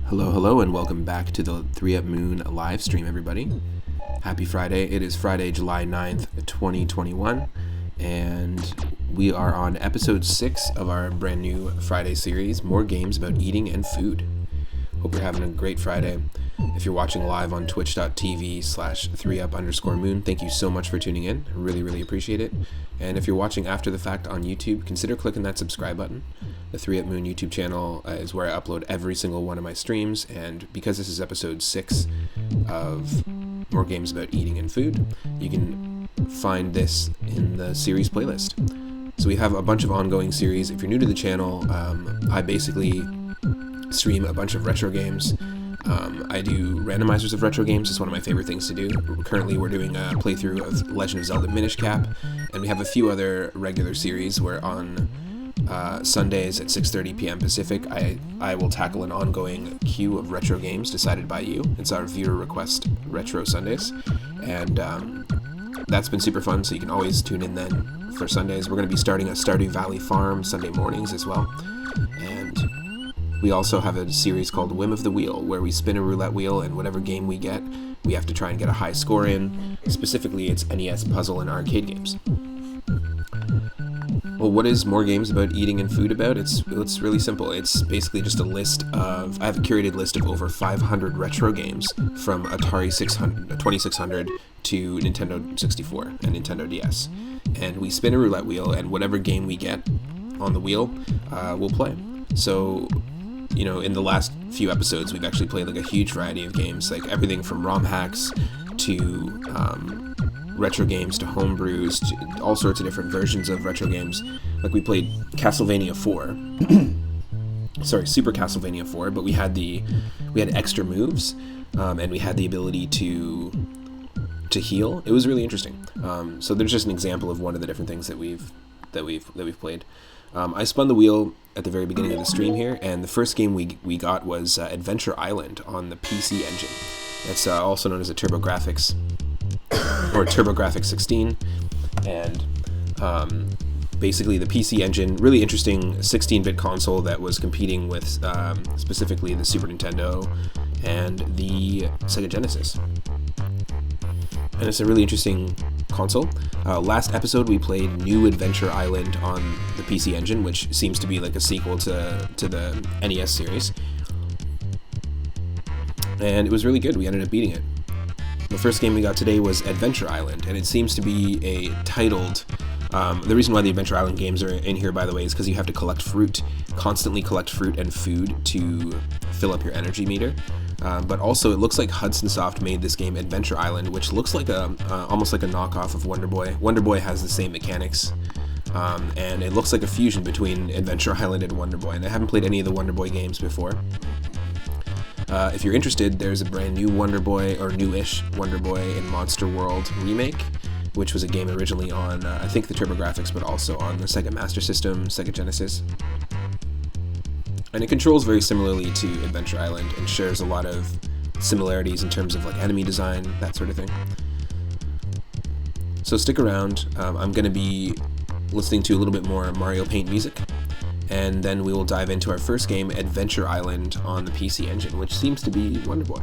Hello, and welcome back to the 3 Up Moon live stream, everybody. Happy Friday. It is Friday, July 9th, 2021, and we are on episode 6 of our brand new Friday series, More Games About Eating and Food. Hope you're having a great Friday. If you're watching live on twitch.tv/3up_moon, thank you so much for tuning in. I really appreciate it. And if you're watching after the fact on YouTube, consider clicking that subscribe button. The 3 Up Moon YouTube channel is where I upload every single one of my streams, and because this is episode 6 of More Games About Eating and Food, you can find this in the series playlist. So we have a bunch of ongoing series. If you're new to the channel, I basically stream a bunch of retro games. I do randomizers of retro games. It's one of my favorite things to do. Currently, we're doing a playthrough of Legend of Zelda Minish Cap, and we have a few other regular series where on Sundays at 6:30 p.m. Pacific, I will tackle an ongoing queue of retro games decided by you. It's our viewer request Retro Sundays, and that's been super fun, so you can always tune in then for Sundays. We're going to be starting a Stardew Valley Farm Sunday mornings as well, and we also have a series called Whim of the Wheel, where we spin a roulette wheel, and whatever game we get, we have to try and get a high score in. Specifically, it's NES puzzle and arcade games. Well, what is More Games About Eating and Food about? It's really simple. It's basically just I have a curated list of over 500 retro games from Atari 2600 to Nintendo 64 and Nintendo DS. And we spin a roulette wheel, and whatever game we get on the wheel, we'll play. So, you know, in the last few episodes, we've actually played like a huge variety of games, like everything from ROM hacks to retro games to homebrews to all sorts of different versions of retro games. Like we played Castlevania 4, Super Castlevania 4, but we had extra moves, and we had the ability to heal. It was really interesting. So there's just an example of one of the different things that we've played. I spun the wheel at the very beginning of the stream here, and the first game we got was Adventure Island on the PC Engine. It's also known as a TurboGrafx or TurboGrafx 16, and basically the PC Engine, really interesting 16-bit console that was competing with specifically the Super Nintendo and the Sega Genesis. And it's a really interesting console. Last episode we played New Adventure Island on the PC Engine, which seems to be like a sequel to the NES series. And it was really good. We ended up beating it. The first game we got today was Adventure Island, and it seems to be a titled... the reason why the Adventure Island games are in here, by the way, is because you have to constantly collect fruit and food to fill up your energy meter. But also, it looks like Hudson Soft made this game Adventure Island, which looks like almost like a knockoff of Wonder Boy. Wonder Boy has the same mechanics, and it looks like a fusion between Adventure Island and Wonder Boy. And I haven't played any of the Wonder Boy games before. If you're interested, there's a brand new Wonder Boy, or newish Wonder Boy in Monster World remake, which was a game originally on, I think, the TurboGrafx, but also on the Sega Master System, Sega Genesis. And it controls very similarly to Adventure Island and shares a lot of similarities in terms of like enemy design, that sort of thing. So stick around. I'm going to be listening to a little bit more Mario Paint music, and then we will dive into our first game, Adventure Island, on the PC Engine, which seems to be Wonder Boy.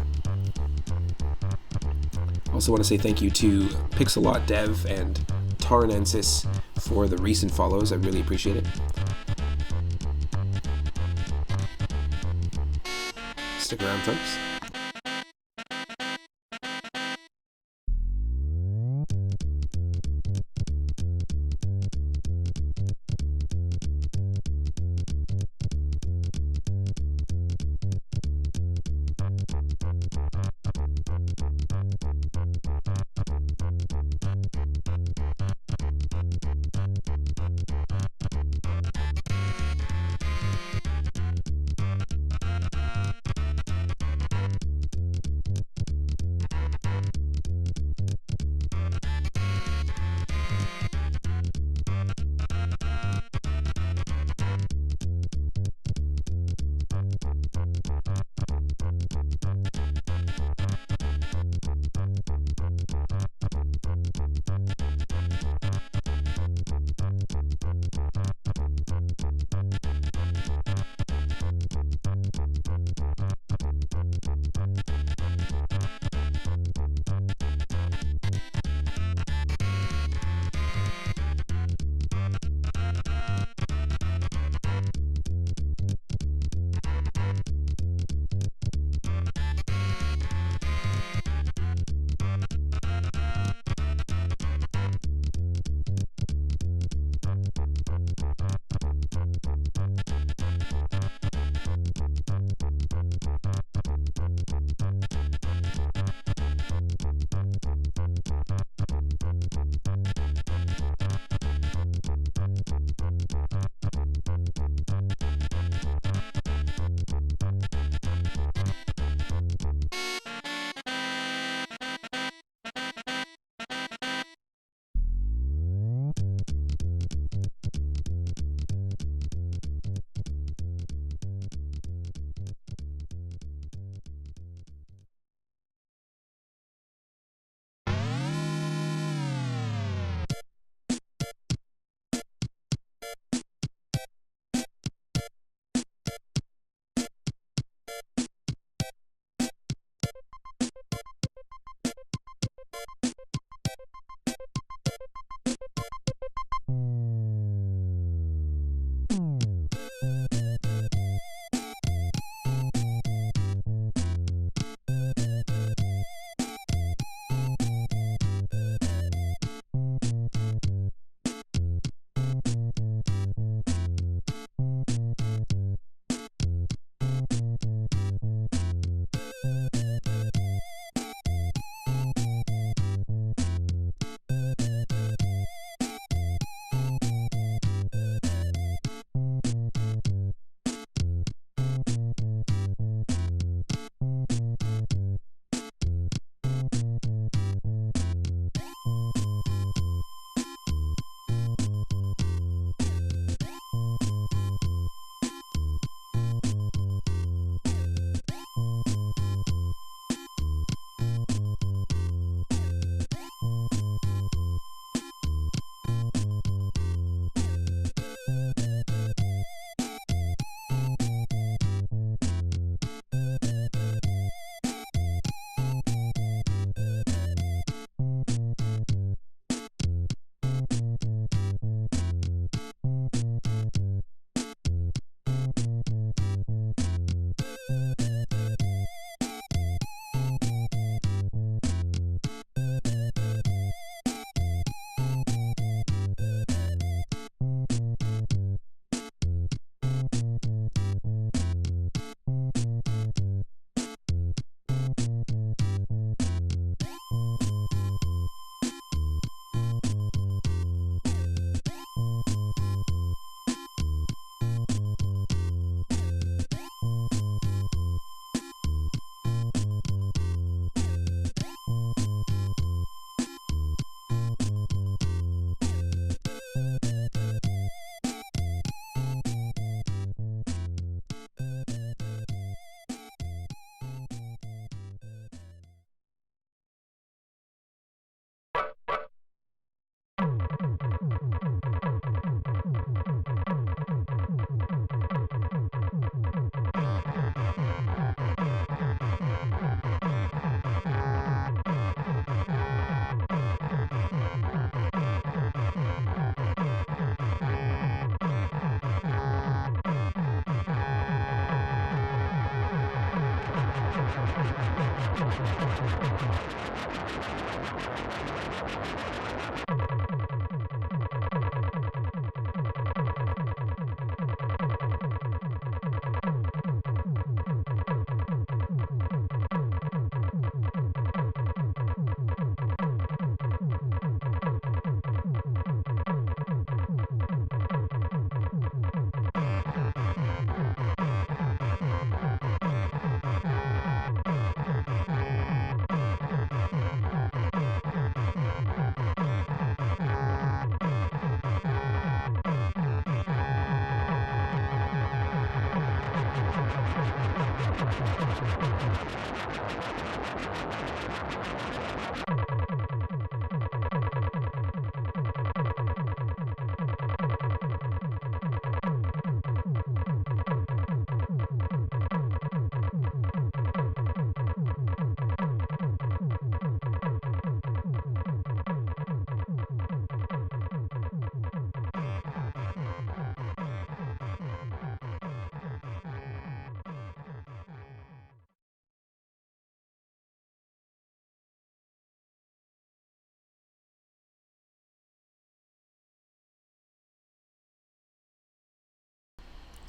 Also want to say thank you to Pixelot Dev and Taranensis for the recent follows. I really appreciate it. Stick around, folks.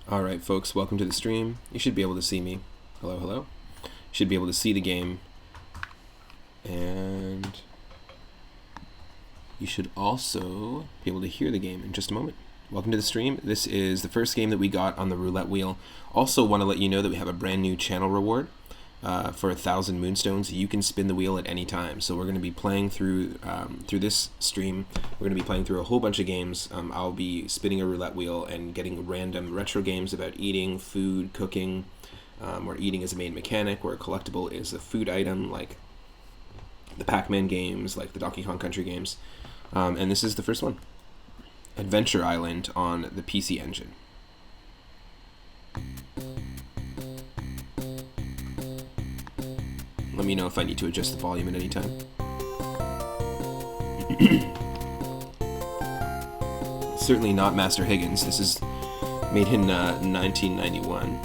Alright folks, welcome to the stream. You should be able to see me. Hello, hello. You should be able to see the game. And you should also be able to hear the game in just a moment. Welcome to the stream. This is the first game that we got on the roulette wheel. Also want to let you know that we have a brand new channel reward. For 1,000 moonstones. You can spin the wheel at any time. So we're going to be playing through this stream. We're going to be playing through a whole bunch of games. I'll be spinning a roulette wheel and getting random retro games about eating, food, cooking, where eating is a main mechanic, where a collectible is a food item, like the Pac-Man games, like the Donkey Kong Country games. And this is the first one. Adventure Island on the PC Engine. Let me know if I need to adjust the volume at any time. Certainly not Master Higgins. This is made in 1991.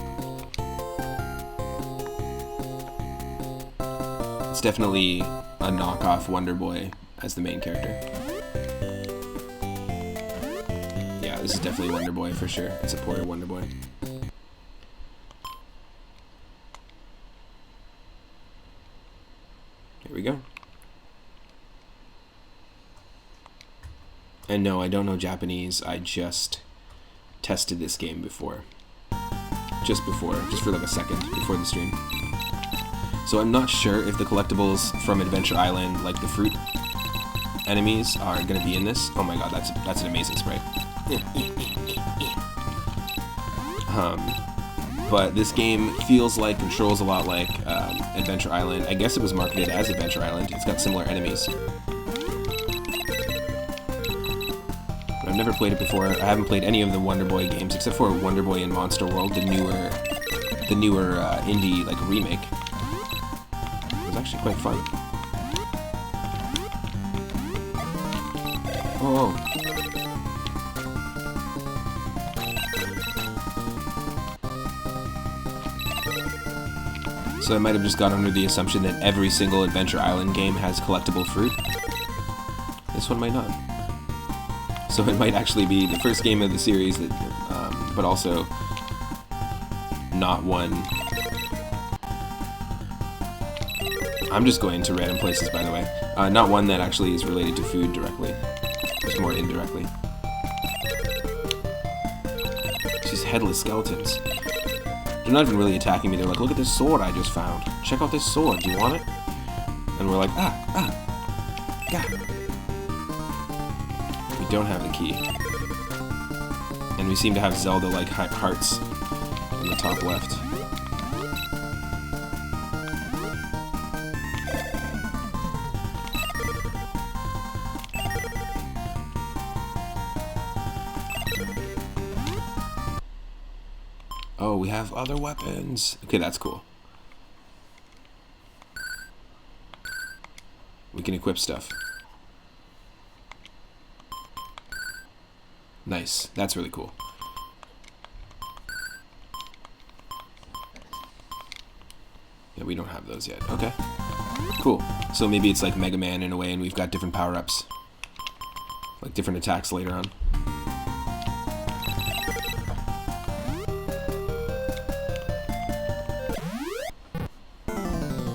It's definitely a knockoff Wonder Boy as the main character. Yeah, this is definitely Wonder Boy for sure. It's a poor Wonder Boy. Here we go. And no, I don't know Japanese. I just tested this game before. Just for like a second before the stream. So I'm not sure if the collectibles from Adventure Island, like the fruit enemies, are going to be in this. Oh my god, that's an amazing sprite. But this game feels like, controls a lot like Adventure Island. I guess it was marketed as Adventure Island. It's got similar enemies. But I've never played it before. I haven't played any of the Wonder Boy games except for Wonder Boy and Monster World, the newer indie like remake. It was actually quite fun. Oh. So I might have just got under the assumption that every single Adventure Island game has collectible fruit. This one might not. So it might actually be the first game of the series, that, but also not one. I'm just going to random places, by the way. Not one that actually is related to food directly, just more indirectly. These headless skeletons. They're not even really attacking me. They're like, look at this sword I just found. Check out this sword. Do you want it? And we're like, yeah. We don't have the key. And we seem to have Zelda-like hearts in the top left. Oh, we have other weapons. Okay, that's cool. We can equip stuff. Nice. That's really cool. Yeah, we don't have those yet. Okay. Cool. So maybe it's like Mega Man in a way, and we've got different power-ups. Like different attacks later on.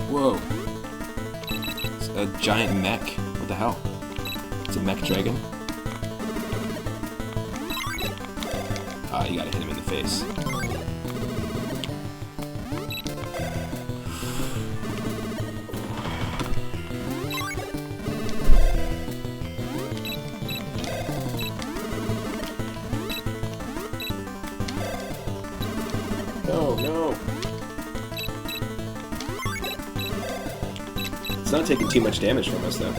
Whoa. It's a giant mech. What the hell? It's a mech dragon. Ah, you gotta hit him in the face. No, no. It's not taking too much damage from us, though.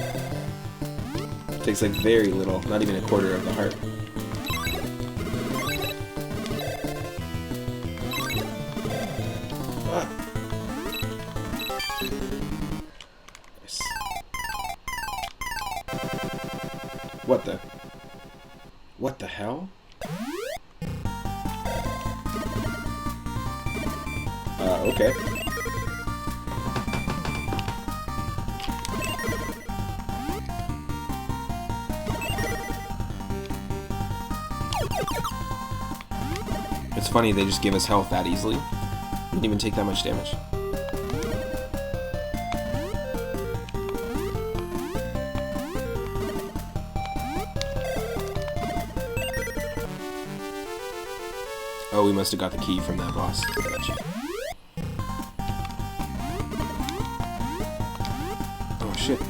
It takes like very little, not even a quarter of the heart. Ah. Nice. What the? What the hell? Okay. It's funny, they just give us health that easily. Didn't even take that much damage. Oh, we must have got the key from that boss. Gotcha. Oh, shit.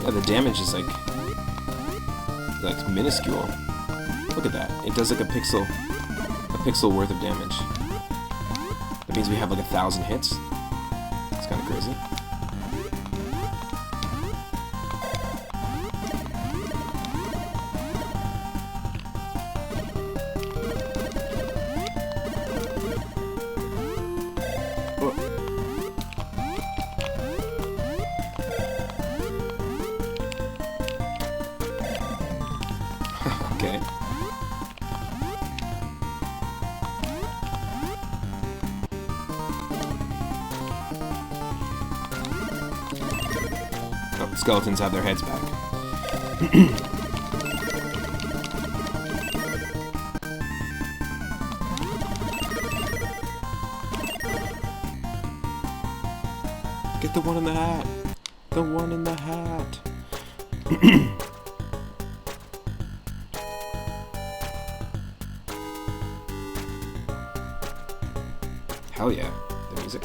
Yeah, the damage is like minuscule. Look at that. It does like a pixel worth of damage. That means we have like 1,000 hits. It's kind of crazy. Okay. Oh, the skeletons have their heads back. Get the one in the hat! The one in the hat! Hell yeah, the music.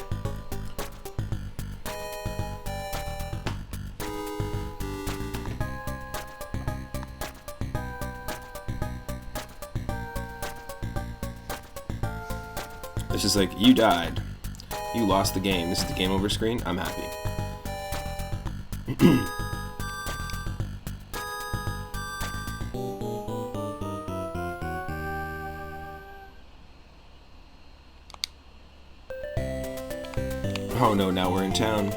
It's just like, you died. You lost the game. This is the game over screen. I'm happy. Oh no, now we're in town.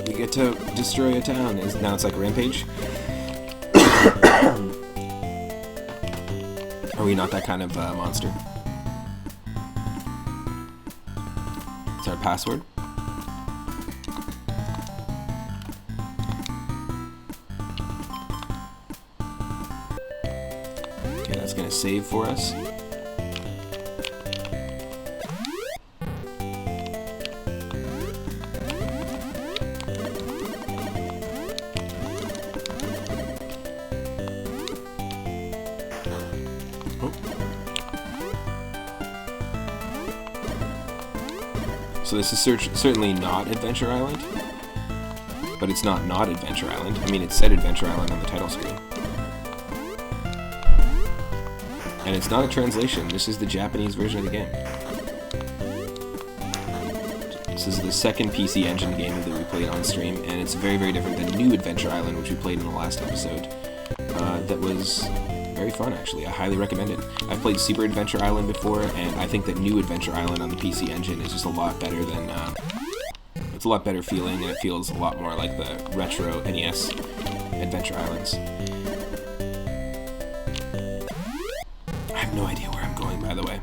We get to destroy a town. Now it's like Rampage? Are we not that kind of monster? It's our password. Okay, that's gonna save for us. So this is certainly not Adventure Island, but it's not Adventure Island. I mean, it said Adventure Island on the title screen. And it's not a translation. This is the Japanese version of the game. This is the second PC Engine game that we played on stream, and it's very, very different than New Adventure Island, which we played in the last episode. That was very fun, actually. I highly recommend it. I've played Super Adventure Island before, and I think that New Adventure Island on the PC Engine is just a lot better than... it's a lot better feeling, and it feels a lot more like the retro NES Adventure Islands. have no idea where I'm going, by the way.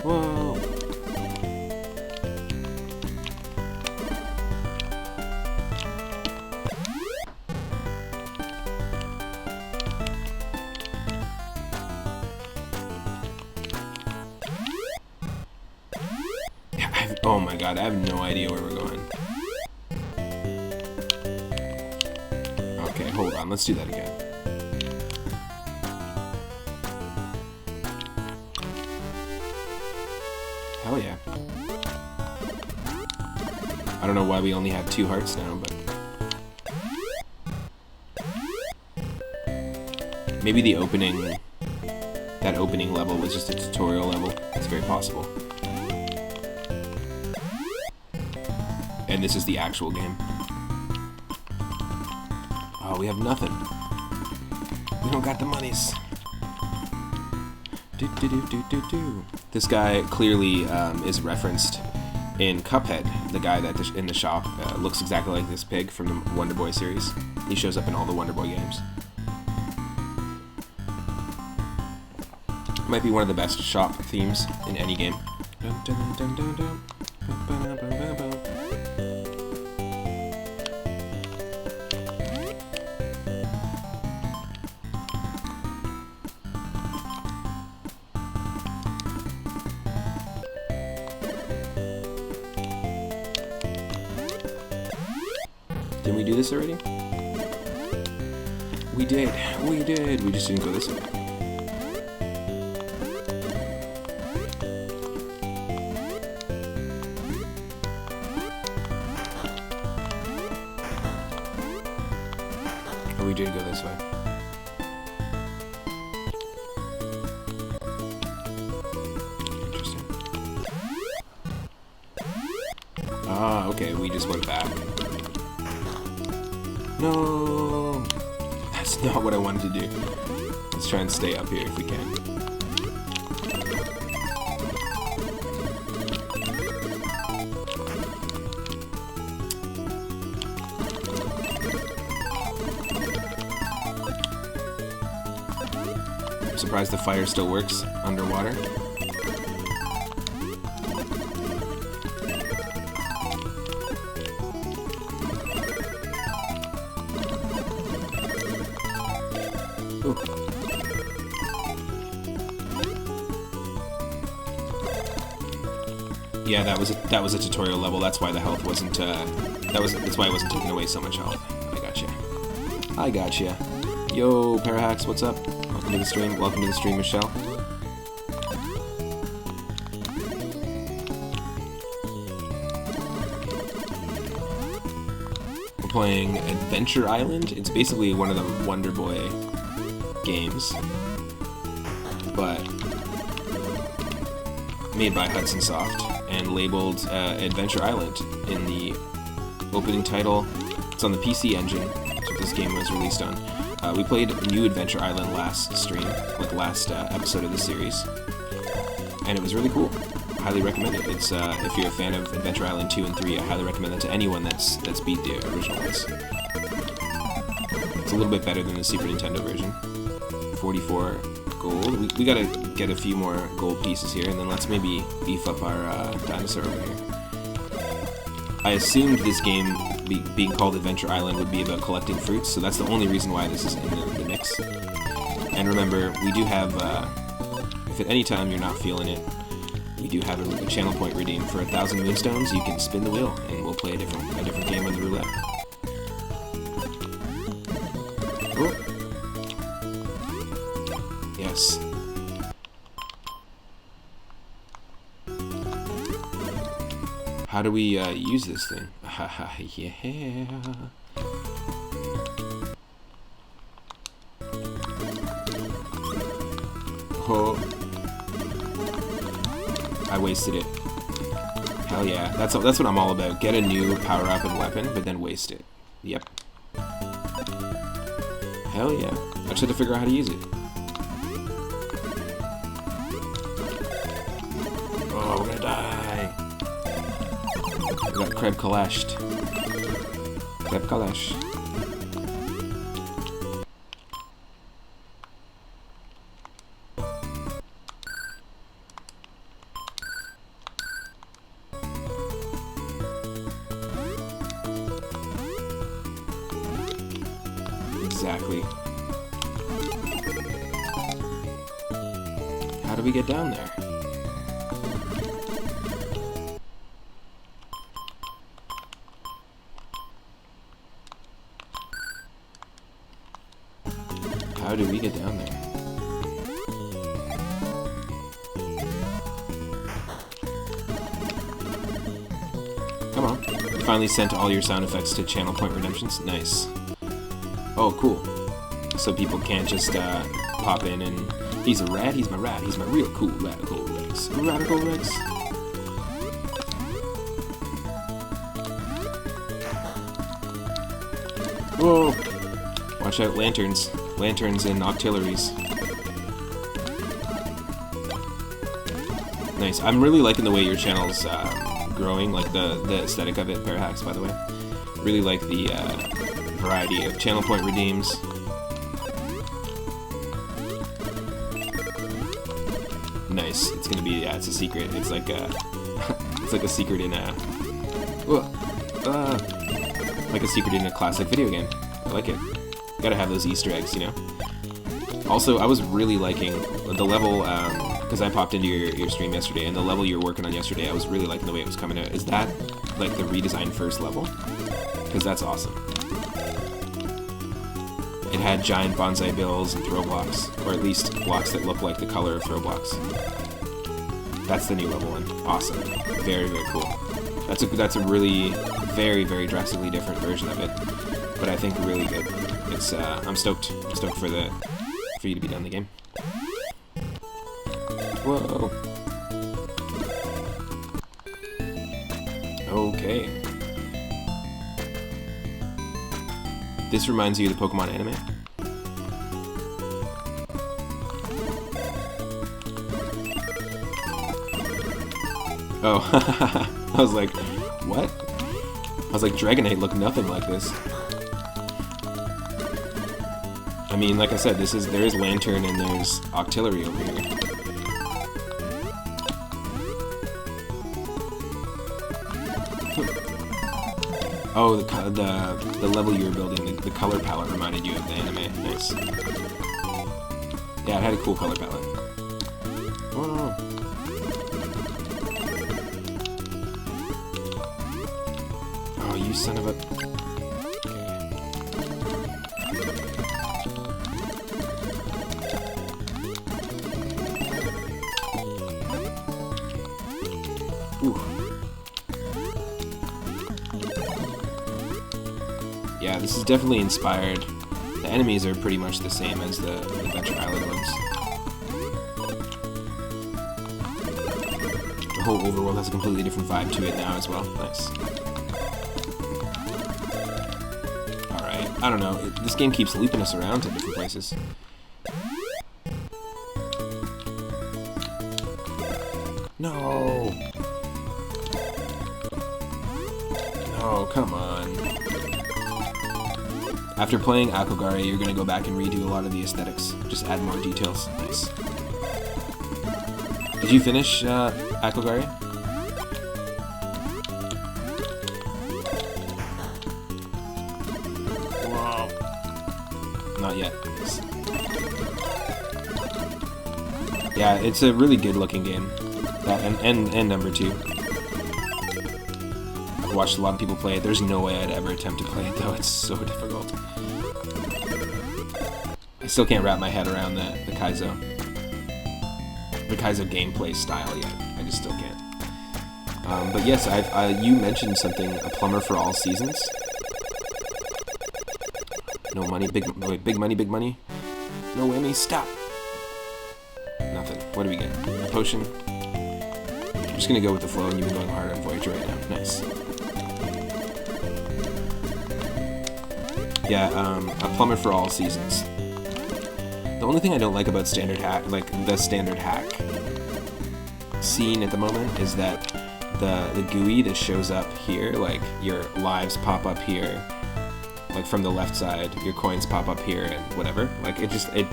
Whoa. Oh my god, I have no idea where we're going. Okay, hold on, let's do that again. Hell yeah. I don't know why we only have 2 hearts now, but... maybe the opening... that opening level was just a tutorial level. It's very possible. And this is the actual game. Oh, we have nothing. We don't got the monies. This guy clearly is referenced in Cuphead. The guy that in the shop looks exactly like this pig from the Wonder Boy series. He shows up in all the Wonder Boy games. Might be one of the best shop themes in any game. Didn't we do this already? We did. We did. We just didn't go this way. Oh, we did go this way. Interesting. Ah, okay. We just went back. No! That's not what I wanted to do. Let's try and stay up here if we can. I'm surprised the fire still works underwater. Ooh. Yeah, that was a tutorial level. That's why the health wasn't. That's why it wasn't taking away so much health. I gotcha. Yo, Parahax, what's up? Welcome to the stream. Welcome to the stream, Michelle. We're playing Adventure Island. It's basically one of the Wonder Boy games, but made by Hudson Soft and labeled Adventure Island in the opening title. It's on the PC Engine. That's what this game was released on. We played New Adventure Island last stream, like last episode of the series, and it was really cool. I highly recommend it. It's if you're a fan of Adventure Island 2 and 3, I highly recommend that to anyone that's beat the original ones. It's a little bit better than the Super Nintendo version. 44 gold. We gotta get a few more gold pieces here, and then let's maybe beef up our dinosaur over here. I assumed this game, being called Adventure Island, would be about collecting fruits, so that's the only reason why this is in the mix. And remember, we do have, if at any time you're not feeling it, we do have a channel point redeem for 1,000 moonstones. You can spin the wheel, and we'll play a different game on the roulette. Oh. Yes. How do we use this thing? Yeah. Oh. I wasted it. Hell yeah. That's what I'm all about. Get a new power-up and weapon, but then waste it. Yep. Hell yeah. I just had to figure out how to use it. Oh, we're gonna die. We got Crab Kalashed. Crab Kalash. Exactly. How do we get down there? How do we get down there? Come on. You finally sent all your sound effects to channel point redemptions? Nice. Oh, cool. So people can't just pop in and... He's a rat, he's my rat, he's my real cool radical Rex. Radical Rex. Whoa! Watch out, lanterns. Lanterns and octilleries. Nice. I'm really liking the way your channel's growing, like the aesthetic of it, Parahax, by the way. Really like the variety of channel point redeems. Nice. It's gonna be, yeah, it's a secret. It's like a, it's like a secret in a, like a secret in a classic video game. I like it. Gotta have those Easter eggs, you know? Also, I was really liking the level, because I popped into your stream yesterday, and the level you were working on yesterday, I was really liking the way it was coming out. Is that, like, the redesigned first level? Because that's awesome. It had giant bonsai bills and throw blocks, or at least blocks that look like the color of throw blocks. That's the new level one. Awesome. Very, very cool. That's a really very, very drastically different version of it, but I think really good. It's I'm stoked for you to be done the game. Whoa. Okay. This reminds you of the Pokemon anime? Oh, I was like, what? I was like, Dragonite looked nothing like this. I mean, like I said, there is Lantern and there's Octillery over here. Oh, the level you were building, the color palette reminded you of the anime. Nice. Yeah, it had a cool color palette. Oh no. Oh, you son of a... Ooh. Yeah, this is definitely inspired. The enemies are pretty much the same as the Adventure Island ones. The whole overworld has a completely different vibe to it now as well. Nice. Alright, I don't know. This game keeps looping us around to different places. No! No, come on. After playing Akogare, you're gonna go back and redo a lot of the aesthetics. Just add more details. Nice. Did you finish Akogare? Whoa. Not yet. Nice. Yeah, it's a really good looking game. That and number 2. I've watched a lot of people play it. There's no way I'd ever attempt to play it though. It's so difficult. I still can't wrap my head around the Kaizo gameplay style yet. I just still can't. But yes, you mentioned something, a plumber for all seasons. No money, big money, big money. No whammy, stop. Nothing. What do we get? A potion. I'm just gonna go with the flow, and you've been going hard on Voyager right now. Nice. Yeah, a plumber for all seasons. The only thing I don't like about standard hack, like the standard hack scene at the moment, is that the GUI that shows up here, like your lives pop up here, like from the left side, your coins pop up here and whatever. Like it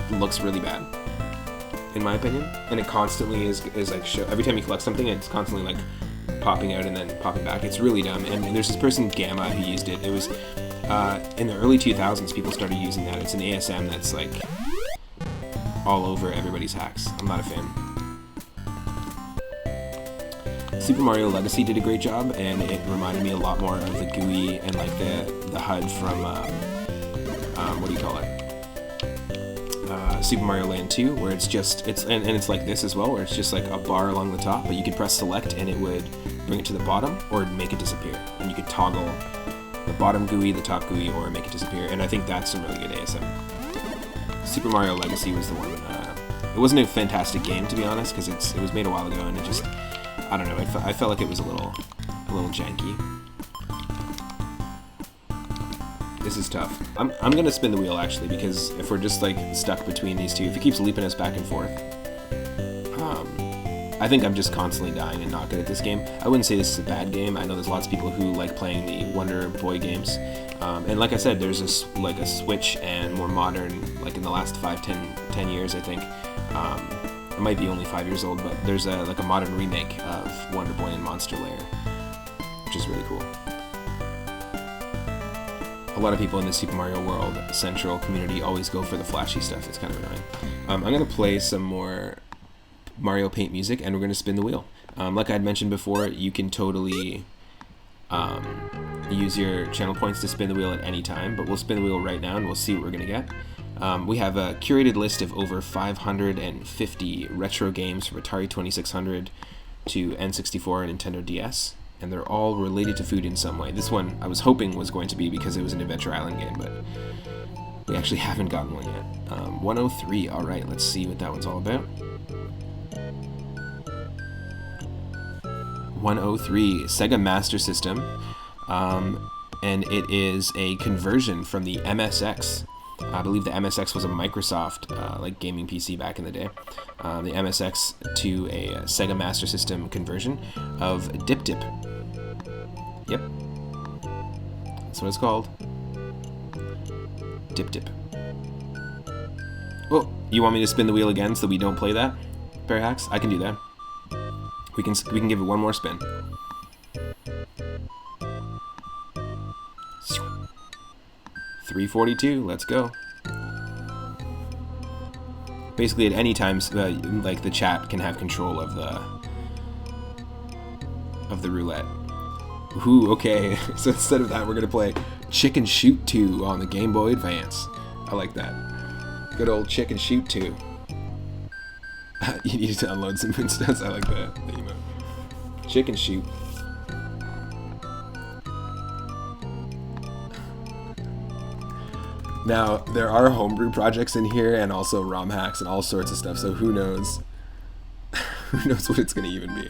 looks really bad, in my opinion. And it constantly is like every time you collect something, it's constantly like popping out and then popping back. It's really dumb. And there's this person, Gamma, who used it. It was in the early 2000s, people started using that. It's an ASM that's like all over everybody's hacks. I'm not a fan. Super Mario Legacy did a great job, and it reminded me a lot more of the GUI and like the HUD from what do you call it? Super Mario Land 2, where it's like this as well, where it's just like a bar along the top, but you could press select and it would bring it to the bottom or make it disappear, and you could toggle the bottom GUI, the top GUI, or make it disappear. And I think that's some really good ASM. Super Mario Legacy was the one. It wasn't a fantastic game, to be honest, because it was made a while ago, and it just, I don't know, I felt like it was a little janky. This is tough. I'm gonna spin the wheel, actually, because if we're just like stuck between these two, if it keeps leaping us back and forth, I think I'm just constantly dying and not good at this game. I wouldn't say this is a bad game. I know there's lots of people who like playing the Wonder Boy games. And like I said, there's a Switch and more modern, like in the last 10 years, I think. It might be only 5 years old, but there's a modern remake of Wonder Boy and Monster Lair, which is really cool. A lot of people in the Super Mario World Central community always go for the flashy stuff. It's kind of annoying. I'm going to play some more Mario Paint music, and we're going to spin the wheel. Like I'd mentioned before, you can totally use your channel points to spin the wheel at any time, but we'll spin the wheel right now and we'll see what we're going to get. We have a curated list of over 550 retro games from Atari 2600 to N64 and Nintendo DS, and they're all related to food in some way. This one I was hoping was going to be because it was an Adventure Island game, but we actually haven't gotten one yet. 103, alright, let's see what that one's all about. 103, Sega Master System, and it is a conversion from the MSX. I believe the MSX was a Microsoft like gaming PC back in the day. The MSX to a Sega Master System conversion of Dip Dip. Yep, that's what it's called. Dip Dip. Oh, you want me to spin the wheel again so we don't play that? Bear Hacks? I can do that. We can give it one more spin. $342. Let's go. Basically, at any time, like the chat can have control of the roulette. Ooh, okay. So instead of that, we're gonna play Chicken Shoot 2 on the Game Boy Advance. I like that. Good old Chicken Shoot 2. You need to download some instance. I like the emote. Chicken Shoot. Now, there are homebrew projects in here and also ROM hacks and all sorts of stuff, so who knows? Who knows what it's going to even be.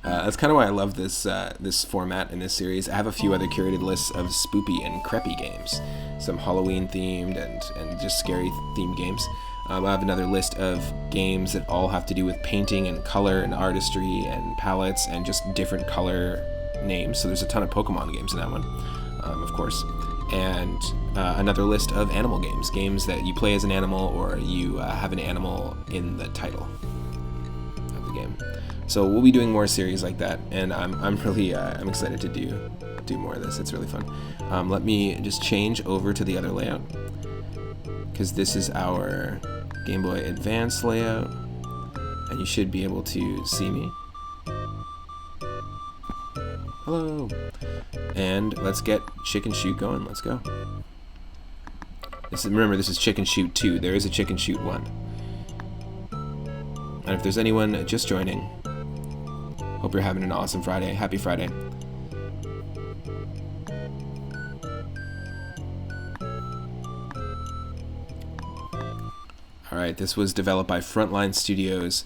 That's kind of why I love this this format in this series. I have a few other curated lists of spoopy and creepy games. Some Halloween themed and just scary themed games. I have another list of games that all have to do with painting and color and artistry and palettes and just different color names. So there's a ton of Pokemon games in that one, of course. And another list of animal games that you play as an animal or you have an animal in the title of the game. So we'll be doing more series like that, and I'm really I'm excited to do more of this. It's really fun. Let me just change over to the other layout, because this is our Game Boy Advance layout, and you should be able to see me. Hello. And let's get Chicken Shoot going. Let's go. Remember, this is Chicken Shoot 2. There is a Chicken Shoot 1. And if there's anyone just joining, hope you're having an awesome Friday. Happy Friday. Alright, this was developed by Frontline Studios.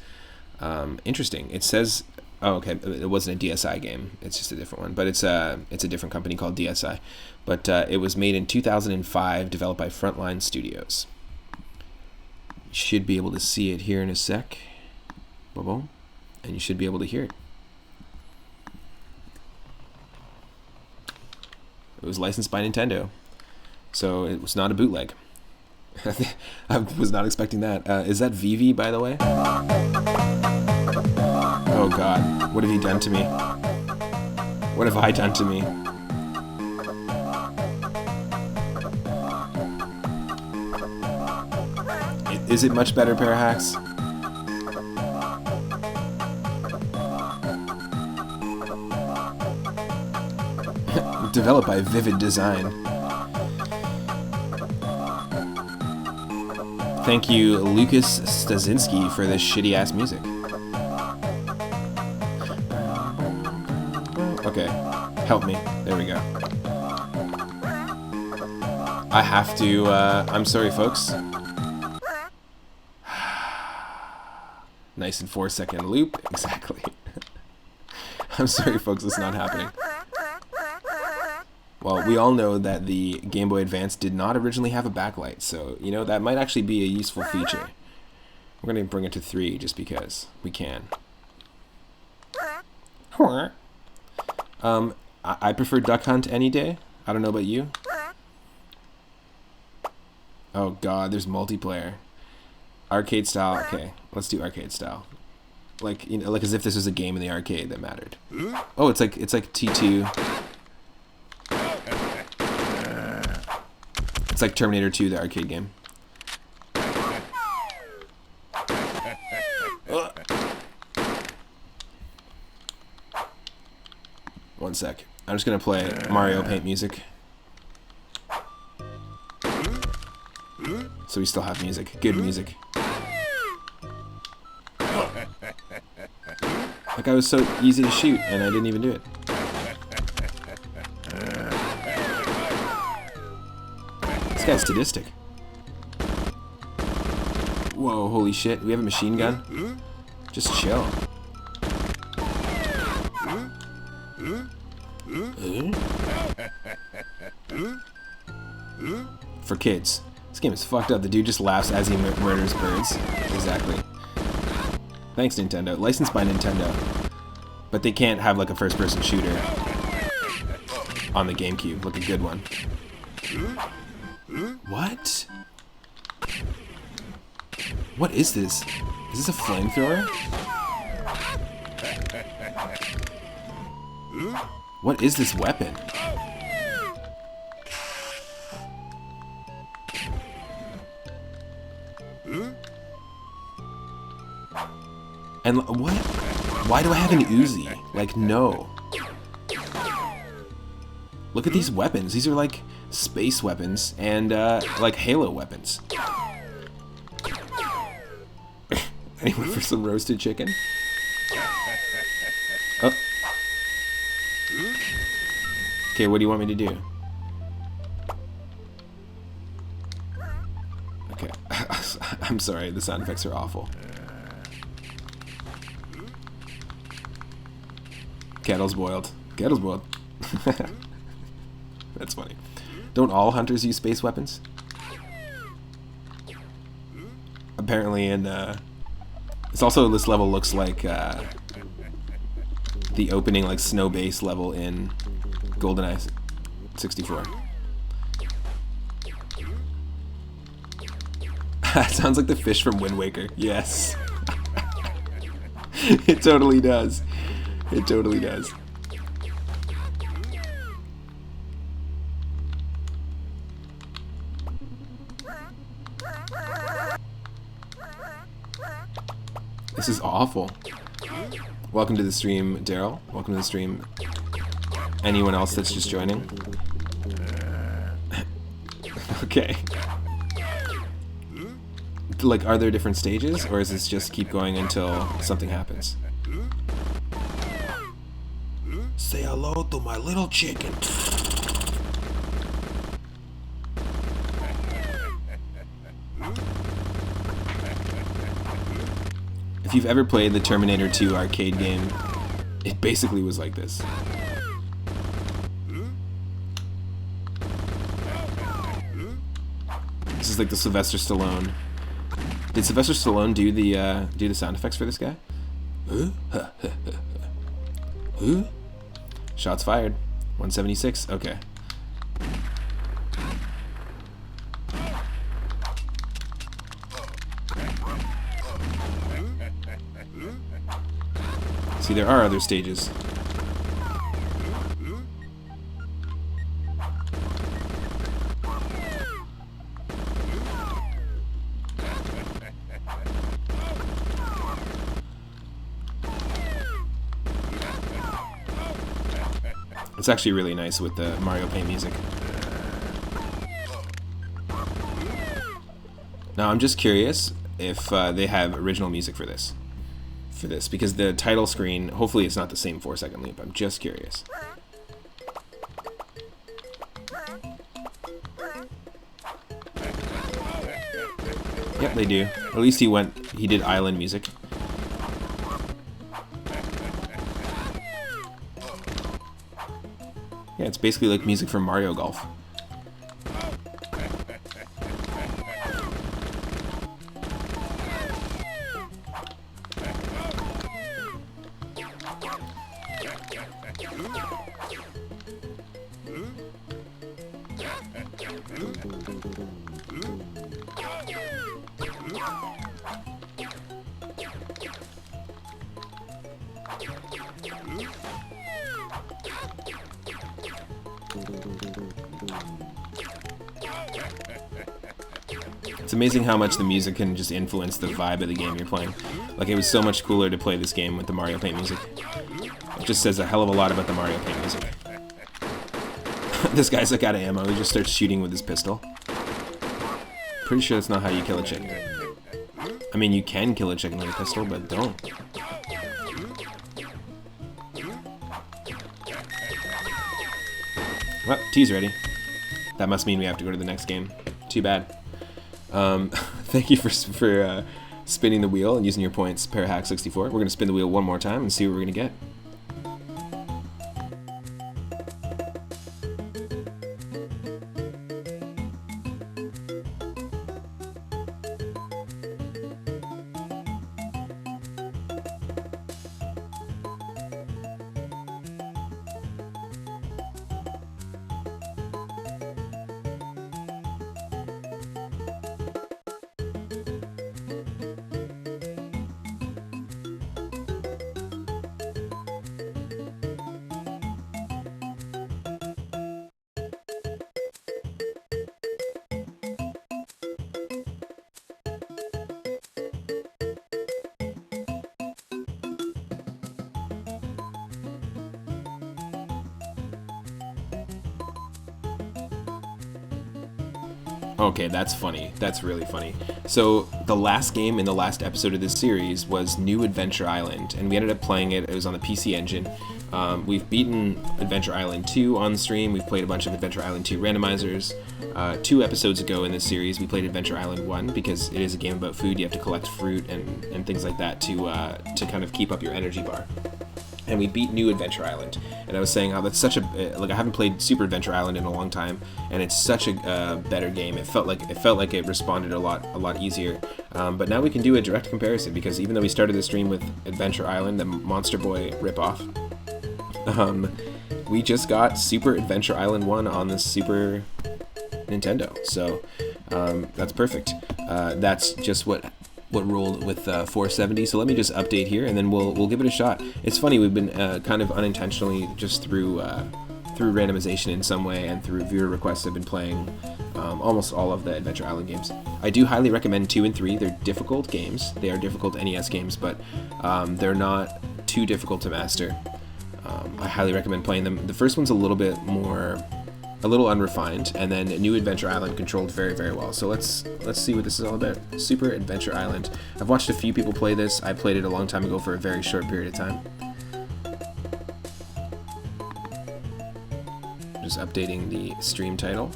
Interesting. It says Oh, okay. It wasn't a DSi game. It's just a different one. But it's a different company called DSi. But it was made in 2005, developed by Frontline Studios. You should be able to see it here in a sec. Boom. And you should be able to hear it. It was licensed by Nintendo. So it was not a bootleg. I was not expecting that. Is that Vivi, by the way? Oh god, what have you done to me? What have I done to me? Is it much better, Parahax? Developed by Vivid Design. Thank you, Lucas Stasinski, for this shitty-ass music. Okay, help me. There we go. I have to, I'm sorry, folks. Nice and 4-second loop, exactly. I'm sorry, folks, it's not happening. Well, we all know that the Game Boy Advance did not originally have a backlight, so, you know, that might actually be a useful feature. We're going to bring it to 3 just because we can. I prefer Duck Hunt any day. I don't know about you. Oh god, there's multiplayer. Arcade style, okay, let's do arcade style. Like, you know, like as if this was a game in the arcade that mattered. Oh, it's like T2. It's like Terminator 2, the arcade game. One sec. I'm just gonna play Mario Paint music. So we still have music. Good music. Like, I was so easy to shoot, and I didn't even do it. This guy's sadistic. Whoa, holy shit. We have a machine gun? Just chill. For kids. This game is fucked up. The dude just laughs as he murders birds. Exactly. Thanks, Nintendo. Licensed by Nintendo. But they can't have like a first-person shooter on the GameCube. Like a good one. What? What is this? Is this a flamethrower? What is this weapon? And what? Why do I have an Uzi? Like, no. Look at these weapons. These are like space weapons and like Halo weapons. Anyone for some roasted chicken? Oh. Okay, what do you want me to do? Okay. I'm sorry, the sound effects are awful. Kettle's boiled. Kettle's boiled. That's funny. Don't all hunters use space weapons? Apparently in, it's also, this level looks like, the opening, like, snow base level in GoldenEye 64. That sounds like the fish from Wind Waker. Yes. It totally does. It totally does. This is awful. Welcome to the stream, Daryl. Welcome to the stream, anyone else that's just joining. Okay. Like, are there different stages, or is this just keep going until something happens? Say hello to my little chicken. If you've ever played the Terminator 2 arcade game, It basically was like this. This is like the Sylvester Stallone. Did Sylvester Stallone do the sound effects for this guy? Shots fired. 176. Okay. See, there are other stages. It's actually really nice with the Mario Paint music. Now, I'm just curious if they have original music for this. Because the title screen, hopefully it's not the same 4-second loop. I'm just curious. Yep, they do. At least he did island music. Yeah, it's basically like music from Mario Golf. It's amazing how much the music can just influence the vibe of the game you're playing. Like, it was so much cooler to play this game with the Mario Paint music. It just says a hell of a lot about the Mario Paint music. This guy's like out of ammo, he just starts shooting with his pistol. Pretty sure that's not how you kill a chicken. I mean, you can kill a chicken with a pistol, but don't. Well, tea's ready. That must mean we have to go to the next game. Too bad. Thank you for spinning the wheel and using your points, Parahack64. We're going to spin the wheel one more time and see what we're going to get. Okay, that's funny. That's really funny. So the last game in the last episode of this series was New Adventure Island, and we ended up playing it. It was on the PC Engine. We've beaten Adventure Island 2 on stream. We've played a bunch of Adventure Island 2 randomizers. 2 episodes ago in this series, we played Adventure Island 1 because it is a game about food. You have to collect fruit and things like that to kind of keep up your energy bar. And we beat New Adventure Island, and I was saying how that's such a like I haven't played Super Adventure Island in a long time, and it's such a better game. It felt like it responded a lot easier. But now we can do a direct comparison because even though we started the stream with Adventure Island, the Monster Boy ripoff, we just got Super Adventure Island 1 on the Super Nintendo. So that's perfect. That's just what ruled with 470. So let me just update here, and then we'll give it a shot. It's funny, we've been kind of unintentionally just through randomization in some way and through viewer requests, I've been playing almost all of the Adventure Island games. I do highly recommend 2 and 3. They're difficult games. They are difficult NES games, but they're not too difficult to master. I highly recommend playing them. The first one's a little unrefined, and then New Adventure Island controlled very, very well. So let's see what this is all about. Super Adventure Island. I've watched a few people play this. I played it a long time ago for a very short period of time. Just updating the stream title.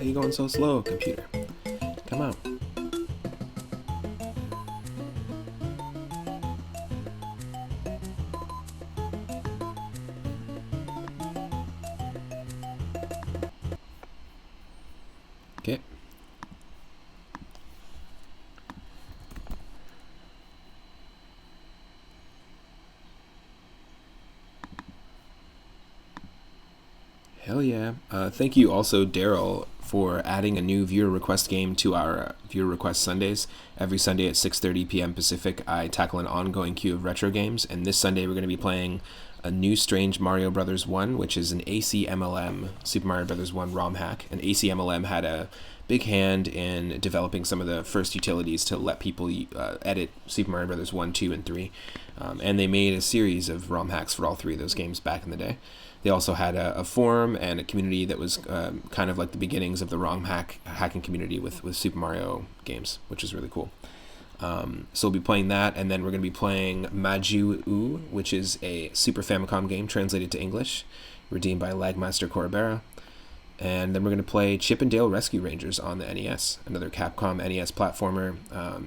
are you going so slow, computer? Come on. Okay. Hell yeah. Thank you also, Daryl, for adding a new viewer request game to our viewer request Sundays. Every Sunday at 6:30 p.m. Pacific, I tackle an ongoing queue of retro games, and this Sunday we're going to be playing a new Strange Mario Bros. 1, which is an ACMLM, Super Mario Bros. 1 ROM hack. And ACMLM had a big hand in developing some of the first utilities to let people edit Super Mario Bros. 1, 2, and 3. And they made a series of ROM hacks for all three of those games back in the day. They also had a forum and a community that was kind of like the beginnings of the ROM hacking community with Super Mario games, which is really cool. So we'll be playing that, and then we're going to be playing Maju-U, which is a Super Famicom game translated to English, redeemed by Lagmaster Corabera. And then we're going to play Chip and Dale Rescue Rangers on the NES, another Capcom NES platformer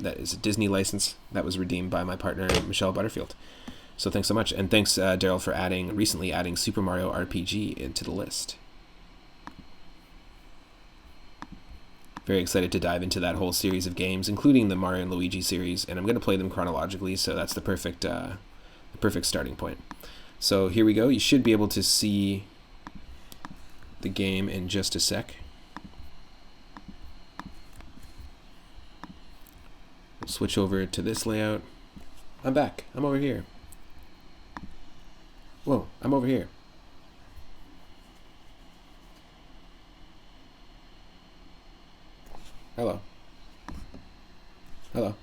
that is a Disney license that was redeemed by my partner, Michelle Butterfield. So thanks so much, and thanks, Daryl, for recently adding Super Mario RPG into the list. Very excited to dive into that whole series of games, including the Mario and Luigi series, and I'm going to play them chronologically, so that's the perfect starting point. So here we go. You should be able to see the game in just a sec. We'll switch over to this layout. I'm back. I'm over here. Whoa, I'm over here. Hello. Hello.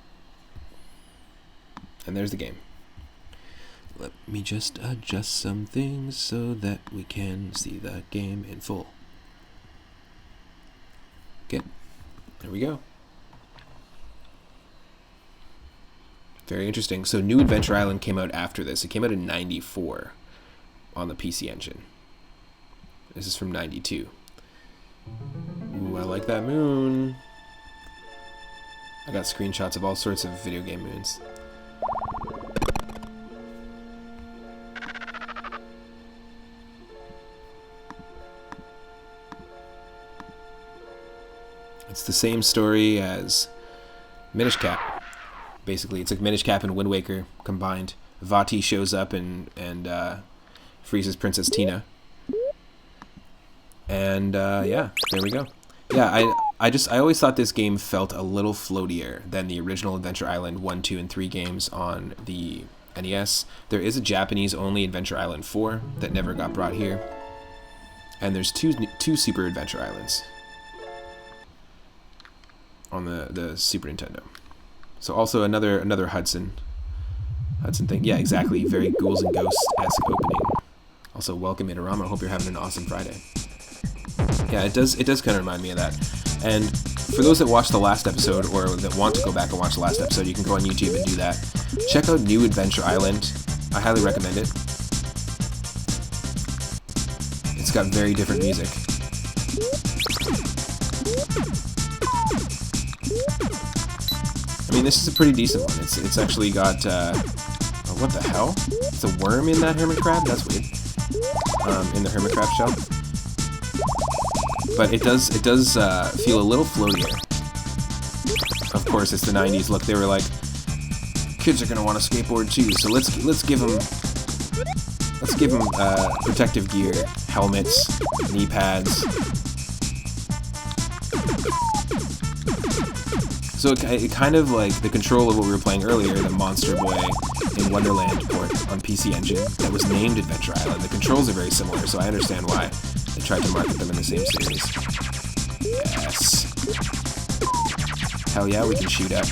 And there's the game. Let me just adjust some things so that we can see the game in full. Okay, there we go. Very interesting. So New Adventure Island came out after this. It came out in 94 on the PC Engine. This is from 92. Ooh, I like that moon. I got screenshots of all sorts of video game moons. It's the same story as Minish Cap. Basically, it's like Minish Cap and Wind Waker combined. Vati shows up and freezes Princess Tina. And yeah, there we go. Yeah, I always thought this game felt a little floatier than the original Adventure Island 1, 2, and 3 games on the NES. There is a Japanese-only Adventure Island 4 that never got brought here. And there's two Super Adventure Islands on the Super Nintendo. So also another Hudson thing. Yeah, exactly. Very Ghouls and Ghosts-esque opening. Also, welcome Itorama. Hope you're having an awesome Friday. Yeah, it does kind of remind me of that. And for those that watched the last episode or that want to go back and watch the last episode, you can go on YouTube and do that. Check out New Adventure Island. I highly recommend it. It's got very different music. I mean, this is a pretty decent one. It's actually got oh, what the hell? It's a worm in that hermit crab? That's weird. In the hermit crab shell. But it does feel a little floatier. Of course, it's the 90s. Look, they were like, kids are gonna want to skateboard too, so let's give them protective gear, helmets, knee pads. So it kind of like the control of what we were playing earlier, the Monster Boy in Wonderland port on PC Engine that was named Adventure Island. The controls are very similar, so I understand why they tried to market them in the same series. Yes. Hell yeah, we can shoot up.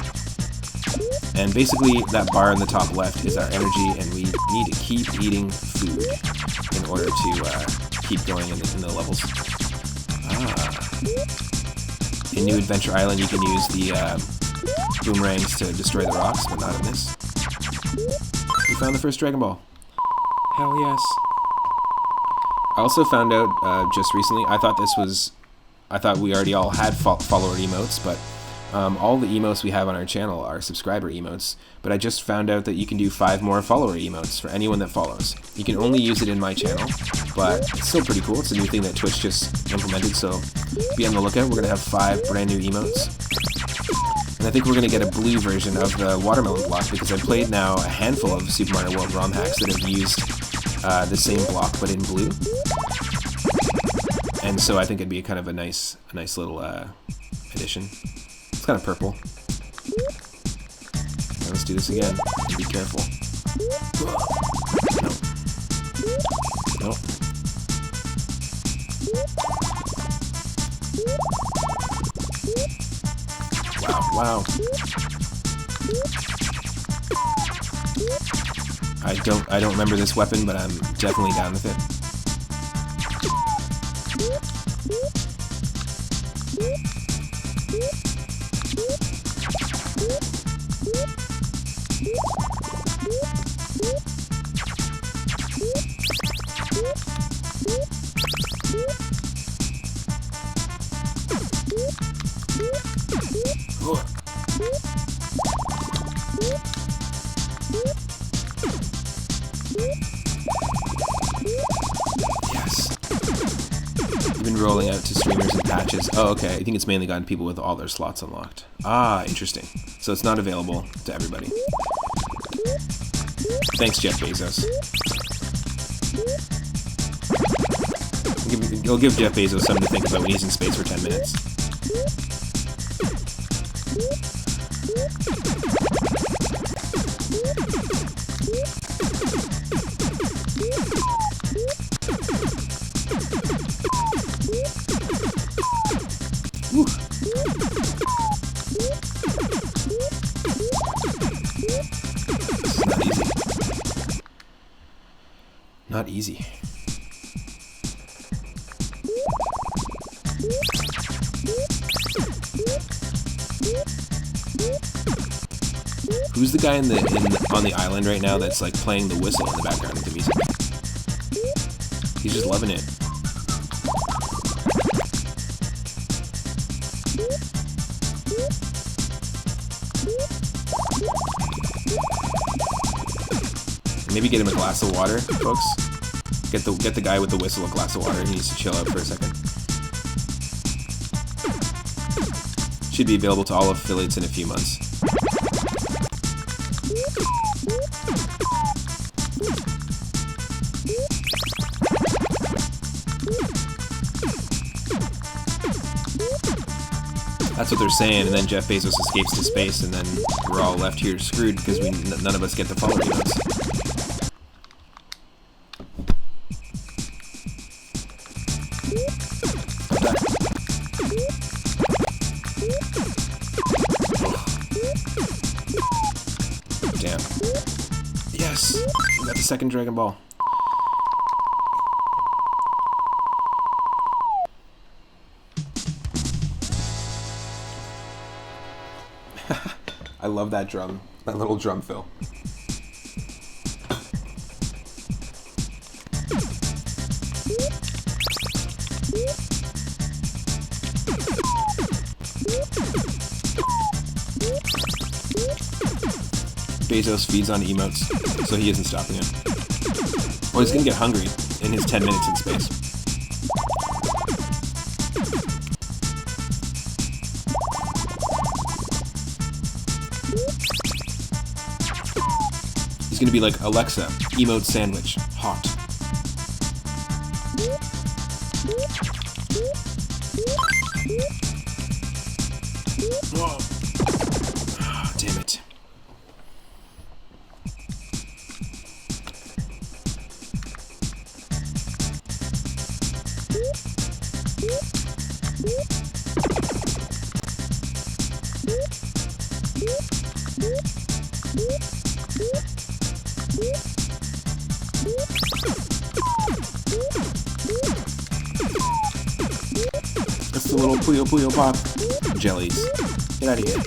And basically, that bar in the top left is our energy, and we need to keep eating food in order to keep going in the levels. In New Adventure Island, you can use the boomerangs to destroy the rocks, but not in this. We found the first Dragon Ball. Hell yes. I also found out just recently, I thought this was I thought we already all had follower emotes, but all the emotes we have on our channel are subscriber emotes. But I just found out that you can do 5 more follower emotes for anyone that follows. You can only use it in my channel, but it's still pretty cool. It's a new thing that Twitch just implemented, so be on the lookout. We're going to have 5 brand new emotes. And I think we're going to get a blue version of the watermelon block, because I've played now a handful of Super Mario World ROM hacks that have used the same block but in blue. And so I think it'd be kind of a nice little addition. It's kind of purple. Now let's do this again. Be careful. No. Nope. Wow. I don't remember this weapon, but I'm definitely down with it. Yes. You've been rolling out to streamers and patches. Oh, okay. I think it's mainly gotten people with all their slots unlocked. Ah, interesting. So it's not available to everybody. Thanks, Jeff Bezos. You'll give Jeff Bezos something to think about when he's in space for 10 minutes. Woo. Not easy. Who's the guy on the island right now that's like playing the whistle in the background of the music? He's just loving it. Maybe get him a glass of water, folks. Get the guy with the whistle a glass of water. He needs to chill out for a second. Should be available to all affiliates in a few months. That's what they're saying, and then Jeff Bezos escapes to space, and then we're all left here screwed because none of us get the follower emotes. Damn. Yes! We got the second Dragon Ball. I love that drum. That little drum fill. Bezos feeds on emotes, so he isn't stopping it. Well, he's gonna get hungry in his 10 minutes in space. He's gonna be like, Alexa, emote sandwich, hot. Whoa. Oh, damn it. That's the little Puyo Puyo Pop jellies. Get out of here.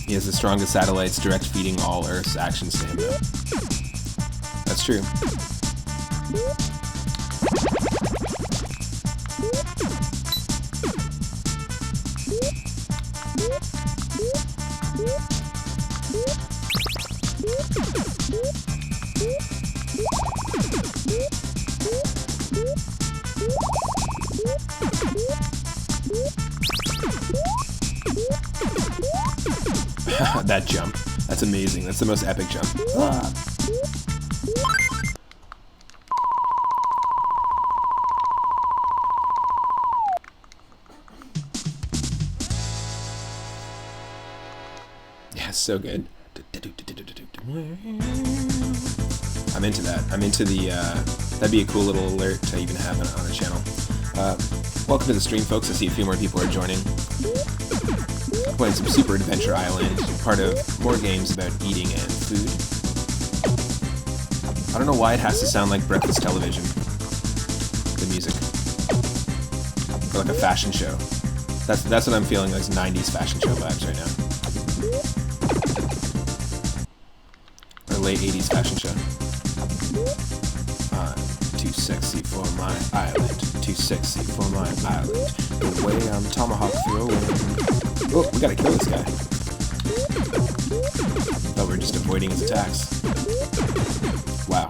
He has the strongest satellites direct feeding all Earth's actions to him now. It's true. That jump. That's amazing. That's the most epic jump. Yeah, so good. I'm into that. I'm into the, that'd be a cool little alert to even have on a channel. Welcome to the stream, folks. I see a few more people are joining. I'm playing some Super Adventure Island, part of more games about eating and food. I don't know why it has to sound like breakfast television, the music. Or like a fashion show. That's what I'm feeling, like 90s fashion show vibes right now. Or late 80s fashion show. I'm too sexy for my island. Too sexy for my island. The way I'm tomahawk throwing. Oh, we gotta kill this guy. Oh, we're just avoiding his attacks. Wow.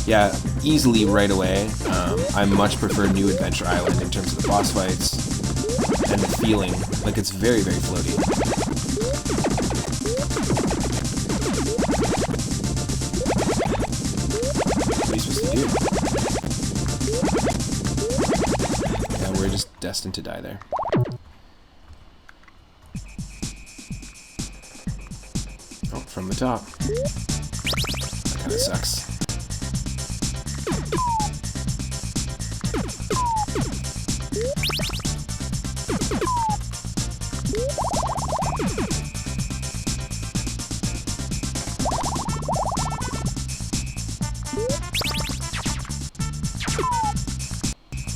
Yeah, easily right away. I much prefer New Adventure Island in terms of the boss fights and the feeling. Like, it's very, very floaty. What are you supposed to do? Yeah, we're just destined to die there. Oh, from the top. That kind of sucks.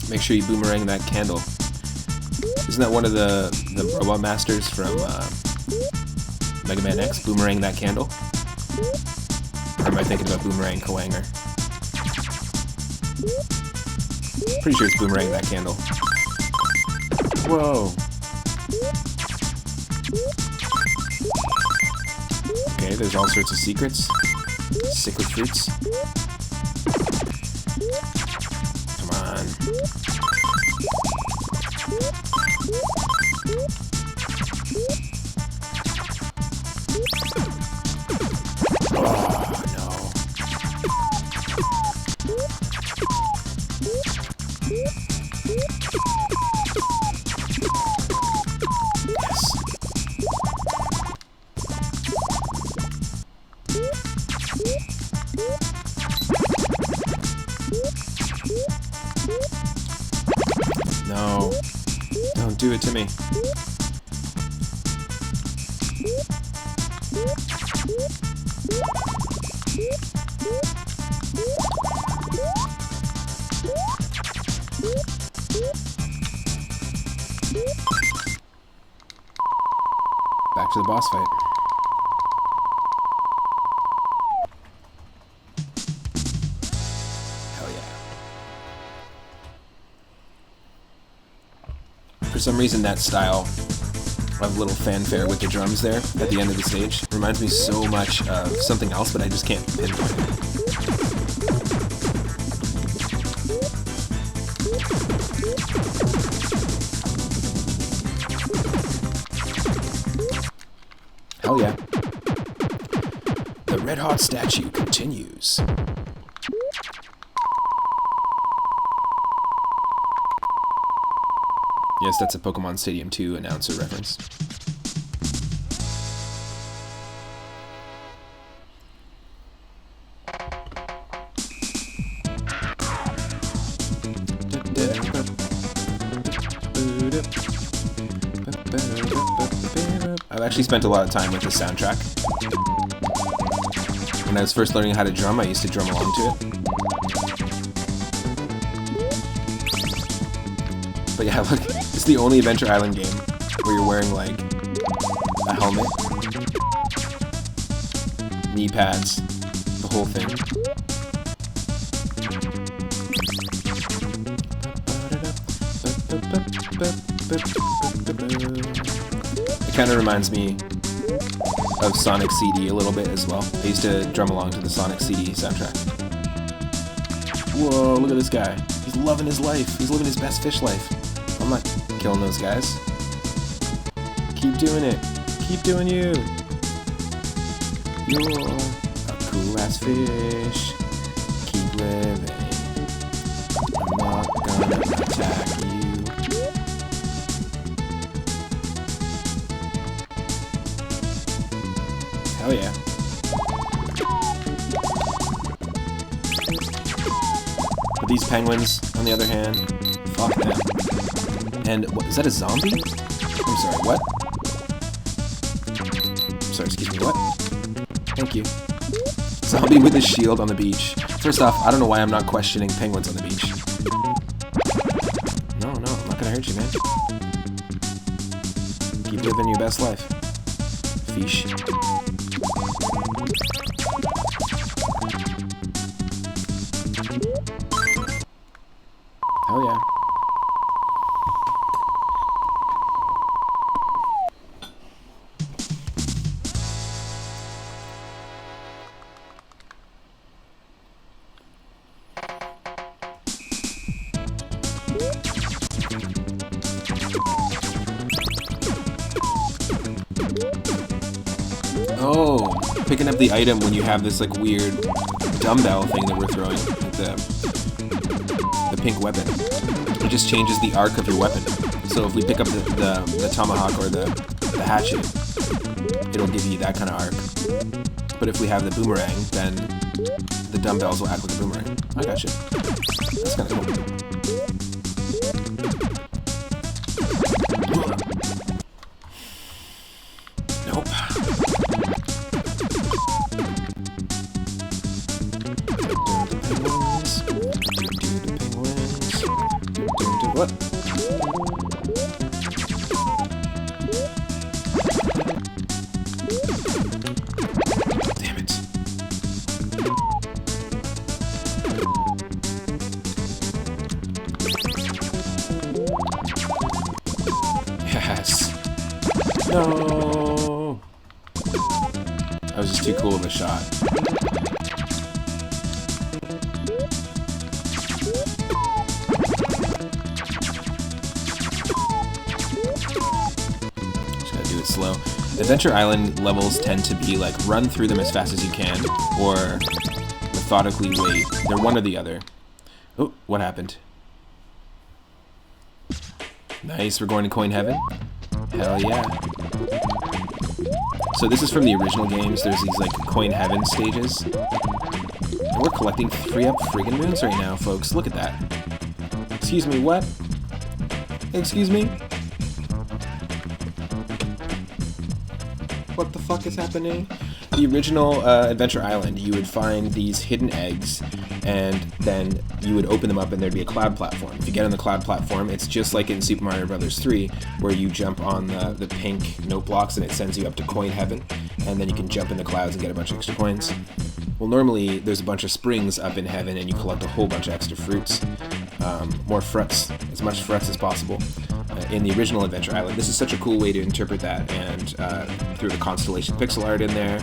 Make sure you boomerang that candle. Isn't that one of the robot masters from Mega Man X? Boomerang that candle? Or am I thinking about Boomerang Kawanger? Pretty sure it's Boomerang that candle. Whoa! Okay, there's all sorts of secrets. Sickly fruits. Come on. Oh, no. Yes. No. Don't do it to me. Back to the boss fight. Hell yeah. For some reason, that style of little fanfare with the drums there at the end of the stage reminds me so much of something else, but I just can't pinpoint it. Hell yeah. The red hot statue continues. Yes, that's a Pokemon Stadium 2 announcer reference. I've actually spent a lot of time with the soundtrack. When I was first learning how to drum, I used to drum along to it. But yeah, look, it's the only Adventure Island game where you're wearing, like, a helmet, knee pads, the whole thing. It kind of reminds me of Sonic CD a little bit as well. I used to drum along to the Sonic CD soundtrack. Whoa, look at this guy. He's loving his life. He's living his best fish life. I'm not killing those guys. Keep doing it. Keep doing you. You're a cool-ass fish. Keep living. I'm not gonna attack you. Hell yeah. But these penguins, on the other hand, fuck them. And what, is that a zombie? I'm sorry, what? I'm sorry, excuse me, what? Thank you. Zombie with a shield on the beach. First off, I don't know why I'm not questioning penguins on the beach. No, I'm not gonna hurt you, man. Keep living your best life. Fish. Oh yeah. Oh, picking up the item when you have this like weird dumbbell thing that we're throwing, like the pink weapon. It just changes the arc of your weapon. So if we pick up the tomahawk or the hatchet, it'll give you that kind of arc. But if we have the boomerang, then the dumbbells will act like a boomerang. I gotcha. That's kind of cool. Nope. What? Damn it. Yes. No. That was just too cool of a shot. Slow. Adventure Island levels tend to be like run through them as fast as you can, or methodically wait. They're one or the other. Oh, what happened? Nice, we're going to Coin Heaven. Hell yeah. So this is from the original games. There's these like Coin Heaven stages. And we're collecting 3-up friggin' moons right now, folks. Look at that. Excuse me, what? Excuse me? What the fuck is happening? The original Adventure Island, you would find these hidden eggs, and then you would open them up and there'd be a cloud platform. If you get on the cloud platform, it's just like in Super Mario Bros. 3, where you jump on the pink note blocks and it sends you up to Coin Heaven, and then you can jump in the clouds and get a bunch of extra coins. Well, normally there's a bunch of springs up in heaven and you collect a whole bunch of extra fruits. More fruits, as much fruits as possible. In the original Adventure Island. This is such a cool way to interpret that, and through the Constellation pixel art in there,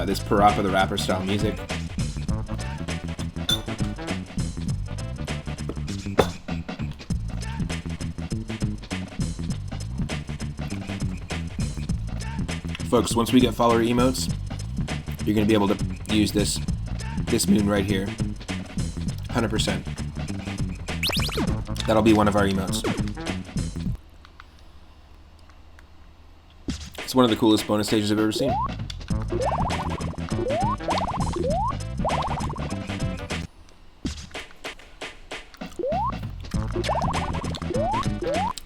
this Parappa the Rapper style music. Folks, once we get follower emotes, you're going to be able to use this moon right here. 100%. That'll be one of our emotes. It's one of the coolest bonus stages I've ever seen.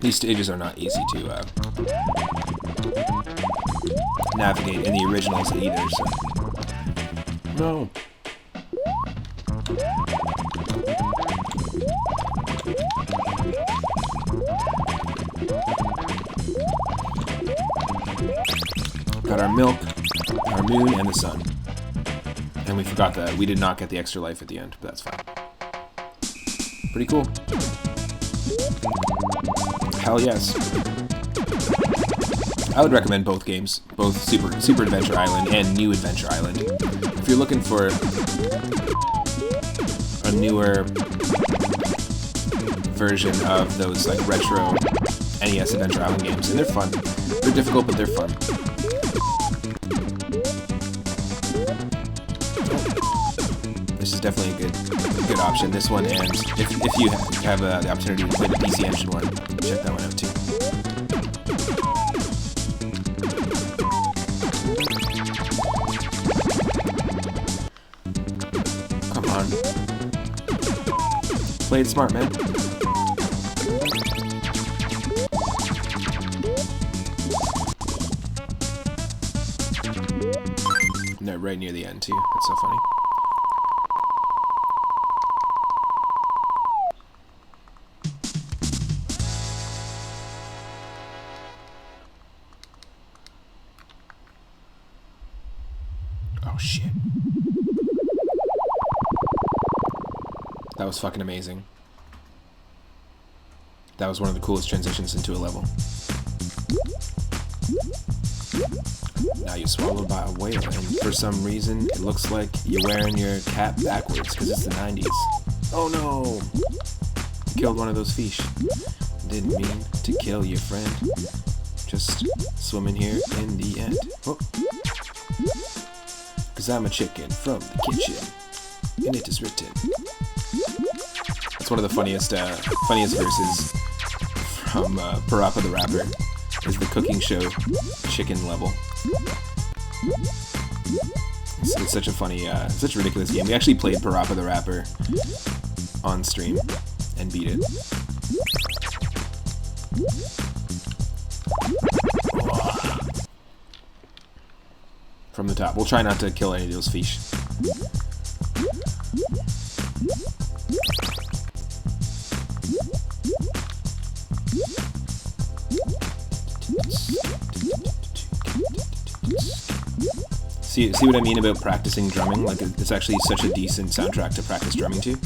These stages are not easy to navigate in the originals either, so... No. Got our milk, our moon, and the sun. And we forgot that we did not get the extra life at the end, but that's fine. Pretty cool. Hell yes. I would recommend both games, both Super Adventure Island and New Adventure Island. If you're looking for a newer version of those like retro NES Adventure Island games, and they're fun. They're difficult, but they're fun. This is definitely a good option. This one, and if you have the opportunity to play the PC Engine one, check that one out too. Come on, play it smart, man. And they're right near the end too. That's so funny. Oh shit. That was fucking amazing. That was one of the coolest transitions into a level. Now you're swallowed by a whale, and for some reason it looks like you're wearing your cap backwards because it's the 90s. Oh no! You killed one of those fish. Didn't mean to kill your friend. Just swimming here in the end. Oh. Cause I'm a chicken from the kitchen, and it is written. That's one of the funniest verses from Parappa the Rapper, is the cooking show chicken level. It's such a funny, such a ridiculous game. We actually played Parappa the Rapper on stream and beat it. From the top. We'll try not to kill any of those fish. See what I mean about practicing drumming? Like, it's actually such a decent soundtrack to practice drumming to.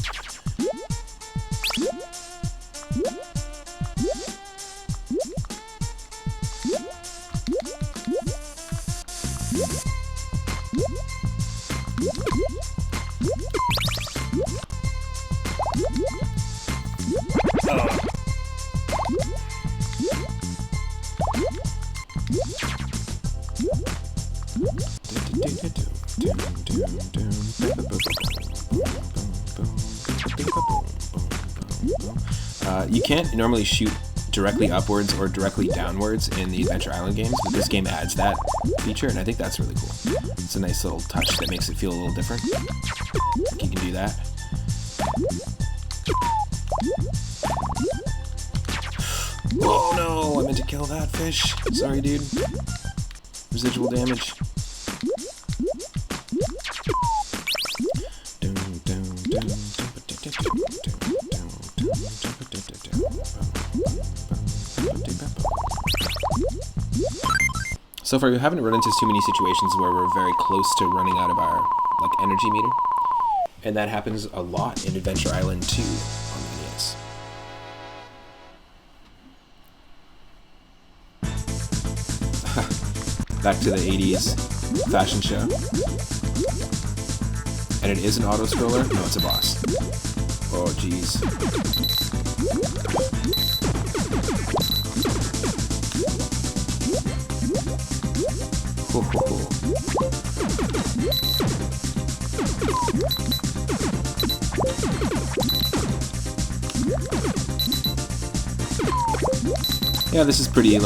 You can't normally shoot directly upwards or directly downwards in the Adventure Island games, but this game adds that feature, and I think that's really cool. It's a nice little touch that makes it feel a little different. Like you can do that. Oh no, I meant to kill that fish. Sorry, dude. Residual damage. So far, we haven't run into too many situations where we're very close to running out of our energy meter, and that happens a lot in Adventure Island 2 on the NES. Back to the 80s fashion show. And it is an auto-scroller? No, it's a boss. Oh, jeez. Ho, ho, ho. Yeah, this is pretty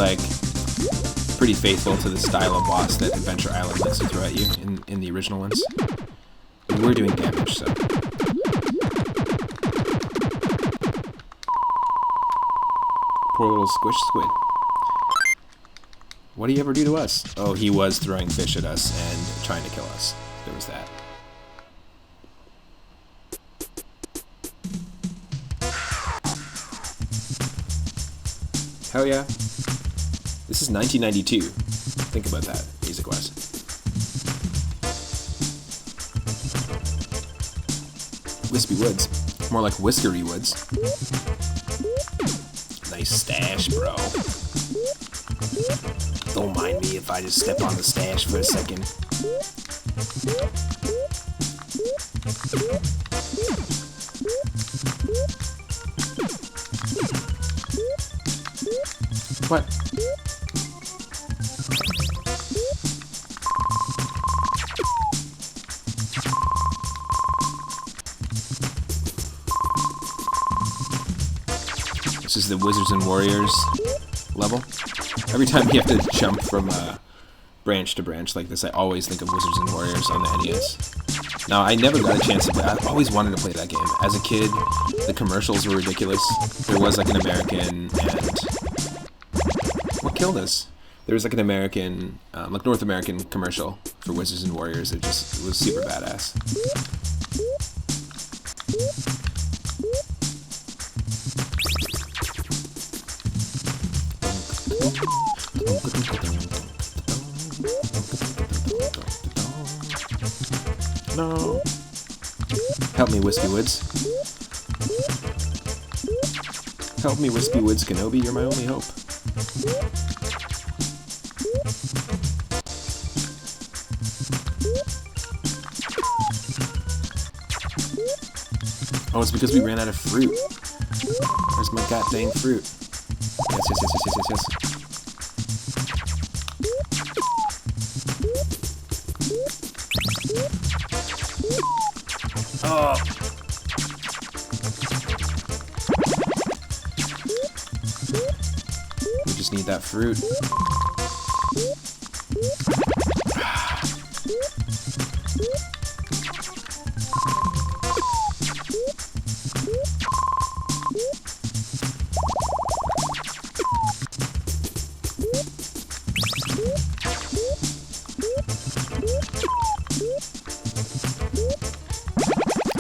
faithful to the style of boss that Adventure Island likes to throw at you in the original ones. And we're doing damage, so. Poor little squish squid. What did he ever do to us? Oh, he was throwing fish at us and trying to kill us. There was that. Hell yeah. This is 1992. Think about that, music-wise. Wispy Woods. More like Whiskery Woods. Nice. nice stash, bro. Don't mind me if I just step on the stash for a second. What? This is the Wizards and Warriors level. Every time you have to jump from branch to branch like this, I always think of Wizards and Warriors on the NES. Now, I never got a chance to play. I've always wanted to play that game. As a kid, the commercials were ridiculous. There was like an American and... What killed us? There was like an American, like North American commercial for Wizards and Warriors. It was super badass. No. Help me, Wispy Woods. Help me, Wispy Woods Kenobi. You're my only hope. Oh, it's because we ran out of fruit. Where's my god dang fruit? Yes, yes, yes, yes, yes, yes, yes. Oh. We just need that fruit.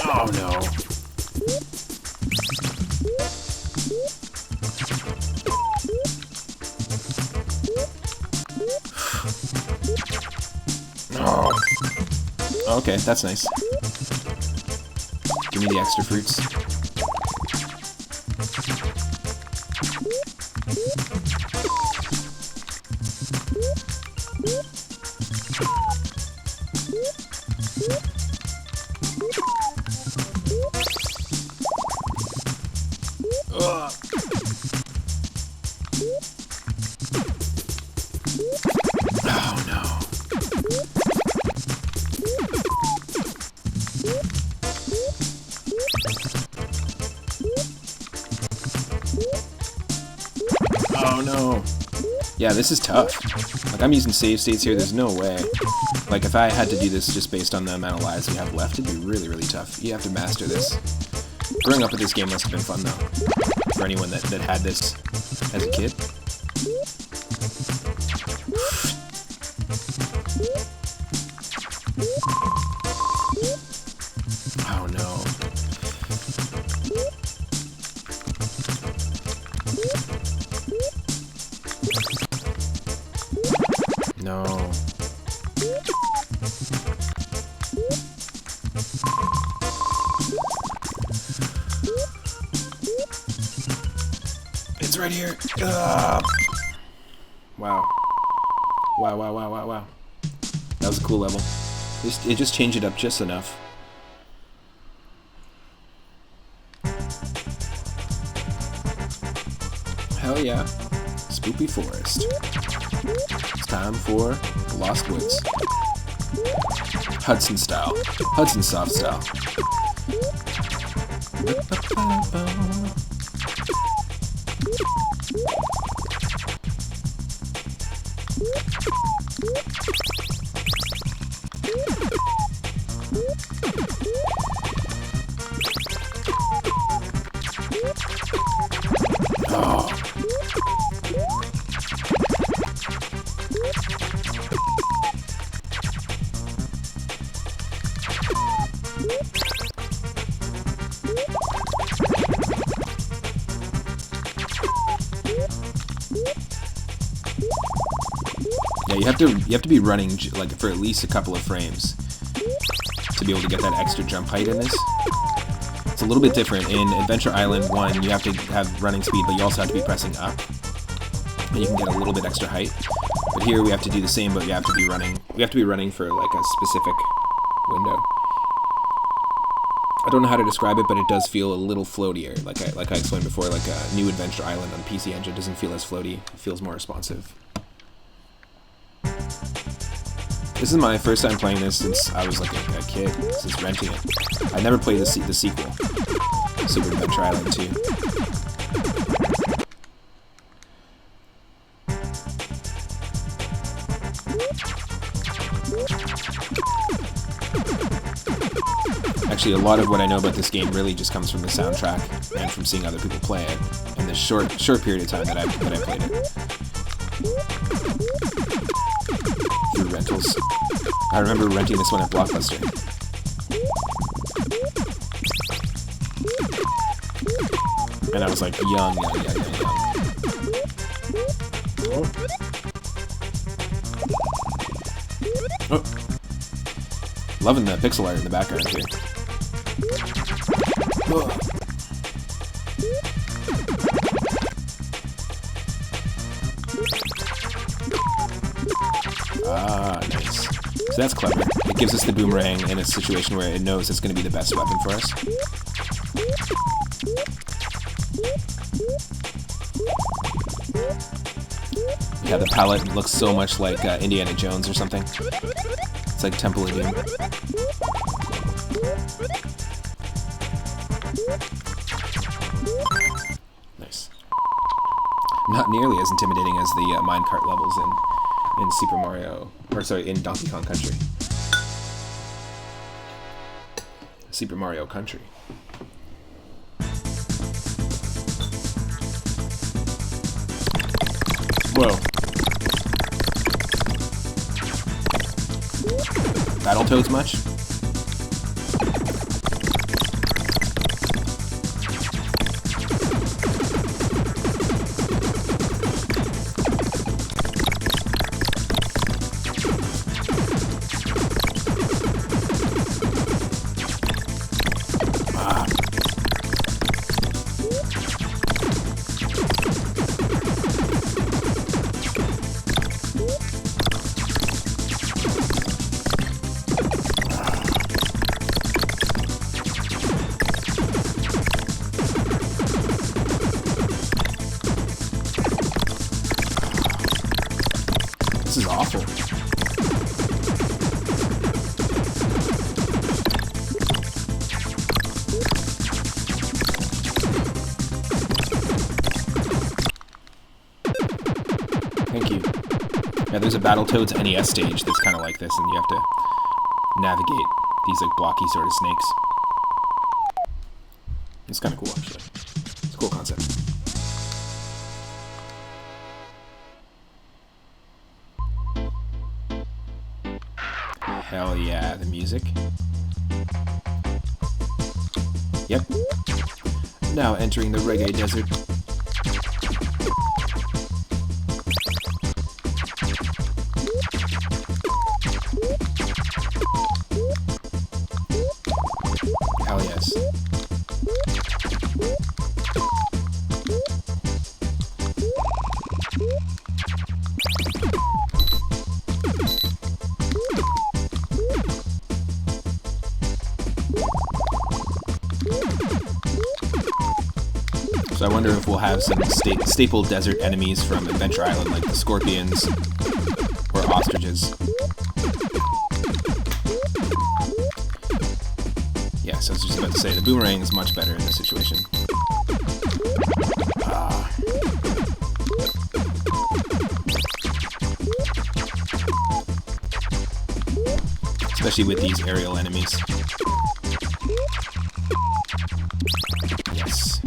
Oh no. Oh. Okay, that's nice. Give me the extra fruits. Ugh. Oh no. Oh no. Yeah, this is tough. Like, I'm using save states here, there's no way. Like, if I had to do this just based on the amount of lives we have left, it'd be really, really tough. You have to master this. Growing up with this game must have been fun, though, for anyone that had this as a kid. Oh no. No. It's right here. Ugh. Wow. Wow, wow, wow, wow, wow. That was a cool level. It just changed it up just enough. Hell yeah. Spoopy Forest. It's time for the Lost Woods. Hudson style. Hudson soft style. Oh. Yeah, you have to be running like for at least a couple of frames to be able to get that extra jump height in this. a little bit different. In Adventure Island 1, you have to have running speed, but you also have to be pressing up. And you can get a little bit extra height. But here we have to do the same, but we have to be running. We have to be running for like a specific window. I don't know how to describe it, but it does feel a little floatier. Like I explained before, like a new Adventure Island on the PC Engine doesn't feel as floaty. It feels more responsive. This is my first time playing this since I was like a kid, since renting it. I never played the sequel, Super Adventure Island 2. Actually, a lot of what I know about this game really just comes from the soundtrack and from seeing other people play it in the short period of time that I played it. Through rentals. I remember renting this one at Blockbuster. And I was like young. Oh. Loving the pixel art in the background here. Whoa. Ah, nice. So that's clever. It gives us the boomerang in a situation where it knows it's going to be the best weapon for us. Yeah, the palette looks so much like Indiana Jones or something. It's like Temple of Doom. Nice. Not nearly as intimidating as the minecart levels in Super Mario, or sorry, in Donkey Kong Country. Super Mario Country. Whoa. Battletoads much? This is awful. Thank you. Yeah, there's a Battletoads NES stage that's kind of like this, and you have to navigate these like blocky sort of snakes. It's kind of cool, actually. It's a cool concept. Hell yeah, the music. Yep. Now entering the reggae desert. Hell yes. So I wonder if we'll have some staple desert enemies from Adventure Island, like the scorpions or ostriches. Yeah, so I was just about to say, the boomerang is much better in this situation. Especially with these aerial enemies. Yes.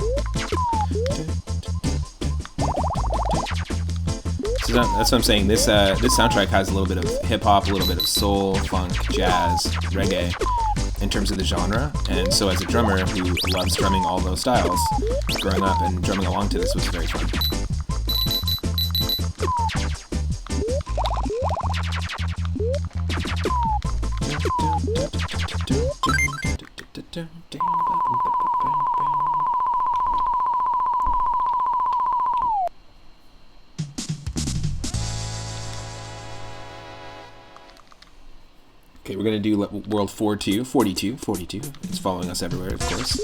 So that's what I'm saying. This soundtrack has a little bit of hip-hop, a little bit of soul, funk, jazz, reggae, in terms of the genre. And so as a drummer who loves drumming all those styles, growing up and drumming along to this was very fun. Okay, we're gonna do world 42. It's following us everywhere, of course.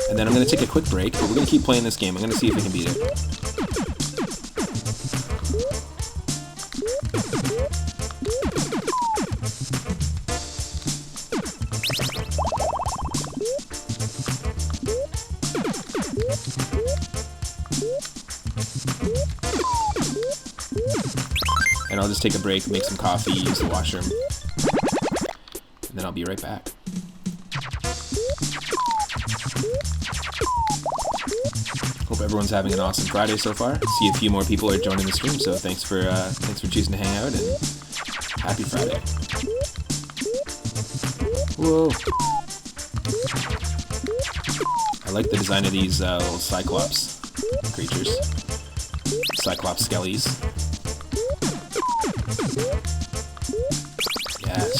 And then I'm gonna take a quick break, but we're gonna keep playing this game. I'm gonna see if we can beat it. And I'll just take a break, make some coffee, use the washroom, and then I'll be right back. Hope everyone's having an awesome Friday so far. See a few more people are joining the stream, so thanks for choosing to hang out, and happy Friday. Whoa! I like the design of these little Cyclops creatures. Cyclops skellies. Yes.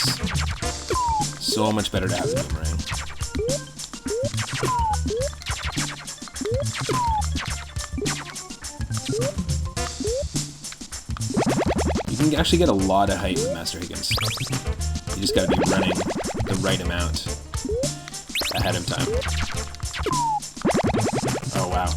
So much better to have the boomerang. You can actually get a lot of height with Master Higgins. You just gotta be running the right amount ahead of time. Oh wow.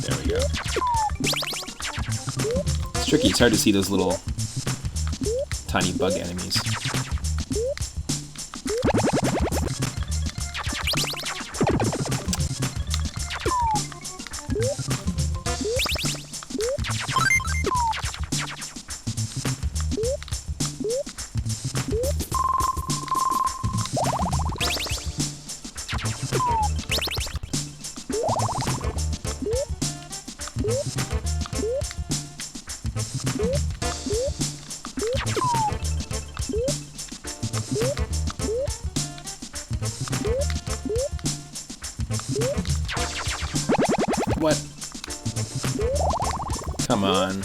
There we go. It's tricky, it's hard to see those little tiny bug enemies. What? Come on.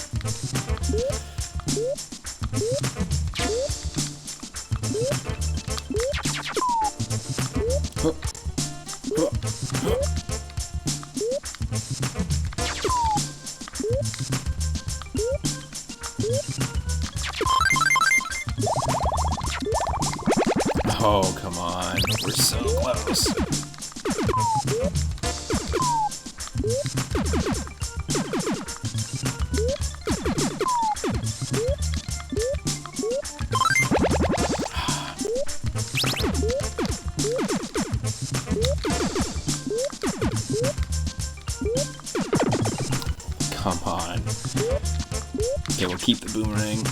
Oh, come on. We're so close. Come on. Okay, we'll keep the boomerang.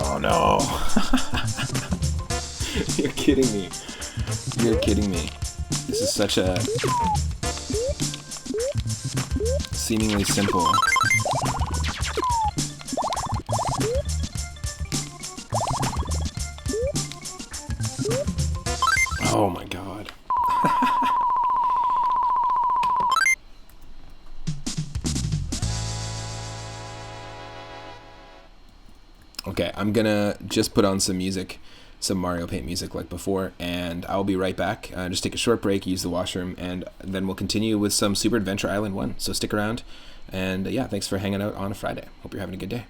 Oh no. You're kidding me. You're kidding me. This is such a seemingly simple. Oh my god. Okay, I'm gonna just put on some music, some Mario Paint music like before, and I'll be right back. Just take a short break, use the washroom, and then we'll continue with some Super Adventure Island 1. So stick around, and yeah, thanks for hanging out on a Friday. Hope you're having a good day.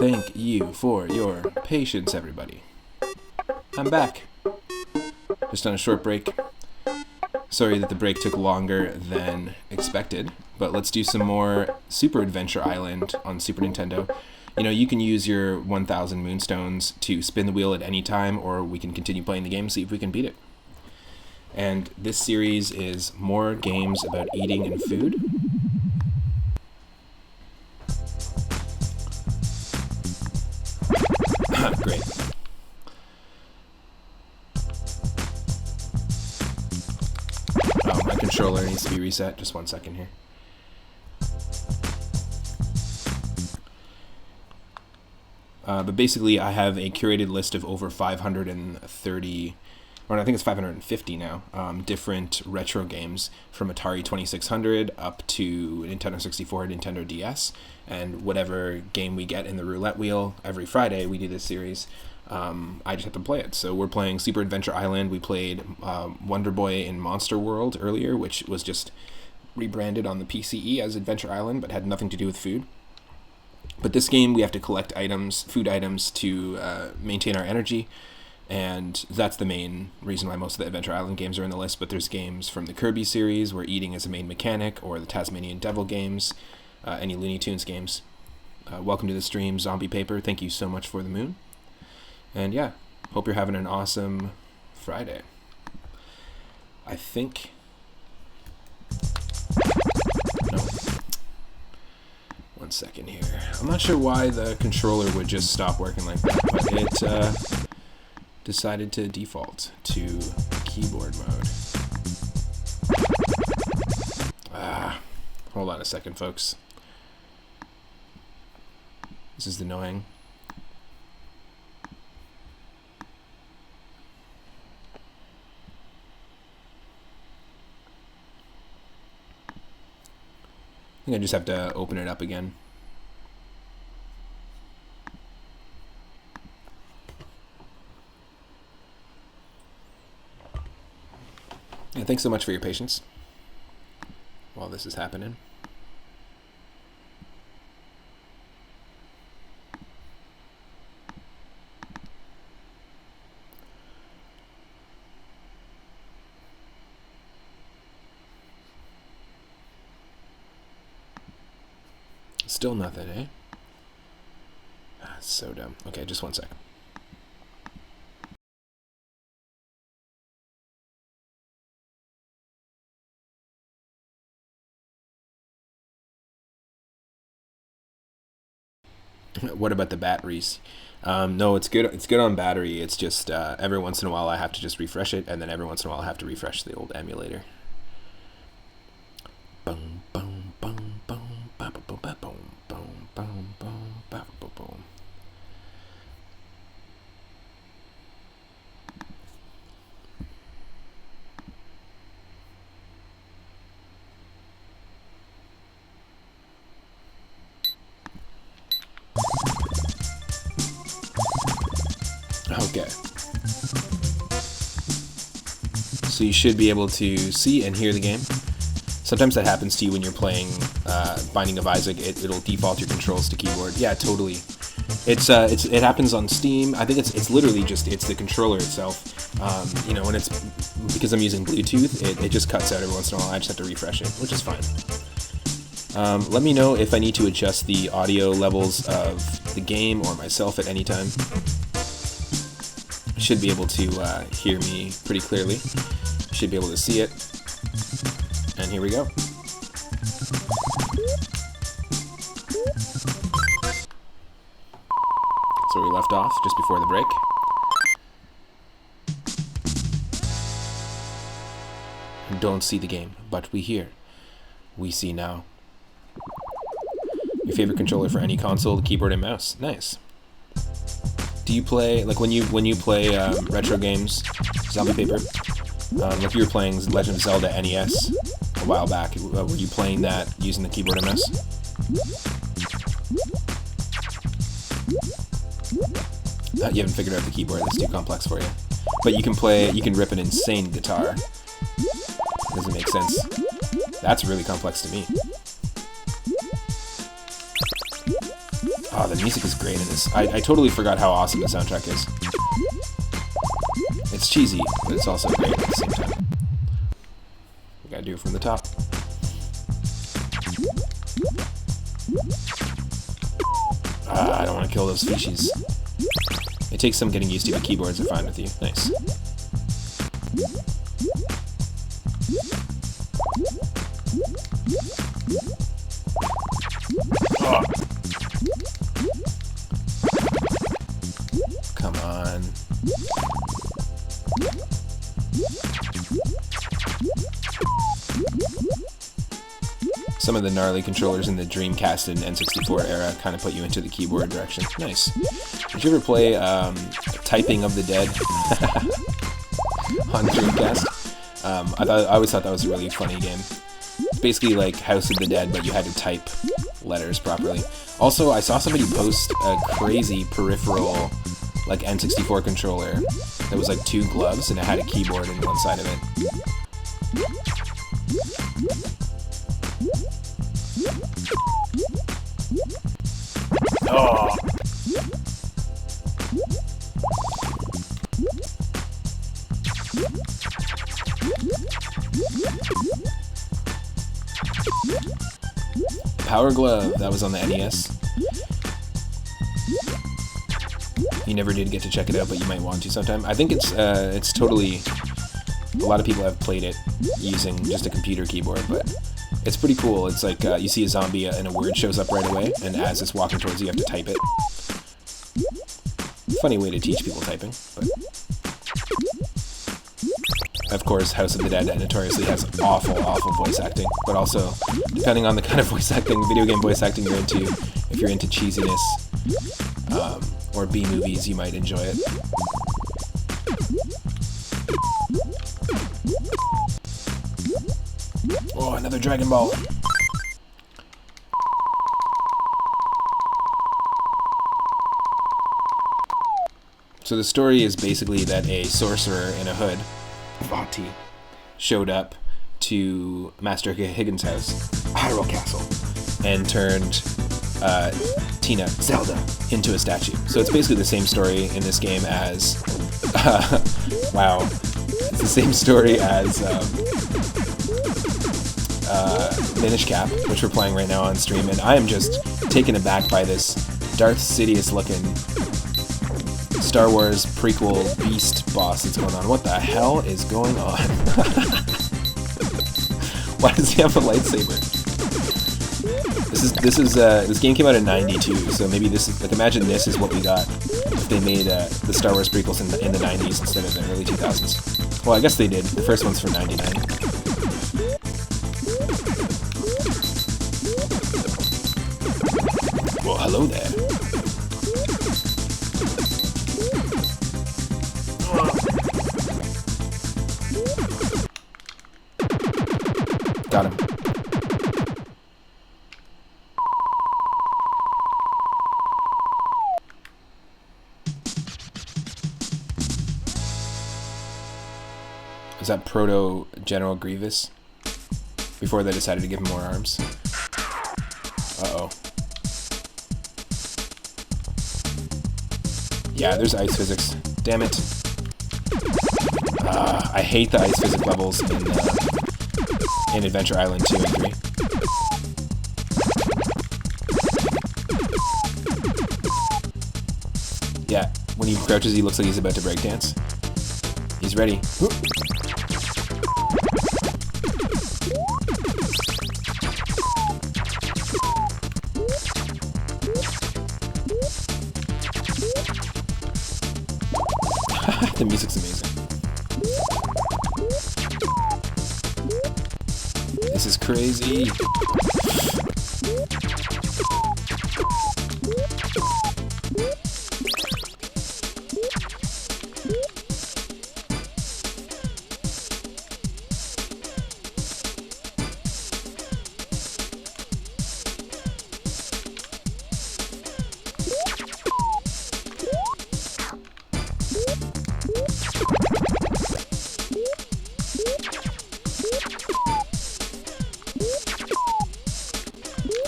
Thank you for your patience, everybody. I'm back. Just on a short break. Sorry that the break took longer than expected, but let's do some more Super Adventure Island on Super Nintendo. You know, you can use your 1,000 Moonstones to spin the wheel at any time, or we can continue playing the game, see if we can beat it. And this series is more games about eating and food. Great. Oh, my controller needs to be reset. Just 1 second here. But basically, I have a curated list of over 530, or I think it's 550 now, different retro games from Atari 2600 up to Nintendo 64, Nintendo DS, and whatever game we get in the roulette wheel. Every Friday we do this series. I just have to play it. So we're playing Super Adventure Island. We played Wonder Boy in Monster World earlier, which was just rebranded on the PCE as Adventure Island, but had nothing to do with food. But this game, we have to collect items, food items, to maintain our energy, and that's the main reason why most of the Adventure Island games are in the list. But there's games from the Kirby series where eating is a main mechanic, or the Tasmanian Devil games, any Looney Tunes games. Welcome to the stream, Zombie Paper. Thank you so much for the moon. And yeah, hope you're having an awesome Friday. I think... No. 1 second here. I'm not sure why the controller would just stop working like that, but it decided to default to keyboard mode. Hold on a second, folks. This is annoying. I think I just have to open it up again. Yeah, thanks so much for your patience while this is happening. Still nothing, eh? So dumb. Okay, just 1 second. What about the batteries? No, it's good. It's good on battery. It's just every once in a while I have to just refresh it, and then every once in a while I have to refresh the old emulator. Boom, boom, boom, boom, ba ba ba ba boom, boom, boom, boom, ba ba boom. Okay. So you should be able to see and hear the game. Sometimes that happens to you when you're playing Binding of Isaac. It'll default your controls to keyboard. Yeah, totally. It happens on Steam. I think it's literally just the controller itself. You know, when it's because I'm using Bluetooth, it just cuts out every once in a while. I just have to refresh it, which is fine. Let me know if I need to adjust the audio levels of the game or myself at any time. Should be able to hear me pretty clearly. Should be able to see it. And here we go. So we left off just before the break. Don't see the game, but we hear. We see now. Your favorite controller for any console, the keyboard and mouse. Nice. Do you play, like when you play retro games, Zombie Paper, like you were playing Legend of Zelda NES a while back, were you playing that using the keyboard and mouse? You haven't figured out the keyboard, that's too complex for you. But you can rip an insane guitar. Doesn't make sense. That's really complex to me. Oh, the music is great in this. I totally forgot how awesome the soundtrack is. It's cheesy, but it's also great at the same time. We gotta do it from the top. I don't want to kill those fishies. It takes some getting used to, but keyboards are fine with you. Nice. Oh. Come on. Some of the gnarly controllers in the Dreamcast and N64 era kind of put you into the keyboard direction. Nice. Did you ever play Typing of the Dead on Dreamcast? I always thought that was a really funny game. It's basically like House of the Dead, but you had to type letters properly. Also, I saw somebody post a crazy peripheral, like N64 controller that was like 2 gloves and it had a keyboard in one side of it. Oh. Power Glove, that was on the NES. You never did get to check it out, but you might want to sometime. I think it's totally... A lot of people have played it using just a computer keyboard, but it's pretty cool. It's like you see a zombie and a word shows up right away, and as it's walking towards you, you have to type it. Funny way to teach people typing, but... Of course, House of the Dead notoriously has awful, awful voice acting, but also, depending on the kind of voice acting, video game voice acting you're into, if you're into cheesiness, or B-movies, you might enjoy it. Oh, another Dragon Ball! So the story is basically that a sorcerer in a hood, Vati, showed up to Master Higgins' house, Hyrule Castle, and turned Tina, Zelda, into a statue. So it's basically the same story in this game as... wow. It's the same story as Minish Cap, which we're playing right now on stream, and I am just taken aback by this Darth Sidious-looking Star Wars prequel beast boss that's going on. What the hell is going on? Why does he have a lightsaber? This game came out in '92, so maybe this is like, imagine this is what we got if they made the Star Wars prequels in the '90s instead of the early 2000s. Well, I guess they did. The first one's from '99. Well, hello there. Got him. Is that Proto General Grievous? Before they decided to give him more arms. Uh-oh. Yeah, there's ice physics. Damn it. I hate the ice physics levels in Adventure Island 2 and 3. Yeah, when he crouches, he looks like he's about to breakdance. He's ready. The music's amazing. This is crazy.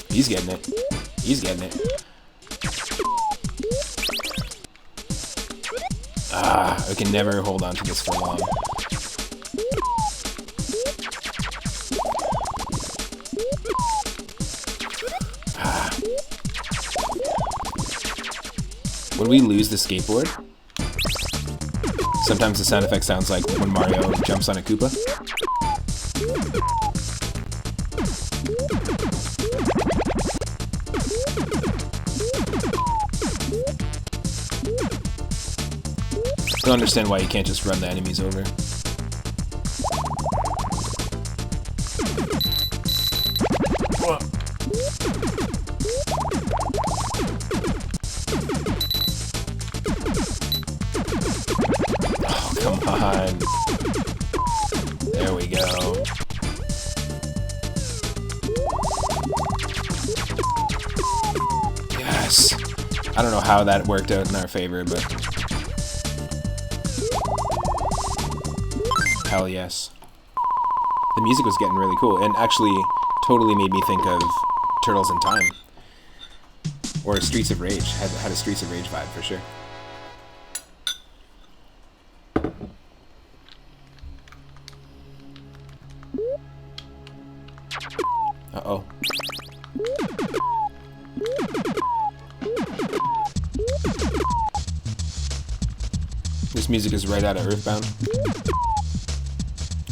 He's getting it. He's getting it. I can never hold on to this for long. When we lose the skateboard, sometimes the sound effect sounds like when Mario jumps on a Koopa. I don't understand why you can't just run the enemies over. Oh, come on. There we go. Yes. I don't know how that worked out in our favor, but hell yes. The music was getting really cool, and actually totally made me think of Turtles in Time. Or Streets of Rage. Had a Streets of Rage vibe for sure. Uh-oh. This music is right out of Earthbound.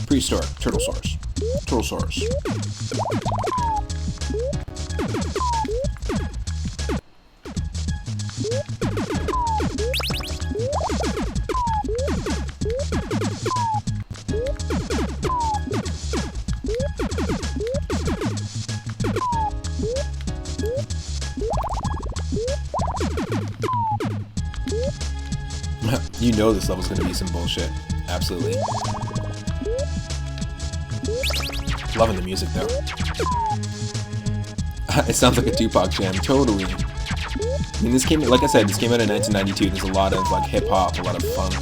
Prehistoric. Turtlesaurus. Turtlesaurus. You know this level's gonna be some bullshit. Absolutely. Loving the music though. It sounds like a Tupac jam, totally. I mean, this came, like I said, this came out in 1992. There's a lot of like hip hop, a lot of funk,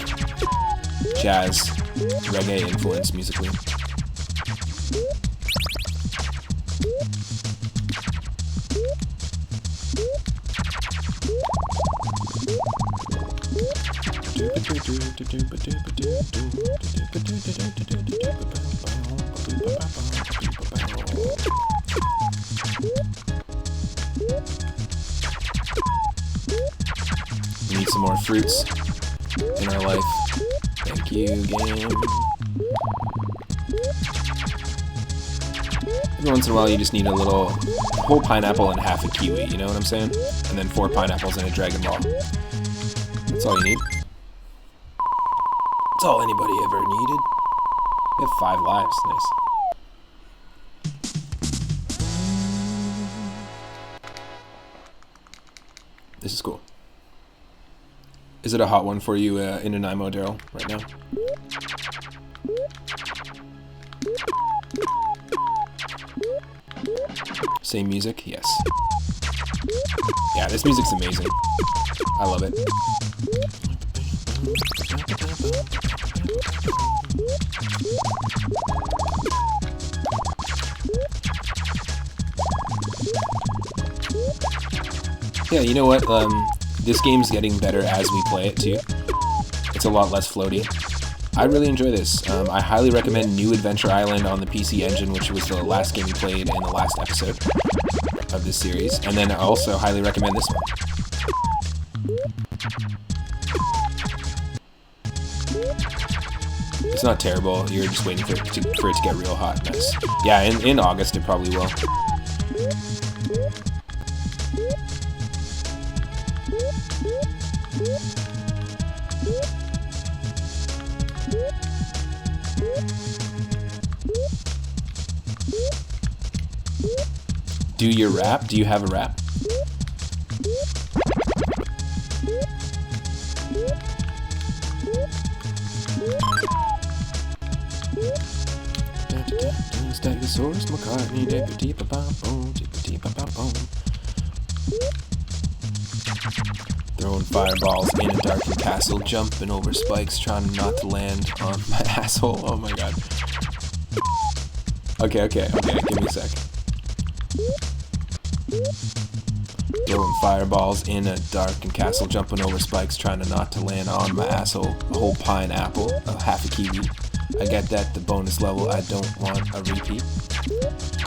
jazz, reggae influence musically. We need some more fruits in our life. Thank you, game. Every once in a while you just need a whole pineapple and half a kiwi, you know what I'm saying? And then 4 pineapples and a Dragon Ball. That's all you need. That's all anybody ever needed. We have 5 lives, nice. This is cool. Is it a hot one for you in Nanaimo, Daryl, right now? Same music? Yes. Yeah, this music's amazing. I love it. Yeah, you know what? This game's getting better as we play it too. It's a lot less floaty. I really enjoy this. I highly recommend New Adventure Island on the PC Engine, which was the last game we played in the last episode of this series. And then I also highly recommend this one. It's not terrible. You're just waiting for it to get real hot. Nice. Yeah, in August it probably will. Do your rap? Do you have a rap? Stegosaurus, McCartney, throwing fireballs in a darkened castle, jumping over spikes, trying not to land on my asshole. Oh my god. Okay, give me a sec. Throwing fireballs in a darkened castle, jumping over spikes, trying to not to land on my asshole. A whole pineapple, a half a kiwi. I get that, the bonus level, I don't want a repeat.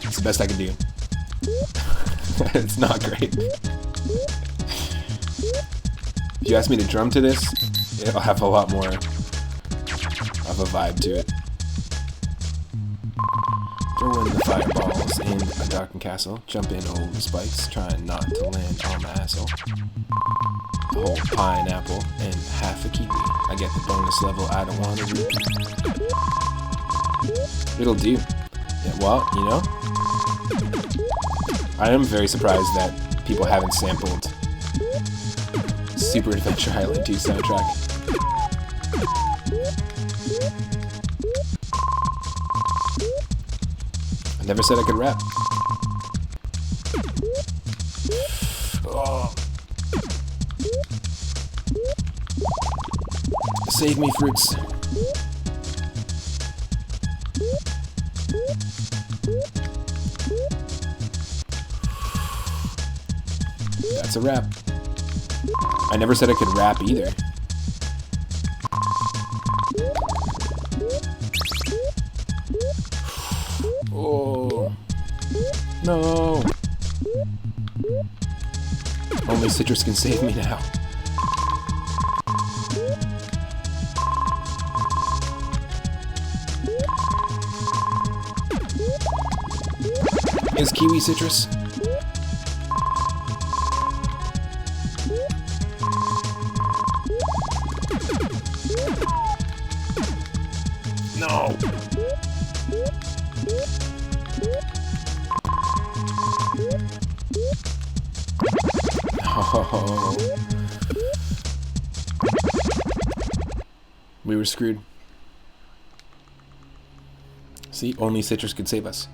It's the best I can do. It's not great. If you ask me to drum to this, it'll have a lot more of a vibe to it. Throwing the fireballs in a darkened castle, jumping over spikes, trying not to land on my asshole. A whole pineapple and half a kiwi. I get the bonus level, I don't want to repeat. It'll do. Yeah, well, you know, I am very surprised that people haven't sampled Super Adventure Island 2 soundtrack. I never said I could rap. Oh. Save me, fruits. That's a rap. I never said I could rap either. Oh. No. Only citrus can save me now. Is kiwi citrus? No. Oh. We were screwed. See, only citrus could save us.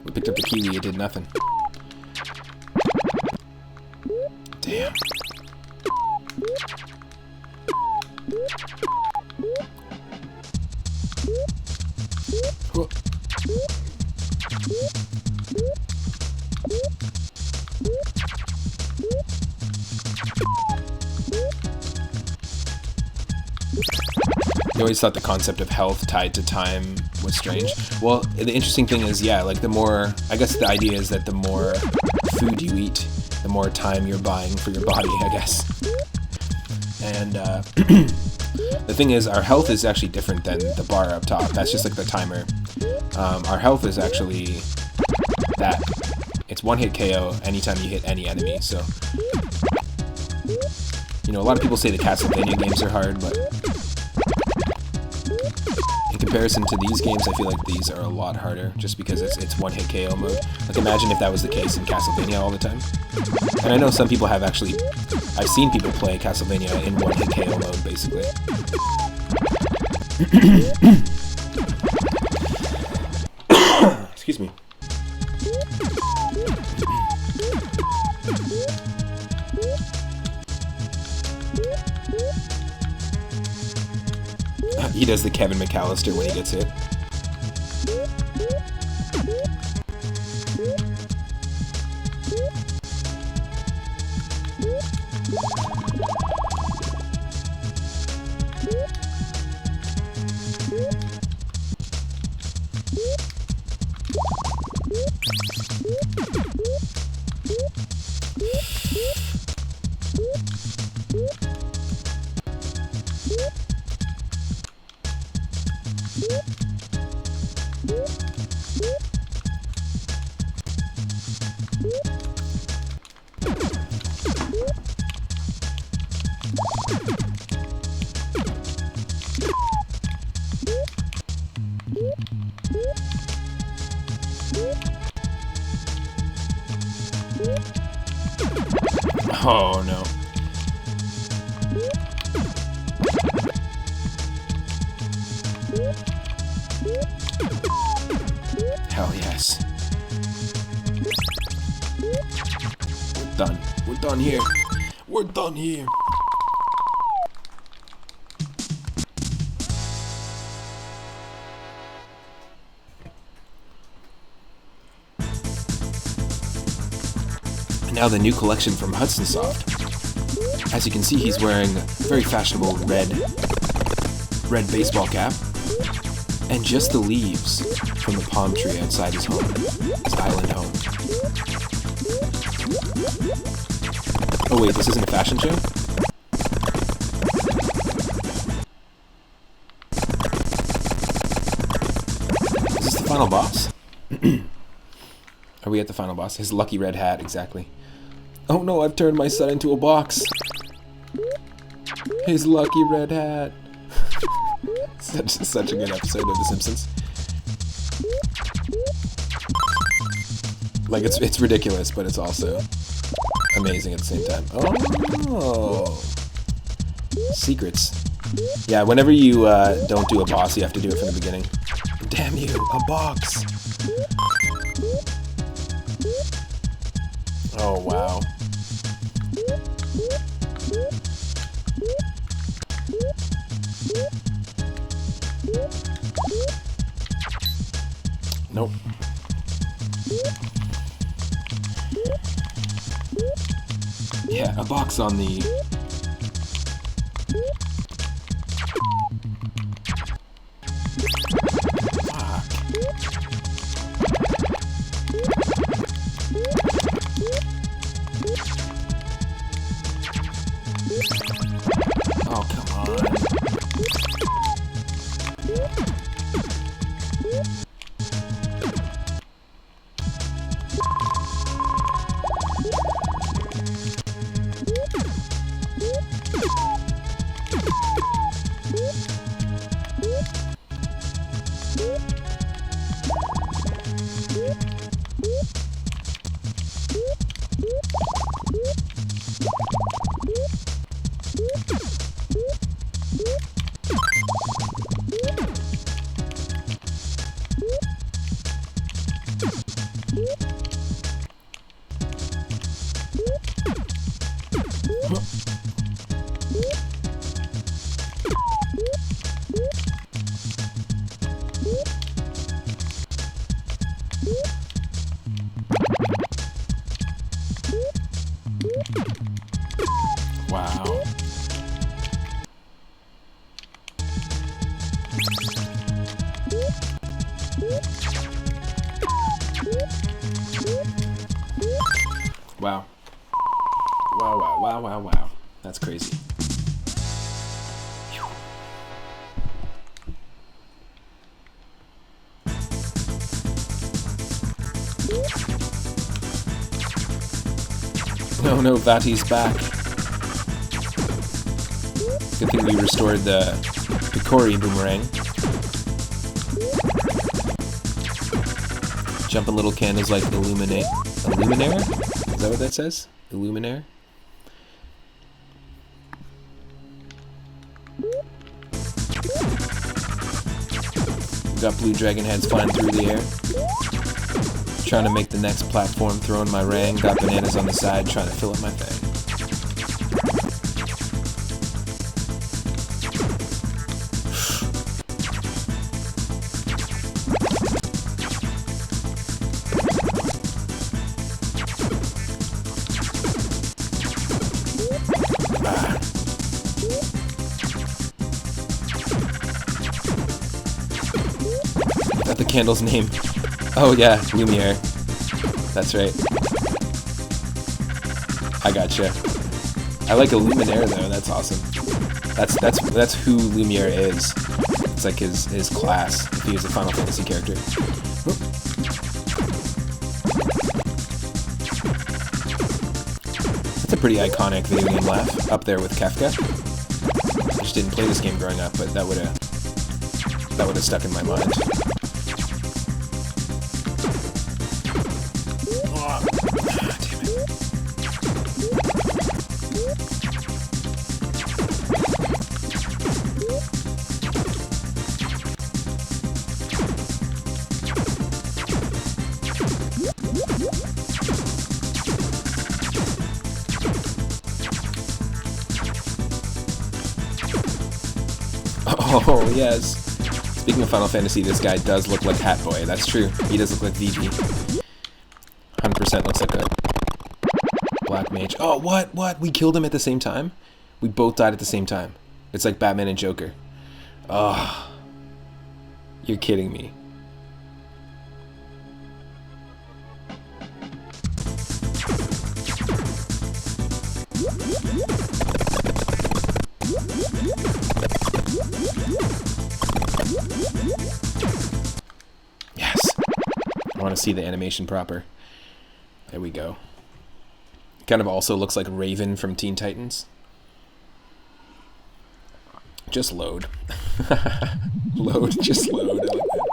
We picked up the kiwi, it did nothing. Damn. Whoa. I always thought the concept of health tied to time was strange. Well, the interesting thing is, yeah, like the more, I guess the idea is that the more food you eat, the more time you're buying for your body, I guess. And the thing is, our health is actually different than the bar up top. That's just like the timer. Our health is actually that. It's one hit KO anytime you hit any enemy, so... You know, a lot of people say the Castlevania games are hard, but... in comparison to these games, I feel like these are a lot harder, just because it's one hit KO mode. Like, imagine if that was the case in Castlevania all the time. And I know some people have actually... I've seen people play Castlevania in one hit KO mode, basically. Excuse me. He does the Kevin McAllister when he gets hit. Oh no. Hell yes. We're done. We're done here. We're done here. Now the new collection from Hudson Soft. As you can see, he's wearing a very fashionable red baseball cap, and just the leaves from the palm tree outside his home, his island home. Oh wait, this isn't a fashion show? Is this the final boss? Are we at the final boss? His lucky red hat, exactly. Oh no, I've turned my son into a box! His lucky red hat! Such a good episode of The Simpsons. Like, it's ridiculous, but it's also amazing at the same time. Oh! Secrets. Yeah, whenever you don't do a boss, you have to do it from the beginning. Damn you, a box! Oh, wow. Nope. Yeah, a box on the... Fuck. Oh, come on. Wow. Wow. Wow. That's crazy. Phew. No, Vati's back. Good thing we restored the Picori boomerang. Jumping little candles like Illuminaire? Is that what that says? Illuminaire? We got blue dragon heads flying through the air. Trying to make the next platform, throwing my rang. Got bananas on the side, trying to fill up my thing. Is that the candle's name? Oh yeah, Lumiere. That's right. I gotcha. I like Illuminaire though. That's awesome. That's who Lumiere is. It's like his class. If he was a Final Fantasy character. Oop. That's a pretty iconic video game laugh. Up there with Kafka. I just didn't play this game growing up, but that would have stuck in my mind. Oh, yes. Speaking of Final Fantasy, this guy does look like Hat Boy. That's true. He does look like Vivi. 100% looks like a Dark Mage. Oh, what? What? We killed him at the same time? We both died at the same time. It's like Batman and Joker. Oh. You're kidding me. Yes. I want to see the animation proper. There we go. Kind of also looks like Raven from Teen Titans. Just load. Load, just load. I like that.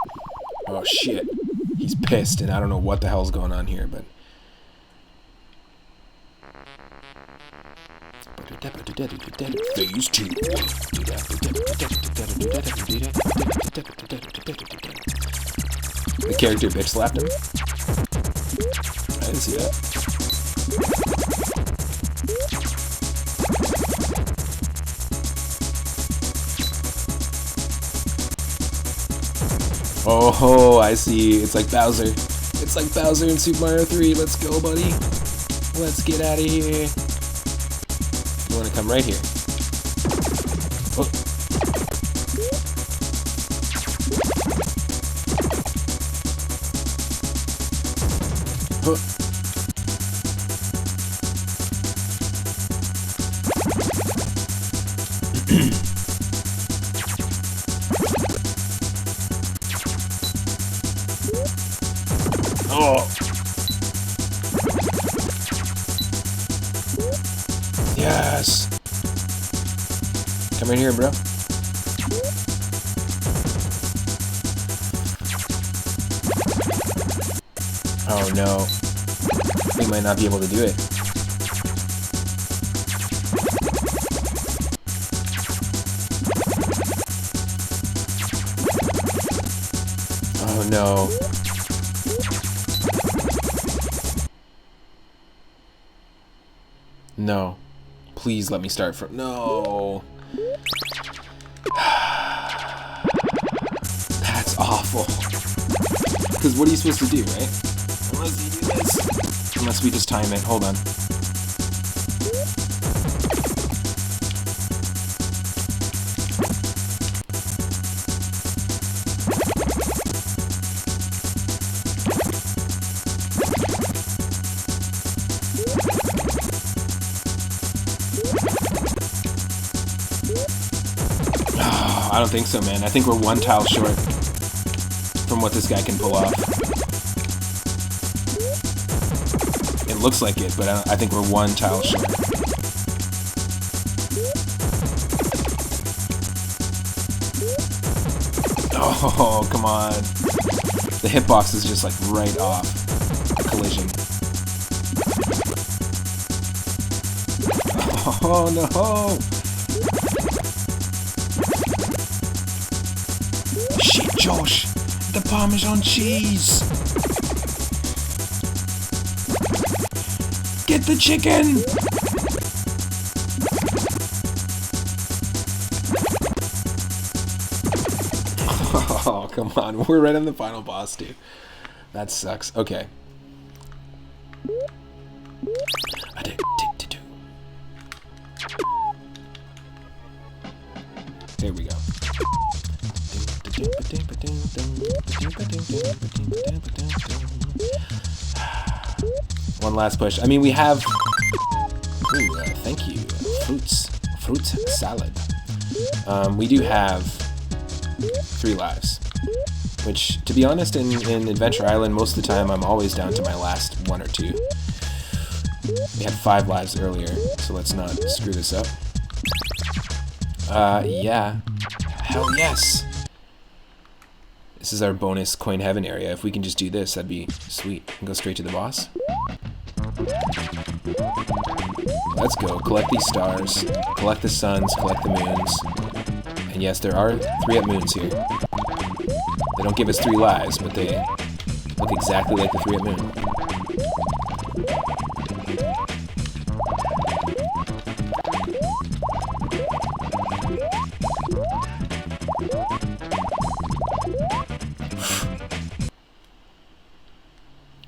Oh shit. He's pissed and I don't know what the hell's going on here, but... Phase 2. The character bitch slapped him. I didn't see that. Oh, I see. It's like Bowser. It's like Bowser in Super Mario 3. Let's go, buddy. Let's get out of here. You want to come right here. Oh. Oh. Oh. Yes. Come in here, bro. Oh no. We might not be able to do it. Oh no. No. Please let me start from... No. That's awful. Because what are you supposed to do, right? Unless you do this. Unless we just time it. Hold on. I don't think so, man. I think we're one tile short from what this guy can pull off. It looks like it, but I think we're one tile short. Oh, come on. The hitbox is just like right off the collision. Oh, no. Shit, Josh, the Parmesan cheese. Get the chicken. Oh, come on. We're right on the final boss, dude. That sucks. Okay. There we go. One last push. I mean, we have... Ooh, thank you. Fruit salad. We do have 3 lives. Which, to be honest, in Adventure Island, most of the time, I'm always down to my last 1 or 2. We had 5 lives earlier, so let's not screw this up. Yeah. Hell yes! This is our bonus Coin Heaven area. If we can just do this, that'd be sweet. And go straight to the boss. Let's go. Collect these stars. Collect the suns. Collect the moons. And yes, there are 3-up moons here. They don't give us 3 lives, but they look exactly like the 3-up moon.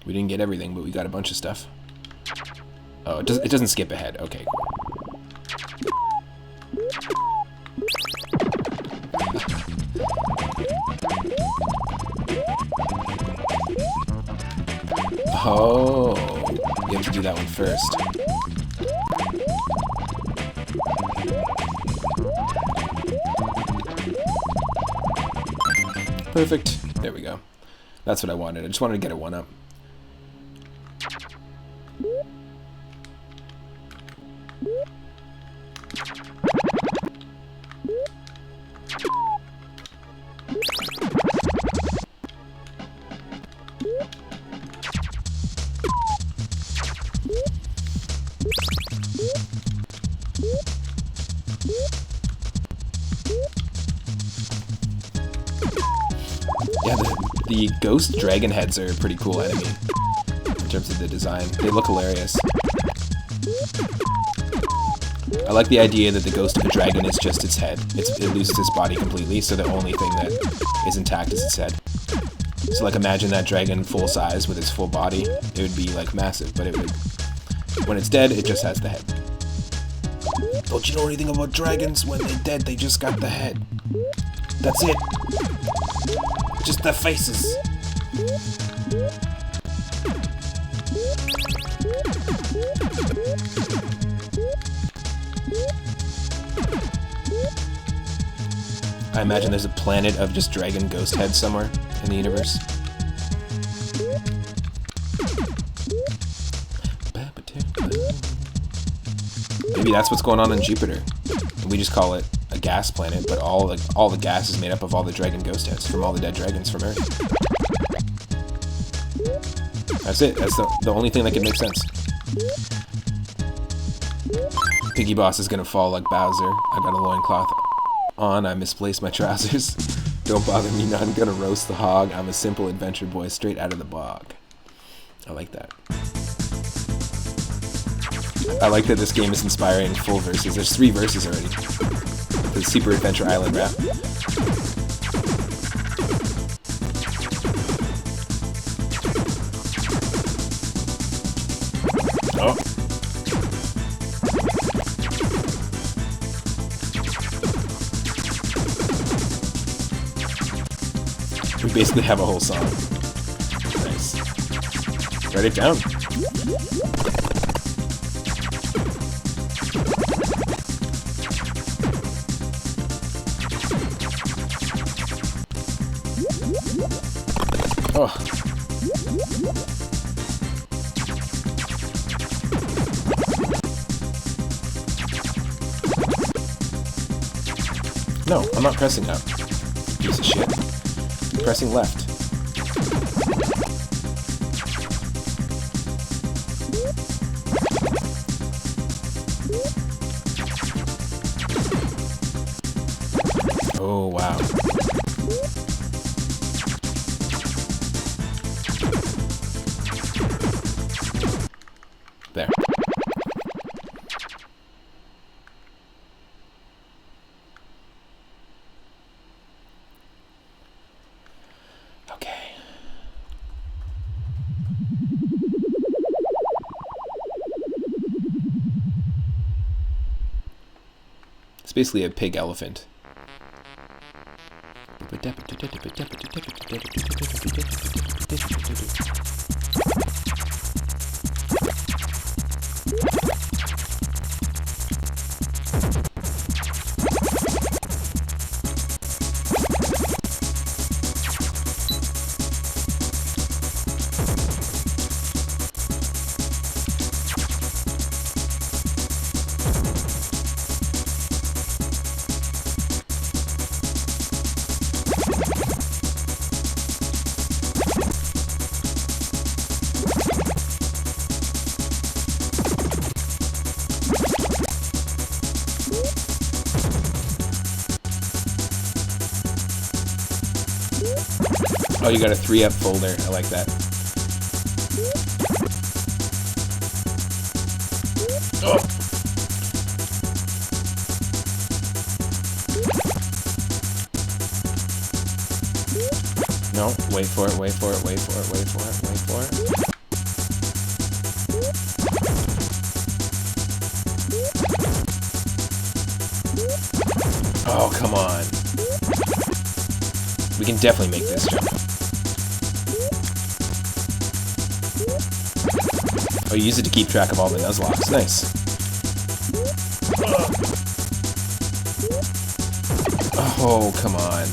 We didn't get everything, but we got a bunch of stuff. Oh, it doesn't skip ahead. Okay. Oh, you have to do that one first. Perfect. There we go. That's what I wanted. I just wanted to get a 1-up. Yeah, the ghost dragon heads are a pretty cool enemy in terms of the design. They look hilarious. I like the idea that the ghost of a dragon is just its head. It loses its body completely, so the only thing that is intact is its head. So like imagine that dragon full size with its full body. It would be like massive, but it would, when it's dead, it just has the head. Don't you know anything about dragons? When they're dead, they just got the head. That's it. Just their faces. I imagine there's a planet of just dragon ghost heads somewhere in the universe. Maybe that's what's going on Jupiter. We just call it a gas planet, but all the gas is made up of all the dragon ghost heads from all the dead dragons from Earth. That's it. That's the only thing that can make sense. Piggy Boss is gonna fall like Bowser. I got a loincloth on. I misplaced my trousers. Don't bother me, I'm gonna roast the hog. I'm a simple adventure boy straight out of the bog. I like that. I like that this game is inspiring full verses. There's 3 verses already. The Super Adventure Island rap. Oh. We basically have a whole song. Nice. Write it down. Oh. No, I'm not pressing up. Piece of shit. I'm pressing left. Oh, wow. There. Okay. It's basically a pig elephant. Oh, you got a 3-up folder. I like that. Oh. No, wait for it, wait for it, wait for it, wait for it, wait for it. come on. We can definitely make this jump. Oh, you use it to keep track of all the Nuzlocks. Nice. Oh, come on.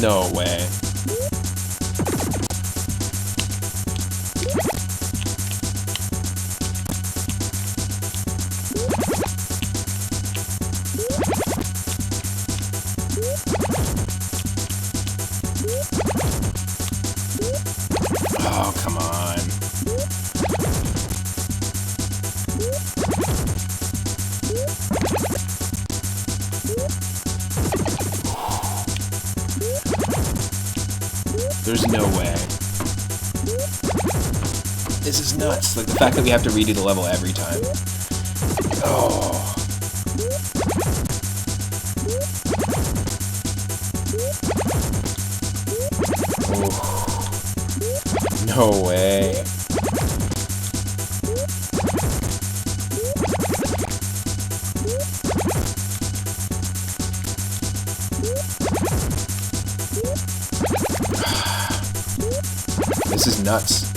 No way. Oh, come on. There's no way. This is nuts. Like, the fact that we have to redo the level every time. Oh. Oh. No way. This is nuts.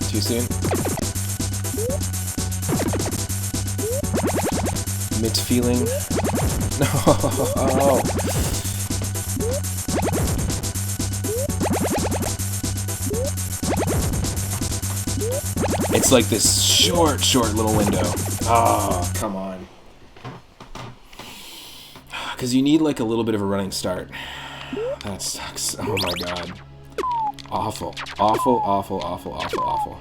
Too soon? Mid feeling? No. It's like this short little window. Oh, come on. Because you need like a little bit of a running start. That sucks. Oh my god. Awful. Awful, awful, awful, awful, awful. Awful.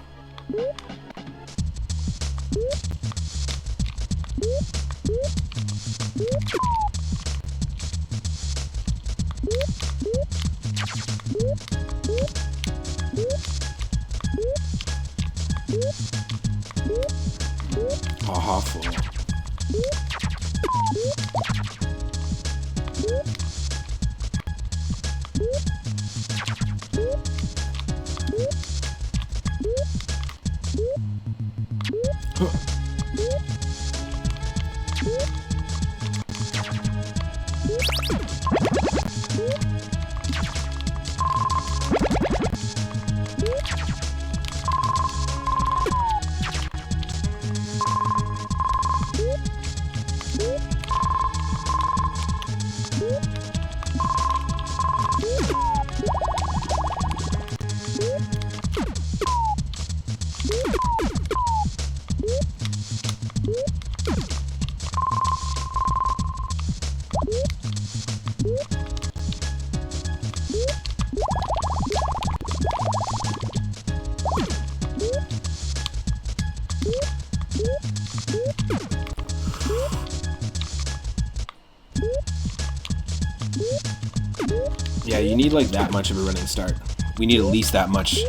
Yeah, you need like that much of a running start. We need at least that much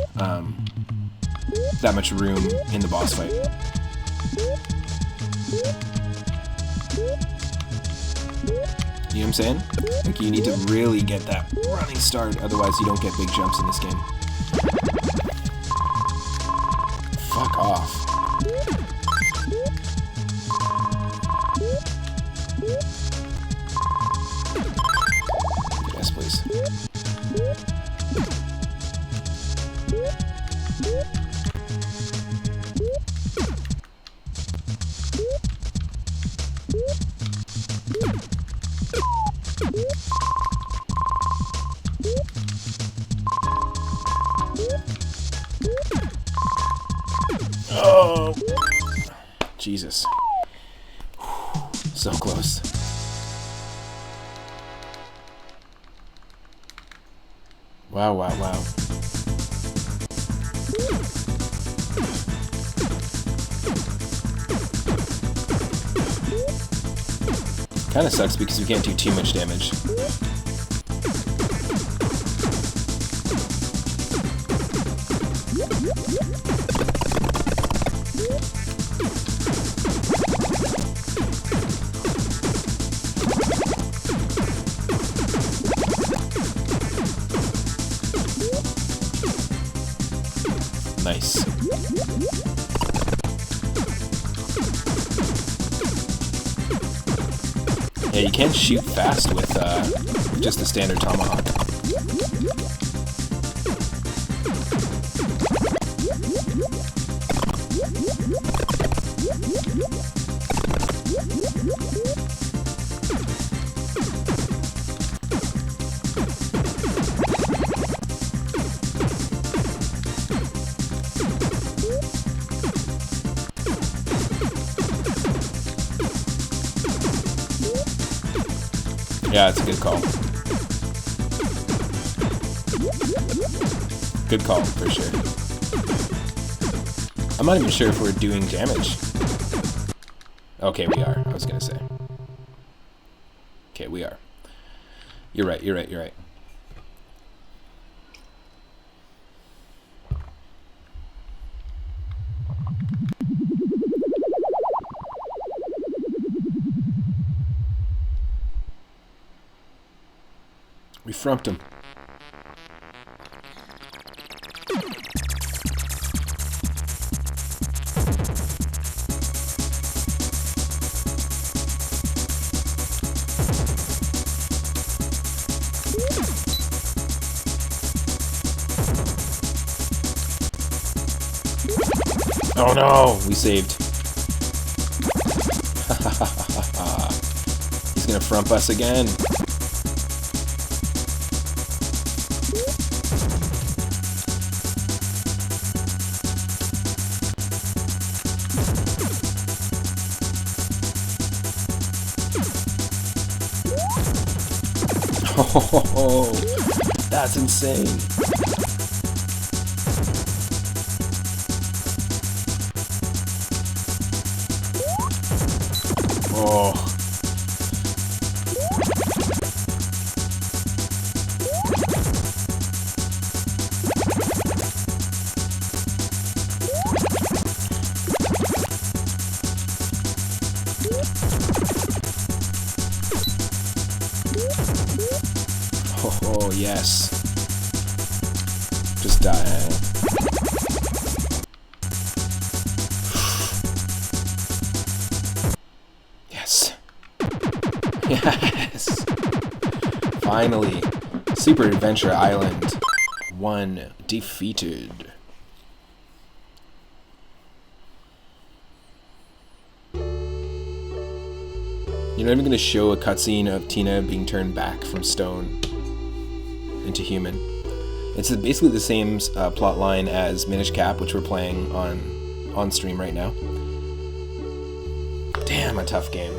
room in the boss fight. You know what I'm saying? Like, you need to really get that running start, otherwise you don't get big jumps in this game. Fuck off. Yes, please. So close. Wow, wow, wow. Kinda sucks because we can't do too much damage. Nice. Yeah, you can't shoot fast with just the standard tomahawk. Yeah, it's a good call. Good call, for sure. I'm not even sure if we're doing damage. Okay, we are, I was gonna say. Okay, we are. You're right, you're right, you're right. We frumped him. Oh no, we saved. He's gonna frump us again. Oh, that's insane. Oh. Oh, yes. Just die. Yes. Yes. Finally. Super Adventure Island 1 defeated. You're not even going to show a cutscene of Tina being turned back from stone into human. It's basically the same plot line as Minish Cap, which we're playing on stream right now. Damn, a tough game.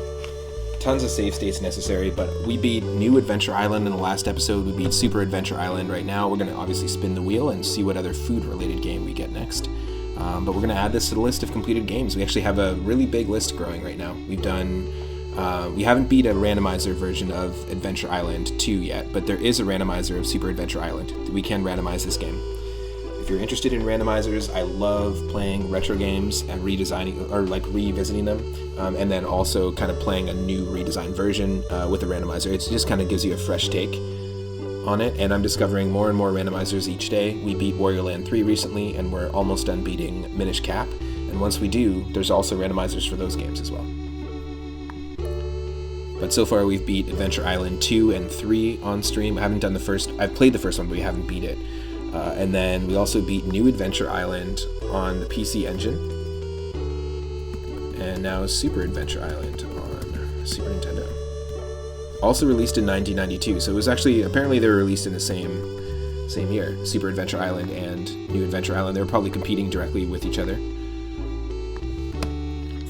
Tons of save states necessary, but we beat New Adventure Island in the last episode. We beat Super Adventure Island right now. We're going to obviously spin the wheel and see what other food-related game we get next. But we're going to add this to the list of completed games. We actually have a really big list growing right now. We've done... we haven't beat a randomizer version of Adventure Island 2 yet, but there is a randomizer of Super Adventure Island. We can randomize this game. If you're interested in randomizers, I love playing retro games and redesigning, or like revisiting them, and then also kind of playing a new redesigned version with a randomizer. It just kind of gives you a fresh take on it, and I'm discovering more and more randomizers each day. We beat Warrior Land 3 recently, and we're almost done beating Minish Cap, and once we do, there's also randomizers for those games as well. But so far we've beat Adventure Island 2 and 3 on stream. I haven't done the first, I've played the first one, but we haven't beat it. And then we also beat New Adventure Island on the PC Engine. And now Super Adventure Island on Super Nintendo. Also released in 1992, so it was actually, apparently they were released in the same year. Super Adventure Island and New Adventure Island. They were probably competing directly with each other.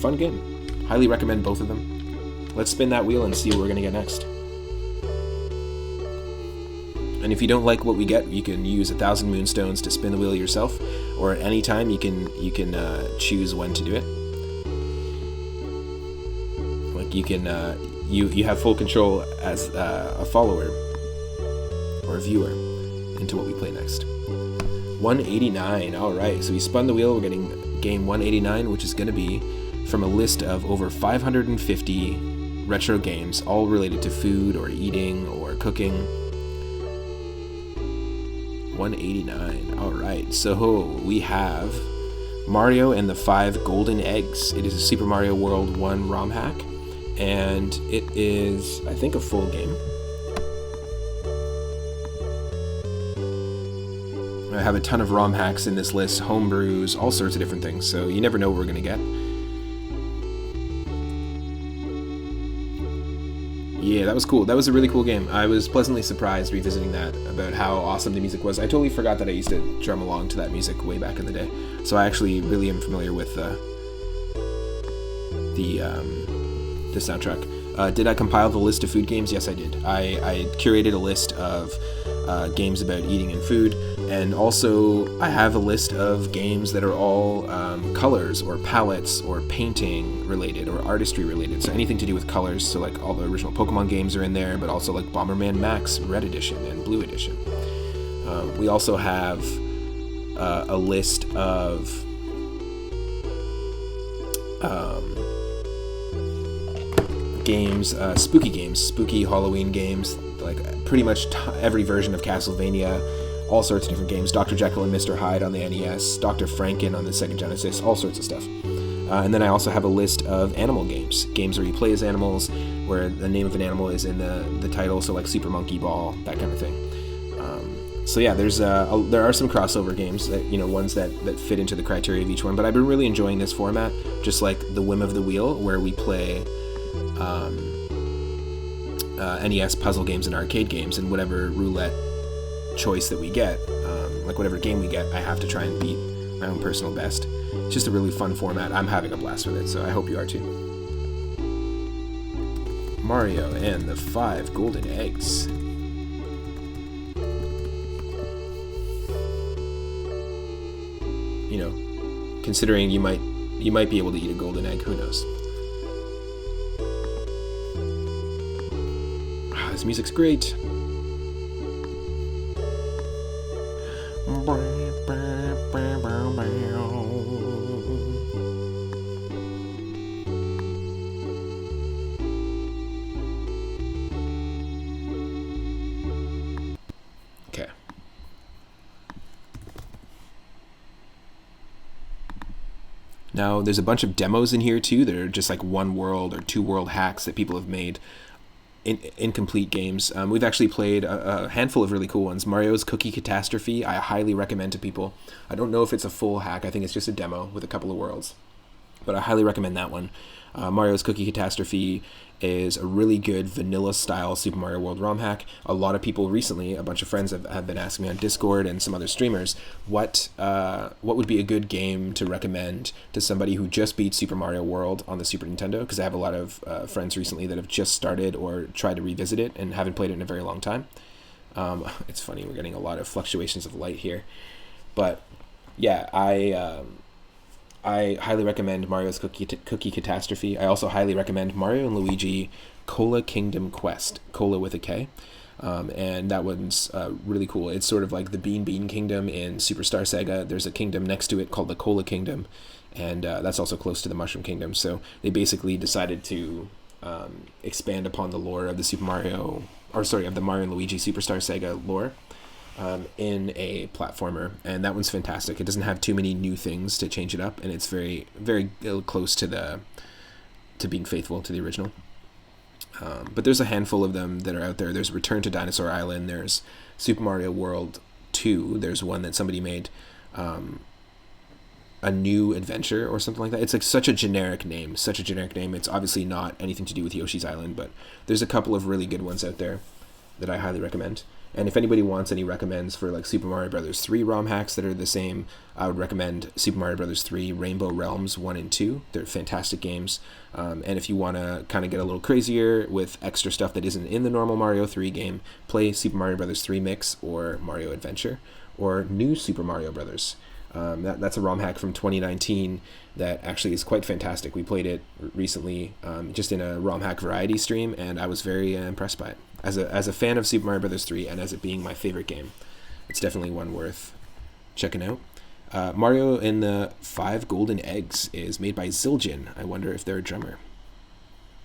Fun game. Highly recommend both of them. let's spin that wheel and see what we're gonna get next. And if you don't like what we get, you can use 1,000 moonstones to spin the wheel yourself, or at any time you can choose when to do it. Like you can you have full control as a follower or a viewer into what we play next. 189. All right, so we spun the wheel. We're getting game 189, which is going to be from a list of over 550 retro games, all related to food or eating or cooking. 189. All right, so we have Mario and the 5 Golden Eggs. It is a Super Mario World 1 ROM hack, and it is, I think, a full game. I have a ton of ROM hacks in this list, homebrews, all sorts of different things, so you never know what we're going to get. Yeah, that was cool. That was a really cool game. I was pleasantly surprised revisiting that about how awesome the music was. I totally forgot that I used to drum along to that music way back in the day. So I actually really am familiar with the soundtrack. Did I compile the list of food games? Yes, I did. I curated a list of games about eating and food, and also I have a list of games that are all colors or palettes or painting related or artistry related, so anything to do with colors. So like all the original Pokemon games are in there, but also like Bomberman Max Red Edition and Blue Edition. We also have a list of games, spooky Halloween games, like pretty much every version of Castlevania, all sorts of different games, Dr. Jekyll and Mr. Hyde on the NES, Dr. Franken on the Sega Genesis, all sorts of stuff. And then I also have a list of animal games where you play as animals, where the name of an animal is in the title, so like Super Monkey Ball, that kind of thing. So yeah, there are some crossover games, that, ones that fit into the criteria of each one, but I've been really enjoying this format, just like the Whim of the Wheel, where we play NES puzzle games and arcade games, and whatever roulette choice that we get, like whatever game we get, I have to try and beat my own personal best. It's just a really fun format. I'm having a blast with it, so I hope you are too. Mario and the 5 Golden Eggs. Considering you might be able to eat a golden egg, who knows? This music's great. Okay. Now, there's a bunch of demos in here too that are just like 1 world or 2 world hacks that people have made. Incomplete games. We've actually played a handful of really cool ones. Mario's Cookie Catastrophe, I highly recommend to people. I don't know if it's a full hack. I think it's just a demo with a couple of worlds, but I highly recommend that one. Mario's Cookie Catastrophe is a really good vanilla-style Super Mario World ROM hack. A lot of people recently, a bunch of friends have been asking me on Discord and some other streamers, what would be a good game to recommend to somebody who just beat Super Mario World on the Super Nintendo? Because I have a lot of friends recently that have just started or tried to revisit it and haven't played it in a very long time. It's funny, we're getting a lot of fluctuations of light here. But yeah, I highly recommend Mario's Cookie Catastrophe. I also highly recommend Mario and Luigi Cola Kingdom Quest, Cola with a K. And that one's really cool. It's sort of like the Bean Kingdom in Superstar Saga. There's a kingdom next to it called the Cola Kingdom, and that's also close to the Mushroom Kingdom. So they basically decided to expand upon the lore of the Mario and Luigi Superstar Saga lore. In a platformer, and that one's fantastic. It doesn't have too many new things to change it up, and it's very, very close to being faithful to the original. But there's a handful of them that are out there. There's Return to Dinosaur Island. There's Super Mario World 2. There's one that somebody made, a new adventure or something like that. It's like such a generic name. It's obviously not anything to do with Yoshi's Island, but there's a couple of really good ones out there that I highly recommend. And if anybody wants any recommends for like Super Mario Brothers 3 ROM hacks that are the same, I would recommend Super Mario Brothers 3 Rainbow Realms 1 and 2. They're fantastic games. And if you want to kind of get a little crazier with extra stuff that isn't in the normal Mario 3 game, play Super Mario Brothers 3 Mix or Mario Adventure or New Super Mario Brothers. That's a ROM hack from 2019 that actually is quite fantastic. We played it recently just in a ROM hack variety stream, and I was very impressed by it. As a fan of Super Mario Brothers 3 and as it being my favorite game, it's definitely one worth checking out. Mario and the 5 Golden Eggs is made by Zildjian. I wonder if they're a drummer.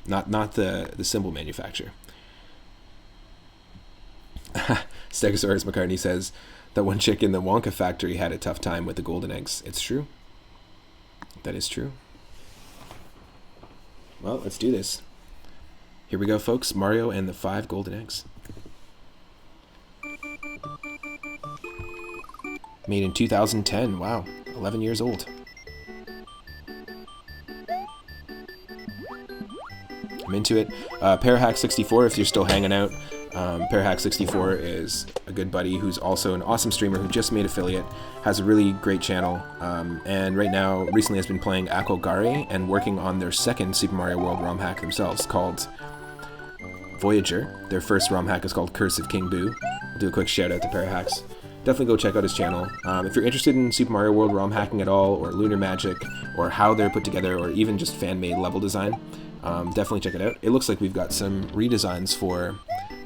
Not the cymbal manufacturer. Stegosaurus McCartney says that one chick in the Wonka factory had a tough time with the golden eggs. It's true. That is true. Well, let's do this. Here we go, folks. Mario and the 5 Golden Eggs. Made in 2010. Wow. 11 years old. I'm into it. Parahack64, if you're still hanging out. Parahack64 is a good buddy who's also an awesome streamer who just made affiliate, has a really great channel, and right now recently has been playing Akogare and working on their second Super Mario World ROM hack themselves called Voyager. Their first ROM hack is called Curse of King Boo. I'll do a quick shout out to Parahacks. Definitely go check out his channel. If you're interested in Super Mario World ROM hacking at all, or Lunar Magic, or how they're put together, or even just fan-made level design, definitely check it out. It looks like we've got some redesigns for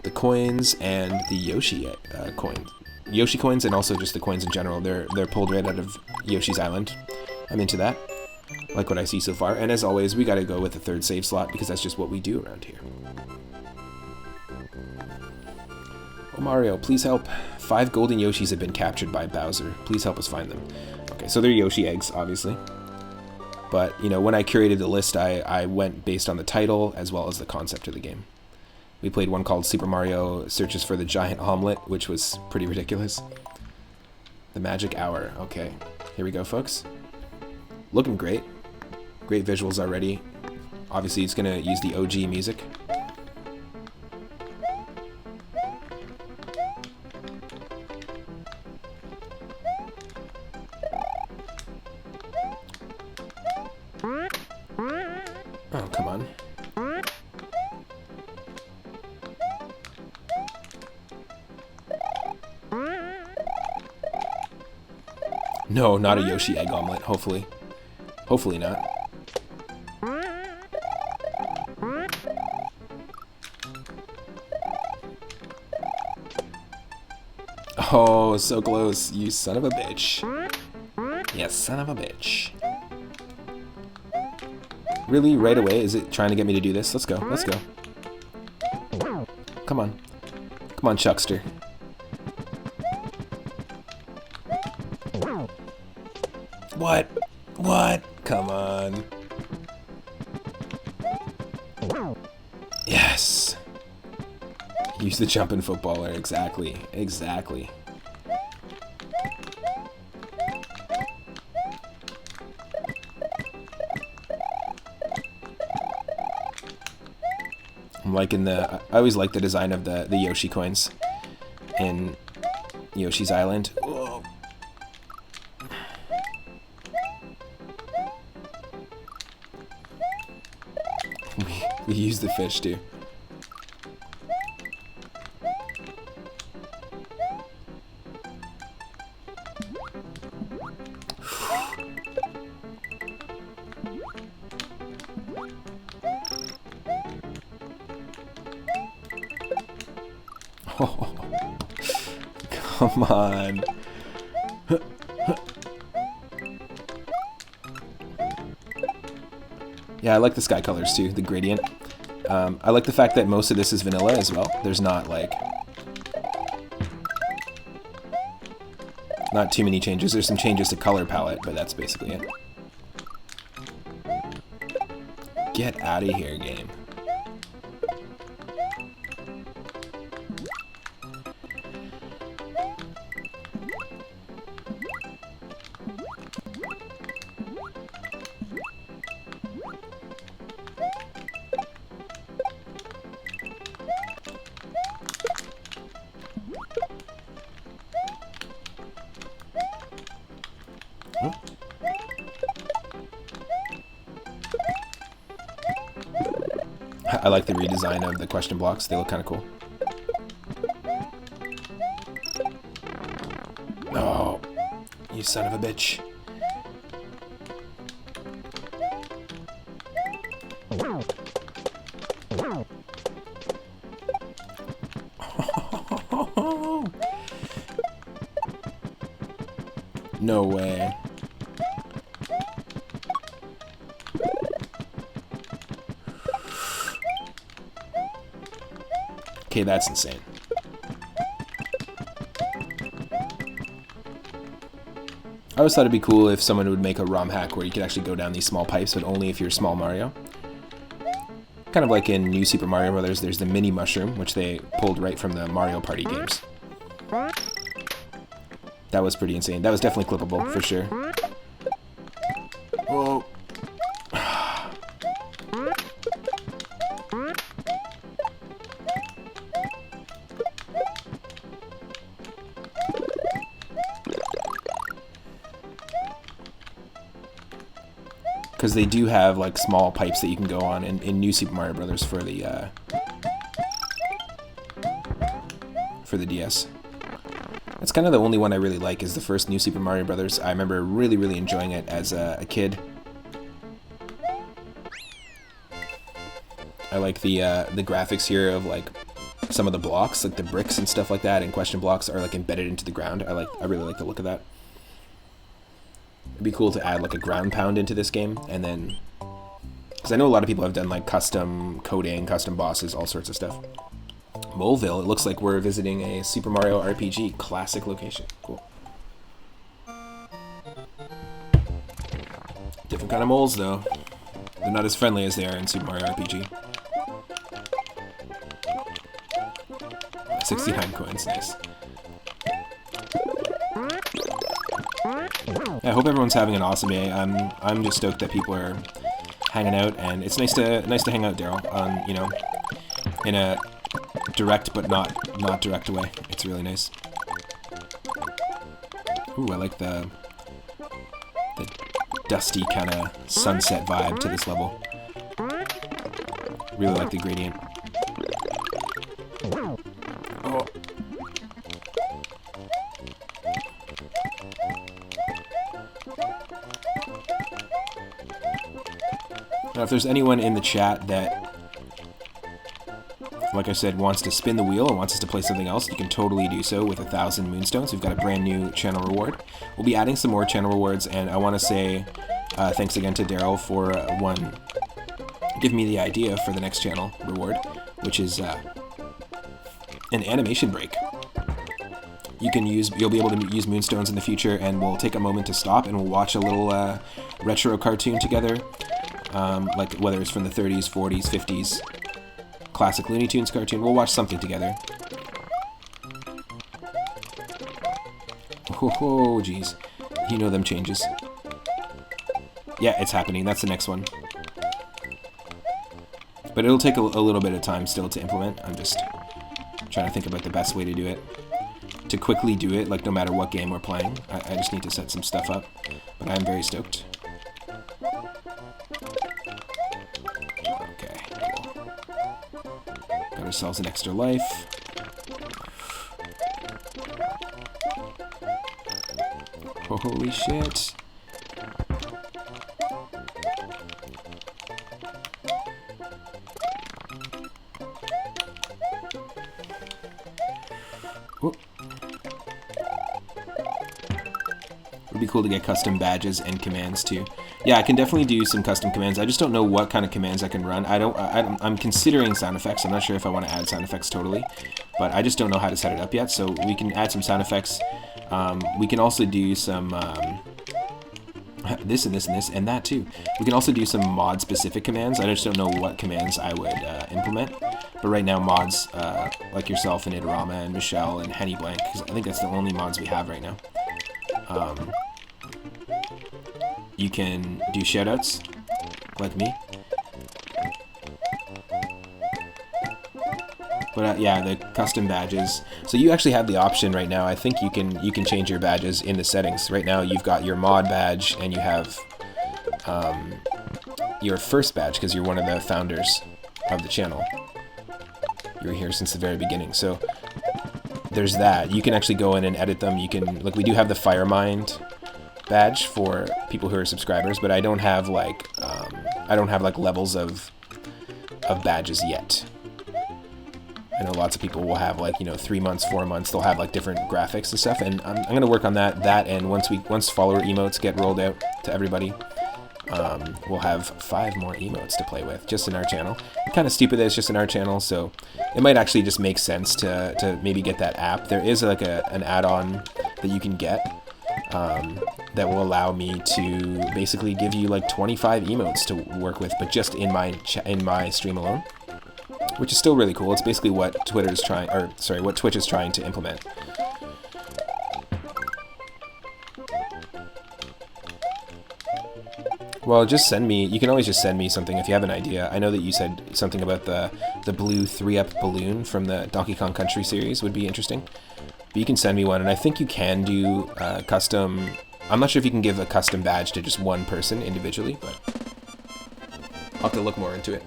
the coins and the Yoshi coins. Yoshi coins and also just the coins in general. They're pulled right out of Yoshi's Island. I'm into that. Like what I see so far. And as always, we gotta go with the 3rd save slot because that's just what we do around here. Oh, Mario, please help. 5 golden Yoshis have been captured by Bowser. Please help us find them. Okay, so they're Yoshi eggs, obviously. But, you know, when I curated the list, I went based on the title as well as the concept of the game. We played one called Super Mario Searches for the Giant Omelet, which was pretty ridiculous. The Magic Hour. Okay, here we go, folks. Looking great. Great visuals already. Obviously, it's going to use the OG music. Oh, come on. No, not a Yoshi egg omelet, hopefully. Hopefully not. Oh, so close, you son of a bitch. Yes, son of a bitch. Really, right away? Is it trying to get me to do this? Let's go, let's go. Come on. Come on, Chuckster. What? What? Come on. Yes. Use the jumping footballer. Exactly. Exactly. I'm liking I always like the design of the Yoshi coins in Yoshi's Island. Whoa. We use the fish too. Oh, come on. Yeah, I like the sky colors too, the gradient. I like the fact that most of this is vanilla as well. There's not like... not too many changes. There's some changes to color palette, but that's basically it. Get out of here, game. I like the redesign of the question blocks. They look kind of cool. Oh, you son of a bitch. No way. Okay, that's insane. I always thought it'd be cool if someone would make a ROM hack where you could actually go down these small pipes, but only if you're Small Mario. Kind of like in New Super Mario Bros., there's the mini mushroom, which they pulled right from the Mario Party games. That was pretty insane. That was definitely clippable, for sure. Whoa. Because they do have like small pipes that you can go on in New Super Mario Bros. For the DS. That's kind of the only one I really like, is the first New Super Mario Bros. I remember really, really enjoying it as a kid. I like the graphics here of like some of the blocks, like the bricks and stuff like that, and question blocks are like embedded into the ground. I really like the look of that. It'd be cool to add like a ground pound into this game, and then, because I know a lot of people have done like custom coding, custom bosses, all sorts of stuff. Moleville, it looks like we're visiting a Super Mario RPG classic location. Cool. Different kind of moles though. They're not as friendly as they are in Super Mario RPG. 69 coins, nice. I hope everyone's having an awesome day. I'm just stoked that people are hanging out, and it's nice to hang out, Daryl. You know, in a direct but not direct way. It's really nice. Ooh, I like the dusty kind of sunset vibe to this level. Really like the gradient. Oh. Now, if there's anyone in the chat that, like I said, wants to spin the wheel or wants us to play something else, you can totally do so with 1,000 Moonstones. We've got a brand new channel reward. We'll be adding some more channel rewards, and I want to say thanks again to Daryl for giving me the idea for the next channel reward, which is an animation break. You'll be able to use Moonstones in the future, and we'll take a moment to stop and we'll watch a little retro cartoon together, like whether it's from the 30s, 40s, 50s, classic Looney Tunes cartoon. We'll watch something together. Oh, jeez. You know them changes. Yeah, it's happening. That's the next one. But it'll take a little bit of time still to implement. I'm just trying to think about the best way to do it. To quickly do it, like no matter what game we're playing. I just need to set some stuff up. But I'm very stoked. Okay, cool. Got ourselves an extra life. Holy shit. Ooh. Would be cool to get custom badges and commands too. Yeah, I can definitely do some custom commands. I just don't know what kind of commands I can run. I'm considering sound effects. I'm not sure if I want to add sound effects totally, but I just don't know how to set it up yet. So we can add some sound effects. We can also do some this and this and this and that too. We can also do some mod specific commands. I just don't know what commands I would implement. But right now mods like yourself and Idarama and Michelle and Henny Blank, because I think that's the only mods we have right now. You can do shoutouts like me. But yeah, the custom badges. So you actually have the option right now. I think you can change your badges in the settings. Right now you've got your mod badge and you have your first badge because you're one of the founders. of the channel. You were here since the very beginning, so there's that. You can actually go in and edit them. You can, like, we do have the Firemind badge for people who are subscribers, but I don't have like levels of badges yet. I know lots of people will have like, you know, 3 months, 4 months, they'll have like different graphics and stuff, and I'm gonna work on that, and once follower emotes get rolled out to everybody, we'll have 5 more emotes to play with, just in our channel. Kind of stupid that it's just in our channel, so it might actually just make sense to maybe get that app. There is like an add-on that you can get that will allow me to basically give you like 25 emotes to work with, but just in my stream alone, which is still really cool. It's basically what what Twitch is trying to implement. Well, just send me, you can always just send me something if you have an idea. I know that you said something about the blue 3-up balloon from the Donkey Kong Country series would be interesting. But you can send me one, and I think you can do custom, I'm not sure if you can give a custom badge to just one person individually, but I'll have to look more into it.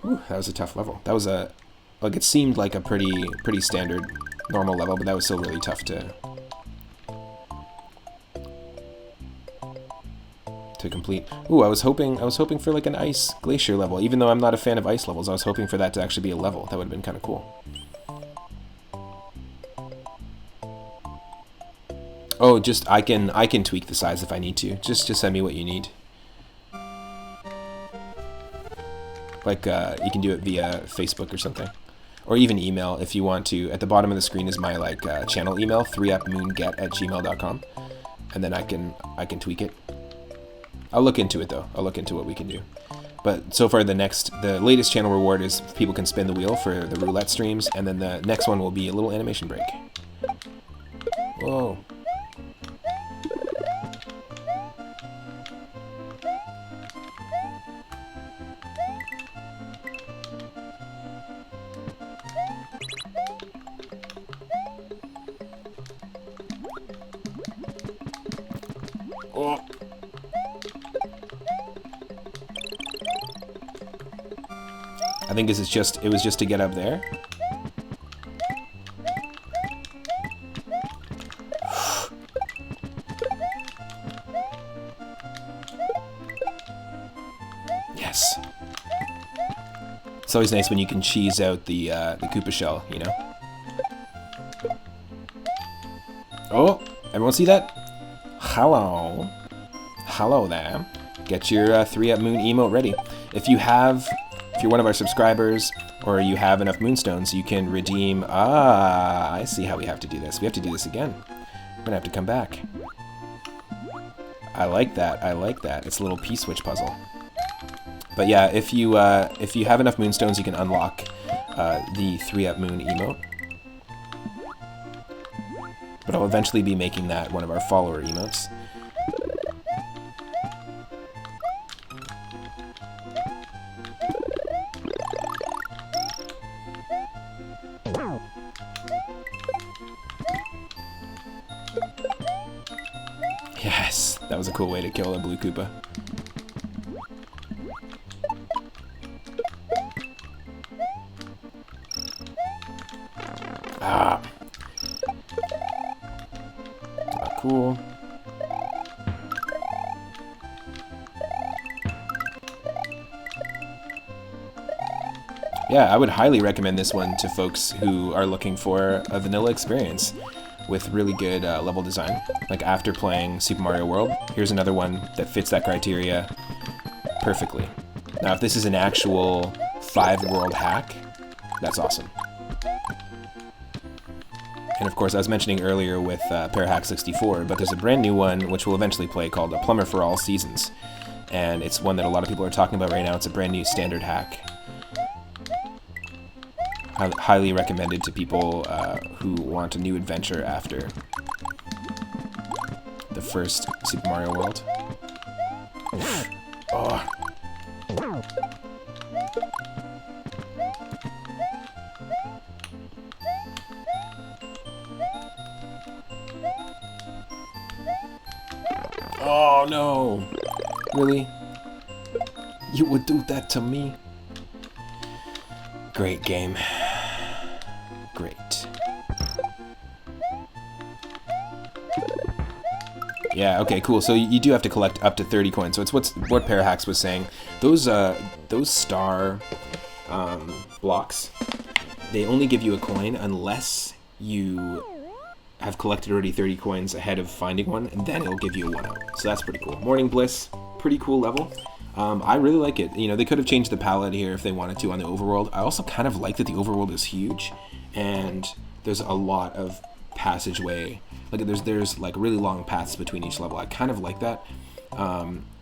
Ooh, that was a tough level. That was like, it seemed like a pretty standard normal level, but that was still really tough to complete. Ooh, I was hoping for like an ice glacier level. Even though I'm not a fan of ice levels, I was hoping for that to actually be a level. That would have been kind of cool. Oh, just I can tweak the size if I need to. Just send me what you need. Like you can do it via Facebook or something, or even email if you want to. At the bottom of the screen is my like channel email, 3upmoonget@gmail.com, and then I can tweak it. I'll look into it though. I'll look into what we can do. But so far the latest channel reward is people can spin the wheel for the roulette streams, and then the next one will be a little animation break. Whoa. Oh. I think it was just to get up there. Yes. It's always nice when you can cheese out the Koopa shell, you know? Oh, everyone see that? Hello. Hello there. Get your 3-up moon emote ready. If you're one of our subscribers, or you have enough moonstones, you can redeem... Ah, I see how we have to do this. We have to do this again. We're gonna have to come back. I like that. I like that. It's a little P-switch puzzle. But yeah, if you have enough moonstones, you can unlock the 3-up moon emote. But I'll eventually be making that one of our follower emotes. Yes, that was a cool way to kill a blue Koopa. Ah. Cool. Yeah, I would highly recommend this one to folks who are looking for a vanilla experience with really good level design. Like after playing Super Mario World, here's another one that fits that criteria perfectly. Now, if this is an actual 5-world hack, that's awesome. And of course, I was mentioning earlier with Parahack 64, but there's a brand new one which we'll eventually play called A Plumber for All Seasons. And it's one that a lot of people are talking about right now. It's a brand new standard hack. Highly recommended to people who want a new adventure after the first Super Mario World. Oh. Oh no! Really? You would do that to me? Great game. Great. Yeah, okay, cool. So you do have to collect up to 30 coins. So it's what Parahax was saying. Those star blocks, they only give you a coin unless you have collected already 30 coins ahead of finding one, and then it'll give you a 1-up. So that's pretty cool. Morning Bliss, pretty cool level. I really like it. You know, they could have changed the palette here if they wanted to on the overworld. I also kind of like that the overworld is huge, and there's a lot of passageway. Like there's like really long paths between each level. I kind of like that.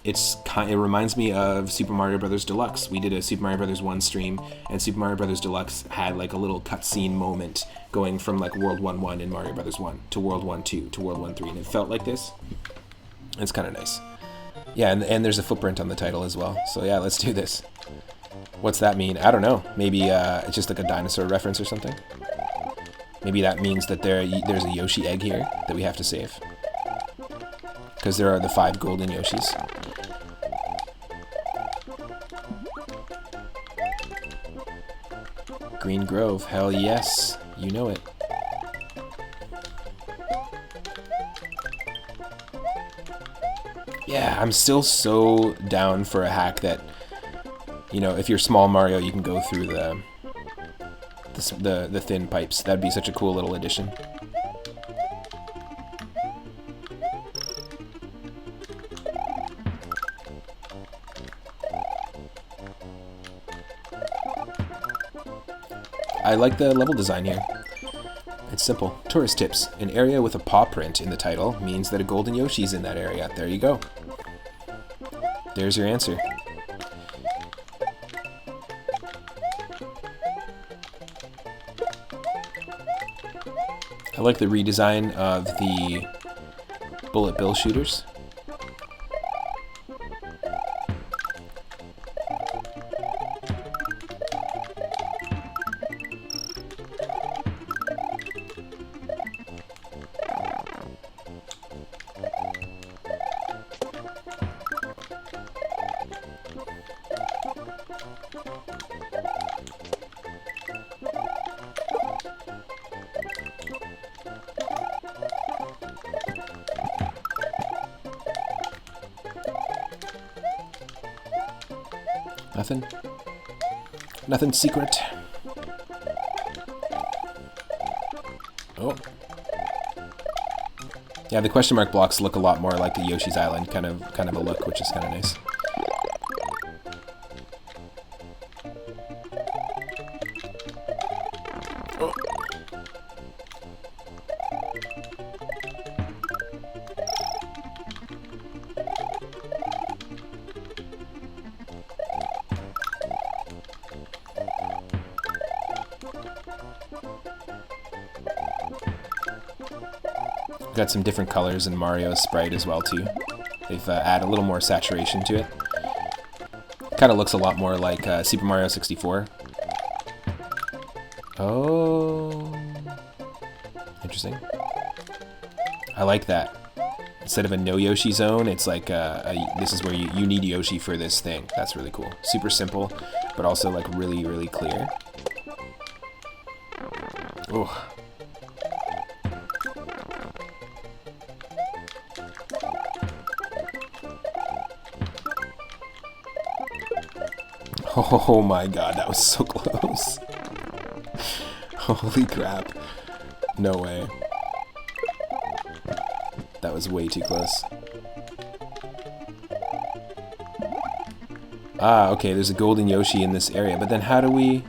It reminds me of Super Mario Bros. Deluxe. We did a Super Mario Bros. 1 stream, and Super Mario Bros. Deluxe had like a little cutscene moment going from like World 1-1 in Mario Bros. 1 to World 1-2 to World 1-3, and it felt like this. It's kind of nice. Yeah, and there's a footprint on the title as well. So yeah, let's do this. What's that mean? I don't know. Maybe it's just like a dinosaur reference or something. Maybe that means that there's a Yoshi egg here that we have to save. Because there are the 5 golden Yoshis. Green Grove, hell yes. You know it. Yeah, I'm still so down for a hack that, you know, if you're small Mario, you can go through the thin pipes. That'd be such a cool little addition. I like the level design here. It's simple. Tourist tips. An area with a paw print in the title means that a golden Yoshi's in that area. There you go. There's your answer. I like the redesign of the bullet bill shooters. Nothing? Nothing secret? Oh. Yeah, the question mark blocks look a lot more like the Yoshi's Island kind of a look, which is kind of nice. Oh. Got some different colors in Mario's sprite as well too. They've added a little more saturation to it. Kind of looks a lot more like Super Mario 64. Oh, interesting. I like that. Instead of a no Yoshi zone, it's like this is where you need Yoshi for this thing. That's really cool. Super simple, but also like really, really clear. Oh. Oh my god, that was so close. Holy crap. No way. That was way too close. Ah, okay, there's a golden Yoshi in this area, but then how do we...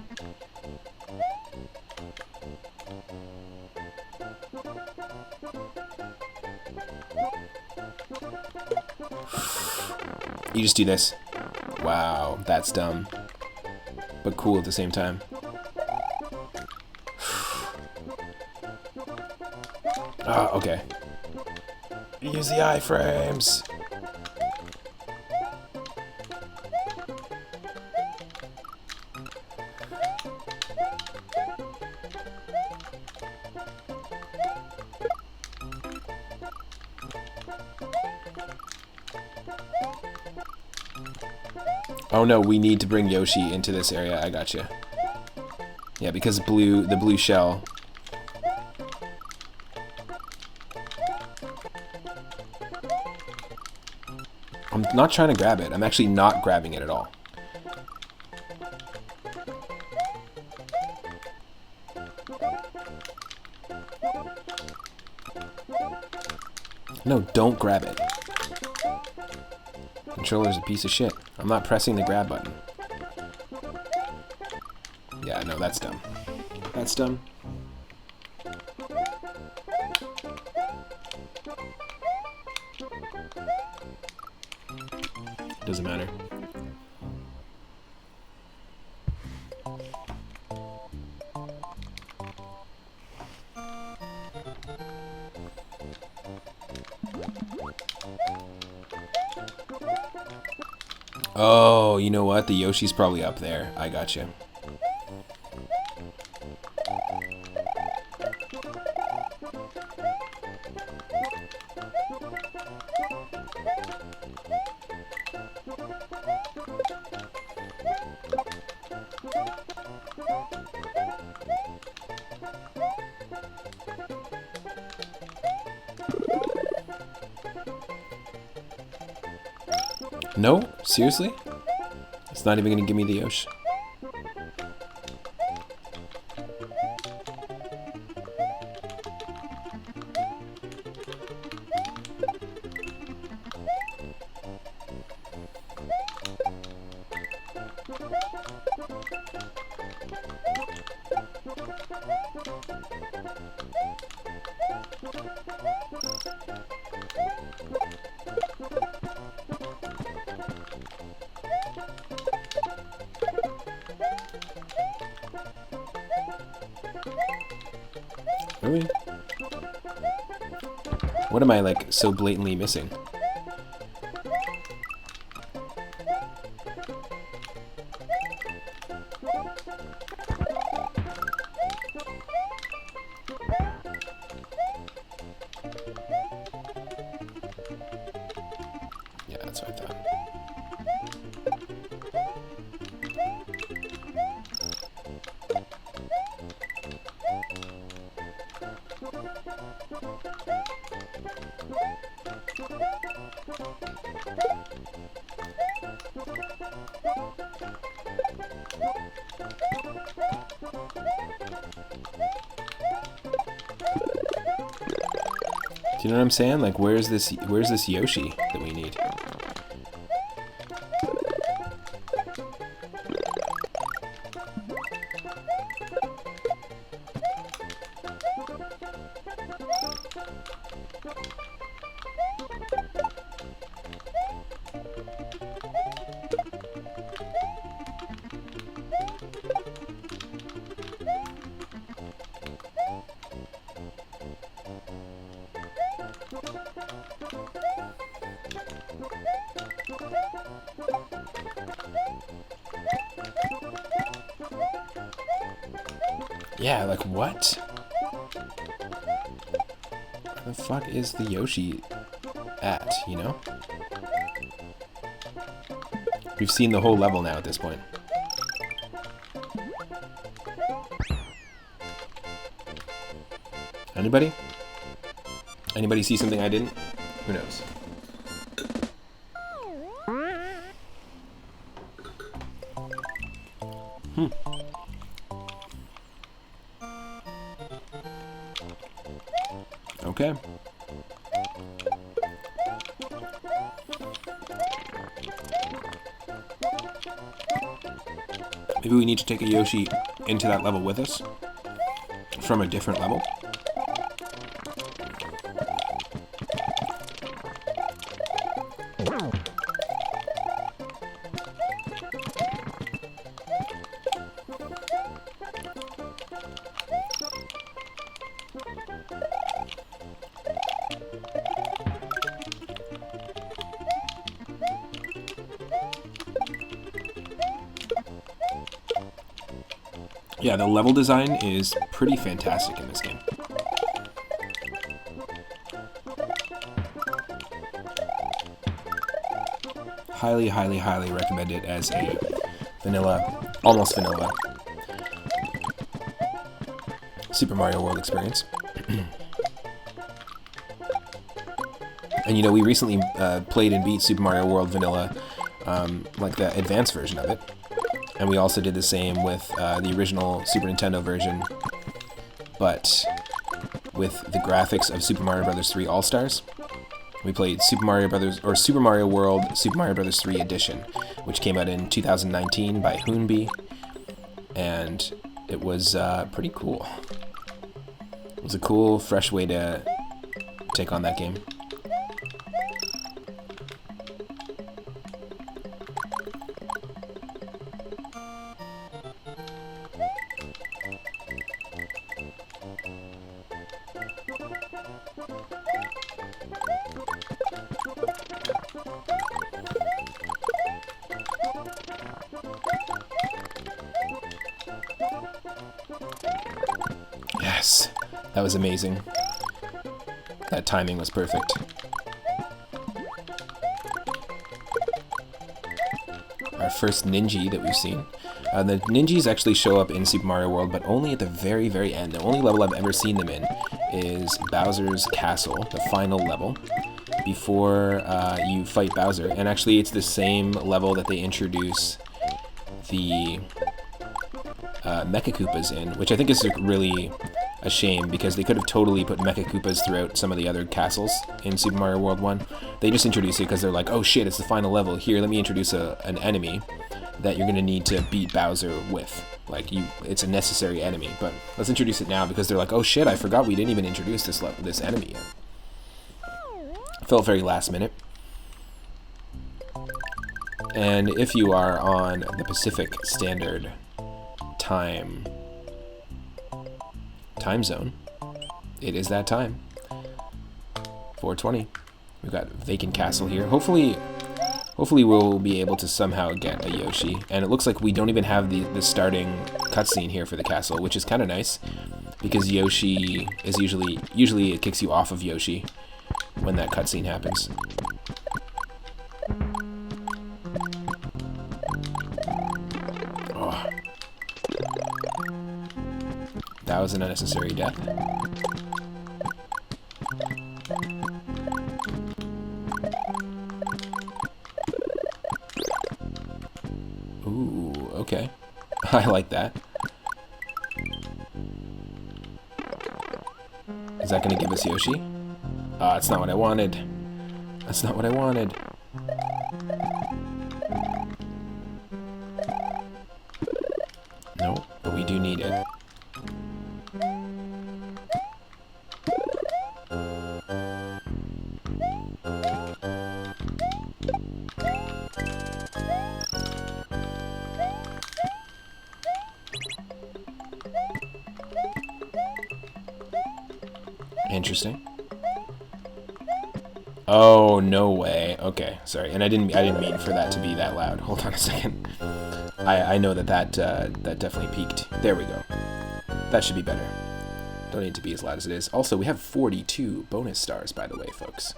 You just do this. Wow, that's dumb. But cool at the same time. Ah, okay. Use the iframes. Oh no, we need to bring Yoshi into this area. I got you. Yeah, because the blue shell. I'm not trying to grab it. I'm actually not grabbing it at all. No, don't grab it. Controller's a piece of shit. I'm not pressing the grab button. Yeah, no, that's dumb. That's dumb. Doesn't matter. Oh, you know what? The Yoshi's probably up there. I got you. No? Seriously? It's not even gonna give me the Yoshi. Really? What am I, like, so blatantly missing? Yeah, that's what I thought. Do you know what I'm saying? Like, where's this Yoshi that we need? Yeah, like what? Where the fuck is the Yoshi at, you know? We've seen the whole level now at this point. Anybody? Anybody see something I didn't? Who knows? Okay. Maybe we need to take a Yoshi into that level with us from a different level. Yeah, the level design is pretty fantastic in this game. highly, highly, highly recommend it as a vanilla, almost vanilla Super Mario World experience. And you know, we recently played and beat Super Mario World Vanilla, like the advanced version of it. And we also did the same with the original Super Nintendo version, but with the graphics of Super Mario Bros. 3 All-Stars. We played Super Mario World Super Mario Bros. 3 Edition, which came out in 2019 by Hoonby, and it was pretty cool. It was a cool, fresh way to take on that game. Yes, that was amazing. That timing was perfect. Our first Ninja that we've seen. The Ninjas actually show up in Super Mario World, but only at the very, very end. The only level I've ever seen them in is Bowser's Castle, the final level, before you fight Bowser. And actually, it's the same level that they introduce the Mecha Koopas in, which I think is really a shame, because they could have totally put Mecha Koopas throughout some of the other castles in Super Mario World 1. They just introduce it because they're like, oh shit, it's the final level. Here, let me introduce an enemy that you're going to need to beat Bowser with. Like, it's a necessary enemy, but let's introduce it now, because they're like, oh shit, I forgot we didn't even introduce this enemy yet. Felt very last minute. And if you are on the Pacific Standard Time zone, it is that time. 4:20. We've got Vacant Castle here. Hopefully we'll be able to somehow get a Yoshi. And it looks like we don't even have the starting cutscene here for the castle, which is kind of nice, because Yoshi is usually it kicks you off of Yoshi when that cutscene happens. Oh. That was an unnecessary death. Ooh, okay. I like that. Is that gonna give us Yoshi? That's not what I wanted. That's not what I wanted. No, but we do need it. Interesting. Oh, no way. Okay, sorry. And I didn't mean for that to be that loud. Hold on a second. I know that definitely peaked. There we go. That should be better. Don't need to be as loud as it is. Also, we have 42 bonus stars, by the way, folks.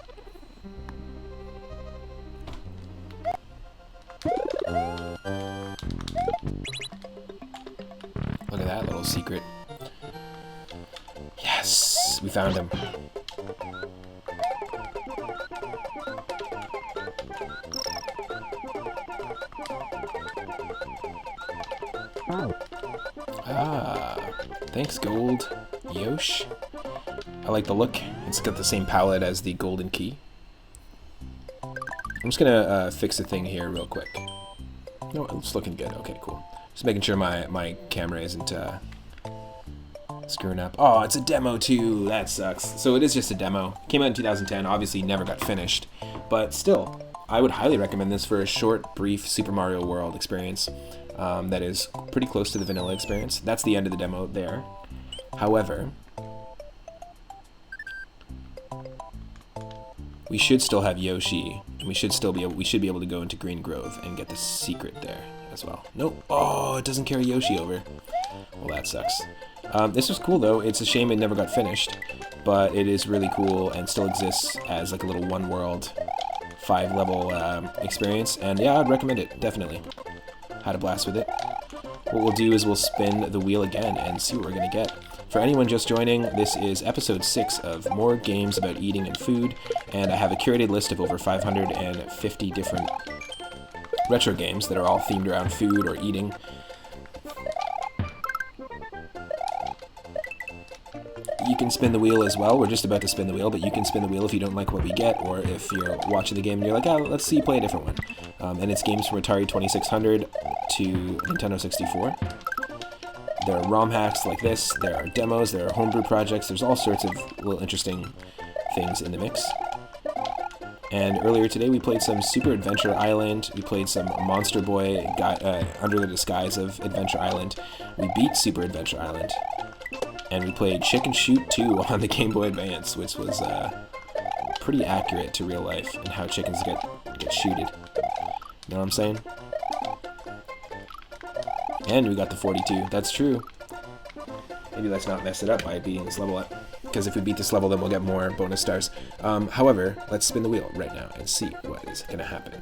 Look at that little secret. Yes, we found him. Thanks, Gold. Yosh. I like the look. It's got the same palette as the golden key. I'm just gonna fix a thing here real quick. No, it's looking good. Okay, cool. Just making sure my camera isn't screwing up. Oh, it's a demo too. That sucks. So it is just a demo. Came out in 2010. Obviously, never got finished, but still, I would highly recommend this for a short, brief Super Mario World experience. That is pretty close to the vanilla experience. That's the end of the demo there. However, we should still have Yoshi, and we should be able to go into Green Grove and get the secret there as well. Nope. Oh, it doesn't carry Yoshi over. Well, that sucks. This was cool though. It's a shame it never got finished, but it is really cool and still exists as like a little one world 5-level experience, and yeah, I'd recommend it, definitely. Had a blast with it. What we'll do is we'll spin the wheel again and see what we're going to get. For anyone just joining, this is episode 6 of More Games About Eating and Food, and I have a curated list of over 550 different retro games that are all themed around food or eating. You can spin the wheel as well. We're just about to spin the wheel, but you can spin the wheel if you don't like what we get, or if you're watching the game and you're like, oh, let's see, play a different one. And it's games from Atari 2600 to Nintendo 64. There are ROM hacks like this, there are demos, there are homebrew projects, there's all sorts of little interesting things in the mix. And earlier today we played some Super Adventure Island, we played some Monster Boy under the disguise of Adventure Island, we beat Super Adventure Island, and we played Chicken Shoot 2 on the Game Boy Advance, which was pretty accurate to real life and how chickens get shooted. You know what I'm saying? And we got the 42. That's true. Maybe let's not mess it up by beating this level up, because if we beat this level, then we'll get more bonus stars. However, let's spin the wheel right now and see what is going to happen.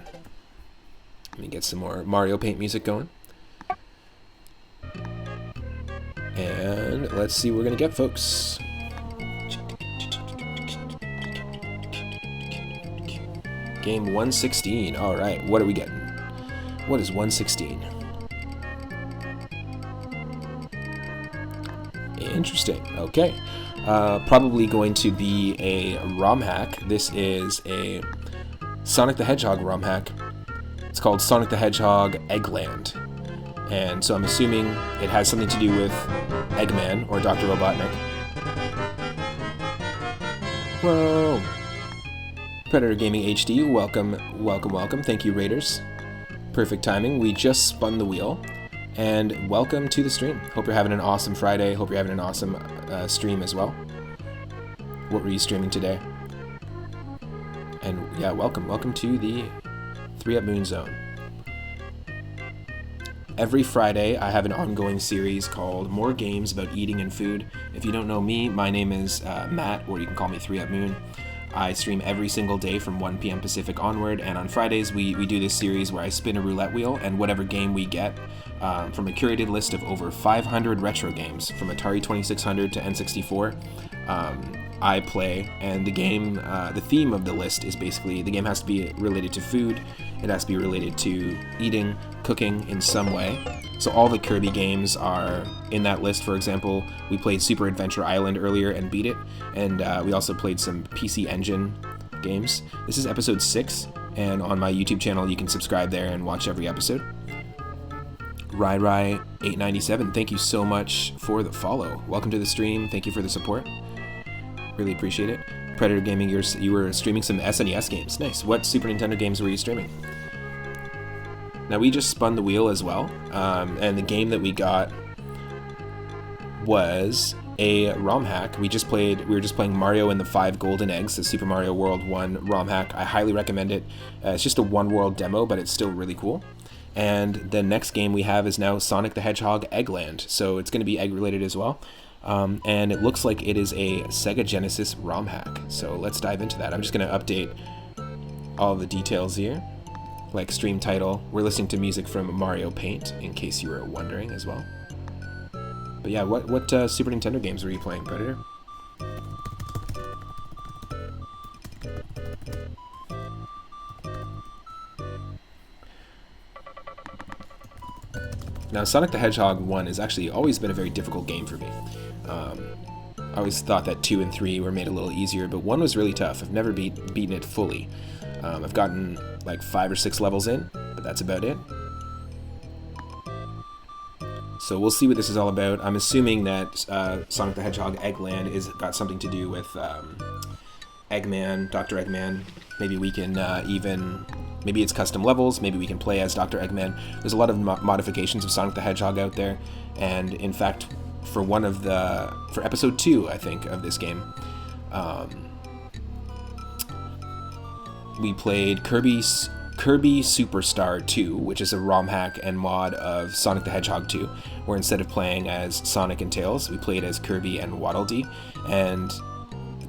Let me get some more Mario Paint music going. And let's see what we're going to get, folks. Game 116. All right, what are we getting? What is 116? Interesting. Okay. Probably going to be a ROM hack. This is a Sonic the Hedgehog ROM hack. It's called Sonic the Hedgehog Eggland. And so I'm assuming it has something to do with Eggman or Dr. Robotnik. Whoa. Predator Gaming HD, welcome, welcome, welcome. Thank you, Raiders. Perfect timing. We just spun the wheel. And welcome to the stream. Hope you're having an awesome Friday. Hope you're having an awesome stream as well. What were you streaming today? And yeah, welcome to the 3-Up Moon Zone. Every Friday, I have an ongoing series called More Games About Eating and Food. If you don't know me, my name is Matt, or you can call me 3-Up Moon. I stream every single day from 1 p.m. Pacific onward, and on Fridays we do this series where I spin a roulette wheel, and whatever game we get from a curated list of over 500 retro games from Atari 2600 to N64, I play, and the game, the theme of the list is basically the game has to be related to food, it has to be related to eating, cooking in some way. So all the Kirby games are in that list. For example, we played Super Adventure Island earlier and beat it, and we also played some PC Engine games. This is episode 6, and on my YouTube channel you can subscribe there and watch every episode. Rai897, thank you so much for the follow. Welcome to the stream, thank you for the support. Really appreciate it. Predator Gaming, you were streaming some SNES games. Nice. What Super Nintendo games were you streaming? Now, we just spun the wheel as well, and the game that we got was a ROM hack. We were just playing Mario and the 5 Golden Eggs, the Super Mario World 1 ROM hack. I highly recommend it. It's just a one-world demo, but it's still really cool. And the next game we have is now Sonic the Hedgehog Eggland, so it's going to be egg-related as well. And it looks like it is a Sega Genesis ROM hack, so let's dive into that. I'm just going to update all the details here. Like stream title, we're listening to music from Mario Paint, in case you were wondering as well. But yeah, what Super Nintendo games were you playing, Predator? Now, Sonic the Hedgehog 1 has actually always been a very difficult game for me. I always thought that 2 and 3 were made a little easier, but 1 was really tough. I've never beaten it fully. I've gotten like 5 or 6 levels in, but that's about it. So we'll see what this is all about. I'm assuming that Sonic the Hedgehog Eggland got something to do with Eggman, Dr. Eggman. Maybe we can maybe it's custom levels, maybe we can play as Dr. Eggman. There's a lot of modifications of Sonic the Hedgehog out there, and in fact, for episode 2, I think, of this game, we played Kirby Superstar 2, which is a ROM hack and mod of Sonic the Hedgehog 2, where instead of playing as Sonic and Tails, we played as Kirby and Waddle Dee. And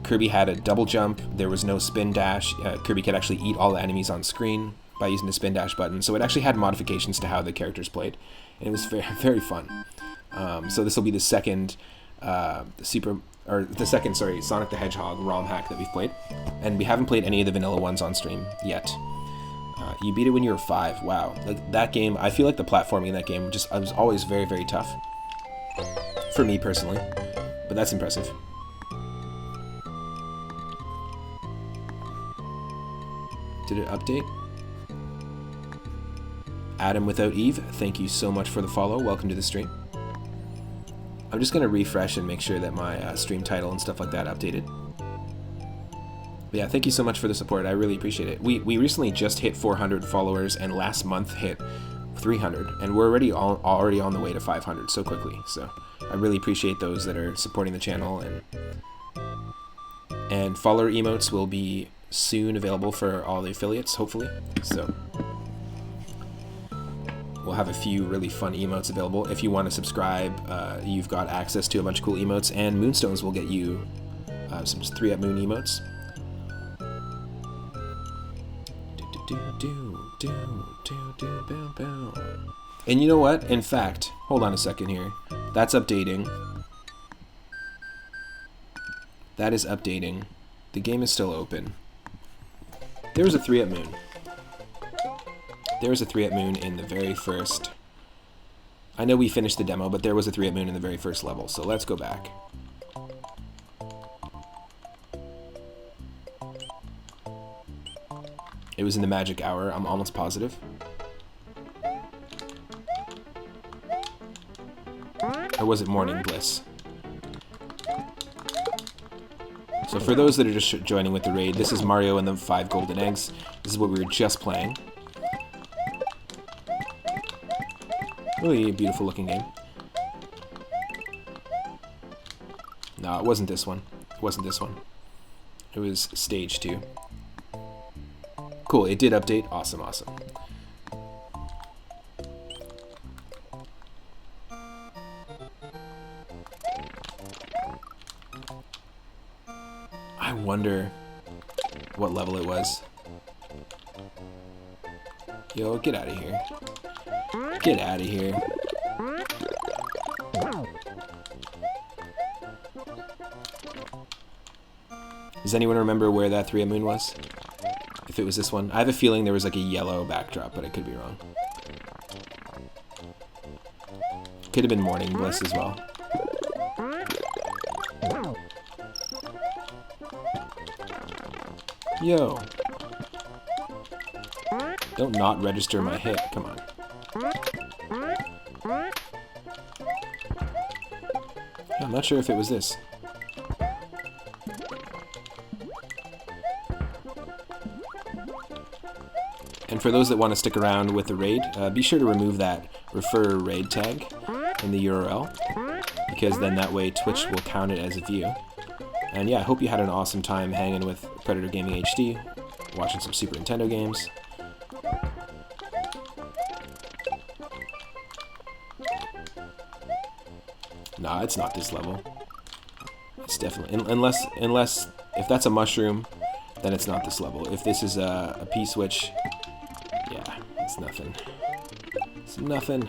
Kirby had a double jump. There was no spin dash. Kirby could actually eat all the enemies on screen by using the spin dash button. So it actually had modifications to how the characters played, and it was very, very fun. So this will be the second Sonic the Hedgehog ROM hack that we've played, and we haven't played any of the vanilla ones on stream yet. You beat it when you were 5. Wow, like that game. I feel like the platforming in that game was always very, very tough for me personally, but that's impressive. Did it update? Adam without Eve, thank you so much for the follow. Welcome to the stream. I'm just gonna refresh and make sure that my stream title and stuff like that updated. But yeah, thank you so much for the support. I really appreciate it. We recently just hit 400 followers, and last month hit 300, and we're already on the way to 500 so quickly. So I really appreciate those that are supporting the channel, and follower emotes will be soon available for all the affiliates, hopefully. So we'll have a few really fun emotes available. If you want to subscribe, you've got access to a bunch of cool emotes, and Moonstones will get you some 3-up Moon emotes. And you know what? In fact, hold on a second here. That's updating. That is updating. The game is still open. There was a 3-up Moon. There was a 3-up Moon in the very first... I know we finished the demo, but there was a 3-up Moon in the very first level, so let's go back. It was in the magic hour, I'm almost positive. Or was it Morning Bliss? So for those that are just joining with the raid, this is Mario and the 5 Golden Eggs. This is what we were just playing. Really beautiful looking game. No, it wasn't this one. It wasn't this one. It was stage 2. Cool, it did update. Awesome, awesome. I wonder what level it was. Yo, get out of here. Get out of here. Does anyone remember where that 3-up Moon was? If it was this one. I have a feeling there was like a yellow backdrop, but I could be wrong. Could have been Morning Bliss as well. Yo. Don't not register my hit. Come on. I'm not sure if it was this. And for those that want to stick around with the raid, be sure to remove that refer raid tag in the URL, because then that way Twitch will count it as a view. And yeah, I hope you had an awesome time hanging with Predator Gaming HD, watching some Super Nintendo games. Nah, it's not this level. It's definitely... Unless if that's a mushroom, then it's not this level. If this is a P-switch, yeah, it's nothing. It's nothing.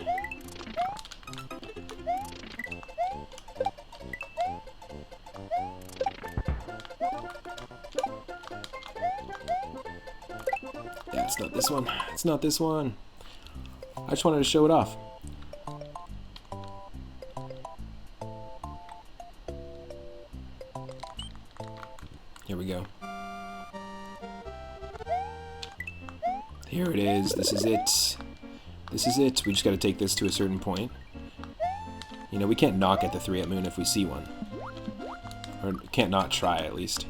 Yeah, it's not this one. It's not this one. I just wanted to show it off. Here we go. Here it is. This is it. This is it. We just got to take this to a certain point. You know, we can't knock at the 3-up Moon if we see one. Or can't not try, at least.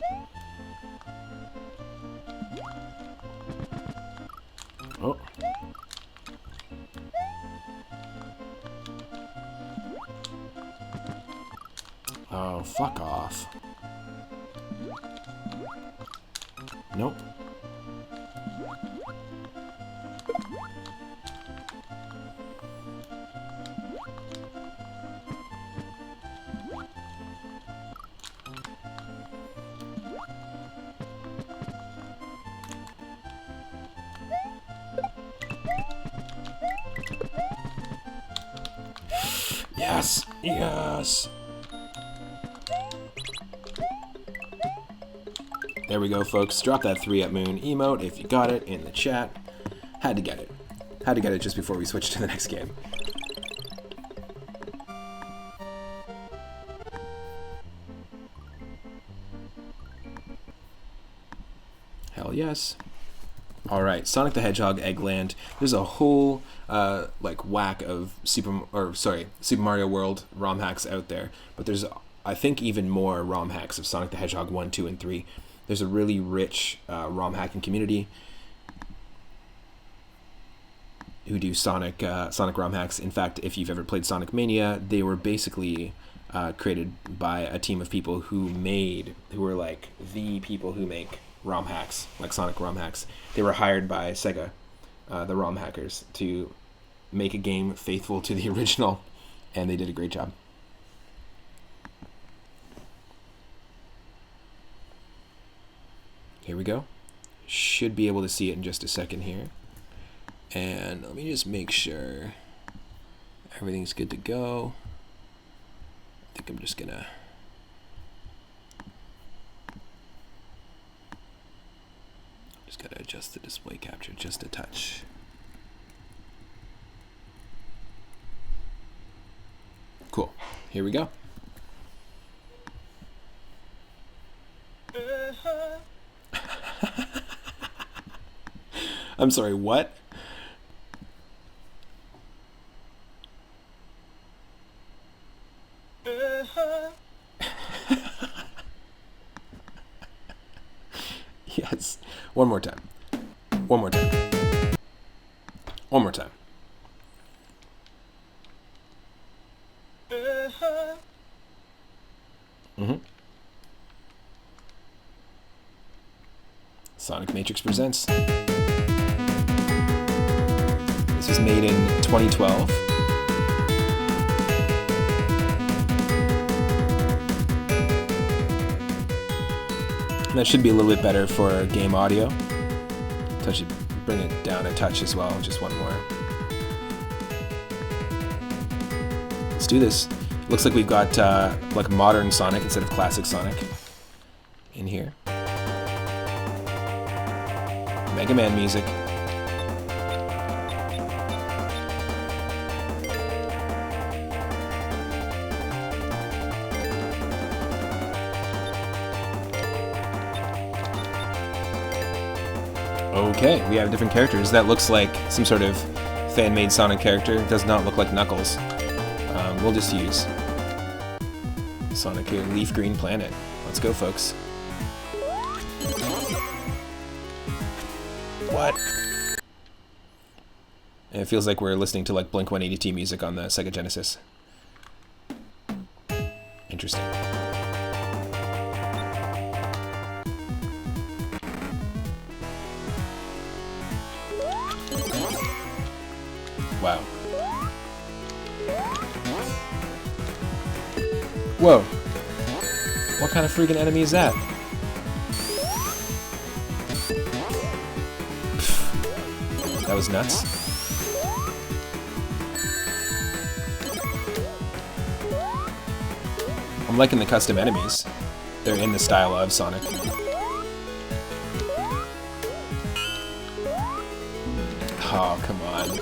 Oh. Oh, fuck off. Nope. Yes! Yes! There we go, folks. Drop that 3-up moon emote if you got it in the chat. Had to get it. Had to get it just before we switch to the next game. Hell yes. Alright, Sonic the Hedgehog Eggland. There's a whole like whack of Super Mario World ROM hacks out there, but there's I think even more ROM hacks of Sonic the Hedgehog 1, 2, and 3. There's a really rich ROM hacking community who do Sonic ROM hacks. In fact, if you've ever played Sonic Mania, they were basically created by a team of people who were like the people who make ROM hacks, like Sonic ROM hacks. They were hired by Sega, the ROM hackers, to make a game faithful to the original, and they did a great job. Here we go. Should be able to see it in just a second here. And let me just make sure everything's good to go. I think I'm just gonna gotta adjust the display capture just a touch. Cool. Here we go. I'm sorry, what? Yes. One more time. One more time. One more time. Sonic Matrix Presents. This was made in 2012. That should be a little bit better for game audio. Bring it down a touch as well, just one more. Let's do this. Looks like we've got like modern Sonic instead of classic Sonic in here. Mega Man music. Okay, we have different characters. That looks like some sort of fan-made Sonic character. It does not look like Knuckles. We'll just use Sonic here, Leaf Green Planet. Let's go, folks. What? And it feels like we're listening to like Blink-182 music on the Sega Genesis. Interesting. Wow. Whoa. What kind of freaking enemy is that? That was nuts. I'm liking the custom enemies. They're in the style of Sonic. Oh, come on.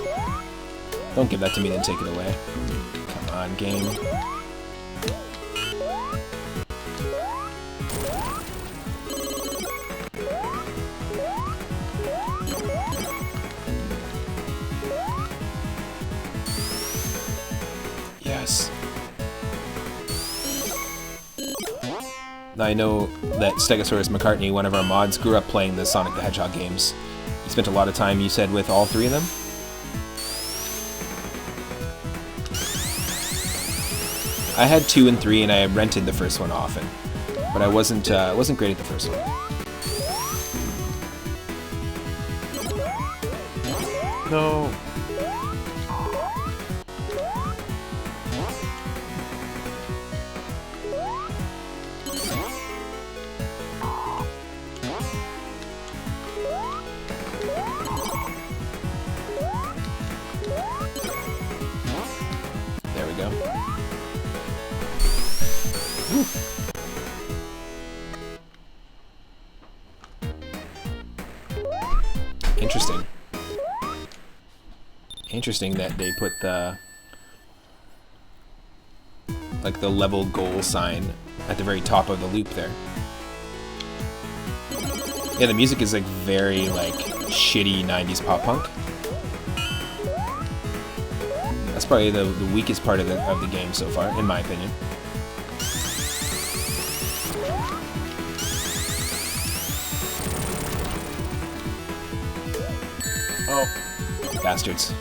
Don't give that to me, then take it away. Come on, game. Yes. Now I know that Stegosaurus McCartney, one of our mods, grew up playing the Sonic the Hedgehog games. He spent a lot of time, you said, with all three of them? I had 2 and 3, and I rented the first one often, but I wasn't great at the first one. No. There we go. Interesting. Interesting that they put the like the level goal sign at the very top of the loop there. Yeah, the music is like very like shitty 90s pop punk. That's probably the weakest part of the game so far, in my opinion. Oh, bastards.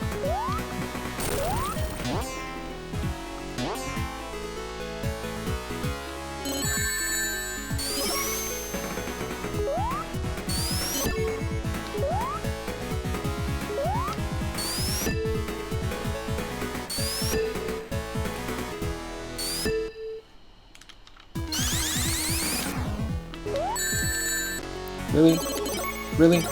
Really? Really?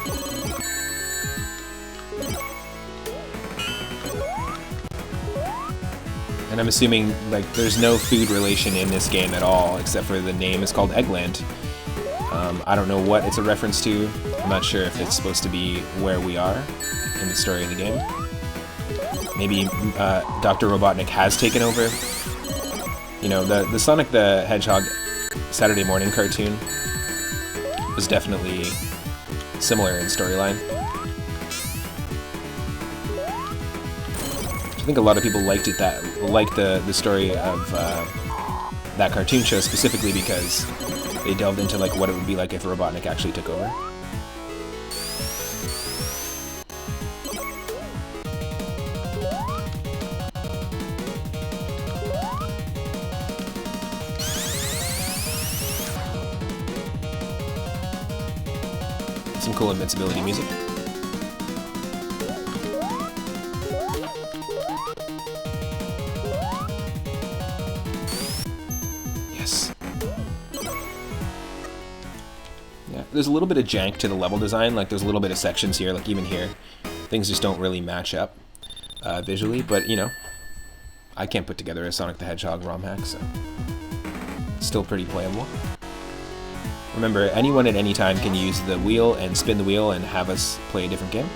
And I'm assuming, like, there's no food relation in this game at all, except for the name is called Eggland. I don't know what it's a reference to. I'm not sure if it's supposed to be where we are in the story of the game. Maybe Dr. Robotnik has taken over. You know, the Sonic the Hedgehog Saturday morning cartoon was definitely similar in storyline. I think a lot of people liked the story of that cartoon show specifically because they delved into like what it would be like if Robotnik actually took over. Some cool invincibility music. Yes. Yeah, there's a little bit of jank to the level design, like there's a little bit of sections here, like even here. Things just don't really match up visually, but you know, I can't put together a Sonic the Hedgehog ROM hack, so it's still pretty playable. Remember, anyone at any time can use the wheel and spin the wheel and have us play a different game.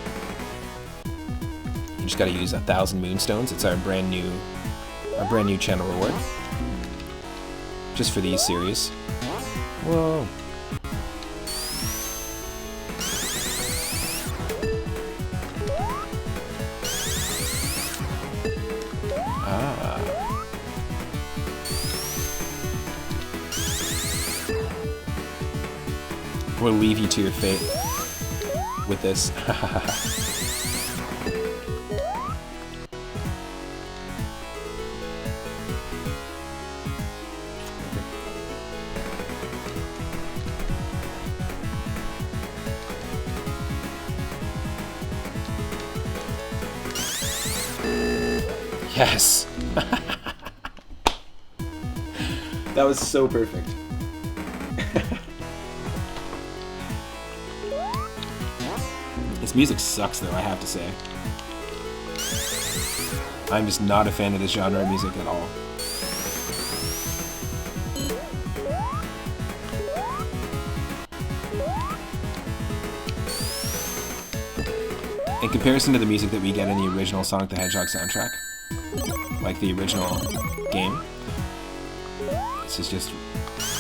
You just gotta use 1,000 moonstones. It's our brand new channel reward. Just for these series. Whoa. Ah. We'll leave you to your fate with this. Yes! That was so perfect. This music sucks though, I have to say. I'm just not a fan of this genre of music at all. In comparison to the music that we get in the original Sonic the Hedgehog soundtrack, like the original game, this is just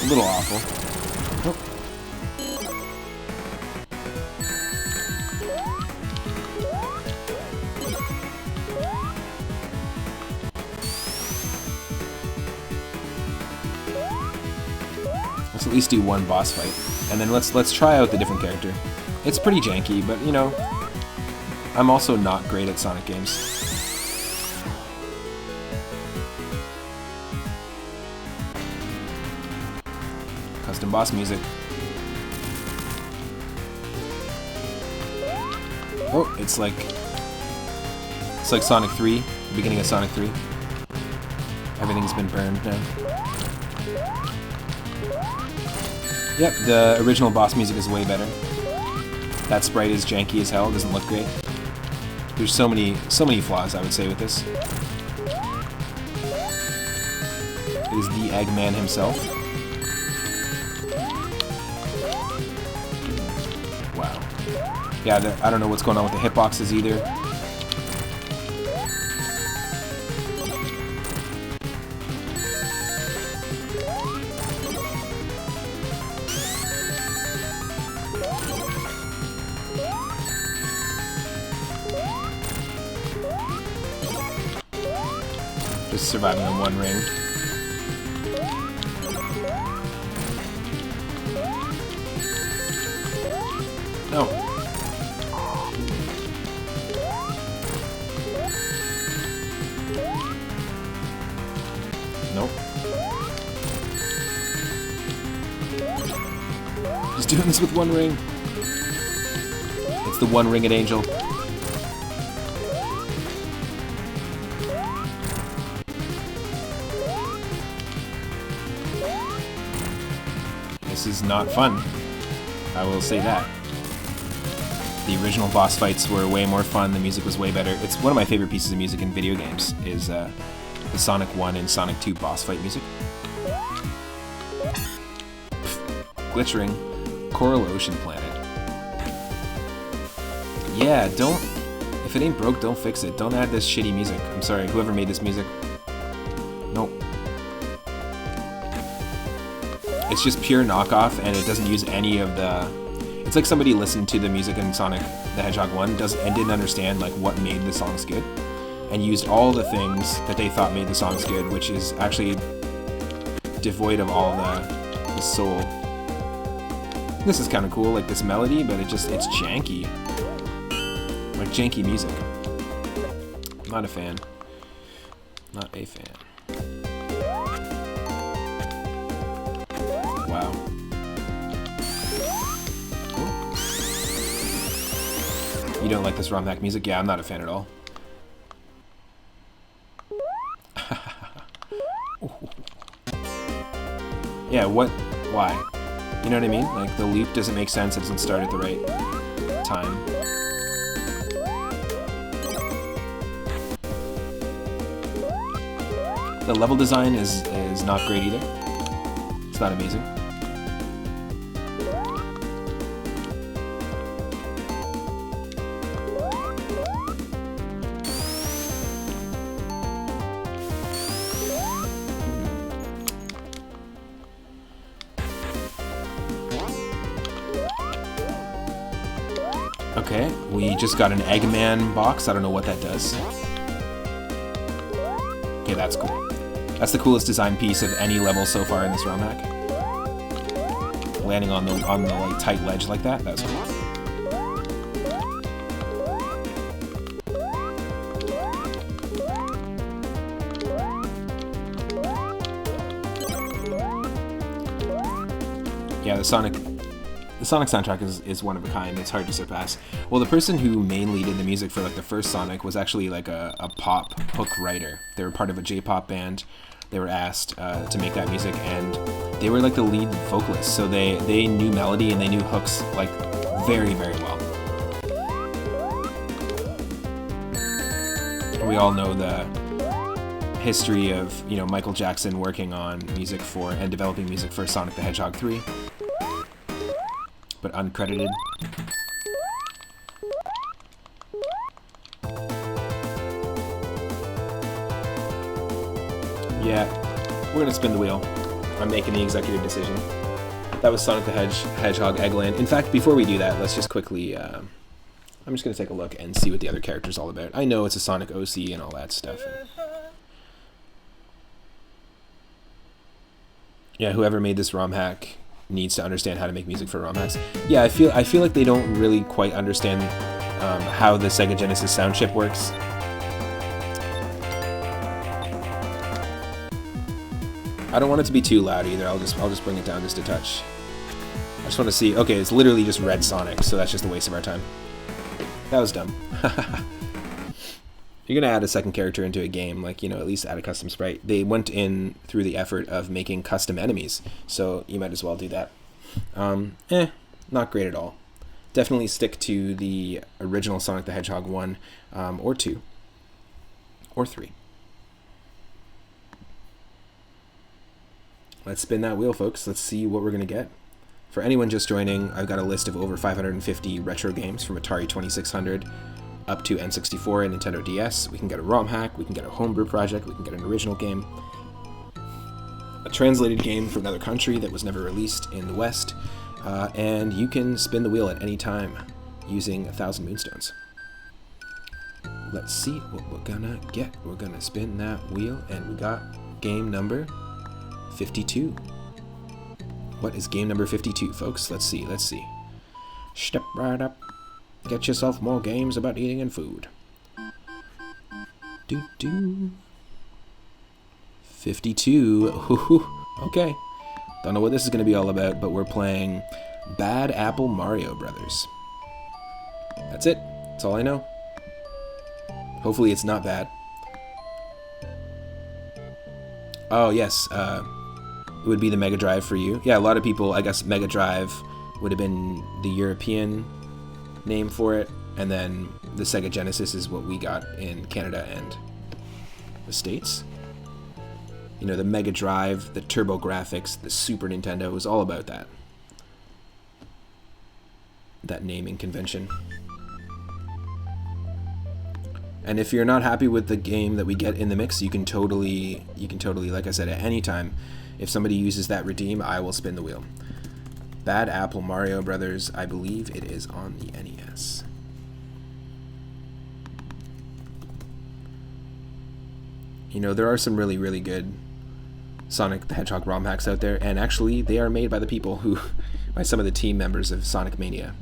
a little awful. Oh. Let's at least do one boss fight, and then let's try out the different character. It's pretty janky, but you know, I'm also not great at Sonic games. Custom boss music. Oh, it's like Sonic 3, the beginning of Sonic 3. Everything's been burned now. Yep, the original boss music is way better. That sprite is janky as hell, doesn't look great. There's so many flaws, I would say, with this. It is the Eggman himself. Wow. Yeah, I don't know what's going on with the hitboxes either. Just surviving on one ring. No. Nope. Just doing this with one ring. It's the one-ringed angel. This is not fun. I will say that. The original boss fights were way more fun, the music was way better. It's one of my favorite pieces of music in video games, is the Sonic 1 and Sonic 2 boss fight music. Glitch ring. Coral Ocean Planet. Yeah, don't... If it ain't broke, don't fix it. Don't add this shitty music. I'm sorry, whoever made this music. Nope. It's just pure knockoff, and it doesn't use any of the... It's like somebody listened to the music in Sonic the Hedgehog 1 and didn't understand like what made the songs good, and used all the things that they thought made the songs good, which is actually devoid of all the soul. This is kind of cool, like this melody, but it's janky. Like janky music. Not a fan. Not a fan. Wow. You don't like this ROM hack music? Yeah, I'm not a fan at all. Yeah, what? Why? You know what I mean? Like, the loop doesn't make sense, it doesn't start at the right time. The level design is not great either. It's not amazing. Okay, we just got an Eggman box. I don't know what that does. Okay, that's cool. That's the coolest design piece of any level so far in this ROM hack. Landing on the like tight ledge like that. That's cool. Yeah, the Sonic soundtrack is one of a kind. It's hard to surpass. Well, the person who mainly did the music for like the first Sonic was actually like a pop hook writer. They were part of a J-pop band. They were asked to make that music, and they were like the lead vocalists. So they knew melody and they knew hooks like very, very well. We all know the history of, you know, Michael Jackson working on music for and developing music for Sonic the Hedgehog 3. But uncredited. Yeah, we're gonna spin the wheel. I'm making the executive decision. That was Sonic the Hedgehog Eggland. In fact, before we do that, let's just quickly... I'm just gonna take a look and see what the other character's all about. I know it's a Sonic OC and all that stuff. Yeah, whoever made this ROM hack needs to understand how to make music for ROM hacks. Yeah, I feel like they don't really quite understand how the Sega Genesis sound chip works. I don't want it to be too loud either. I'll just bring it down just a touch. I just want to see. Okay, it's literally just Red Sonic, so that's just a waste of our time. That was dumb. You're gonna add a second character into a game, like, you know, at least add a custom sprite. They went in through the effort of making custom enemies, so you might as well do that. Not great at all. Definitely stick to the original Sonic the Hedgehog 1, or 2, or 3. Let's spin that wheel, folks. Let's see what we're going to get. For anyone just joining, I've got a list of over 550 retro games from Atari 2600 up to N64 and Nintendo DS. We can get a ROM hack, we can get a homebrew project, we can get an original game, a translated game from another country that was never released in the West, and you can spin the wheel at any time using 1,000 Moonstones. Let's see what we're gonna get. We're gonna spin that wheel, and we got game number 52. What is game number 52, folks? Let's see. Step right up. Get yourself more games about eating and food. 52. Okay. Don't know what this is going to be all about, but we're playing Bad Apple Mario Brothers. That's it. That's all I know. Hopefully it's not bad. Oh, yes. It would be the Mega Drive for you. Yeah, a lot of people, I guess Mega Drive would have been the European name for it, and then the Sega Genesis is what we got in Canada and the States. You know, the Mega Drive, the TurboGrafx, the Super Nintendo was all about that. That naming convention. And if you're not happy with the game that we get in the mix, you can totally, like I said, at any time, if somebody uses that redeem, I will spin the wheel. Bad Apple Mario Brothers, I believe it is on the NES. You know, there are some really, really good Sonic the Hedgehog ROM hacks out there, and actually they are made by the people who, by some of the team members of Sonic Mania.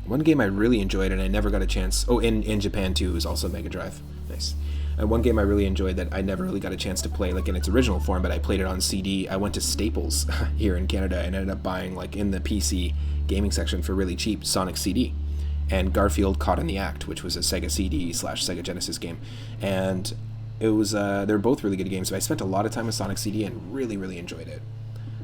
One game I really enjoyed and I never got a chance, in Japan too, is also Mega Drive. Nice. And one game I really enjoyed that I never really got a chance to play, like in its original form, but I played it on CD. I went to Staples here in Canada and ended up buying, like in the PC gaming section for really cheap, Sonic CD. And Garfield Caught in the Act, which was a Sega CD / Sega Genesis game. And it was, they're both really good games, but I spent a lot of time with Sonic CD and really, really enjoyed it.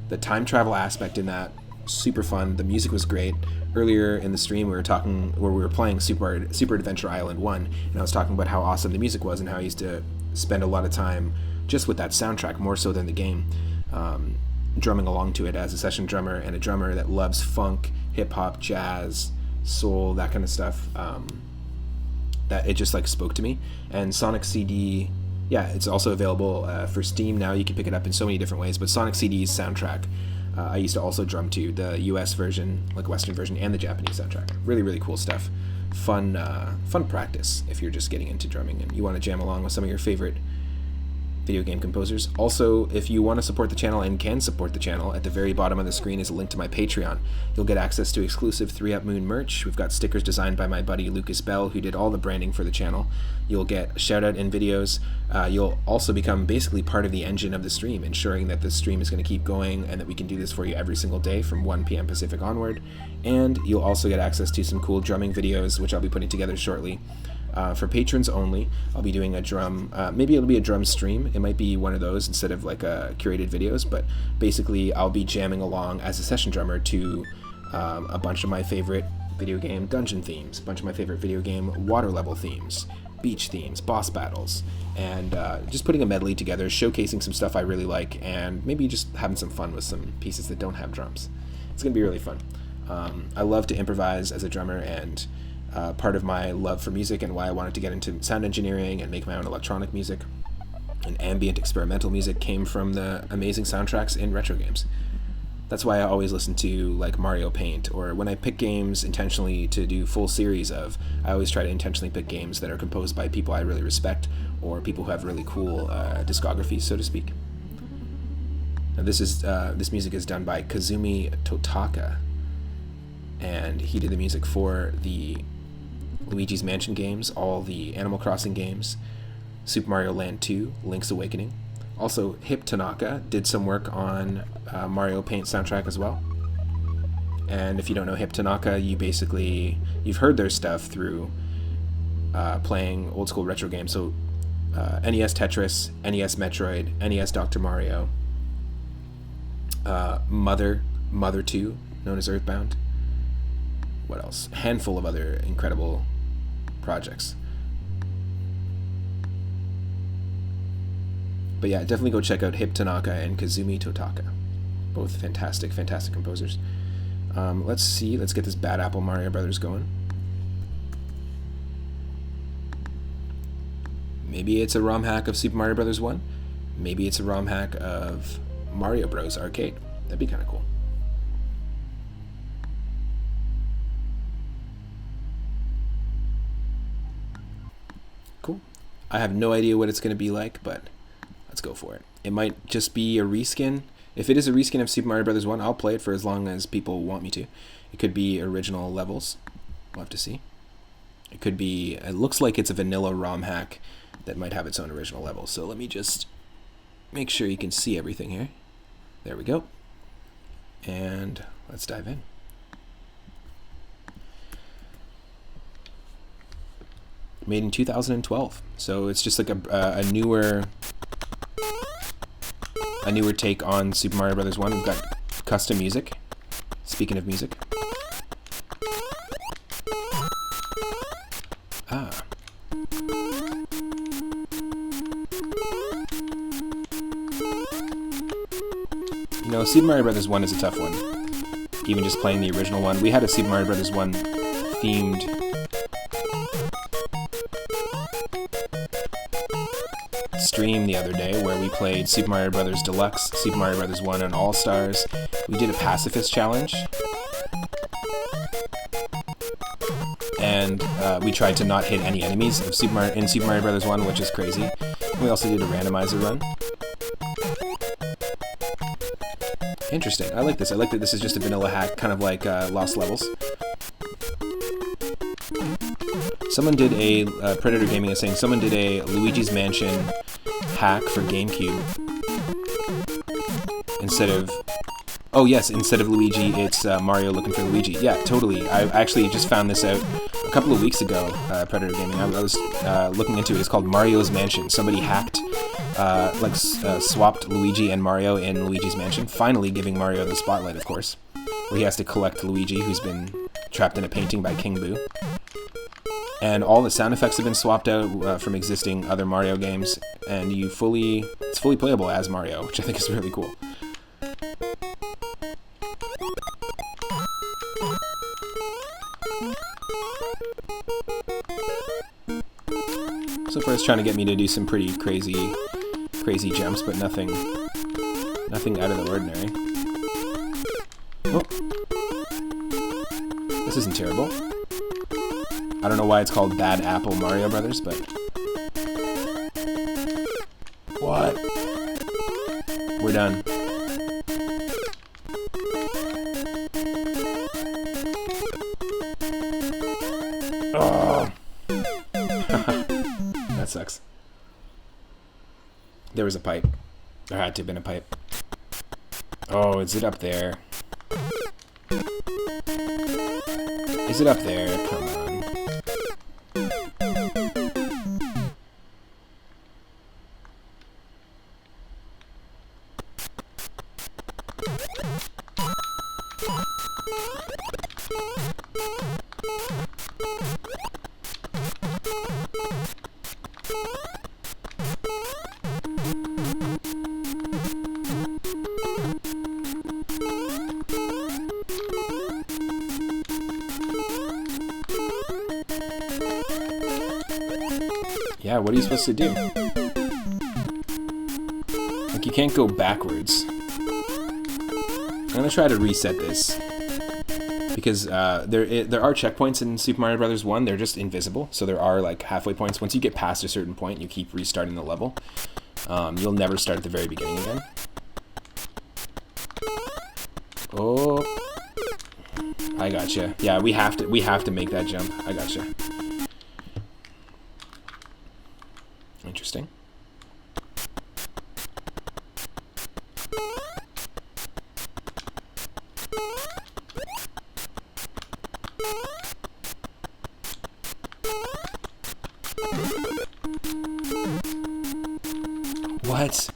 The time travel aspect in that, super fun. The music was great. Earlier in the stream, we were playing Super Adventure Island 1, and I was talking about how awesome the music was and how I used to spend a lot of time just with that soundtrack, more so than the game, drumming along to it as a session drummer and a drummer that loves funk, hip-hop, jazz, soul, that kind of stuff. That it just like spoke to me. And Sonic CD, yeah, it's also available for Steam now. You can pick it up in so many different ways, but Sonic CD's soundtrack, I used to also drum to the US version, like Western version, and the Japanese soundtrack. Really, really cool stuff. Fun practice if you're just getting into drumming and you want to jam along with some of your favorite video game composers. Also, if you want to support the channel and can support the channel, at the very bottom of the screen is a link to my Patreon. You'll get access to exclusive 3-Up Moon merch. We've got stickers designed by my buddy Lucas Bell, who did all the branding for the channel. You'll get a shout out in videos. You'll also become basically part of the engine of the stream, ensuring that the stream is going to keep going and that we can do this for you every single day from 1 p.m. Pacific onward. And you'll also get access to some cool drumming videos, which I'll be putting together shortly. For patrons only, I'll be doing a drum, maybe it'll be a drum stream. It might be one of those instead of like curated videos, but basically I'll be jamming along as a session drummer to a bunch of my favorite video game dungeon themes, a bunch of my favorite video game water level themes, beach themes, boss battles, and just putting a medley together, showcasing some stuff I really like, and maybe just having some fun with some pieces that don't have drums. It's going to be really fun. I love to improvise as a drummer, and part of my love for music and why I wanted to get into sound engineering and make my own electronic music and ambient experimental music came from the amazing soundtracks in retro games. That's why I always listen to like Mario Paint, or when I pick games intentionally to do full series of, I always try to intentionally pick games that are composed by people I really respect or people who have really cool discographies, so to speak. Now this music is done by Kazumi Totaka, and he did the music for the Luigi's Mansion games, all the Animal Crossing games, Super Mario Land 2, Link's Awakening. Also, Hip Tanaka did some work on Mario Paint soundtrack as well. And if you don't know Hip Tanaka, you've heard their stuff through playing old school retro games. So NES Tetris, NES Metroid, NES Dr. Mario, Mother 2, known as Earthbound. What else? A handful of other incredible projects. But yeah, definitely go check out Hip Tanaka and Kazumi Totaka. Both fantastic, fantastic composers. Let's see. Let's get this Bad Apple Mario Brothers going. Maybe it's a ROM hack of Super Mario Brothers 1. Maybe it's a ROM hack of Mario Bros. Arcade. That'd be kind of cool. Cool. I have no idea what it's going to be like, but let's go for it. It might just be a reskin. If it is a reskin of Super Mario Bros. 1, I'll play it for as long as people want me to. It could be original levels. We'll have to see. It could be... It looks like it's a vanilla ROM hack that might have its own original level. So let me just make sure you can see everything here. There we go. And let's dive in. Made in 2012. So it's just like a newer take on Super Mario Brothers 1. We've got custom music. Speaking of music. You know, Super Mario Brothers 1 is a tough one. Even just playing the original one. We had a Super Mario Brothers 1 themed stream the other day where we played Super Mario Brothers Deluxe, Super Mario Brothers 1, and All Stars. We did a pacifist challenge. And we tried to not hit any enemies of Super Mario Brothers 1, which is crazy. And we also did a randomizer run. Interesting. I like this. I like that this is just a vanilla hack, kind of like Lost Levels. Someone did a... Predator Gaming is saying someone did a Luigi's Mansion hack for GameCube. Instead of... Oh yes, instead of Luigi, it's Mario looking for Luigi. Yeah, totally. I actually just found this out a couple of weeks ago, Predator Gaming. I was looking into it. It's called Mario's Mansion. Somebody hacked... swapped Luigi and Mario in Luigi's Mansion, finally giving Mario the spotlight, of course, where he has to collect Luigi, who's been trapped in a painting by King Boo. And all the sound effects have been swapped out from existing other Mario games, and it's fully playable as Mario, which I think is really cool. So far it's trying to get me to do some pretty crazy jumps, but nothing out of the ordinary. Oh. This isn't terrible. I don't know why it's called Bad Apple Mario Brothers, but... What? We're done. Oh. That sucks. There was a pipe. There had to have been a pipe. Oh, is it up there? Is it up there? Come on. Yeah, what are you supposed to do? Like, you can't go backwards. I'm gonna try to reset this. Because there are checkpoints in Super Mario Bros. 1, they're just invisible. So there are, like, halfway points. Once you get past a certain point, you keep restarting the level. You'll never start at the very beginning again. Oh. I gotcha. Yeah, we have to make that jump. I gotcha. Interesting. What?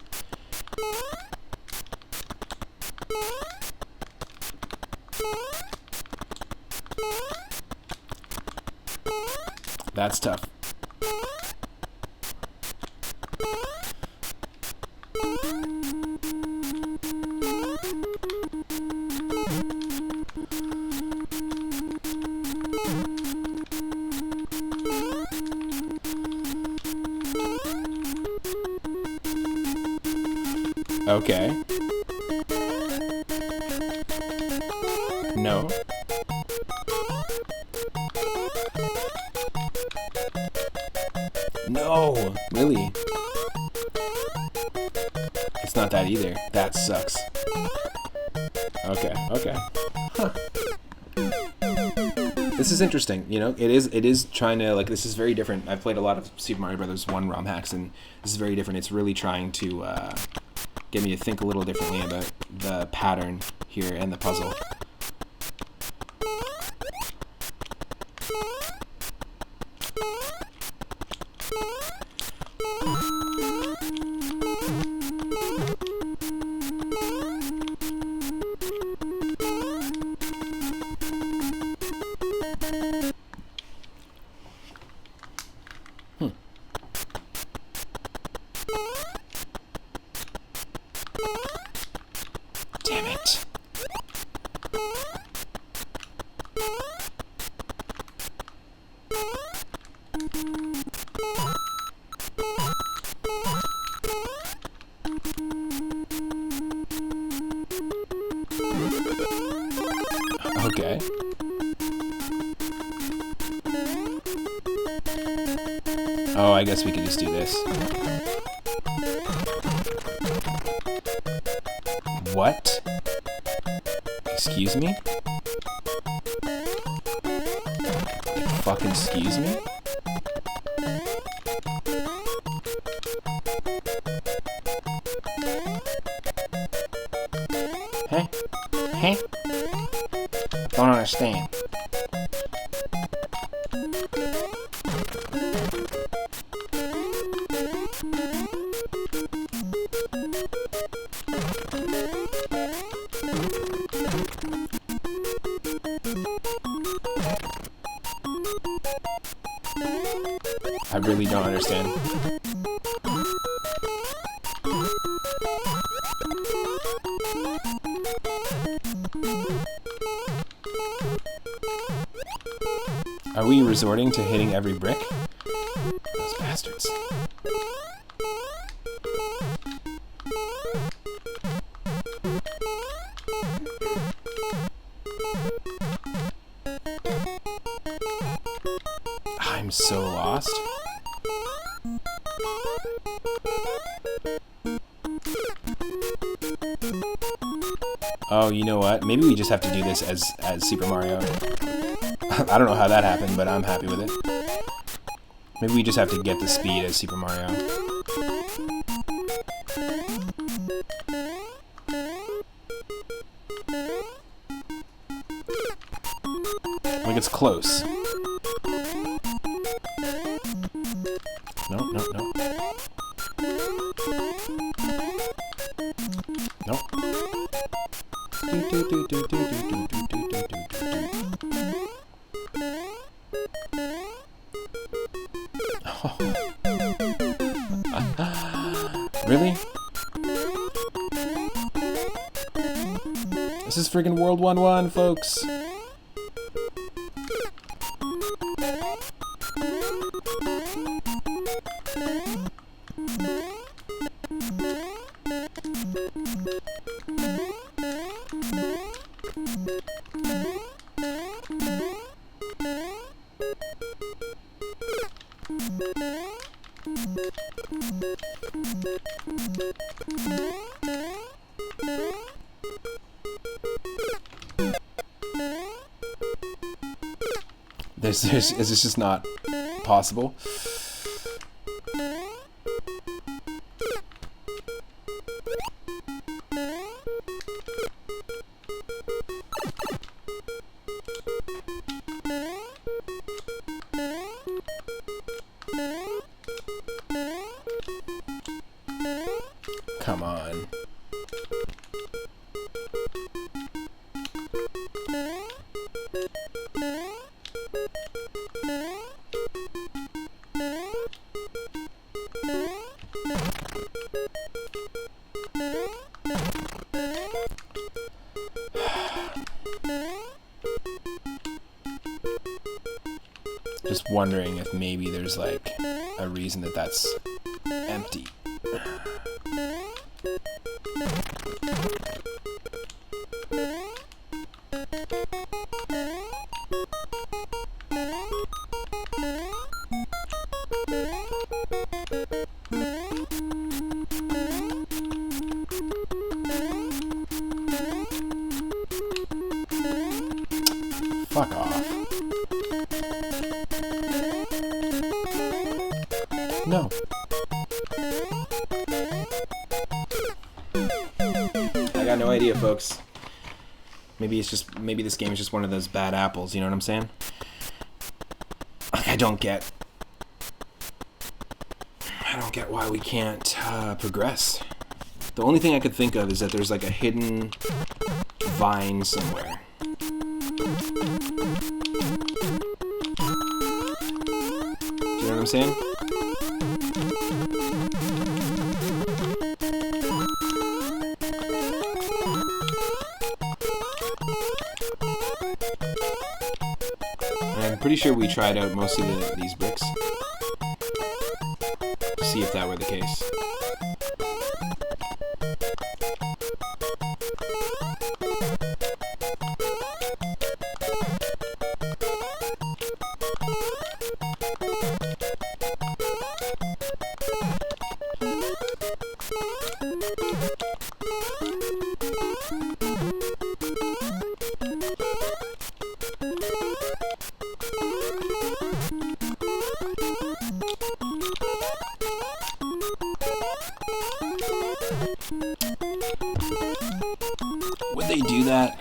That's tough. Okay. No. No! Really? It's not that either. That sucks. Okay, okay. Huh. This is interesting, you know? It is trying to, like, this is very different. I've played a lot of Super Mario Brothers 1 ROM hacks, and this is very different. It's really trying to get me to think a little differently about the pattern here and the puzzle. Damn it. Okay. Oh, I guess we could just do this. What? Excuse me? Fucking excuse me? Hey? Hey? Don't understand. I really don't understand. Are we resorting to hitting every brick? Those bastards. I'm so lost. Oh, you know what? Maybe we just have to do this as Super Mario. I don't know how that happened, but I'm happy with it. Maybe we just have to get the speed as Super Mario. Like, it's close. No, no, no. No. Oh. Really? This is friggin' World 1-1, folks. Is this just not possible? Come on. Just wondering if maybe there's like a reason that that's empty. Fuck off. No. I got no idea, folks. Maybe this game is just one of those bad apples, you know what I'm saying? Like, I don't get why we can't progress. The only thing I could think of is that there's like a hidden vine somewhere. Do you know what I'm saying? And I'm pretty sure we tried out most of these bricks to see if that were the case. Would they do that?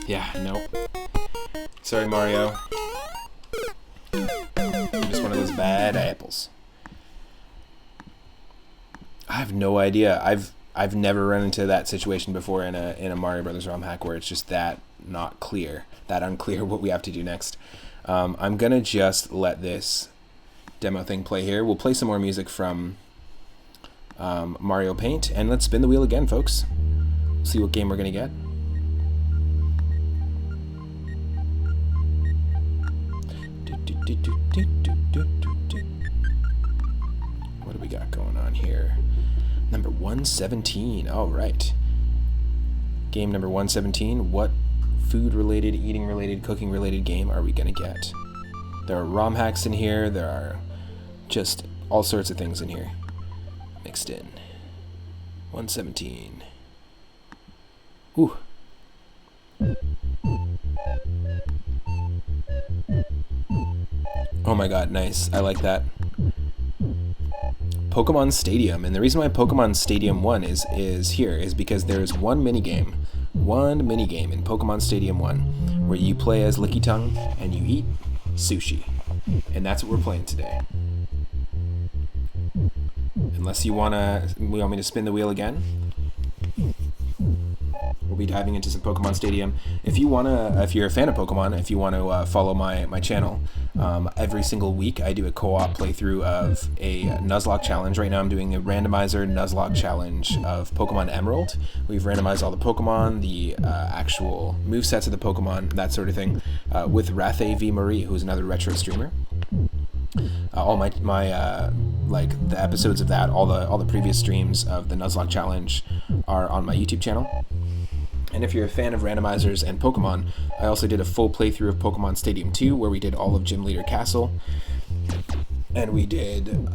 Yeah, nope. Sorry, Mario. You're just one of those bad apples. I have no idea. I've never run into that situation before in a Mario Brothers ROM hack where it's just that not clear, that unclear what we have to do next. I'm gonna just let this demo thing play here. We'll play some more music from Mario Paint, and let's spin the wheel again, folks. See what game we're gonna get. What do we got going on here? Number 117. All right. Game number 117. What food-related, eating-related, cooking-related game are we gonna get? There are ROM hacks in here. There are just all sorts of things in here mixed in. 117. Ooh. Oh my god, nice. I like that. Pokemon Stadium. And the reason why Pokemon Stadium 1 is here is because there's one minigame in Pokemon Stadium 1 where you play as Licky Tongue and you eat sushi. And that's what we're playing today. Unless you want me to spin the wheel again. We'll be diving into some Pokemon Stadium. If you're a fan of Pokemon, if you want to follow my channel, every single week I do a co-op playthrough of a Nuzlocke challenge. Right now I'm doing a randomizer Nuzlocke challenge of Pokemon Emerald. We've randomized all the Pokemon, the actual movesets of the Pokemon, that sort of thing, with Rathe V. Marie, who's another retro streamer. All my like the episodes of that, all the previous streams of the Nuzlocke challenge are on my YouTube channel. And if you're a fan of randomizers and Pokemon, I also did a full playthrough of Pokemon Stadium 2 where we did all of Gym Leader Castle. And we did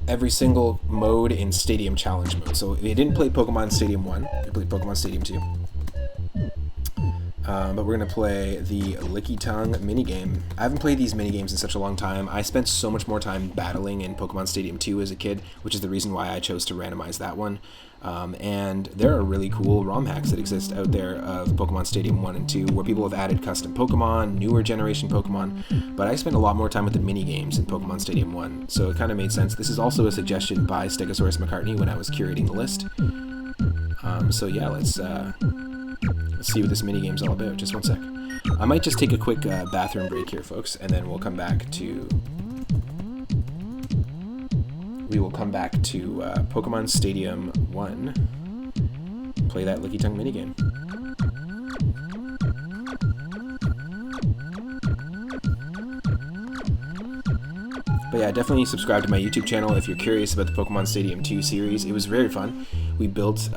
every single mode in Stadium Challenge mode. So if you didn't play Pokemon Stadium 1, you played Pokemon Stadium 2. but we're going to play the Licky Tongue minigame. I haven't played these minigames in such a long time. I spent so much more time battling in Pokemon Stadium 2 as a kid, which is the reason why I chose to randomize that one. And there are really cool ROM hacks that exist out there of Pokemon Stadium 1 and 2 where people have added custom Pokemon, newer generation Pokemon, but I spent a lot more time with the minigames in Pokemon Stadium 1, so it kind of made sense. This is also a suggestion by Stegosaurus McCartney when I was curating the list. So yeah, let's see what this minigame's all about. Just one sec. I might just take a quick bathroom break here, folks, and then we'll come back to... Pokemon Stadium 1, play that Licky Tongue minigame. But yeah, definitely subscribe to my YouTube channel if you're curious about the Pokemon Stadium 2 series. It was very fun. We built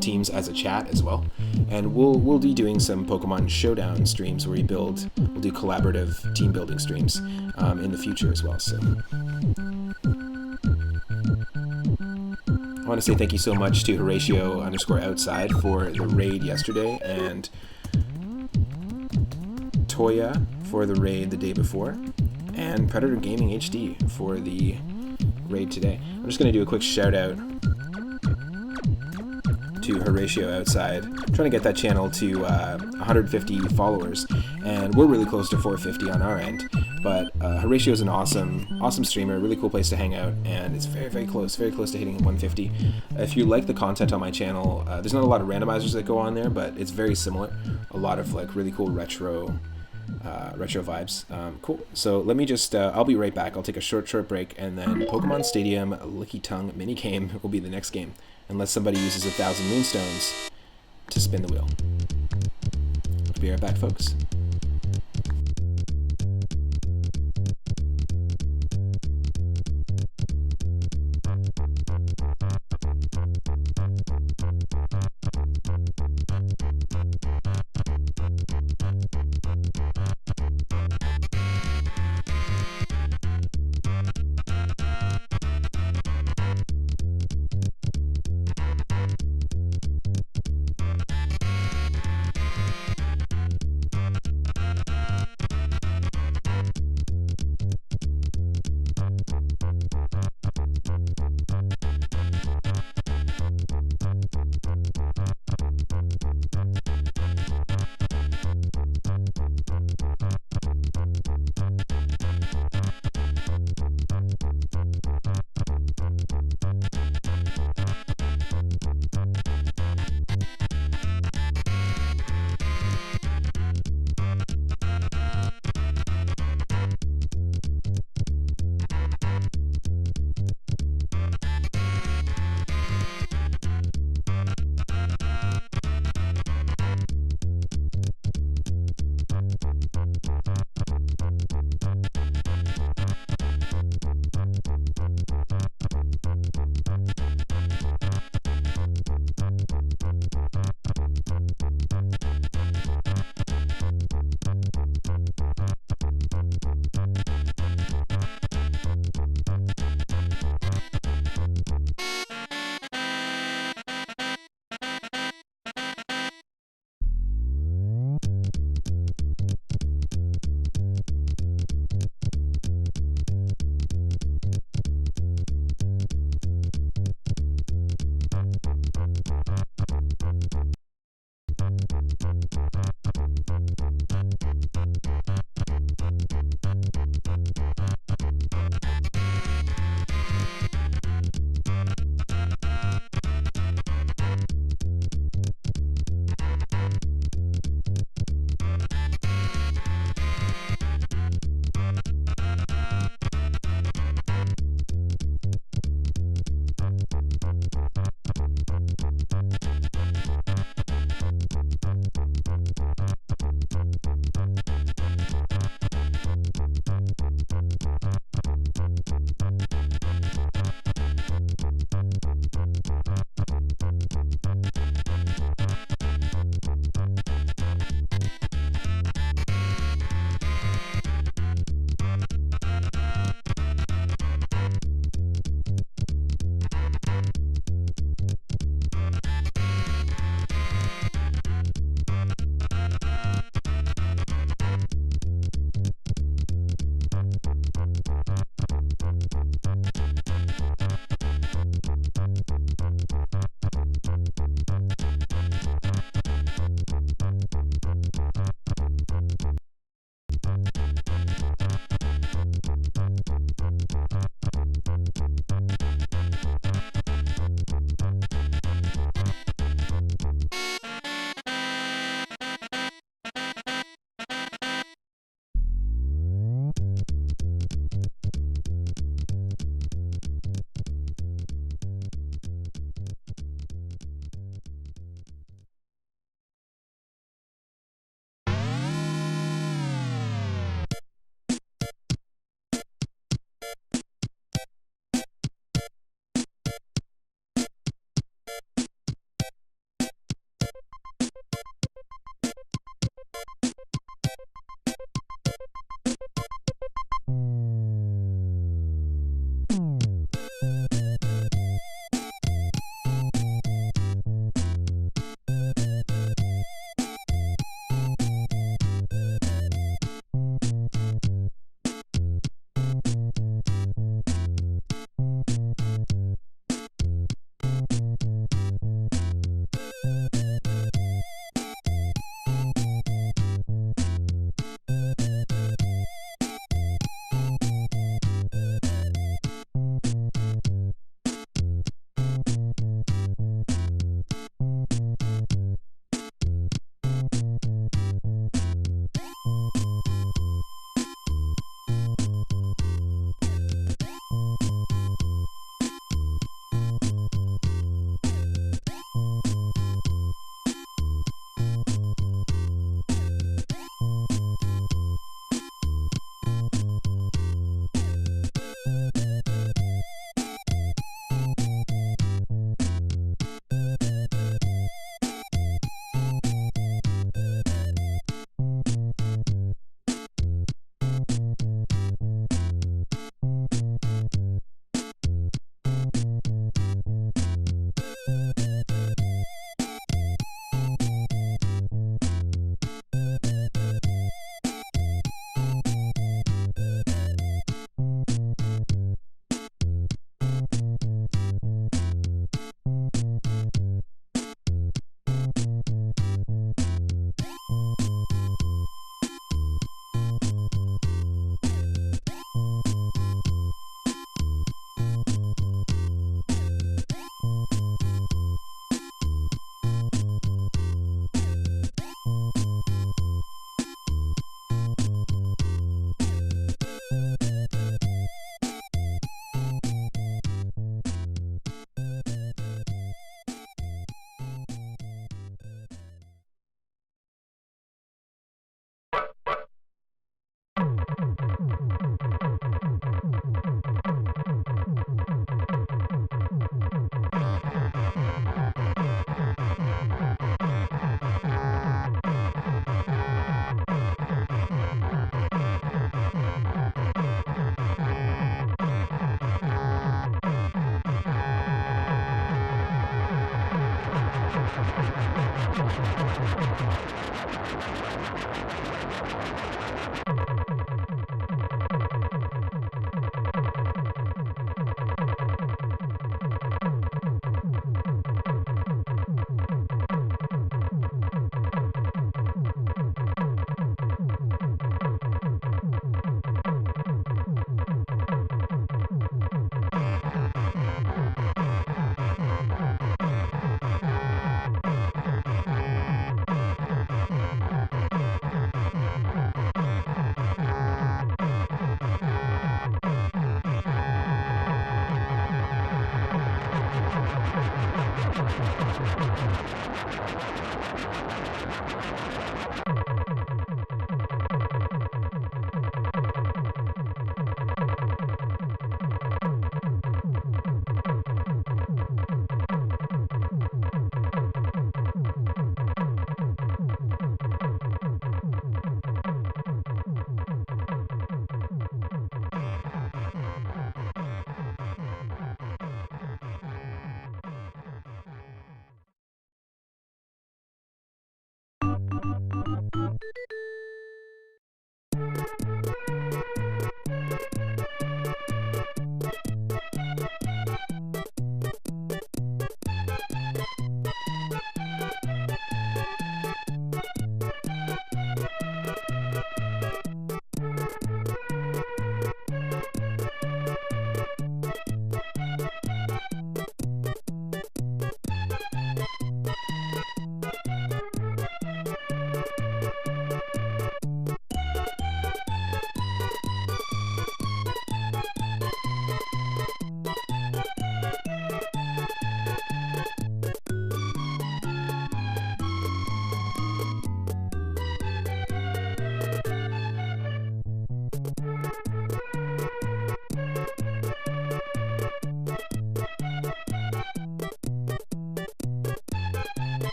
teams as a chat as well. And we'll be doing some Pokemon Showdown streams where we'll do collaborative team building streams in the future as well. So I want to say thank you so much to Horatio_outside for the raid yesterday, and Toya for the raid the day before, and Predator Gaming HD for the raid today. I'm just going to do a quick shout out to Horatio outside. I'm trying to get that channel to 150 followers, and we're really close to 450 on our end. But Horatio is an awesome streamer, really cool place to hang out, and it's very close to hitting 150. If you like the content on my channel, there's not a lot of randomizers that go on there, but it's very similar. A lot of like really cool retro vibes. Cool. So let me just, I'll be right back. I'll take a short break, and then Pokemon Stadium Licky Tongue minigame will be the next game, unless somebody uses 1,000 Moonstones to spin the wheel. I'll be right back, folks.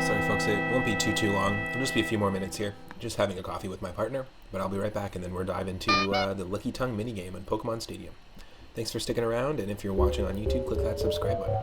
Sorry, folks, it won't be too long. It'll just be a few more minutes here. Just having a coffee with my partner, but I'll be right back, and then we'll dive into the Licky Tongue minigame on Pokemon Stadium. Thanks for sticking around, and if you're watching on YouTube, click that subscribe button.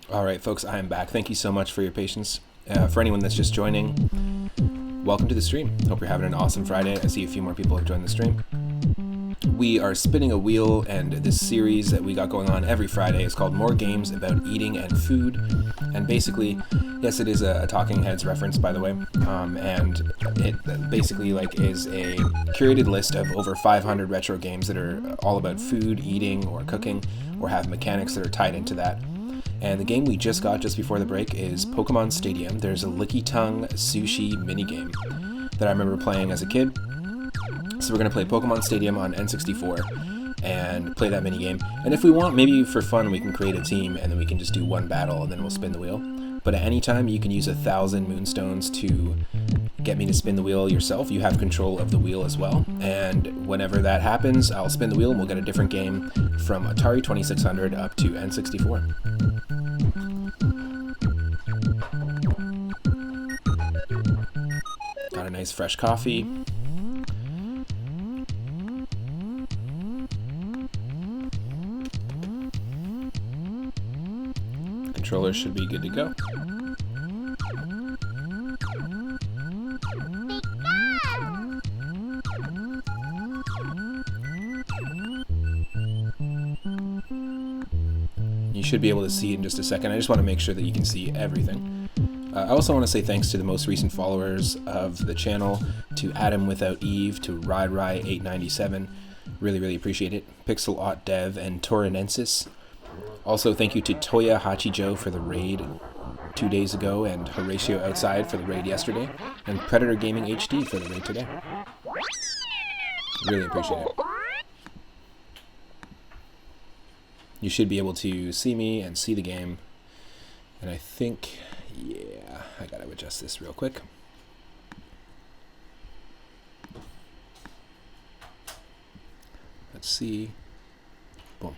Alright folks, I am back. Thank you so much for your patience. For anyone that's just joining, welcome to the stream. Hope you're having an awesome Friday. I see a few more people have joined the stream. We are spinning a wheel, and this series that we got going on every Friday is called More Games About Eating and Food. And basically, yes, it is a Talking Heads reference, by the way, and it basically is a curated list of over 500 retro games that are all about food, eating, or cooking, or have mechanics that are tied into that. And the game we just got just before the break is Pokemon Stadium. There's a Licky Tongue sushi minigame that I remember playing as a kid. So we're going to play Pokemon Stadium on N64 and play that minigame. And if we want, maybe for fun, we can create a team and then we can just do one battle and then we'll spin the wheel. But at any time, you can use 1,000 Moonstones to get me to spin the wheel yourself. You have control of the wheel as well. And whenever that happens, I'll spin the wheel and we'll get a different game from Atari 2600 up to N64. Got a nice fresh coffee. Controller should be good to go. You should be able to see it in just a second. I just want to make sure that you can see everything. I also want to say thanks to the most recent followers of the channel, to Adam Without Eve, to RyRy897. Really, really appreciate it. Pixelot Dev and Torinensis. Also, thank you to Toya Hachijo for the raid 2 days ago, and Horatio Outside for the raid yesterday, and Predator Gaming HD for the raid today. Really appreciate it. You should be able to see me and see the game. And I think, yeah, I gotta adjust this real quick. Let's see. Boom.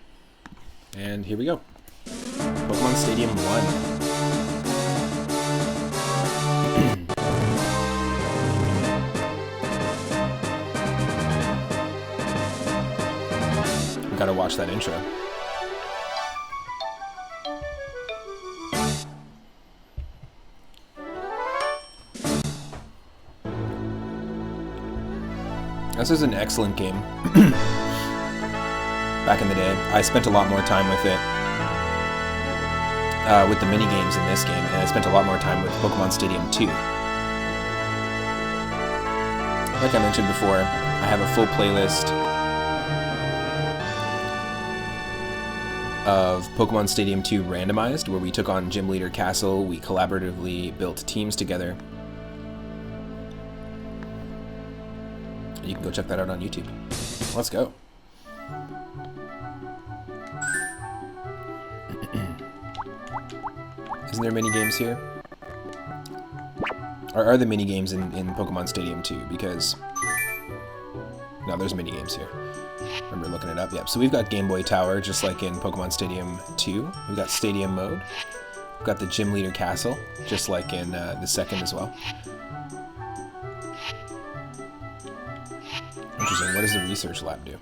And here we go. Pokemon Stadium 1. Gotta watch that intro. This is an excellent game. Back in the day, I spent a lot more time with it, with the mini games in this game, and I spent a lot more time with Pokemon Stadium 2. Like I mentioned before, I have a full playlist of Pokemon Stadium 2 randomized, where we took on Gym Leader Castle, we collaboratively built teams together. You can go check that out on YouTube. Let's go. Isn't there mini games here? Or are the mini games in Pokemon Stadium 2? Because no, there's mini games here. Remember looking it up. Yep. So we've got Game Boy Tower, just like in Pokemon Stadium 2. We've got Stadium Mode. We've got the Gym Leader Castle, just like in the second as well. Interesting. What does the research lab do?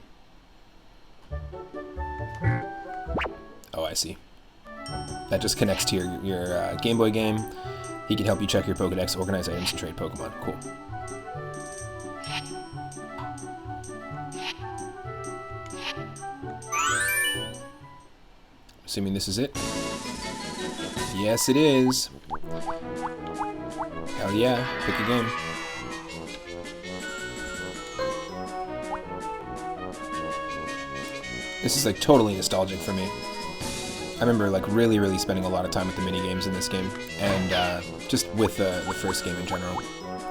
Oh, I see. That just connects to your Game Boy game. He can help you check your Pokedex, organize items, and trade Pokemon. Cool. Assuming this is it. Yes, it is. Hell yeah. Pick a game. This is like totally nostalgic for me. I remember like really spending a lot of time with the mini games in this game, and just with the first game in general,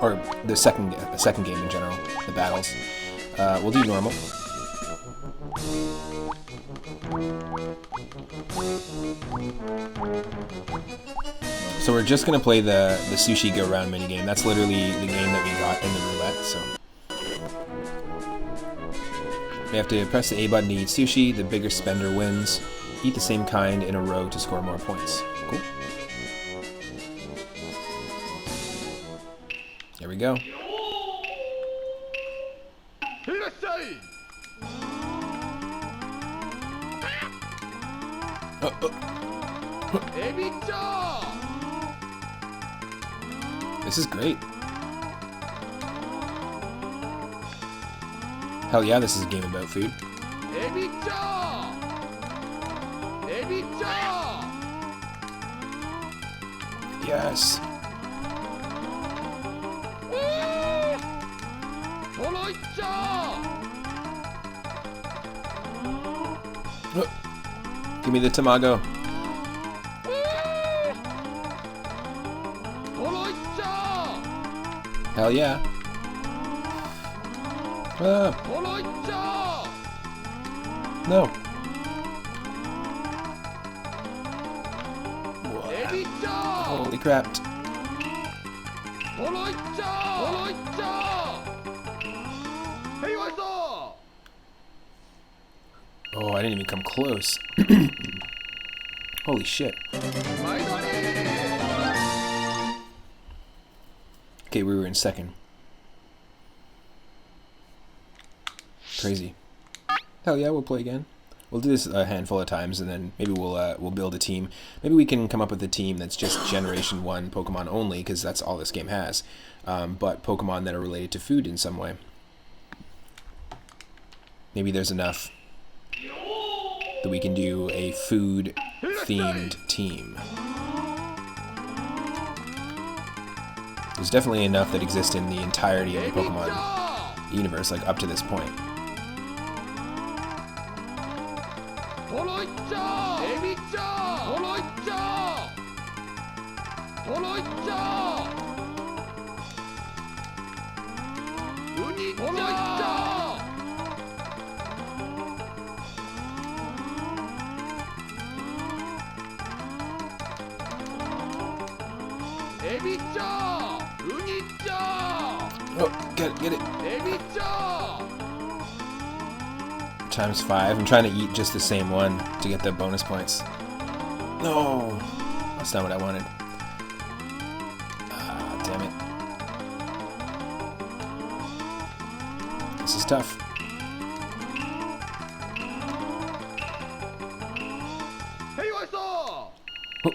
or the second game in general, the battles. We'll do normal. So we're just gonna play the sushi go round mini game. That's literally the game that we got in the roulette. So we have to press the A button to eat sushi. The bigger spender wins. Eat the same kind in a row to score more points. Cool. Here we go. This is great. Hell yeah, this is a game about food. Yes. Give me the tamago. Hell yeah. No. Holy crap. Oh, I didn't even come close. Holy shit. Okay, we were in second. Crazy. Hell yeah, we'll play again. We'll do this a handful of times, and then maybe we'll build a team. Maybe we can come up with a team that's just Generation 1 Pokemon only, because that's all this game has. But Pokemon that are related to food in some way. Maybe there's enough that we can do a food-themed team. There's definitely enough that exists in the entirety of the Pokemon universe, like up to this point. Oh, get it. Times 5. I'm trying to eat just the same one to get the bonus points. No, that's not what I wanted. Ah, damn it. This is tough. Oh.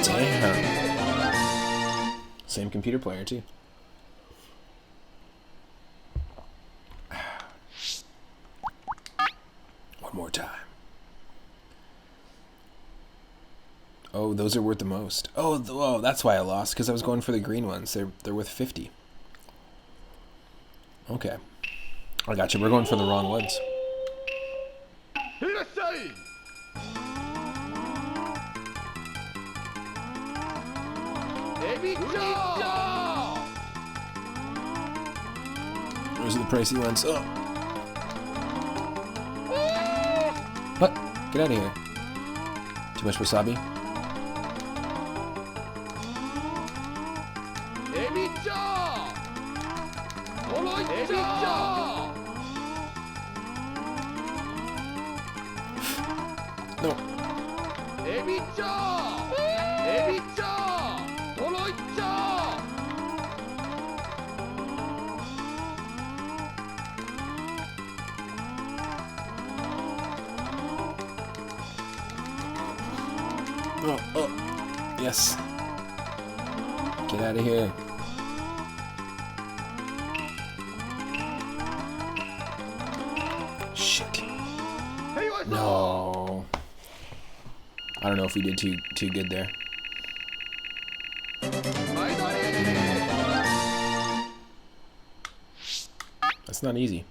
Damn. Same computer player too. One more time. Oh, those are worth the most. Oh, that's why I lost, because I was going for the green ones. They're worth 50. Okay. I got you. We're going for the wrong ones. Those are the pricey ones. Oh. What? Get out of here. Too much wasabi? No. Oh, yes. Get out of here. Shit. No. I don't know if we did too good there. That's not easy.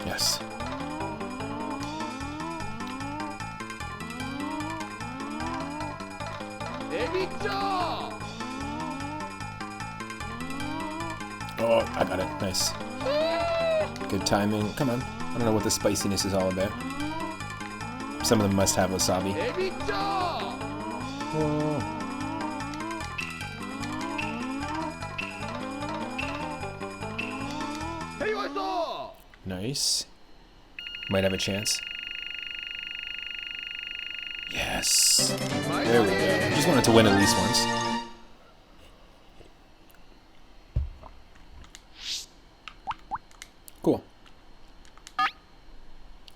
Yes. Oh, I got it. Nice. Good timing. Come on. I don't know what the spiciness is all about. Some of them must have wasabi. Whoa. Nice. Might have a chance. Yes. There we go. Just wanted to win at least once. Cool.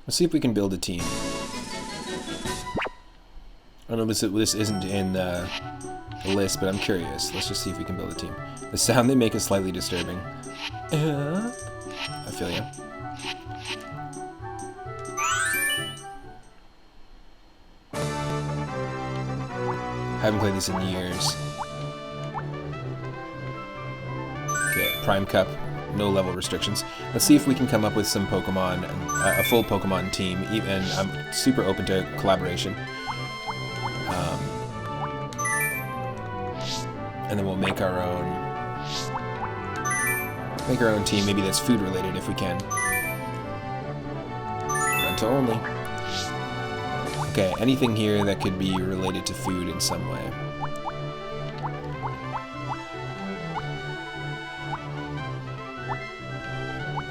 Let's see if we can build a team. I don't know if this isn't in the list, but I'm curious. Let's just see if we can build a team. The sound they make is slightly disturbing. I feel ya. Haven't played this in years. Okay, Prime Cup, no level restrictions. Let's see if we can come up with some Pokemon, a full Pokemon team, and I'm super open to collaboration. And then we'll make our own team, maybe that's food related if we can. Rental only. Okay, anything here that could be related to food in some way.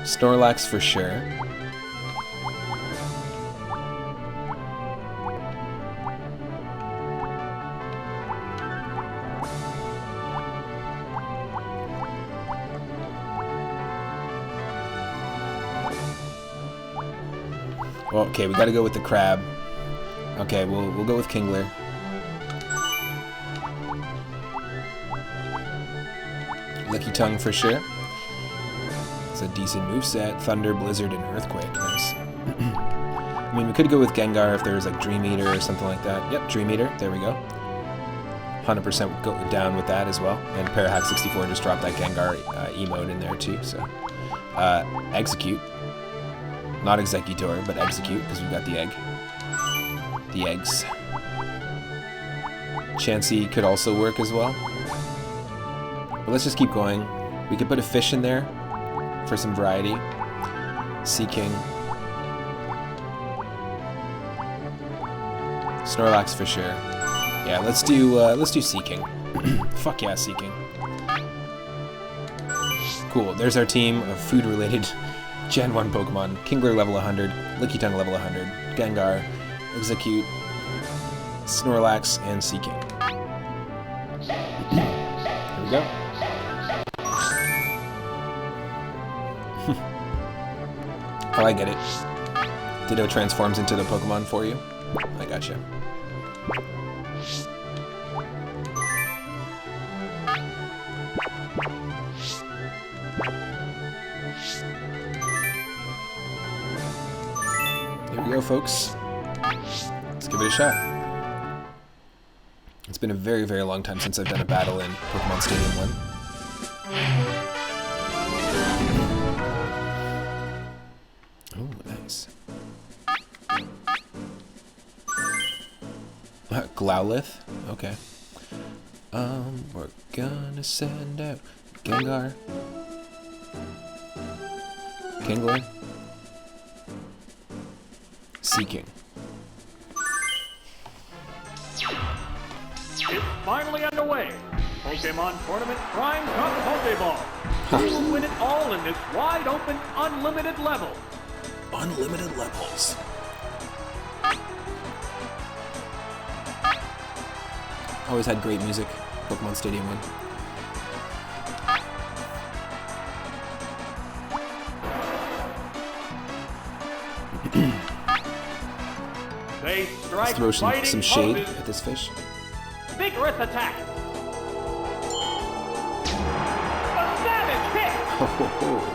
Snorlax for sure. Well, okay, we gotta go with the crab. Okay, we'll go with Kingler. Licky Tongue for sure. It's a decent moveset. Thunder, Blizzard, and Earthquake. Nice. I mean, we could go with Gengar if there was like Dream Eater or something like that. Yep, Dream Eater. There we go. 100% go down with that as well. And Parahack64 just dropped that Gengar emote in there too. So, Execute. Not Executor, but Execute, because we've got the egg. The eggs. Chansey could also work as well. But let's just keep going. We could put a fish in there for some variety. Seaking. Snorlax for sure. Yeah, let's do Seaking. Fuck yeah, Seaking. Cool. There's our team of food-related Gen 1 Pokemon. Kingler level 100, Lickitung level 100, Gengar, Execute, Snorlax, and Seaking. There we go. Oh, I get it. Ditto transforms into the Pokemon for you. I gotcha. There we go, folks. Let's give it a shot. It's been a very, very long time since I've done a battle in Pokemon Stadium 1. Oh, nice. Glowlith? Okay. We're gonna send out Gengar. Kingler. Seaking. It's finally underway. Pokemon Tournament Prime Cup Pokeball. Who will win it all in this wide open, unlimited level? Unlimited levels. Always had great music. Pokemon Stadium 1. They strike Throw some shade poses. at this fish. vigorous attack. A savage hit. Ho, ho, ho.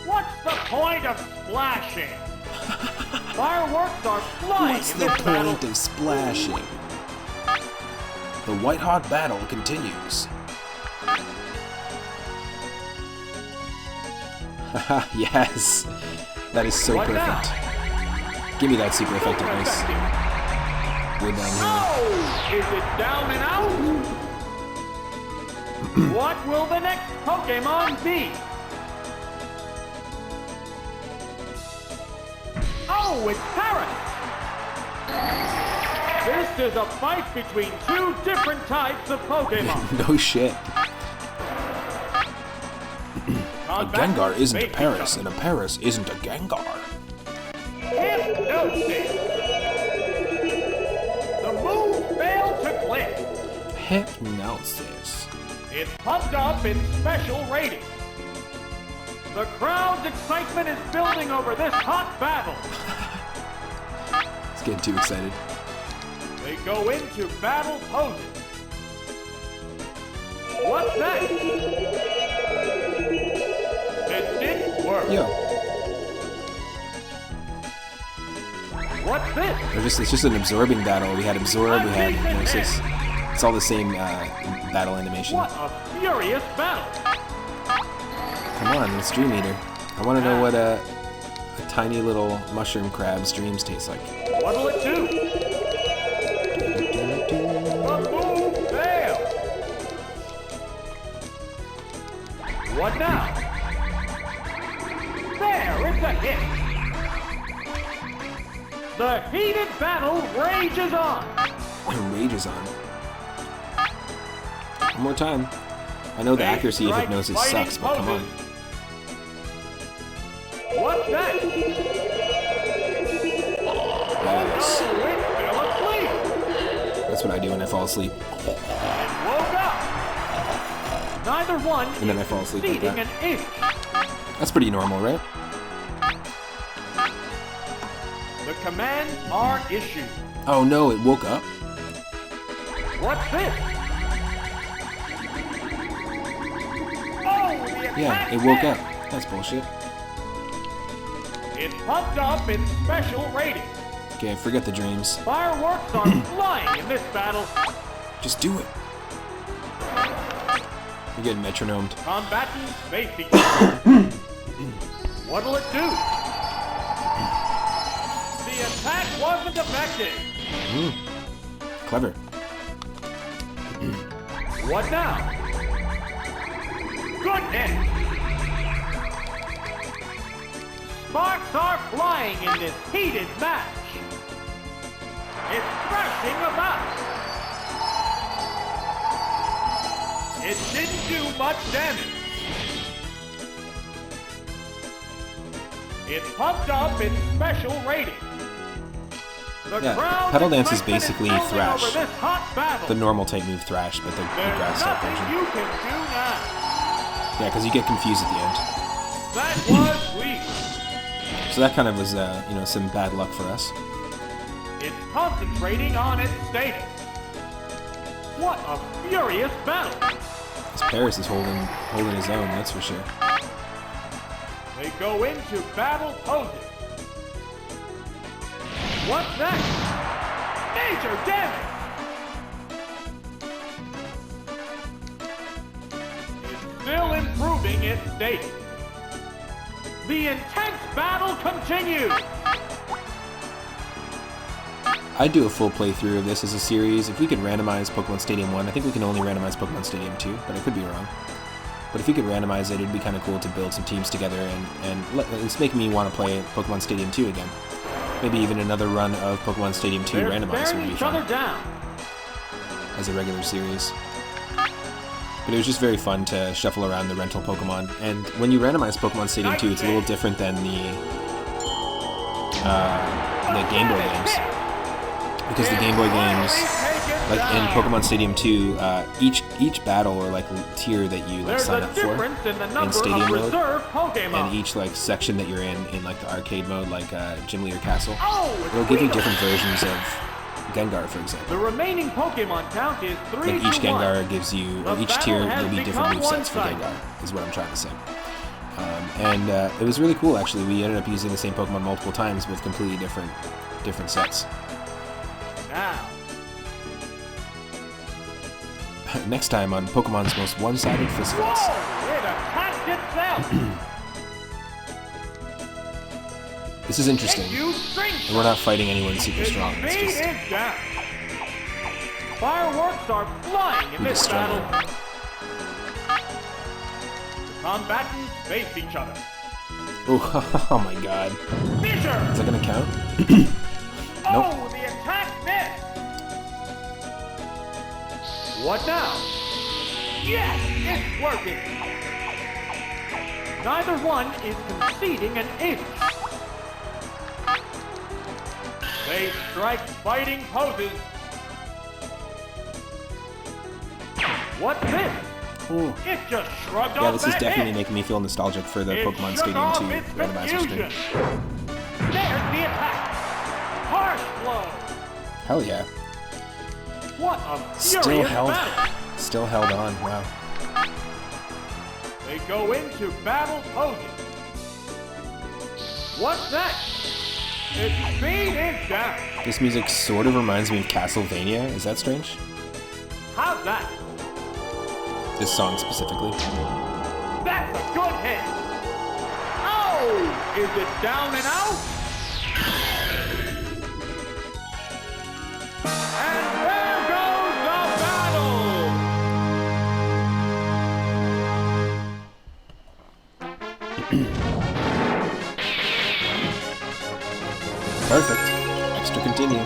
What's the point of splashing? Fireworks are flying What's in the this battle. point of splashing? The white-hot battle continues. Haha, yes! That is so What now? perfect. Give me that super effectiveness. Way down Oh! Is it down and out? What will the next Pokemon be? Oh, it's Paris! This is a fight between two different types of Pokemon. here. No shit. A Gengar isn't a Paris, and a Paris isn't a Gengar. Hypnosis! The move failed to click. Hypnosis. It pumped up its special rating. The crowd's excitement is building over this hot battle. It's getting too excited. They go into battle poses. What's that? It didn't work. Yo, What's this? it's just an absorbing battle. We had absorb, we had hypnosis. It's all the same battle animation. What a furious battle. Come on, it's Dream Eater. I want to know what a tiny little mushroom crab's dreams taste like. What'll it do? The move failed. What now? There, it's a hit. The heated battle rages on. Rages on. One more time. I know the accuracy of hypnosis sucks, but come on. What's that? Yes. Oh, it's still asleep. That's what I do when I fall asleep. It woke up. Neither one And then I fall asleep like exceeding that. an inch. That's pretty normal, right? The commands are issued. Oh no, it woke up? What's this? Oh, the attack Yeah, it woke missed. up. That's bullshit. It pumped up its special rating. Okay, forget the dreams. Fireworks are flying in this battle. Just do it. You're getting metronomed. Combatants face each other. What'll it do? The attack wasn't effective. Clever. What now? Goodness! Sparks are flying in this heated match. It's thrashing about. It didn't do much damage. It pumped up its special rating. The Yeah, crowd's Pedal Dance is excitement basically building Thrash. over this hot battle. The normal type move Thrash, but the There's grass type nothing version. you can do now. Yeah, because you get confused at the end. That was weak. So that kind of was, some bad luck for us. It's concentrating on its status. What a furious battle. This Paris is holding his own, that's for sure. They go into battle poses. What's next? Major damage! It's still improving its status. The intense battle continues! I'd do a full playthrough of this as a series. If we could randomize Pokemon Stadium 1, I think we can only randomize Pokemon Stadium 2, but I could be wrong. But if we could randomize it, it'd be kind of cool to build some teams together and it's making me want to play Pokemon Stadium 2 again. Maybe even another run of Pokemon Stadium 2 They're randomized staring would be each other fun down. as a regular series. But it was just very fun to shuffle around the rental Pokemon. And when you randomize Pokemon Stadium 2, it's a little different than the Game Boy games. Because the Game Boy games, like in Pokemon Stadium 2, each battle or like tier that you like There's sign a up for difference in the number in Stadium of mode, reserve Pokemon. and each like section that you're in like the arcade mode, like Gym Leader Castle, Oh, it's it'll give you Weedle. different versions of Gengar, for example. The remaining Pokemon count is 3 Like to each 1. Gengar gives you, or The each tier battle has will be different become movesets for one-sided. Gengar, is what I'm trying to say. And it was really cool, actually. We ended up using the same Pokemon multiple times with completely different sets. Now, Next time on Pokemon's most one-sided fist fights. whoa! It attacked itself! This is interesting. You string And we're not fighting anyone super Its strong. It's speed just is down. Fireworks are flying in we this destroy battle. them. The combatants face each other. Ooh, oh my god. Fissure! Is that gonna count? Oh, the attack missed! What now? Yes, it's working! Neither one is conceding an inch. They strike fighting poses. What's this? Ooh. It just shrugged Yeah, off this is that definitely hit. making me feel nostalgic for the It Pokemon shook Stadium off 2 its randomizer confusion. screen. There's the attack. Harsh blow. Hell yeah. What a Still furious held. battle. Still held on. Wow. They go into battle posing. What's that? Its speed is down. This music sort of reminds me of Castlevania. Is that strange? How's that? This song specifically. That's a good hit. Oh, is it down and out? And there goes the battle. Perfect. Extra continue.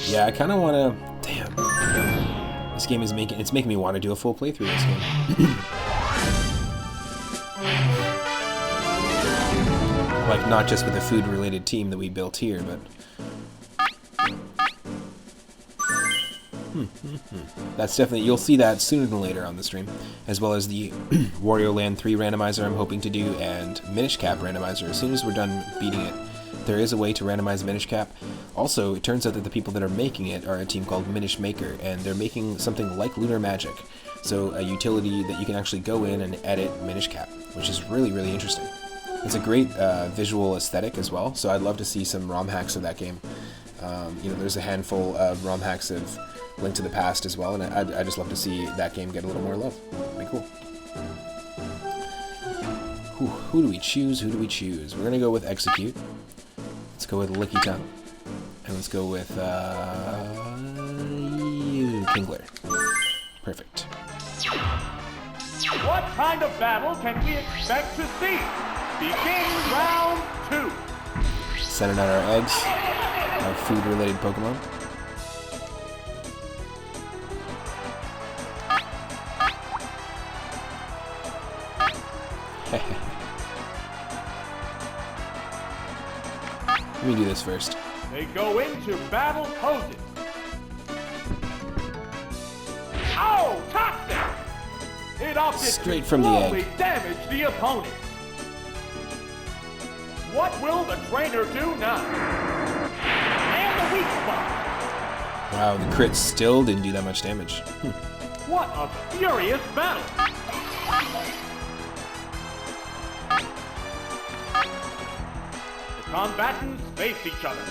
Yeah, I kind of want to. Damn. This game is making me want to do a full playthrough of this game. Like, not just with the food-related team that we built here, but... That's definitely... You'll see that sooner than later on the stream, as well as the Wario Land 3 randomizer I'm hoping to do, and Minish Cap randomizer. As soon as we're done beating it, there is a way to randomize Minish Cap. Also, it turns out that the people that are making it are a team called Minish Maker, and they're making something like Lunar Magic. So, a utility that you can actually go in and edit Minish Cap, which is really, really interesting. It's a great visual aesthetic as well, so I'd love to see some ROM hacks of that game. You know, there's a handful of ROM hacks of Link to the Past as well, and I'd just love to see that game get a little more love. That'd be cool. Who do we choose? Who do we choose? We're gonna go with Execute. Let's go with Licky Tongue. And let's go with Kingler. Perfect. What kind of battle can we expect to see? Begin round 2. Sending out our eggs, our food-related Pokemon. Let me do this first. They go into battle poses. Oh, toxic! It opted Straight to from the slowly egg. damage the opponent. What will the trainer do now? And the weak spot. Wow, the crit still didn't do that much damage. What a furious battle! The combatants face each other.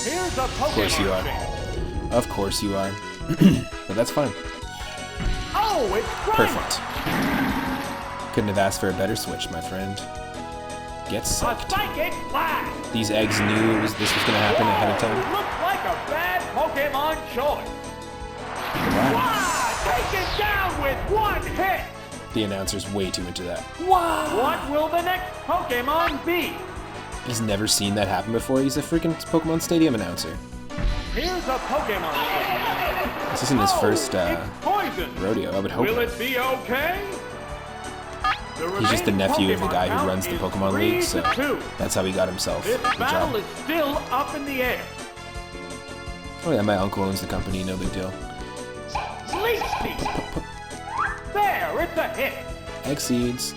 Here's a Pokemon Of course you are. chain. Of course you are. But that's fine. Oh, it's Perfect. Couldn't have asked for a better switch, my friend. Get A psyched. psychic blast! These eggs knew this was going to happen ahead of time. Looks like a bad Pokemon choice. Wow. Wow, taken down with one hit. The announcer's way too into that. What will the next Pokemon be? He's never seen that happen before. He's a freaking Pokemon Stadium announcer. Here's a Pokemon chain. This isn't his first It's poison. rodeo, I would hope. Will it be okay? He's just the nephew of the guy who runs the Pokemon League, so 3-2. that's how he got himself This the battle job. is still up in the air. Oh yeah, my uncle owns the company, no big deal. Leech Seed. There, it's a hit. Egg seeds.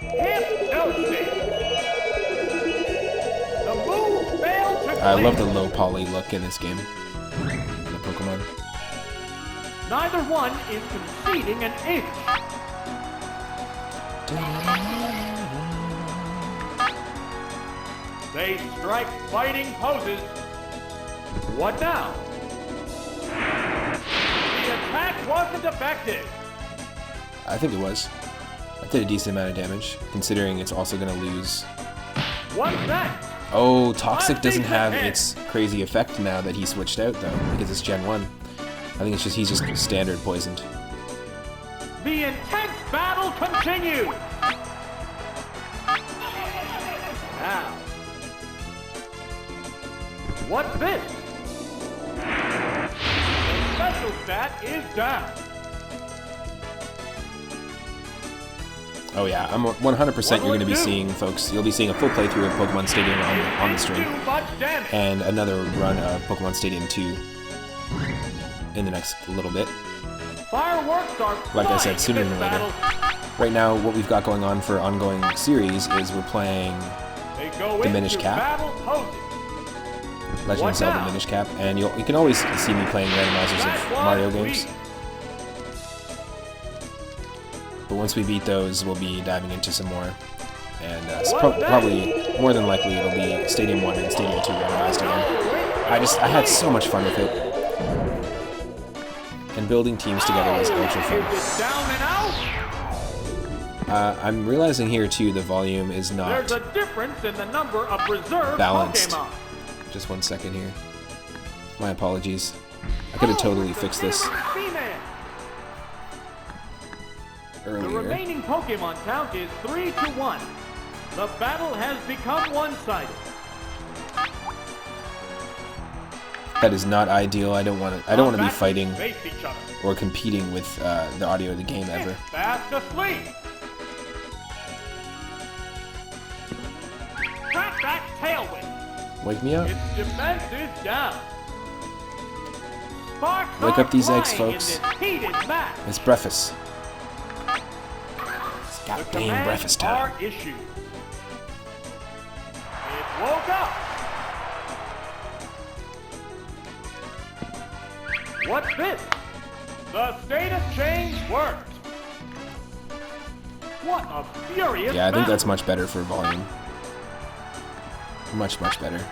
Hypnosis. The move failed to I love the clear. low poly look in this game. The Pokemon. Neither one is conceding an inch. They strike fighting poses. What now? The attack wasn't effective. I think it was. I did a decent amount of damage, considering it's also going to lose. What's next? Oh, Toxic doesn't have its crazy effect now that he switched out, though, because it's Gen 1. I think it's just he's just standard poisoned. The intense battle continues. Now, what's this? The special stat is down. Oh yeah, I'm 100% you're going to be seeing, folks. You'll be seeing a full playthrough of Pokemon Stadium on the stream, Too much damage. and another run of Pokemon Stadium 2 in the next little bit. Fireworks are Like I flying said, sooner in than this later. battle. Right now, what we've got going on for ongoing series is we're playing They go Diminish into Cap. battle posing. Legend What of Zelda now? Minish Cap, and you can always see me playing randomizers That of was Mario games. weak. But once we beat those, we'll be diving into some more. And What probably, more than likely, it'll be Stadium 1 and Stadium 2 randomized again. I had so much fun with it. And building teams together was ultra Is fun. it down and out? I'm realizing here, too, the volume is not... There's a difference in the number of reserve Balanced. Pokemon. Just 1 second here. My apologies. I could have totally fixed this Seaman. The earlier. remaining Pokemon count is 3-1. The battle has become one-sided. That is not ideal. I don't want to be Combat fighting face each other. or competing with the audio of the game ever. It's fast asleep. Trap back tailwind. Wake me up. Its defense is down. Sparks Wake are up these eggs, flying in folks. this heated match. It's breakfast. It's The goddamn commands breakfast are time. issued. It woke up. What's this? The state of change works. What a furious Yeah, I think battle. that's much better for volume. Much, much better.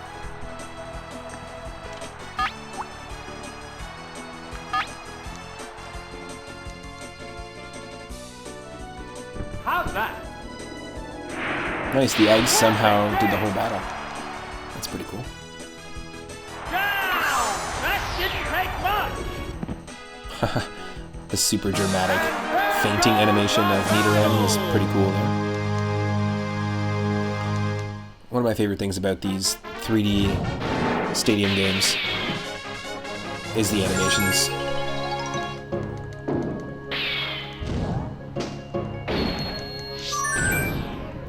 How's that? Nice, the eggs somehow did the whole battle. That's pretty cool. Down! That didn't take much. The super dramatic fainting animation of Nidoran was pretty cool there. One of my favorite things about these 3D stadium games is the animations.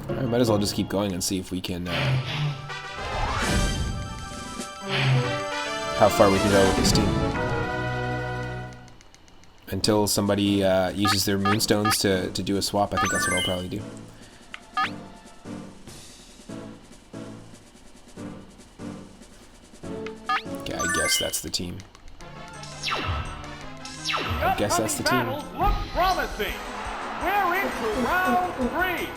I might as well just keep going and see if we can how far we can go with this team. Until somebody uses their moonstones to do a swap, I think that's what I'll probably do. Okay, I guess that's the team. I guess that's the team. Look promising. We're into round 3.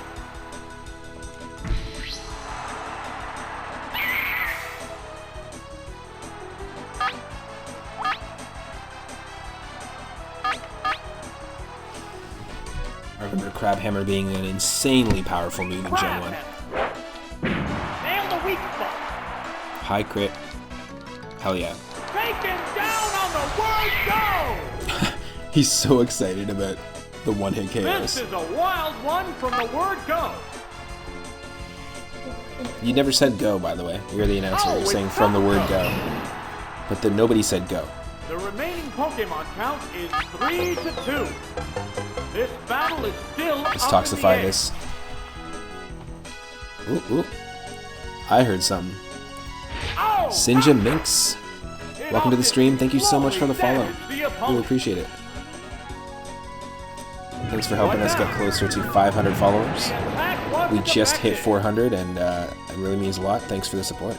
I remember Crab Hammer being an insanely powerful move in Gen 1. Nail the weak spot. High crit. Hell yeah. Taken down on the word go. He's so excited about the one-hit This KOs. is a wild one from the word go. You never said go, by the way. You're the announcer. Oh, You're saying it's from the word go. go. But then nobody said go. The remaining Pokemon count is 3-2. This battle is still Let's up in the toxify air. this. Ooh, ooh. I heard something. Oh, Sinja Minx. it Welcome to the opted stream. Thank you so much for the slowly follow. damage the We opponent. appreciate it. Thanks for helping us get closer to 500 followers. The attack was We just hit defective. 400, and it really means a lot. Thanks for the support.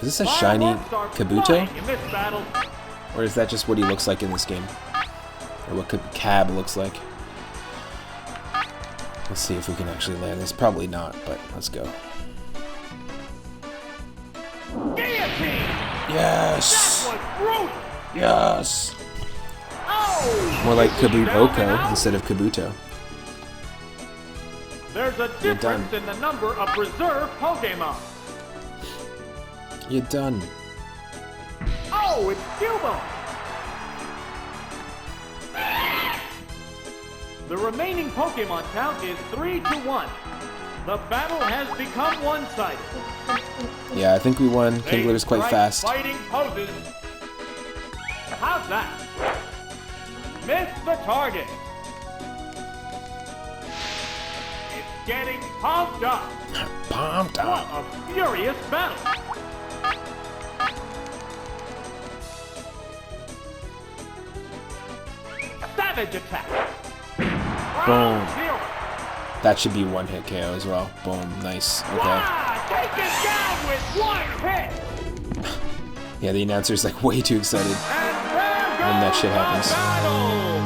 Is this a shiny Fireworks are Kabuto? flying in this battle. Or is that just what he looks like in this game? Or what Cab looks like? Let's see if we can actually land this. Probably not, but let's go. Guillotine! Yes! That was brutal! Yes! Oh! More like Is he down and Kabuto out? instead of Kabuto. There's a You're done. difference in the number of reserve Pokemon. You're done. Oh, it's Cubone! The remaining Pokemon count is 3-1. The battle has become one-sided. Yeah, I think we won. They Kingler's quite strike fast. Fighting poses. How's that? Missed the target. It's getting pumped up. Pumped What up. a furious battle. Savage attack. Round Boom. 0. That should be one hit KO as well. Boom. Nice. Okay. Ah, taken down with one hit. Yeah, the announcer's like way too excited. And there goes When that shit happens. the battle.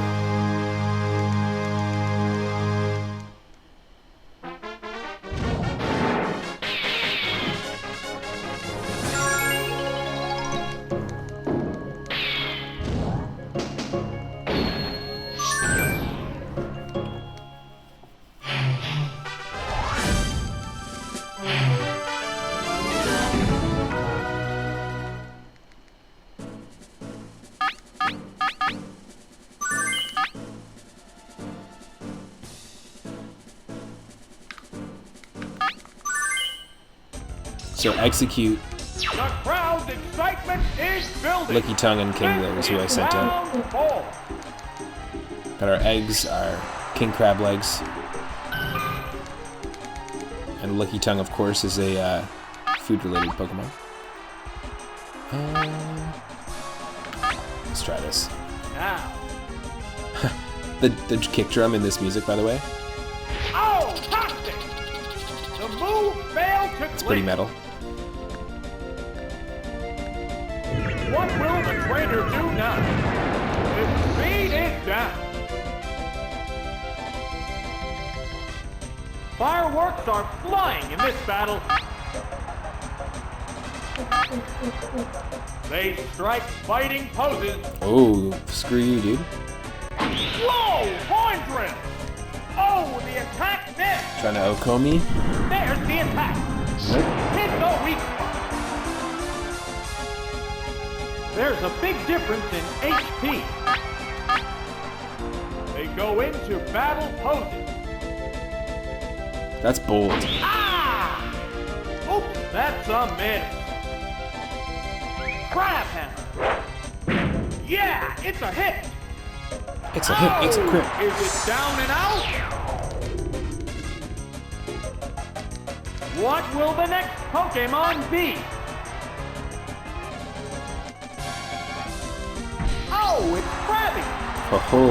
So execute The crowd's excitement is building. Licky Tongue and Kingler is who I sent out. Round 4. Got our eggs, our king crab legs. And Licky Tongue, of course, is a food-related Pokemon. Let's try this. Now. The kick drum in this music, by the way, Oh, toxic! The move failed to it's pretty metal. What will the trainer do now? His speed is down. Fireworks are flying in this battle. They strike fighting poses. Oh, screw you, dude. Whoa! Horn drill! Oh, the attack missed! Trying to OHKO me? There's the attack! Nope. Hit the weak spot! There's a big difference in HP. They go into battle poses. That's bold. Ah! Oops, that's a miss. Crab hammer. Yeah, it's a hit. It's a hit. It's a crit. Is it down and out? What will the next Pokemon be? Oh, it's Krabby! Ho ho.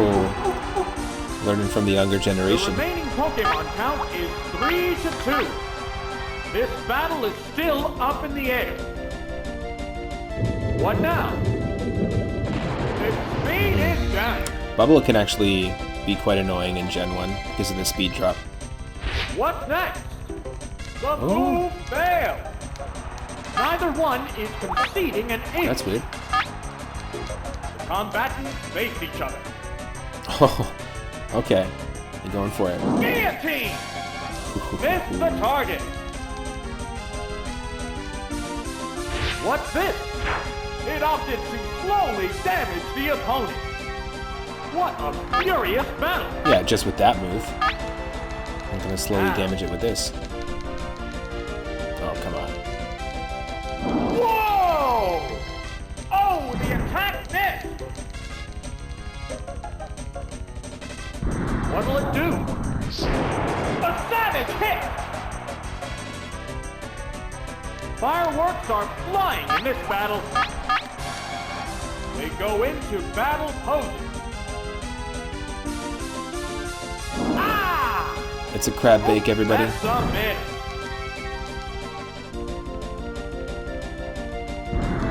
Learning from the younger The generation. remaining Pokemon count is 3-2. This battle is still up in the air. What now? Its speed is down. Bubble can actually be quite annoying in Gen 1 because of the speed drop. What's next? The Oh. move failed. Neither one is conceding an ace. That's weird. The combatants face each other. Oh, okay. You're going for it. Guillotine! Miss the target. What's this? It opted to slowly damage the opponent. What a furious battle! Yeah, just with that move. I'm gonna slowly damage it with this. Oh, come on. Whoa! Fireworks are flying in this battle. They go into battle poses. Ah! It's a crab bake, everybody. That's a miss.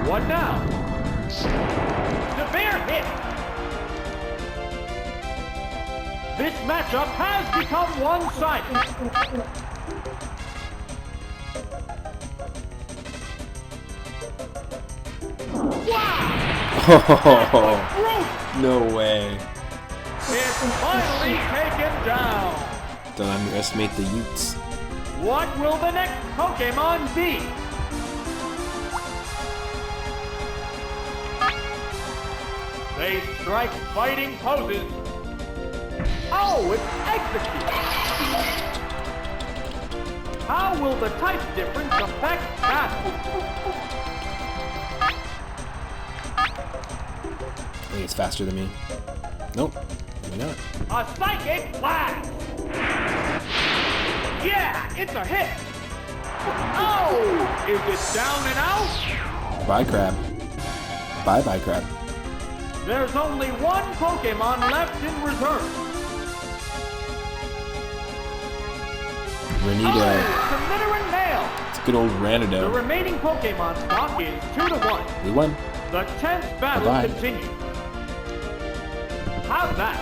What now? Severe hit. This matchup has become one-sided. Oh, no way. It's finally taken down. Don't underestimate the Utes. What will the next Pokemon be? They strike fighting poses. Oh, it's executed. How will the type difference affect that? I think it's faster than me. Nope, maybe not. A psychic blast! Yeah, it's a hit! Oh! Is it down and out? Bye, crab. Bye, crab. There's only one Pokemon left in reserve. Renita. Submitter and Nail! It's a good old The Ranado. remaining Pokemon stock is 2-1. We won. The 10th battle Bye-bye. continues. How's that?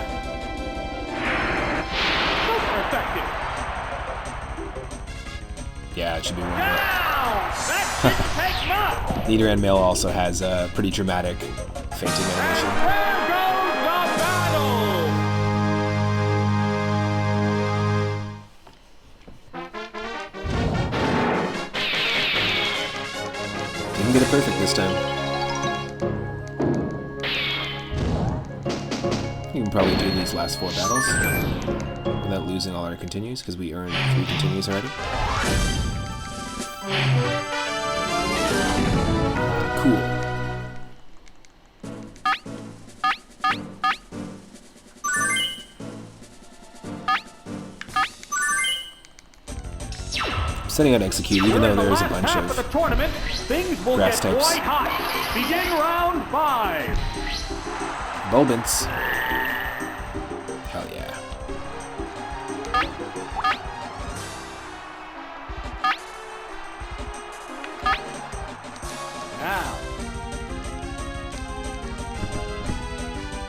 Super effective. Yeah, it should be one. Down! That shouldn't take much! Nidoran male also has a pretty dramatic fainting animation. And there goes the battle! Didn't get it perfect this time. You can probably do these last 4 battles without losing all our continues, because we earned 3 continues already. Cool. Setting out execute, even though there is a bunch half of the of tournament, things will grass get types. quite hot. Begin round 5. Bulbins. Hell yeah. Now.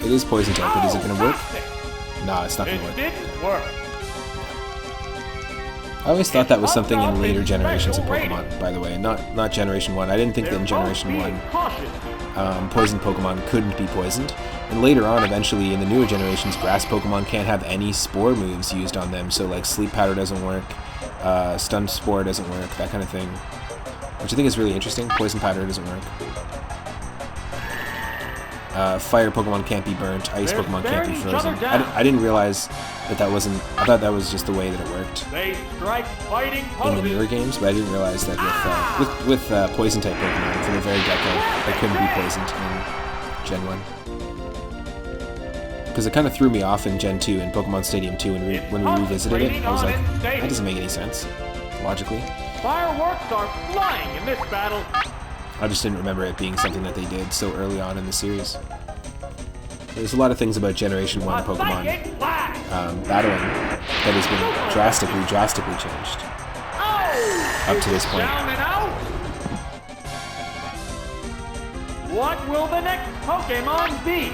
It is poison type, but is it gonna work? Fantastic. Nah, it's not gonna It work. didn't work. I always thought that was something in later generations of Pokemon, by the way, not Generation 1. I didn't think that in Generation 1 poison Pokemon couldn't be poisoned. And later on, eventually, in the newer generations, grass Pokemon can't have any spore moves used on them, so like Sleep Powder doesn't work, Stun Spore doesn't work, that kind of thing. Which I think is really interesting. Poison Powder doesn't work. Fire Pokemon can't be burnt, Ice Pokemon can't be frozen. I didn't realize that wasn't... I thought that was just the way that it worked They strike fighting in the newer games, but I didn't realize that with Poison-type Pokemon, from the very get-go, they couldn't be poisoned in Gen 1. Because it kind of threw me off in Gen 2 and Pokemon Stadium 2 when we revisited it. I was like, that doesn't make any sense, logically. Fireworks are flying in this battle. I just didn't remember it being something that they did so early on in the series. There's a lot of things about Generation 1 Pokemon battling that has been drastically changed up to this point. Down and out. What will the next Pokemon be?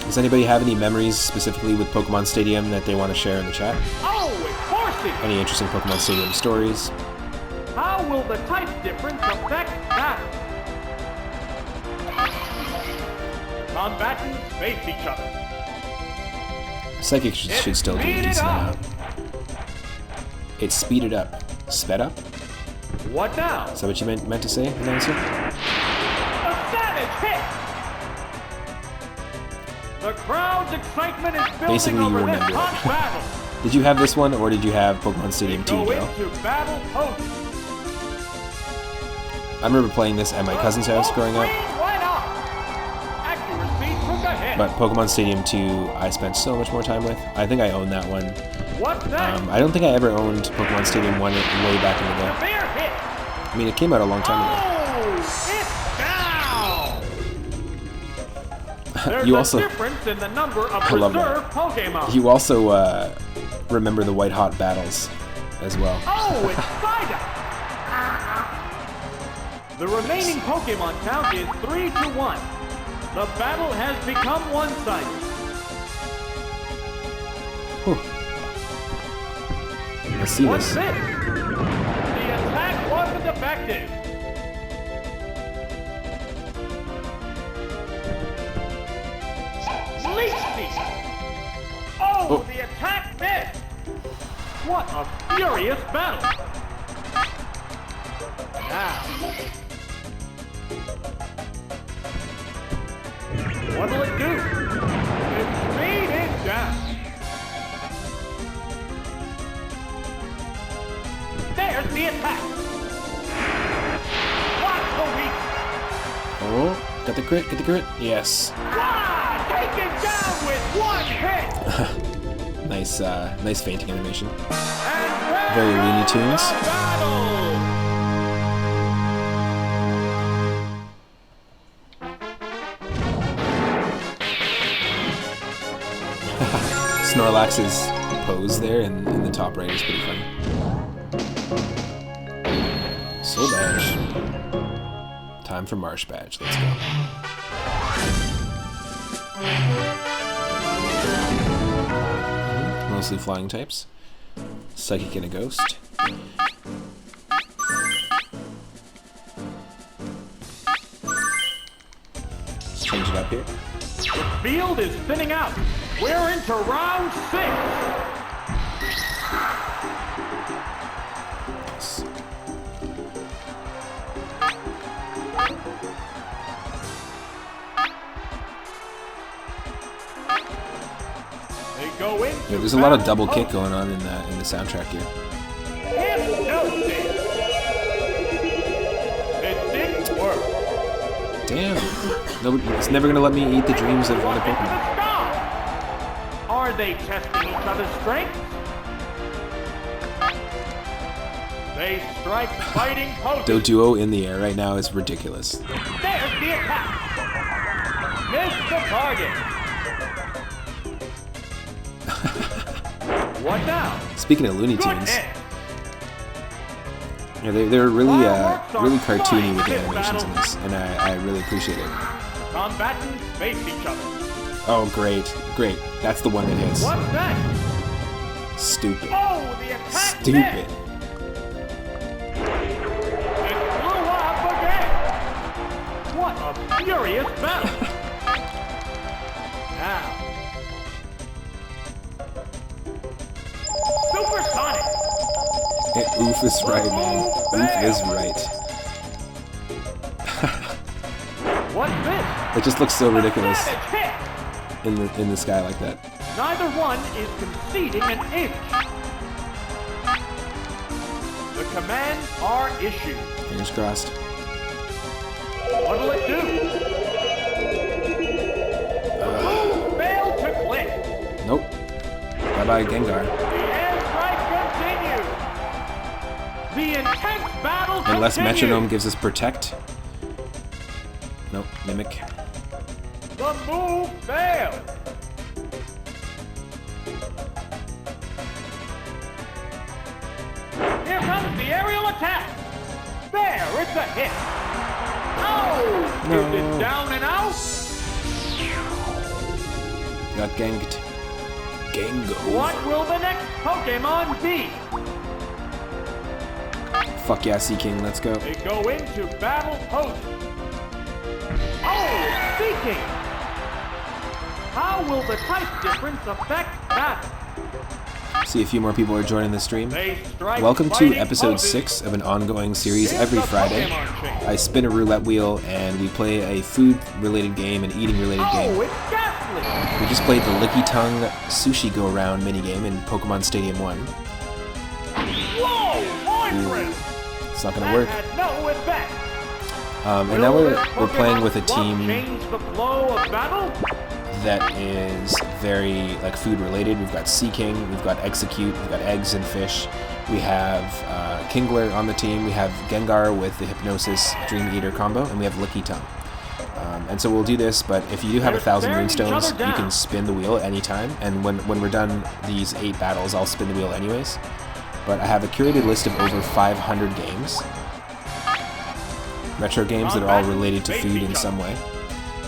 Does anybody have any memories specifically with Pokemon Stadium that they want to share in the chat? Oh, it's Horsey! Any interesting Pokemon Stadium stories? How will the type difference affect that? Combatants face each other. Psychic should still do a decent amount. It's speeded up. Sped up? What now? Is that what you meant to say, announcer? A savage hit! The crowd's excitement is building Basically, you over this remember it. hot battle. Did you have this one, or did you have Pokemon Stadium 2, Go Joe? into battle poses. I remember playing this at my cousin's house growing up, Why not? Accuracy took a hit. but Pokemon Stadium 2 I spent so much more time with. I think I own that one. What's that? I don't think I ever owned Pokemon Stadium 1 way back in the day. Severe hit. I mean, it came out a long time ago. Oh, it's down! There's You a also difference in the number of I love reserve Pokemon. You also remember the white hot battles as well. Oh, it's Psyduck! The remaining Pokemon count is 3-1. The battle has become one-sided. Let's see What's this. this? The attack wasn't effective. Leech Seed! Oh, the attack missed! What a furious battle! Now, what'll it do? Its speed is down. There's the attack. Watch the weak. Oh, got the crit, get the crit. Yes. Wow, taken down with one hit. Nice fainting animation. And Very Looney Tunes. battle. Snorlax's pose there in the top right is pretty funny. Soul Badge. Time for Marsh Badge. Let's go. Mostly flying types. Psychic and a Ghost. Let's change it up here. The field is thinning out. We're into round 6. They go into Yeah, there's a lot of double battle kick going on in the soundtrack here. Hypnosis. It didn't work. Damn. Nobody, it's never gonna let me eat the dreams of other Into the Pokemon. sky. Are they testing each other's strength? They strike fighting poses. Doduo in the air right now is ridiculous. There's the attack. Missed the target. What now? Speaking of Looney Good Tunes, hit. yeah, they're really Fireworks are really cartoony with the flying animations in battle. this, and I really appreciate it. Combatants face each other. Oh, great. That's the one that hits. What's that? Stupid. Oh, the attack Stupid. missed. It blew up again. What a furious battle. Now. Supersonic. Oof is right, man. Oof is right. What's this? It just looks so ridiculous Savage hit. in the sky like that. Neither one is conceding an inch. The commands are issued. Fingers crossed. What'll it do? The move failed to click. Nope. Bye bye, Gengar. The airstrike continues. The intense battle Unless continues. Metronome gives us Protect. Nope. Mimic. The move failed. Here comes the aerial attack. There, it's a hit. Oh, No. is it down and out? Got ganked. Gango. What will the next Pokemon be? Fuck yeah, Sea King. Let's go. They go into battle poses. Oh, Seeking! How will the type difference affect battle? See a few more people are joining the stream. They strike Welcome to fighting episode poses. 6 of an ongoing series Here's every the Friday. Pokemon chain. I spin a roulette wheel and we play a food-related game, an eating-related game. Oh, it's Ghastly! We just played the Licky Tongue Sushi Go-Round minigame in Pokemon Stadium 1. Whoa! Poison! It's not gonna That work. had no effect. And now Will we're this playing Pokemon with a swap team. change the flow of battle? that is very like food related. We've got Sea King, we've got Execute, we've got Eggs and Fish. We have Kingler on the team. We have Gengar with the Hypnosis Dream Eater combo, and we have Licky Tongue. And so we'll do this, but if you do have 1,000 Moonstones, you can spin the wheel at any time. And when we're done these 8 battles, I'll spin the wheel anyways. But I have a curated list of over 500 games. Retro games that are all related to food in some way.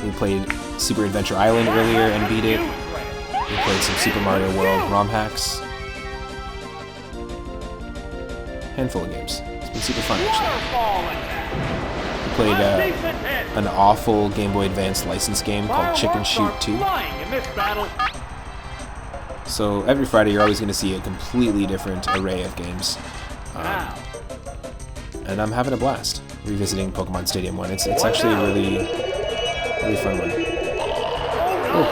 We played Super Adventure Island earlier and beat it. We played some Super Mario World ROM hacks. Handful of games. It's been super fun, actually. We played an awful Game Boy Advance licensed game called Chicken Shoot 2. So every Friday you're always going to see a completely different array of games. And I'm having a blast revisiting Pokemon Stadium 1. It's actually a really fun one. Oh,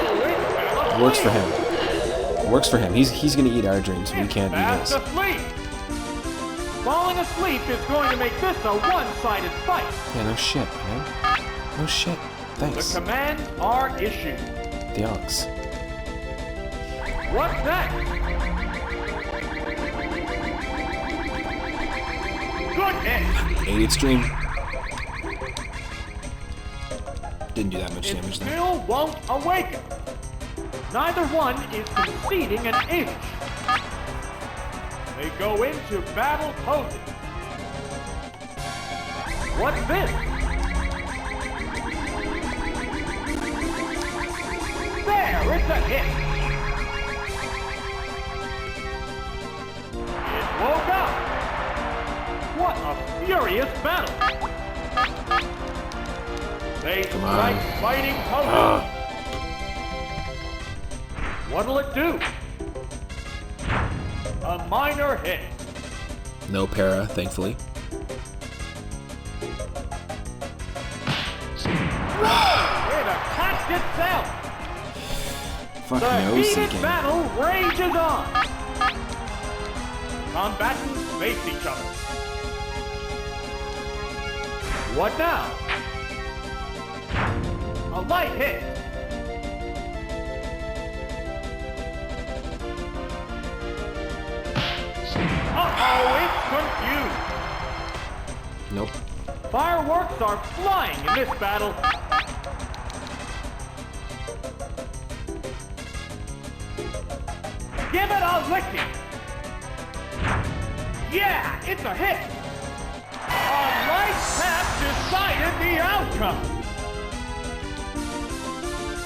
it works for him. It works for him. He's going to eat our dreams. We can't eat his. Falling asleep is going to make this a one-sided fight. Yeah, no shit, man. No shit. Thanks. The commands are issued. The Ox. What's next? Good hit. 8 Extreme. Didn't do that much damage there. Still won't awaken. Neither one is conceding an inch. They go into battle poses. What's this? There, it's a hit. It woke up. What a furious battle. They strike fighting poses. What'll it do? A minor hit. No para, thankfully. It attacked itself. Fuck The no, heated Sea King. battle rages on. Combatants face each other. What now? A light hit. Uh-oh, it's confused. Nope. Fireworks are flying in this battle. Give it a licking. Yeah, it's a hit. A light tap decided the outcome.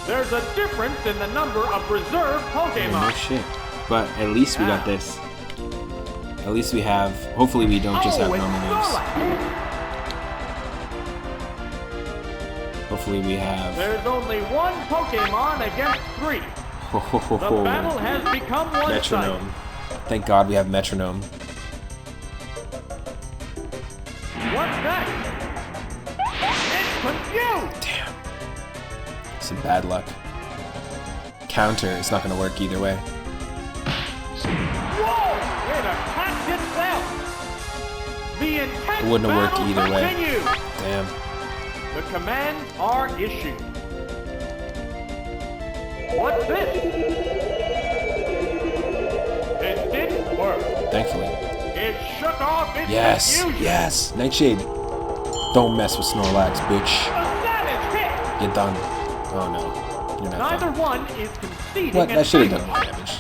There's a difference in the number of reserve Pokemon. No shit. But at least we got this. At least we have... Hopefully we don't just have normal moves. Hopefully we have... There's only one Pokemon against 3. The battle has become one-sided. Metronome. Thank God we have Metronome. What's next? It's confused. Damn. Some bad luck. Counter. It's not going to work either way. Whoa! It attacked itself. The intense It wouldn't have worked battle either way. continues. Damn. The commands are issued. What's this? It didn't work. Thankfully. It shook off its Yes. confusion. Yes. Nightshade. Don't mess with Snorlax, bitch. A savage hit. You're done. Oh no. You're not Neither done. one is conceding. What? an That should have inch. done more damage.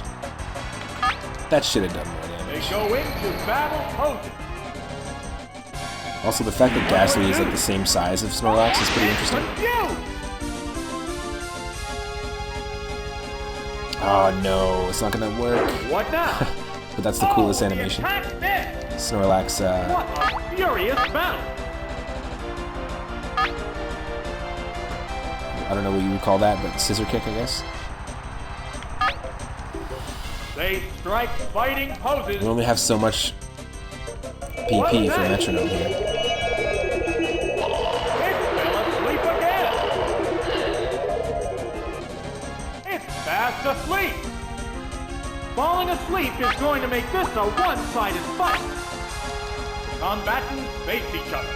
That should have done more They damage. go into battle poses. Also, the fact that Ghastly is like the same size of Snorlax is pretty interesting. Confused. Oh no, it's not gonna work. What now? But that's the coolest Oh, animation. The attack missed. Snorlax, What a furious battle. I don't know what you would call that, but scissor kick, I guess. They strike fighting poses. We only have so much PP for Metronome here. It fell asleep again. It's fast asleep. Falling asleep is going to make this a one-sided fight. The combatants face each other.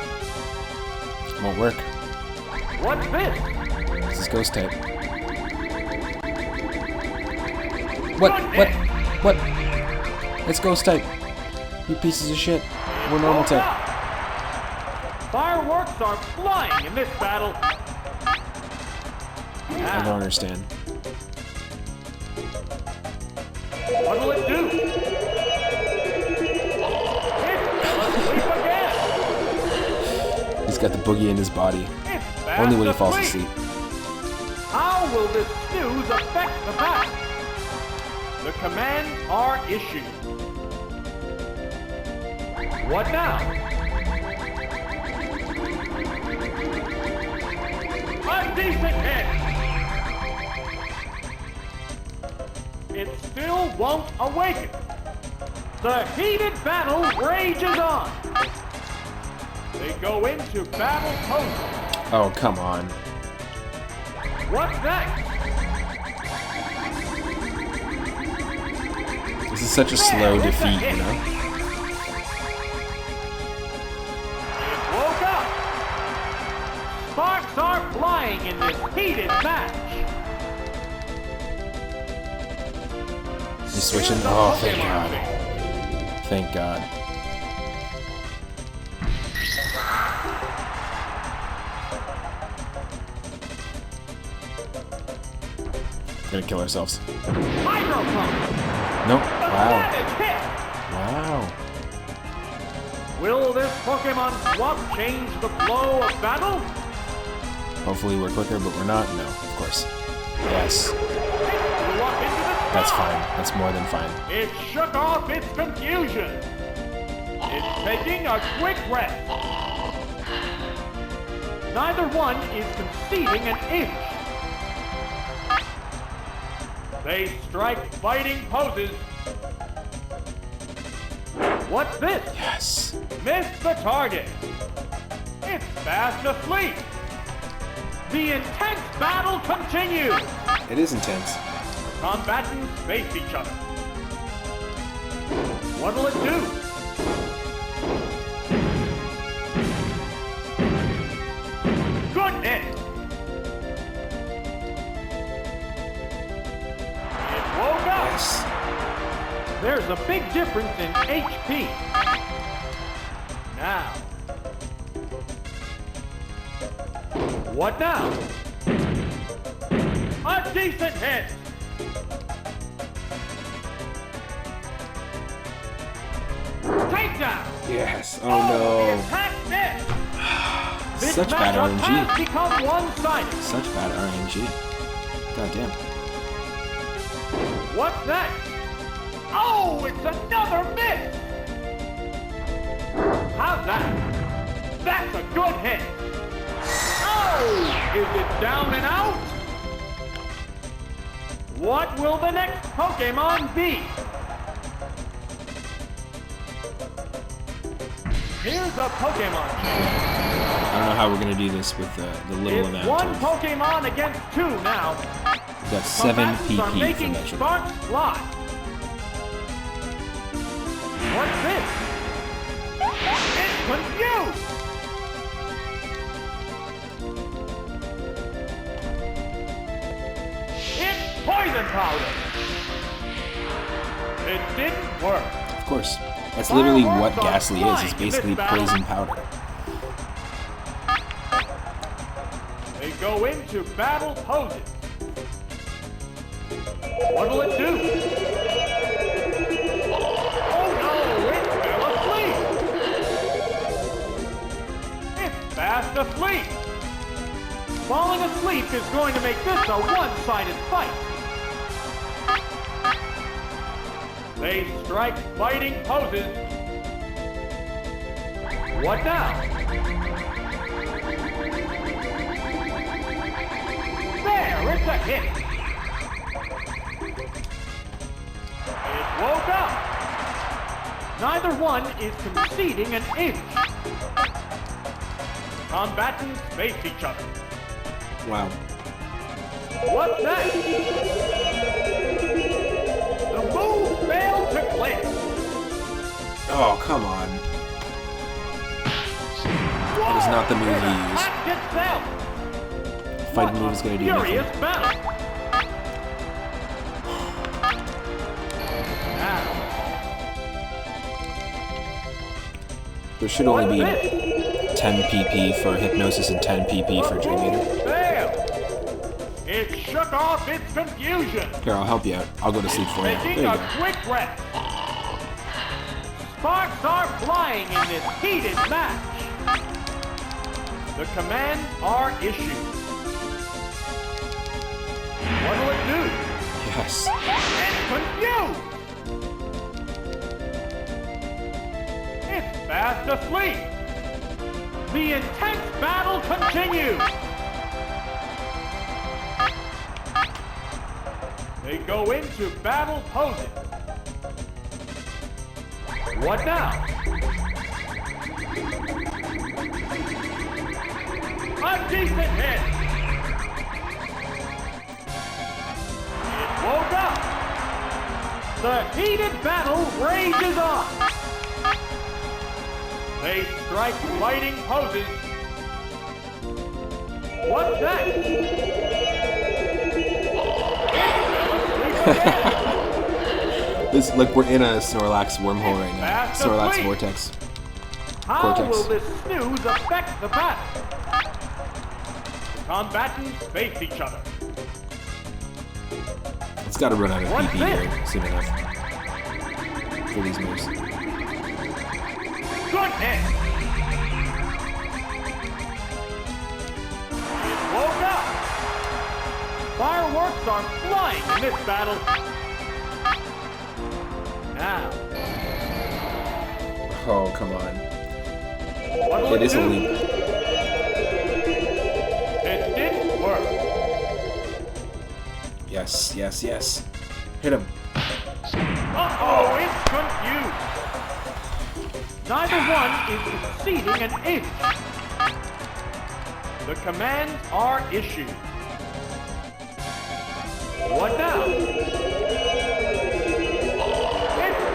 Won't work. What's this? This is Ghost type. What? What? What? It's ghost type. You pieces of shit. We're normal type. Fireworks are flying in this battle. I don't understand. What'll it do? It's asleep again. He's got the boogie in his body. It's Only when he fast falls asleep. How will this snooze affect the battle? The commands are issued. What now? A decent hit. It still won't awaken. The heated battle rages on. They go into battle pose. Oh, come on. What's next? This is such a slow defeat, you know? It woke up. Sparks are flying in this heated match. He's switching. Here's the Oh, thank Pokemon God. thing. Thank God. We're gonna kill ourselves. Hydro Pump. Nope. A Wow. savage hit. Wow. Will this Pokemon swap change the flow of battle? Hopefully we're quicker, but we're not. No, of course. Yes. It flew up into the sky. That's fine. That's more than fine. It shook off its confusion. It's taking a quick rest. Neither one is conceding an inch. They strike fighting poses. What's this? Yes. Missed the target. It's fast asleep. The intense battle continues. It is intense. Combatants face each other. What'll it do? Goodness! It woke up. Yes. There's a big difference in HP. Now. What now? A decent hit. Takedown. Yes. The Oh attack missed. no. This Such bad matchup has RNG. become one-sided. Such bad RNG. God damn. What's next? Oh, it's another miss. How's that? That's a good hit. Oh, is it down and out? What will the next Pokemon be? Here's a Pokemon. I don't know how we're gonna do this with the little It's amount one of. Pokemon against two now. We've got 7 Combatants are PP for making measurement. sparks fly. What's this? It's confused. It's poison powder. It didn't work. Of course. That's literally what Fireworks are Ghastly is. flying It's in basically this battle. poison powder. They go into battle poses. What'll it do? Oh no, it fell asleep. It's fast asleep. Falling asleep is going to make this a one-sided fight. They strike fighting poses. What now? There, it's a hit. It woke up. Neither one is conceding an inch. Combatants face each other. Wow. What's next? The move failed to click. Oh, come on. That is not the move It he used. attacked itself. Fighting move is gonna do Furious nothing. battle. There should only be What's this? 10 pp for Hypnosis and 10 pp for Dream Eater. Fail! It shook off its confusion. Here, I'll help you out. I'll go to sleep for you. There Taking you a go. quick rest. Sparks are flying in this heated match. The commands are issued. What'll it do? Yes. And confused! It's fast asleep. The intense battle continues. They go into battle poses. What now? A decent hit. It woke up. The heated battle rages on. They strike fighting poses. What's next? This, look, we're in a Snorlax wormhole right now. Fast Snorlax asleep. vortex. How Cortex. will this snooze affect the battle? The combatants face each other. It's got to run out of What's PP this? here soon enough for these moves. Good hit. It woke up. Fireworks are flying in this battle. Now, Oh, come on. what'll It is a do? leap. It didn't work. Yes, yes, yes. Hit him. Uh-oh, it's confused. Neither one is exceeding an inch. The commands are issued. What now? It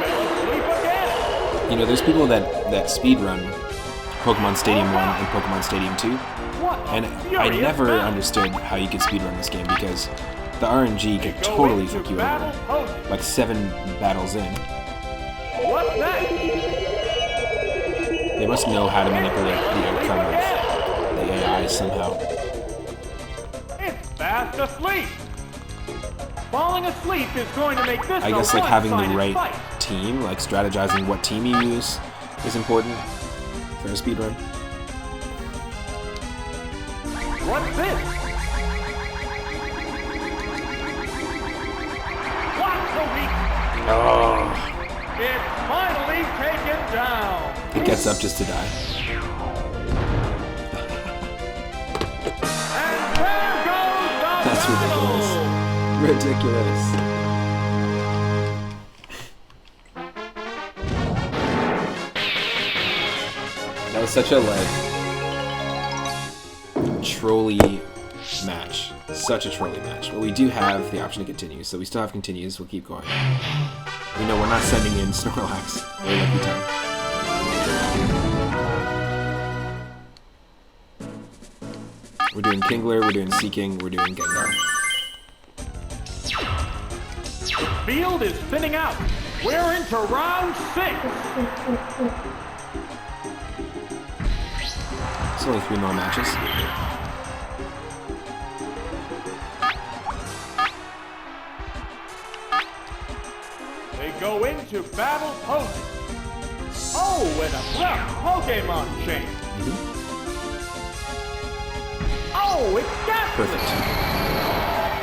fell asleep again. You know, there's people that speedrun Pokemon Stadium 1 and Pokemon Stadium 2, What a and I furious never battle. understood how you could speedrun this game because the RNG could Go totally into fuck you battle over. poses. Like 7 battles in. What's next? They must know how to manipulate the outcome of the AI somehow. It's fast asleep. Falling asleep is going to make this I a guess like having the one-sided right fight. team, like strategizing what team you use is important for a speedrun. What's this? What's the weak? Oh. It's finally taken down. It gets up just to die. And there goes the That's battle. Ridiculous. That was such a trolley match. Such a trolley match. But we do have the option to continue, so we still have continues. We'll keep going. We know we're not sending in Snorlax. Very lucky time. We're doing Kingler, we're doing Seeking, we're doing Gengar. The field is thinning out. We're into round 6. It's only 3 more matches. They go into battle poses. Oh, and a left Pokemon chain. Oh, it's got Perfect.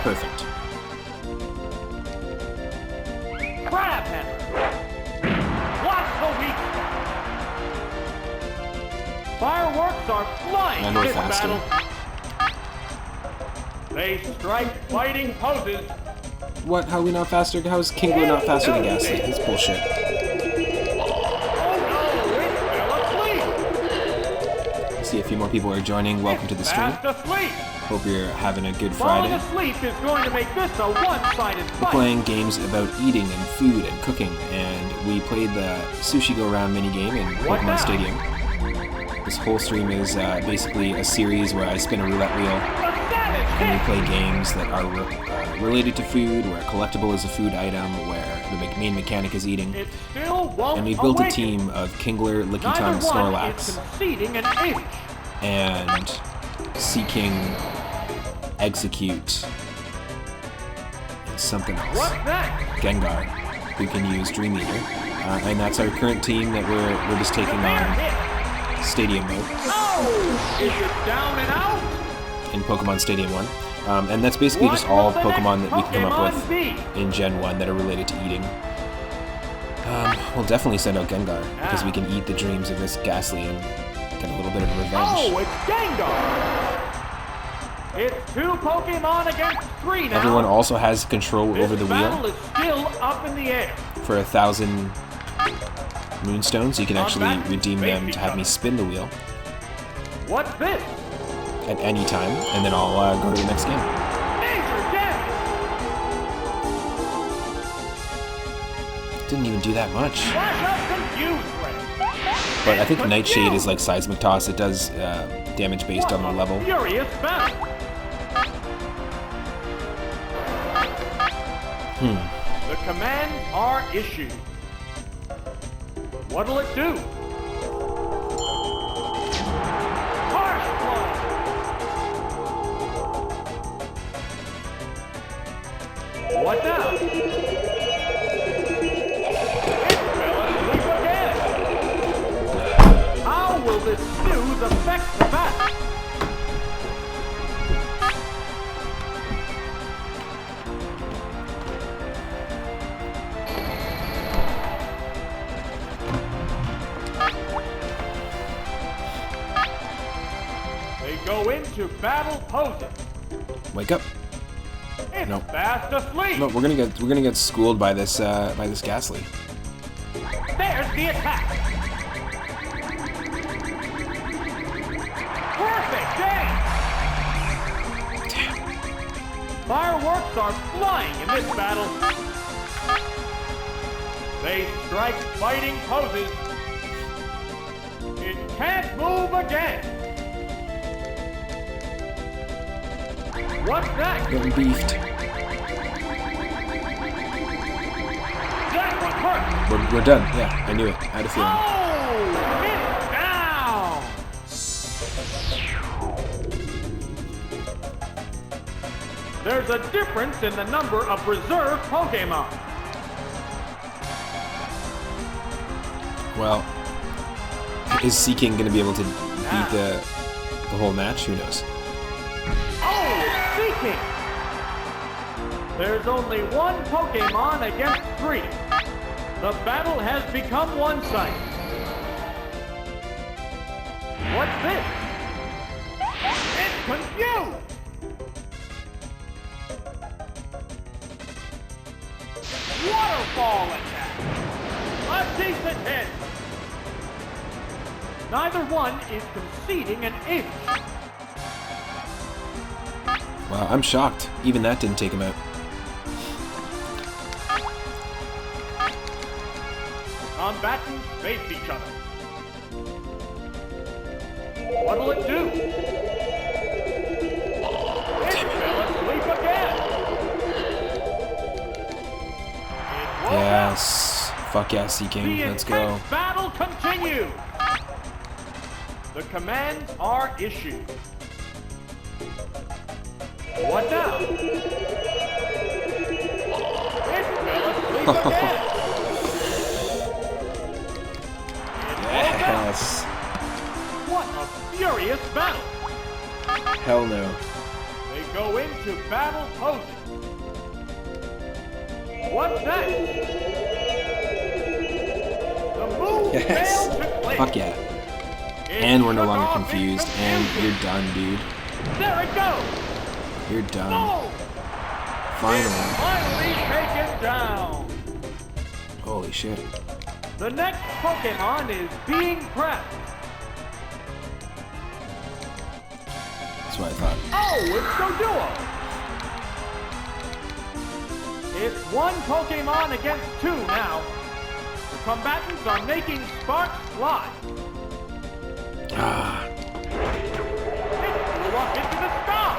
Perfect. Crab Hammer. What's the weak spot? Fireworks are flying And in we're this faster. battle. They strike fighting poses. What? How are we not faster? How is Kingler not faster than Ghastly? That's bullshit. Oh no, it fell asleep. I see a few more people are joining. Welcome to the stream. Fast asleep. Hope you're having a good Falling Friday. asleep is going to make this a one-sided We're fight. playing games about eating and food and cooking, and we played the Sushi Go Round minigame in What now? Pokemon Stadium. This whole stream is basically a series where I spin a roulette wheel And we play games that are related to food, where a collectible is a food item, where the main mechanic is eating. It still won't And we built a awaken. team of Kingler, Licky Tongue, Neither one is Snorlax, conceding an inch. and Seeking, Execute, and something else. What's next? Gengar, who can use Dream Eater. And that's our current team that we're just taking Severe on hit. Stadium mode Oh! Is it down and out? in Pokemon Stadium 1. And that's basically just all Pokemon that we can come up with in Gen 1 that are related to eating. We'll definitely send out Gengar, because we can eat the dreams of this Ghastly and get a little bit of revenge. Oh, it's Gengar! It's 2 Pokemon against 3 now. Everyone also has control over the This battle wheel is still up in the air. for 1,000 Moonstones. You can actually redeem them to have me spin the wheel What's this? at any time, and then I'll go to the next game. Major damage! Didn't even do that much. Flash up confused ray. But I think Nightshade is like Seismic Toss. It does damage based on the level. Furious battle. The commands are issued. What'll it do? Harsh blow. What now? It fell asleep again. How will this snooze affect the battle? They go into battle poses. Wake up! It's Nope. fast asleep. No, we're gonna get schooled by this Ghastly. There's the attack. Perfect aim. Fireworks are flying in this battle. They strike fighting poses. It can't move again. What's next? Getting beefed. That one hurt. We're done. Yeah, I knew it. I had a feeling. Oh, it's down. There's a difference in the number of reserve Pokemon. Well, is Seeking going to be able to beat the whole match? Who knows? Oh, Seeking! There's only 1 Pokemon against 3. The battle has become one-sided. What's this? It's confused! Waterfall attack! A decent hit! Neither one is conceding an inch. Wow, I'm shocked. Even that didn't take him out. Combatants face each other. What'll it do? It fell asleep again. It woke up. Yes. Fuck yeah, Seeking. The Let's go. intense battle continues. The commands are issued. What now? It fell asleep again. Yes. What a furious battle! Hell no. They go into battle poses. What's next? The move Yes. failed to click. Fuck yeah. It And we're no shook longer off its confused. And confusion. you're done, dude. There it goes! You're done. Oh! Finally. It's finally taken down! Holy shit. The next Pokemon is being prepped. That's what I thought. Oh, it's Doduo! It's 1 Pokemon against 2 now. The combatants are making sparks fly. Ah. It flew up into the sky.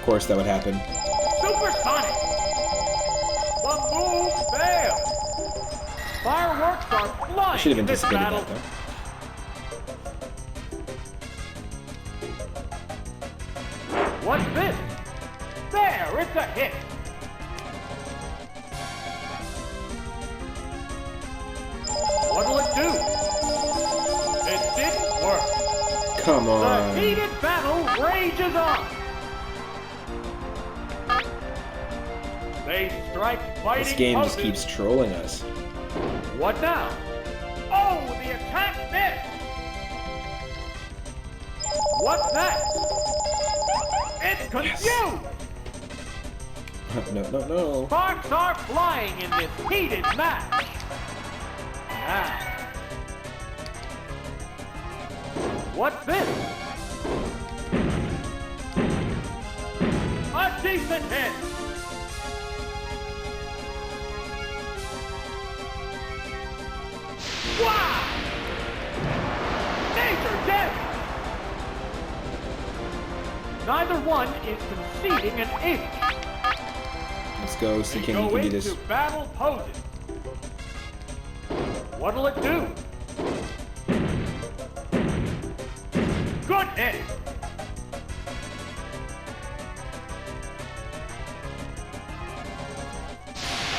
course that would happen. Supersonic! The move failed! Fireworks are I flying should have in this anticipated battle. that, though. What's this? There, it's a hit! What'll it do? It didn't work. Come The on. heated battle rages on. They strike fighting This game just poses. keeps trolling us. What now? Oh, the attack missed! What's that? It's confused! No, no, no. Sparks are flying in this heated match. Now. What's this? A decent hit! Wow! Major damage! Neither one is conceding an inch. Let's go, see They can go you can do into this. battle poses. What'll it do? Good hit!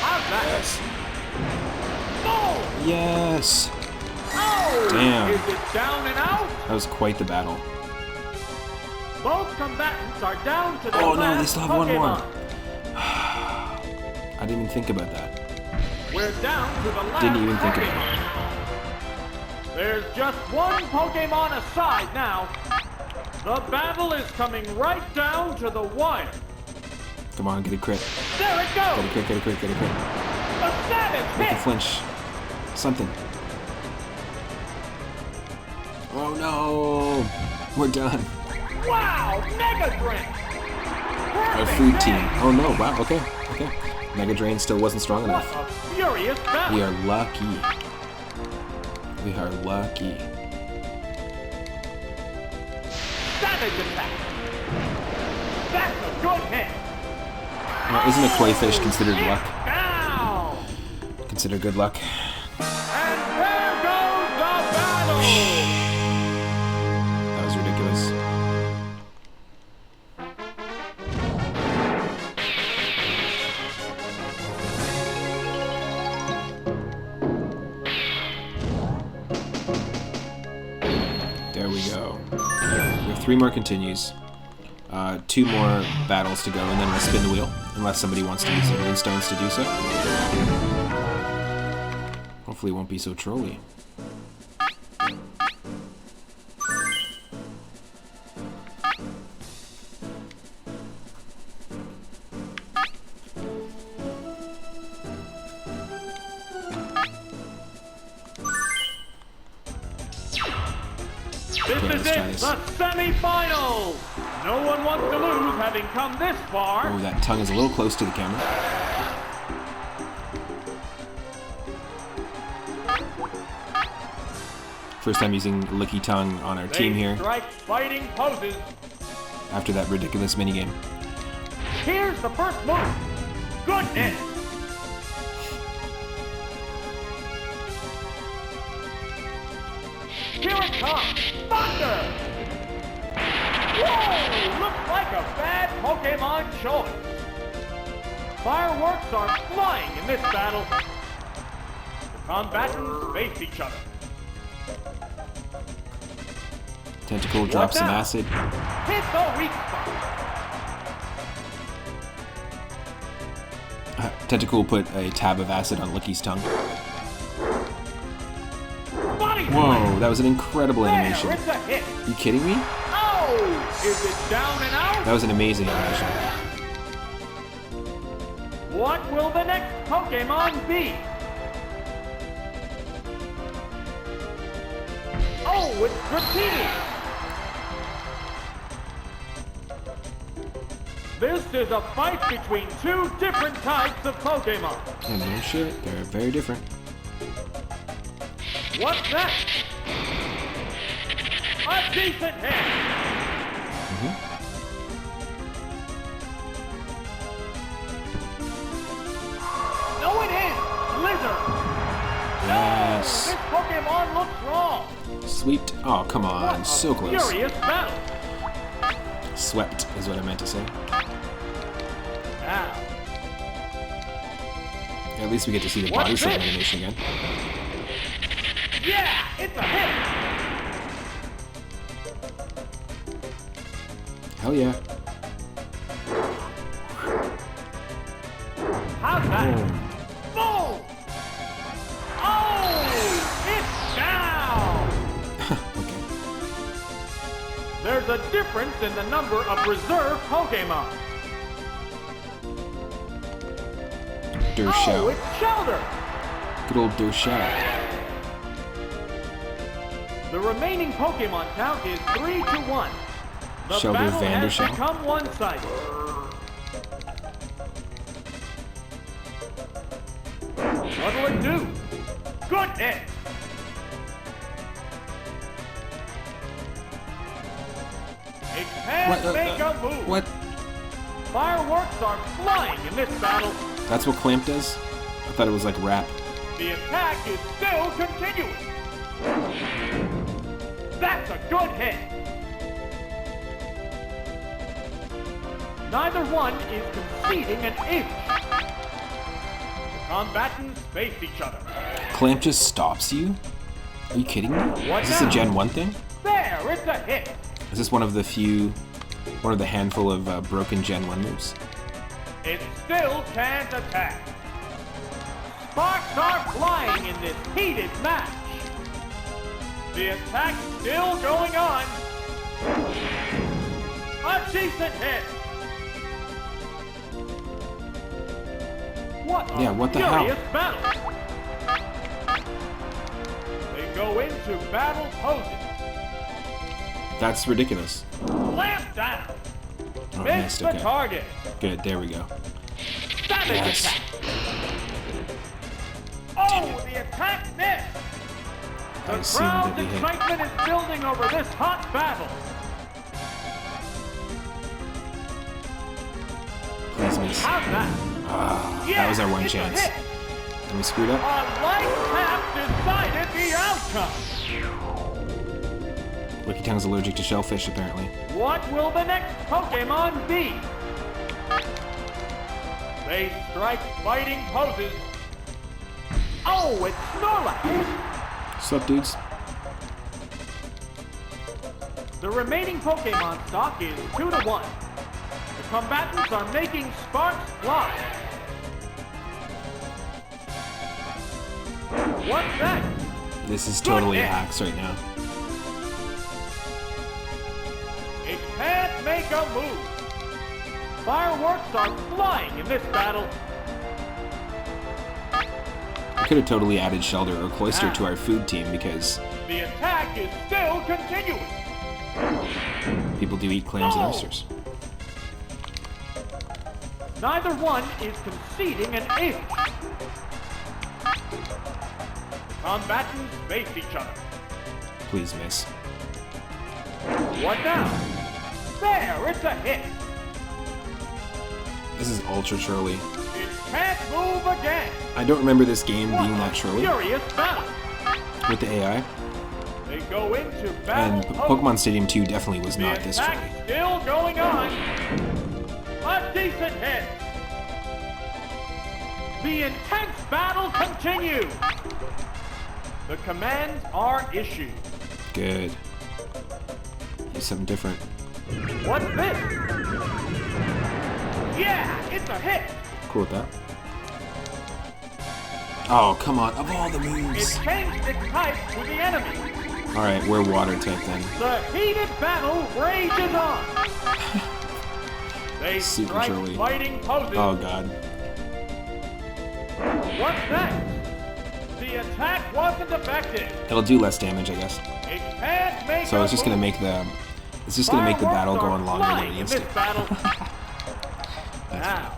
How's that? Yes. Boom! Yes. Oh! Damn. Is it down and out? That was quite the battle. Both combatants are down to the Oh, no, last they still have one more. Pokemon. I didn't even think about that. We're down to the last Didn't even think Pokemon. about it. There's just one Pokemon aside now. The battle is coming right down to the wire. Come on, get a crit. There it Get a goes! crit, get a crit, get a crit. A savage Make a hit! flinch. Something. Oh no! We're done. Wow! Mega Drain! Our Perfect food hit! team. Oh no, wow, okay, okay. Mega Drain still wasn't strong What enough. a furious battle! We are lucky. We are lucky. Savage attack! That's a good hit! Now, isn't a koi fish considered Hit luck? down! Considered good luck? And there goes the battle! That was ridiculous. There we go. We have 3 more continues. 2 more battles to go, and then we'll spin the wheel, unless somebody wants to use their moonstones to do so. Hopefully it won't be so trolly. This Okay, is let's try it, this. the semi-finals! No one wants to lose having come this far. Oh, that tongue is a little close to the camera. First time using Licky Tongue on our team They here, strike fighting poses. after that ridiculous minigame. Here's the first move. Goodness! Here it comes! Thunder! Whoa! Looks like a bad Pokemon choice. Fireworks are flying in this battle. The combatants face each other. Tentacle drops some now? acid. Hit the weak spot. Tentacle put a tab of acid on Licky's tongue. Body Whoa, slam. that was an incredible There, animation. it's a hit. You kidding me? Oh! Is it down and out? That was an amazing animation. What will the next Pokemon be? Oh, it's repeating! This is a fight between 2 different types of Pokemon. And no shit, they're very different. What's that? A decent hit! Pokemon looks wrong. Swept. Oh, come on. What So a close. furious battle. Swept is what I meant to say. Now, At least we get to see the What's body slam this? animation again. yeah, it's a hit. Hell yeah. How's that? Boom. Boom! Oh, it's down. Okay. There's a difference in the number of reserve Pokemon. Oh, Durshell. it's Shelter. Good old Durshell. The remaining Pokemon count is 3-1. The Shelter battle has Vandershell. become one-sided. What'll it do? Good hit. It can't make a move. What? Fireworks are flying in this battle. That's what Clamp does? I thought it was like rap. The attack is still continuing. That's a good hit. Neither one is conceding an inch. The combatants face each other. Clamp just stops you? Are you kidding me? What Is this a now? Gen 1 thing? There, it's a hit. Is this one of the handful of broken Gen 1 moves? It still can't attack. Sparks are flying in this heated match. The attack's still going on. A decent hit. What a Yeah, what the hell? furious battle. They go into battle poses. That's ridiculous. Clamp down. Oh, Miss missed, the okay. target. Good, there we go. Savage Yes. attack. Oh, the attack missed. I The assumed crowd's that we hit. excitement is building over this hot battle. Please miss. How's that? That was our one it's a chance. hit. And we screwed up. A light tap decided the outcome. Licky Tongue's allergic to shellfish, apparently. What will the next Pokemon be? They strike fighting poses. Oh, it's Snorlax. What's up, dudes? The remaining Pokemon stock is 2-1. The combatants are making sparks fly. What's that? This is totally hit. hacks right now. It can't make a move. Fireworks are flying in this battle. We could have totally added Shelter or Cloyster to our food team because The attack is still continuing. people do eat clams and Oh. oysters. Neither one is conceding an inch. The combatants face each other. Please miss. What now? There, it's a hit. This is ultra trolly. It can't move again. I don't remember this game What being a that trolly furious battle. with the AI. They go into battle And pose. Pokemon Stadium 2 definitely was The not this attack trolly. still going on. A decent hit. The intense battle continues. The commands are issued. Good. Use something different. What's this? Yeah, it's a hit. Cool with that. Oh, come on. Of all the It moves. changed its type to the enemy. Alright, we're water type then. The heated battle rages on. They Super strike truly. fighting poses. Oh god. What's next? The attack wasn't effective. It'll do less damage, I guess. It can't make So a it's just gonna move. make the battle go on longer than it in needs this to. battle. Now,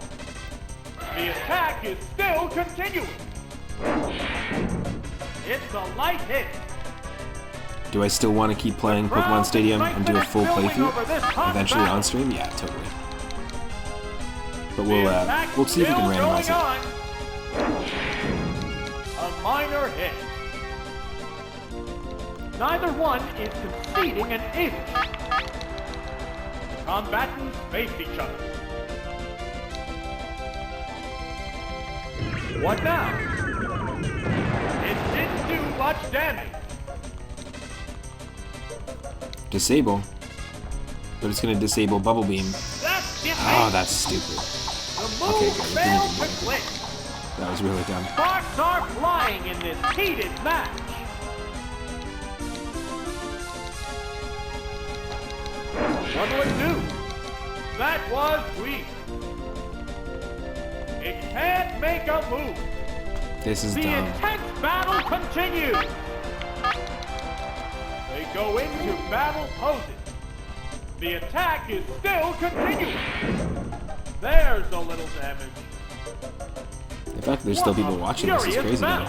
the attack is still continuing. It's a light hit. Do I still want to keep playing Pokemon Stadium and do a full playthrough eventually on stream? Yeah, totally. But we'll see if we can randomize it. A minor hit. Neither one is conceding an inch. The combatants face each other. What now? It didn't do much damage. Disable. But it's gonna disable Bubble Beam. That's it. Oh, that's stupid. The Okay, move good. failed to click. That was really dumb. Sparks are flying in this heated match. What will it do? That was weak. It can't make a move. This is The dumb. intense battle continues. They go into battle poses. The attack is still continuing. There's a little damage. The fact that there's still people watching this is crazy to me.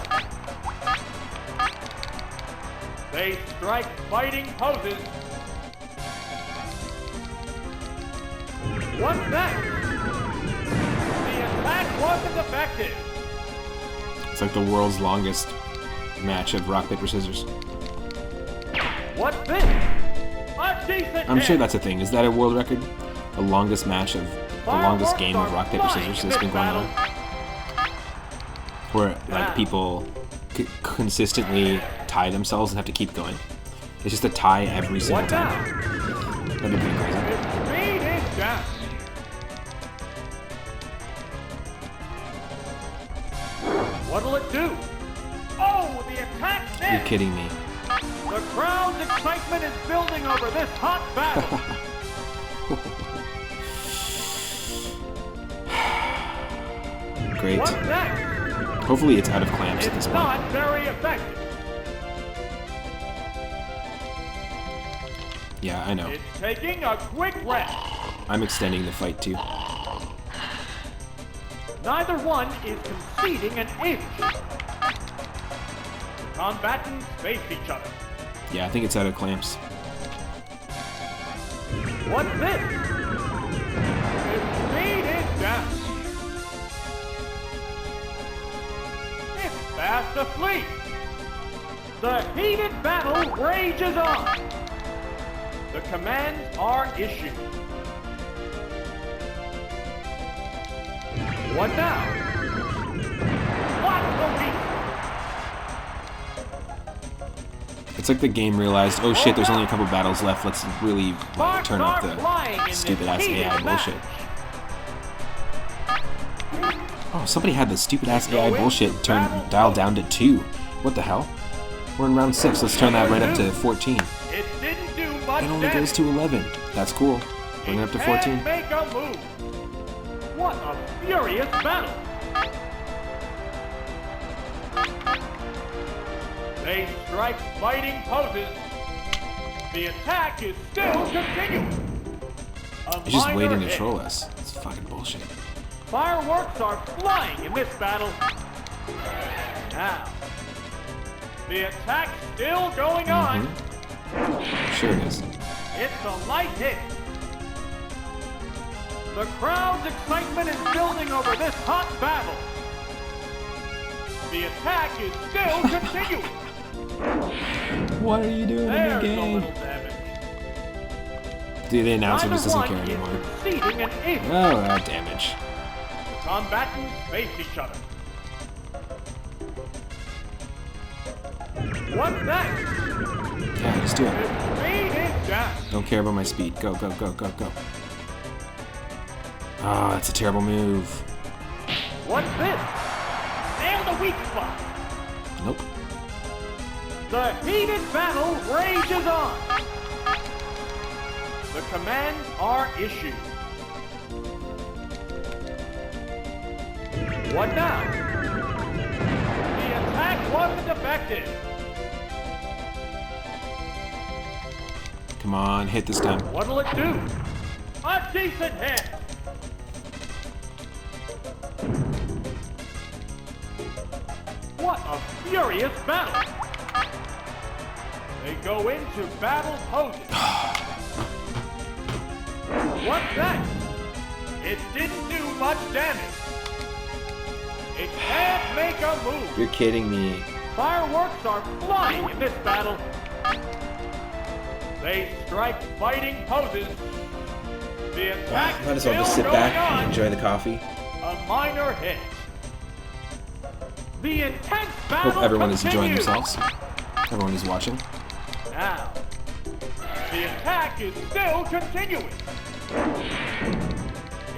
They strike fighting poses. What's next? The attack wasn't effective. It's like the world's longest match of rock, paper, scissors. What's this? A decent I'm sure hit. that's a thing. Is that a world record? The longest match of the longest game of rock, paper, scissors that's been going on? Where like people consistently tie themselves and have to keep going. It's just a tie every single What time. now? That'd be pretty crazy. Its speed is down. What'll it do? Oh, the attack You're missed. kidding me. The crowd's excitement is building over this hot battle. Great. What's next? Hopefully it's out of clamps at this It's point. not very effective. Yeah, I know. It's taking a quick rest. I'm extending the fight too. Neither one is conceding an inch. The combatants face each other. Yeah, I think it's out of clamps. What's this? Its speed is down. It's fast asleep. The heated battle rages on. The commands are issued. What now? What the weak? It's like the game realized, oh shit, there's only a couple battles left. Let's really turn off the stupid ass AI bullshit. Oh, somebody had the stupid ass AI bullshit dialed down to 2. What the hell? We're in round 6. Let's turn that right up to 14. It didn't do much It only damage. goes to 11. That's cool. Bring it up to 14. Can't make a move. What a furious battle! They strike fighting poses. The attack is still continuing. He's just waiting to troll us. It's fucking bullshit. Fireworks are flying in this battle. Now, the attack still going on. Sure it is. It's a light hit. The crowd's excitement is building over this hot battle. The attack is still continuing. What are you doing There's in the a game? little damage. Dude, the announcer just doesn't Neither care one anymore. is conceding an inch. Oh, damage. Combatants face each other. What's next? Yeah, just do it. Its speed is down. Don't care about my speed. Go, go, go, go, go. Oh, that's a terrible move. What's this? Nail the weak spot. Nope. The heated battle rages on. The commands are issued. What now? The attack wasn't effective. Come on, hit this time. What'll it do? A decent hit. What a furious battle. They go into battle poses. What's that? It didn't do much damage. It can't make a move. You're kidding me. Fireworks are flying in this battle. They strike fighting poses. The attack Might as well just still sit back going on. and enjoy the coffee. A minor hit. The intense battle Hope everyone is enjoying continues. themselves. Everyone is watching. Now, the attack is still continuing.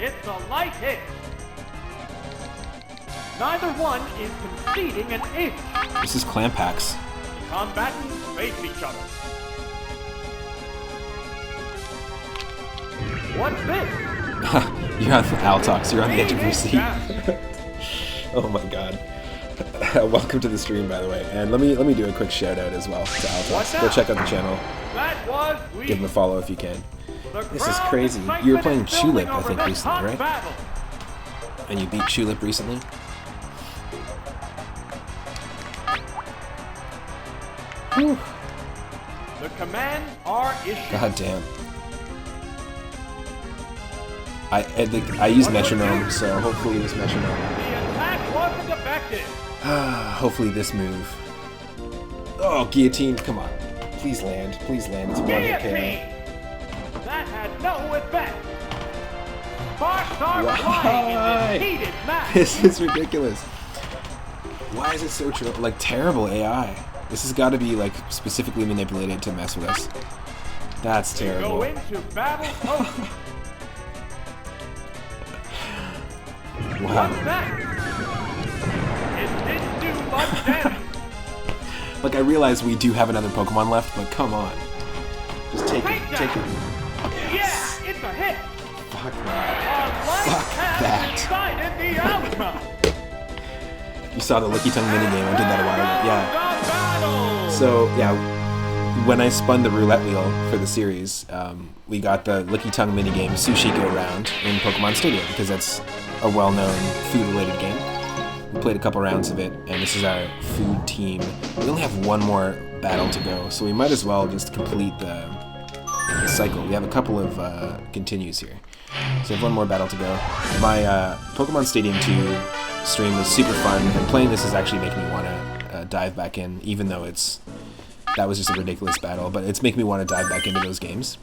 It's a light hit. Neither one is conceding an inch. This is Clamp Hacks. The combatants face each other. What's this? You're on Altox. You're on the edge of your seat. Exactly. Oh my god. Welcome to the stream, by the way. And let me do a quick shout out as well to Altox. What's Go up? check out the channel. That was weak. Give him a follow if you can. The This is crowd's crazy. excitement You were playing is building Tulip, I over think, this recently, hot right? battle. And you beat Tulip recently. Whew. The commands are issued. God damn. I use metronome, so hopefully this metronome. The attack wasn't effective. Hopefully this move. Oh, guillotine! Come on, please land, please land. It's a one hit Guillotine! KO. That had no effect. Sparks are Why? flying in this heated match. This is ridiculous. Why is it so like terrible AI? This has got to be like specifically manipulated to mess with us. That's Go terrible. into battle mode. Wow. What's that? It didn't do much damage. Like I realize we do have another Pokemon left, but come on, just take it, Take take that. it. Yes. Yeah, it's a hit. Fuck A that. light Fuck has that. decided the outcome. You saw the Licky Tongue minigame. I did that a while ago. Yeah. The battle. So yeah, when I spun the roulette wheel for the series, we got the Licky Tongue minigame Sushi Go Round in Pokemon Stadium because that's a well-known food-related game. We played a couple rounds of it, and this is our food team. We only have one more battle to go, so we might as well just complete the cycle. We have a couple of continues here. So we have one more battle to go. My Pokemon Stadium 2 stream was super fun, and playing this is actually making me want to dive back in, even though that was just a ridiculous battle, but it's making me want to dive back into those games.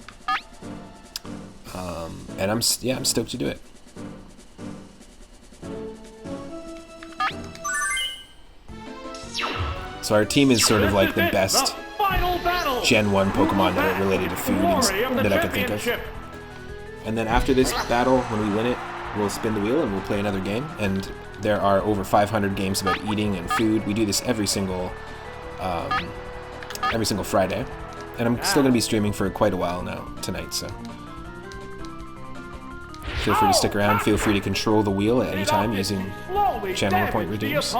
And I'm stoked to do it. So our team is sort of like the best Gen 1 Pokemon that are related to food that I can think of. And then after this battle, when we win it, we'll spin the wheel and we'll play another game. And there are over 500 games about eating and food. We do this every single Friday. And I'm still going to be streaming for quite a while now, tonight, so feel free to stick around. Feel free to control the wheel at any time using channel point redeems.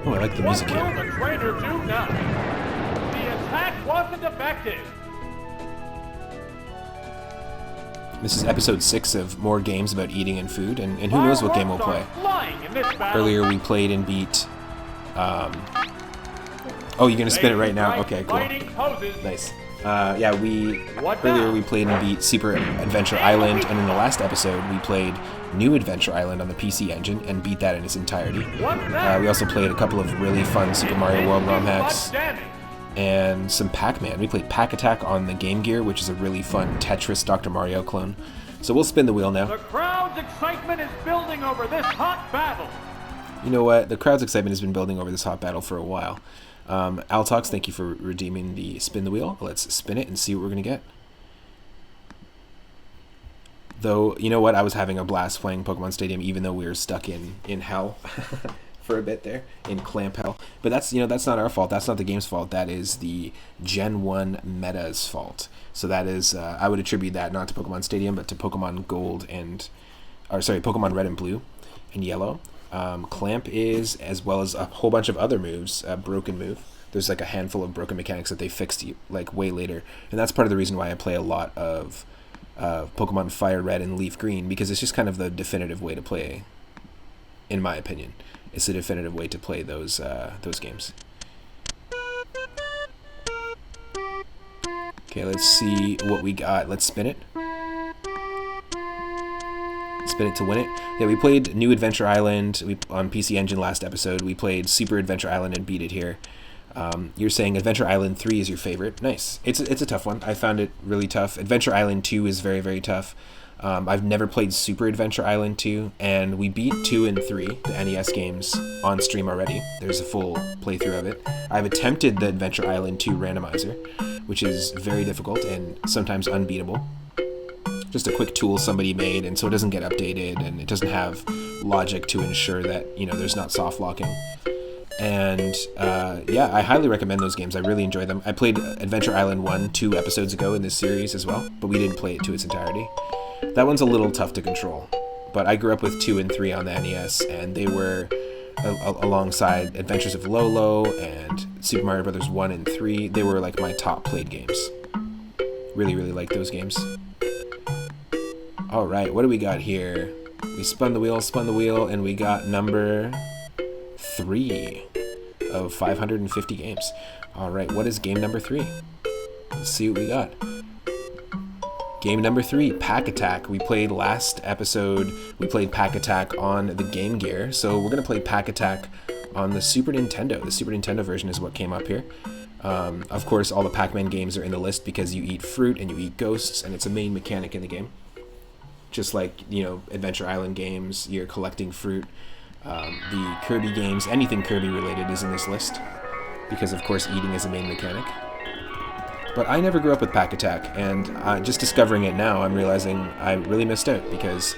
Oh, I like the music What will here. the trainer do now? The attack wasn't effective. This is episode 6 of more games about eating and food, and who knows what game we'll play. Earlier we played and beat... oh, you're gonna spin it right now? Okay, cool. Nice. Earlier we played and beat Super Adventure Island, and in the last episode we played New Adventure Island on the PC Engine and beat that in its entirety. We also played a couple of really fun Super Mario World ROM hacks and some Pac-Man. We played Pac Attack on the Game Gear, which is a really fun Tetris Dr. Mario clone. So we'll spin the wheel now. The crowd's excitement is building over this hot battle. You know what? The crowd's excitement has been building over this hot battle for a while. Altox, thank you for redeeming the spin the wheel. Let's spin it and see what we're going to get. Though, you know what? I was having a blast playing Pokemon Stadium, even though we were stuck in hell for a bit there, in Clamp Hell. But that's not our fault. That's not the game's fault. That is the Gen 1 meta's fault. So that is, I would attribute that not to Pokemon Stadium, but to Pokemon Pokemon Red and Blue and Yellow. Clamp is, as well as a whole bunch of other moves, a broken move. There's like a handful of broken mechanics that they fixed like way later, and that's part of the reason why I play a lot of Pokemon Fire Red and Leaf Green, because it's just kind of the definitive way to play, in my opinion. It's the definitive way to play those games. Okay, let's see what we got. Let's spin it. Spin it to win it. Yeah, we played New Adventure Island on PC Engine last episode. We played Super Adventure Island and beat it here. You're saying Adventure Island 3 is your favorite. Nice. It's a tough one. I found it really tough. Adventure Island 2 is very, very tough. I've never played Super Adventure Island 2, and we beat 2 and 3, the NES games, on stream already. There's a full playthrough of it. I've attempted the Adventure Island 2 randomizer, which is very difficult and sometimes unbeatable. Just a quick tool somebody made, and so it doesn't get updated, and it doesn't have logic to ensure that, you know, there's not soft locking. And yeah, I highly recommend those games. I really enjoy them. I played Adventure Island 1 2 episodes ago in this series as well, but we didn't play it to its entirety. That one's a little tough to control, but I grew up with 2 and 3 on the NES, and they were alongside Adventures of Lolo and Super Mario Bros. 1 and 3. They were like my top played games. Really, really like those games. Alright, what do we got here? We spun the wheel, and we got number 3 of 550 games. Alright, what is game number 3? Let's see what we got. Game number 3, Pack Attack. We played last episode, we played Pack Attack on the Game Gear, so we're going to play Pack Attack on the Super Nintendo. The Super Nintendo version is what came up here. Of course, all the Pac-Man games are in the list because you eat fruit and you eat ghosts, and it's a main mechanic in the game. Just like, you know, Adventure Island games, you're collecting fruit. The Kirby games, anything Kirby related is in this list, because of course eating is a main mechanic. But I never grew up with Pack Attack, and just discovering it now, I'm realizing I really missed out, because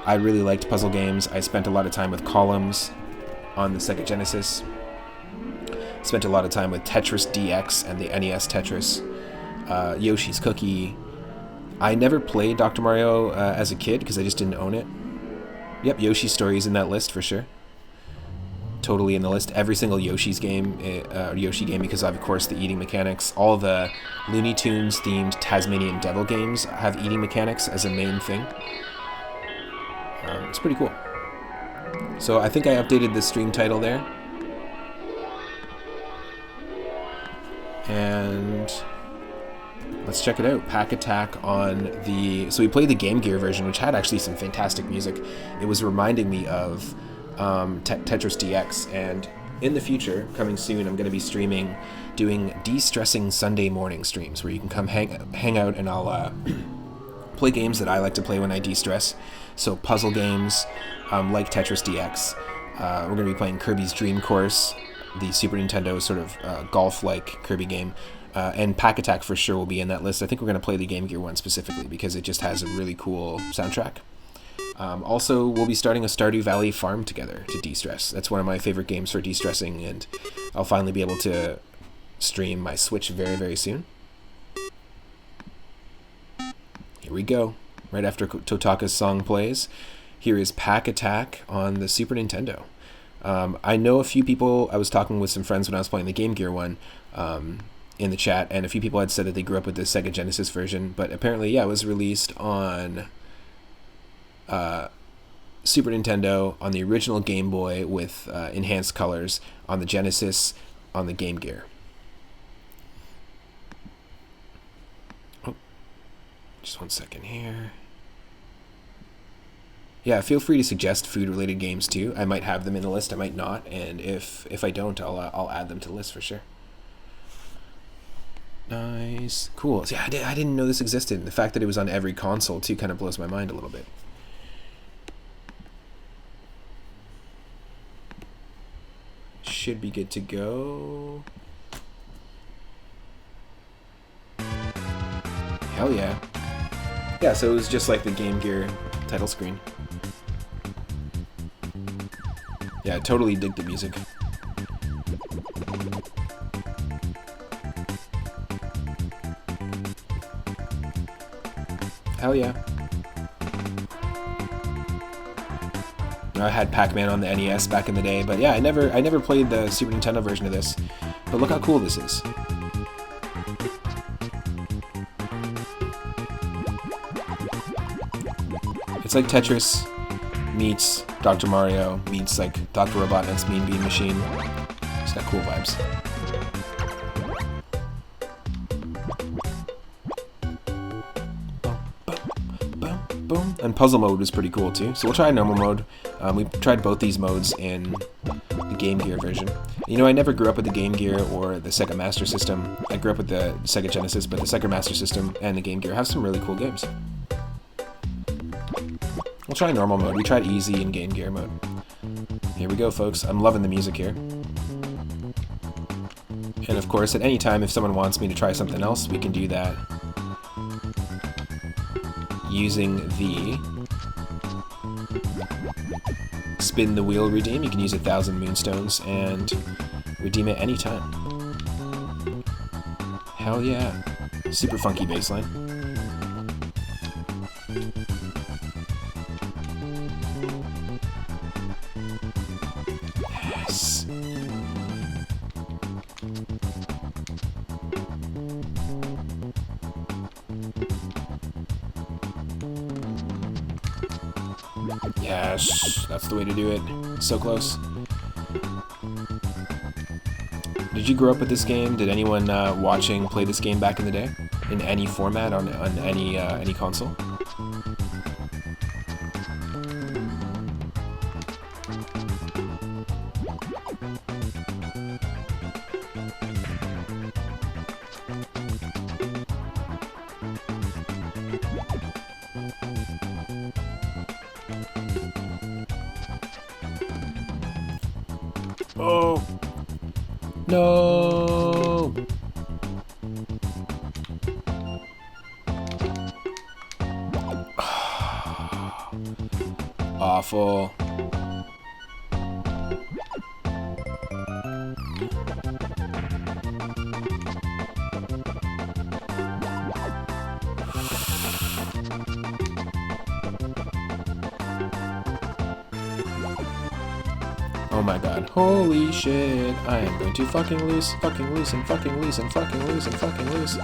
I really liked puzzle games. I spent a lot of time with Columns on the Sega Genesis. Spent a lot of time with Tetris DX and the NES Tetris. Yoshi's Cookie. I never played Dr. Mario as a kid, because I just didn't own it. Yep, Yoshi's Story is in that list for sure. Totally in the list. Every single Yoshi's game, Yoshi game, because of course the eating mechanics. All the Looney Tunes themed Tasmanian Devil games have eating mechanics as a main thing. It's pretty cool. So I think I updated the stream title there. And let's check it out. Pack Attack on the... So we played the Game Gear version, which had actually some fantastic music. It was reminding me of Tetris DX, and in the future, coming soon, I'm going to be streaming, doing de-stressing Sunday morning streams, where you can come hang out, and I'll play games that I like to play when I de-stress. So puzzle games, like Tetris DX. We're going to be playing Kirby's Dream Course, the Super Nintendo sort of golf-like Kirby game. And Pack Attack for sure will be in that list. I think we're going to play the Game Gear one specifically because it just has a really cool soundtrack. Also, we'll be starting a Stardew Valley farm together to de-stress. That's one of my favorite games for de-stressing, and I'll finally be able to stream my Switch very, very soon. Here we go. Right after Totaka's song plays, here is Pack Attack on the Super Nintendo. I know a few people, I was talking with some friends when I was playing the Game Gear one, in the chat, and a few people had said that they grew up with the Sega Genesis version, but apparently, yeah, it was released on Super Nintendo, on the original Game Boy with enhanced colors, on the Genesis, on the Game Gear. Oh, just 1 second here. Yeah, feel free to suggest food-related games too. I might have them in the list, I might not, and if I don't, I'll add them to the list for sure. Nice. Cool. So, yeah, I didn't know this existed. The fact that it was on every console, too, kind of blows my mind a little bit. Should be good to go. Hell yeah. Yeah, so it was just like the Game Gear title screen. Yeah, I totally dig the music. Hell yeah. I had Pac-Man on the NES back in the day, but yeah, I never played the Super Nintendo version of this. But look how cool this is. It's like Tetris meets Dr. Mario meets like Dr. Robotnik's Mean Bean Machine. It's got cool vibes. Boom. And puzzle mode was pretty cool too. So we'll try normal mode. We tried both these modes in the Game Gear version. You know, I never grew up with the Game Gear or the Sega Master System. I grew up with the Sega Genesis, but the Sega Master System and the Game Gear have some really cool games. We'll try normal mode. We tried easy and Game Gear mode. Here we go, folks. I'm loving the music here. And of course, at any time, if someone wants me to try something else, we can do that using the spin the wheel redeem. You can use 1,000 moonstones and redeem it anytime. Hell yeah. Super funky bassline. Yes. Yes, that's the way to do it. So close. Did you grow up with this game? Did anyone watching play this game back in the day? In any format, on any console? Oh no! Awful. Oh my god, holy shit, I am going to fucking lose, and fucking lose, and fucking lose, and fucking lose.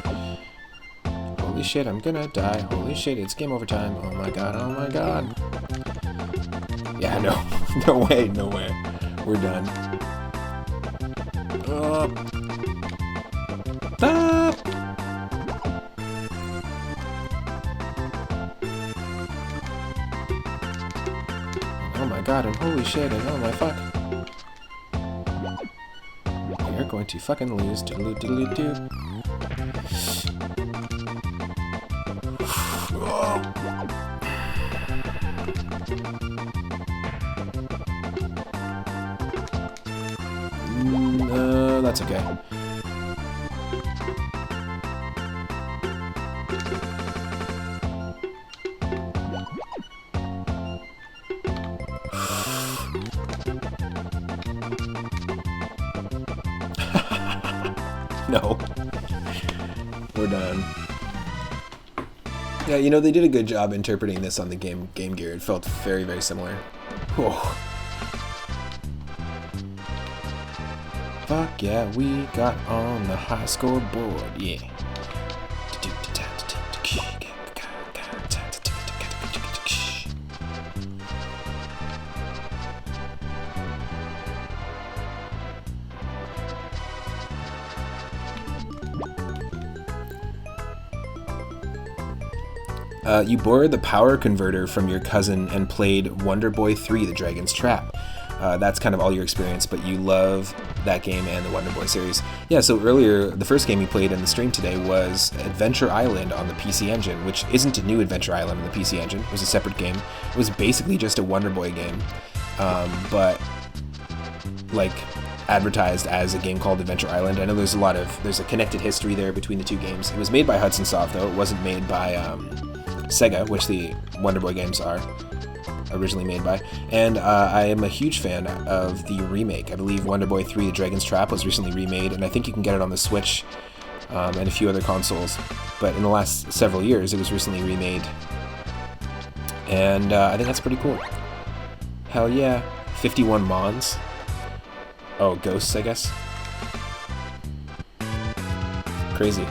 Holy shit, I'm gonna die, holy shit, it's game over time, oh my god, oh my god. Yeah, no, no way, no way, we're done. Stop! Oh my god, and holy shit, and oh my fuck. We're going to fucking lose. Doodaloo doodaloo doo. That's okay. No. We're done. Yeah, you know, they did a good job interpreting this on the Game Gear. It felt very, very similar. Whoa. Fuck yeah, we got on the high scoreboard, yeah. You borrowed the power converter from your cousin and played Wonder Boy 3, The Dragon's Trap. That's kind of all your experience, but you love that game and the Wonder Boy series. Yeah, so earlier, the first game you played in the stream today was Adventure Island on the PC Engine, which isn't a new Adventure Island on the PC Engine. It was a separate game. It was basically just a Wonder Boy game, but like advertised as a game called Adventure Island. I know there's a connected history there between the two games. It was made by Hudson Soft, though. It wasn't made by Sega, which the Wonder Boy games are originally made by, and I am a huge fan of the remake. I believe Wonder Boy 3 The Dragon's Trap was recently remade, and I think you can get it on the Switch and a few other consoles, but in the last several years it was recently remade, and I think that's pretty cool. Hell yeah. 51 Mons. Oh, ghosts, I guess. Crazy.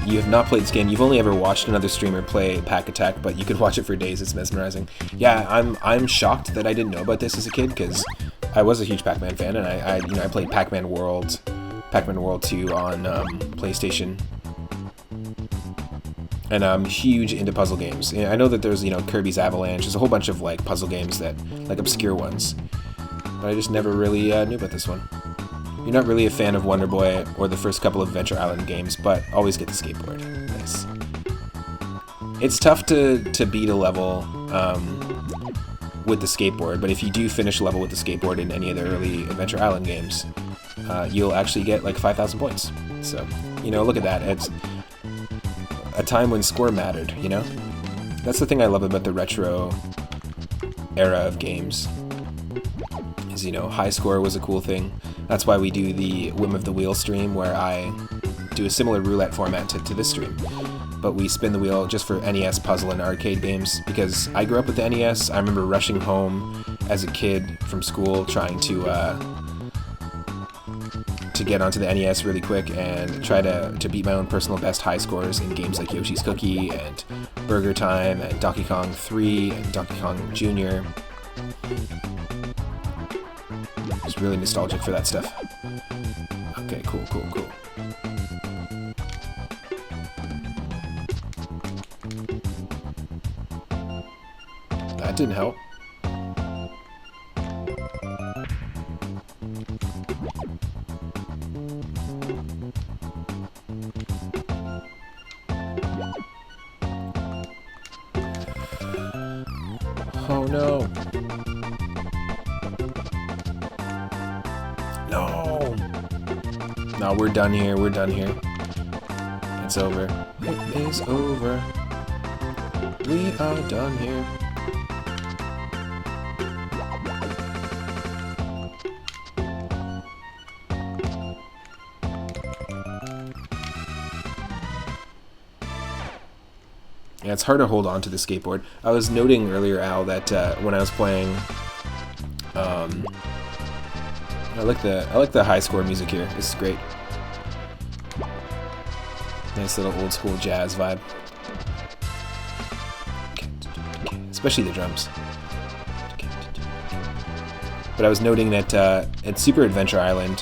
You have not played this game. You've only ever watched another streamer play Pack Attack, but you could watch it for days. It's mesmerizing. Yeah, I'm shocked that I didn't know about this as a kid, because I was a huge Pac-Man fan, and I played Pac-Man World 2 on PlayStation, and I'm huge into puzzle games. I know that there's Kirby's Avalanche. There's a whole bunch of like puzzle games that like obscure ones. but I just never really knew about this one. You're not really a fan of Wonder Boy or the first couple of Adventure Island games, but always get the skateboard. Nice. It's tough to beat a level with the skateboard, but if you do finish a level with the skateboard in any of the early Adventure Island games, you'll actually get like 5,000 points. So, you know, look at that. It's a time when score mattered, you know? That's the thing I love about the retro era of games. Is, you know, high score was a cool thing. That's why we do the Whim of the Wheel stream, where I do a similar roulette format to this stream. But we spin the wheel just for NES puzzle and arcade games, because I grew up with the NES. I remember rushing home as a kid from school trying to get onto the NES really quick and try to beat my own personal best high scores in games like Yoshi's Cookie and Burger Time and Donkey Kong 3 and Donkey Kong Jr. Just really nostalgic for that stuff. Okay, cool. That didn't help. Oh no. No. No, we're done here. It's over. It is over. We are done here. Yeah, it's hard to hold on to the skateboard. I was noting earlier, Al, that when I was playing, I like the high score music here. This is great. Nice little old school jazz vibe. Especially the drums. But I was noting that at Super Adventure Island,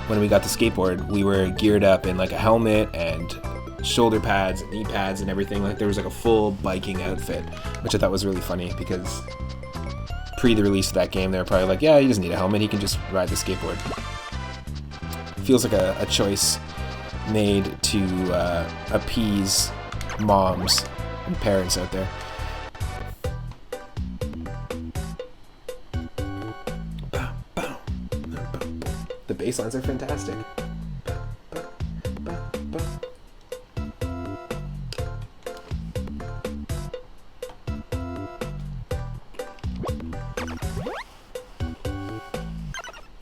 when we got the skateboard, we were geared up in like a helmet and shoulder pads and knee pads and everything. Like there was like a full biking outfit, which I thought was really funny, because pre the release of that game they were probably like, yeah, he doesn't need a helmet, he can just ride the skateboard. Feels like a choice made to appease moms and parents out there. The bass lines are fantastic.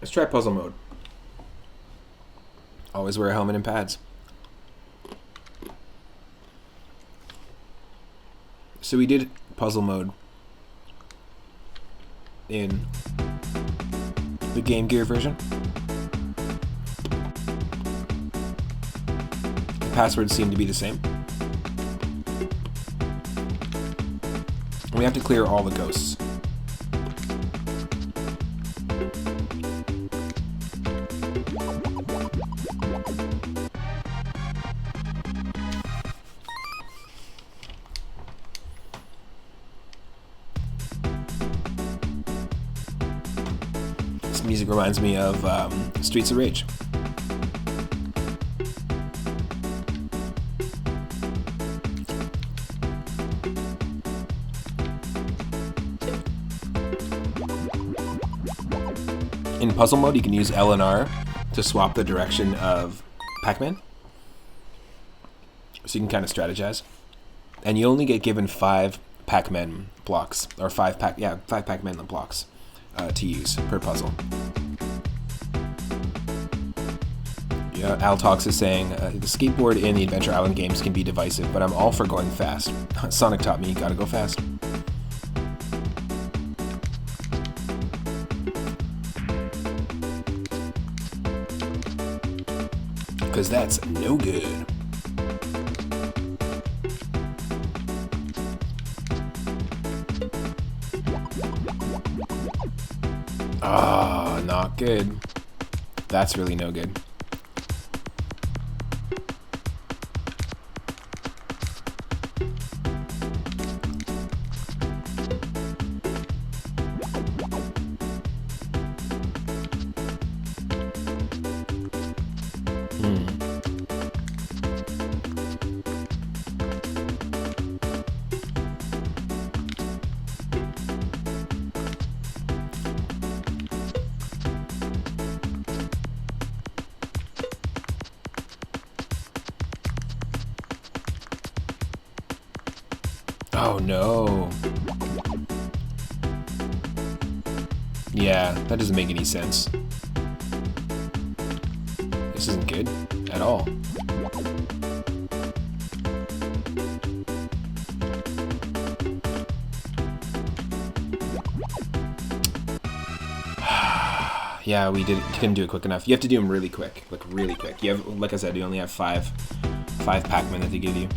Let's try puzzle mode. Always wear a helmet and pads. So we did puzzle mode in the Game Gear version. The passwords seem to be the same. We have to clear all the ghosts. This music reminds me of Streets of Rage. In puzzle mode, you can use L and R to swap the direction of Pac-Man. So you can kind of strategize. And you only get given 5 Pac-Man blocks, or 5 Pac-Man blocks to use per puzzle. Yeah, Al Talks is saying, the skateboard in the Adventure Island games can be divisive, but I'm all for going fast. Sonic taught me you gotta go fast. Because that's no good. Ah, not good. That's really no good. Oh no. Yeah, that doesn't make any sense. This isn't good at all. Yeah, we couldn't do it quick enough. You have to do them really quick, like really quick. You have, like I said, you only have five Pac-Man that they give you.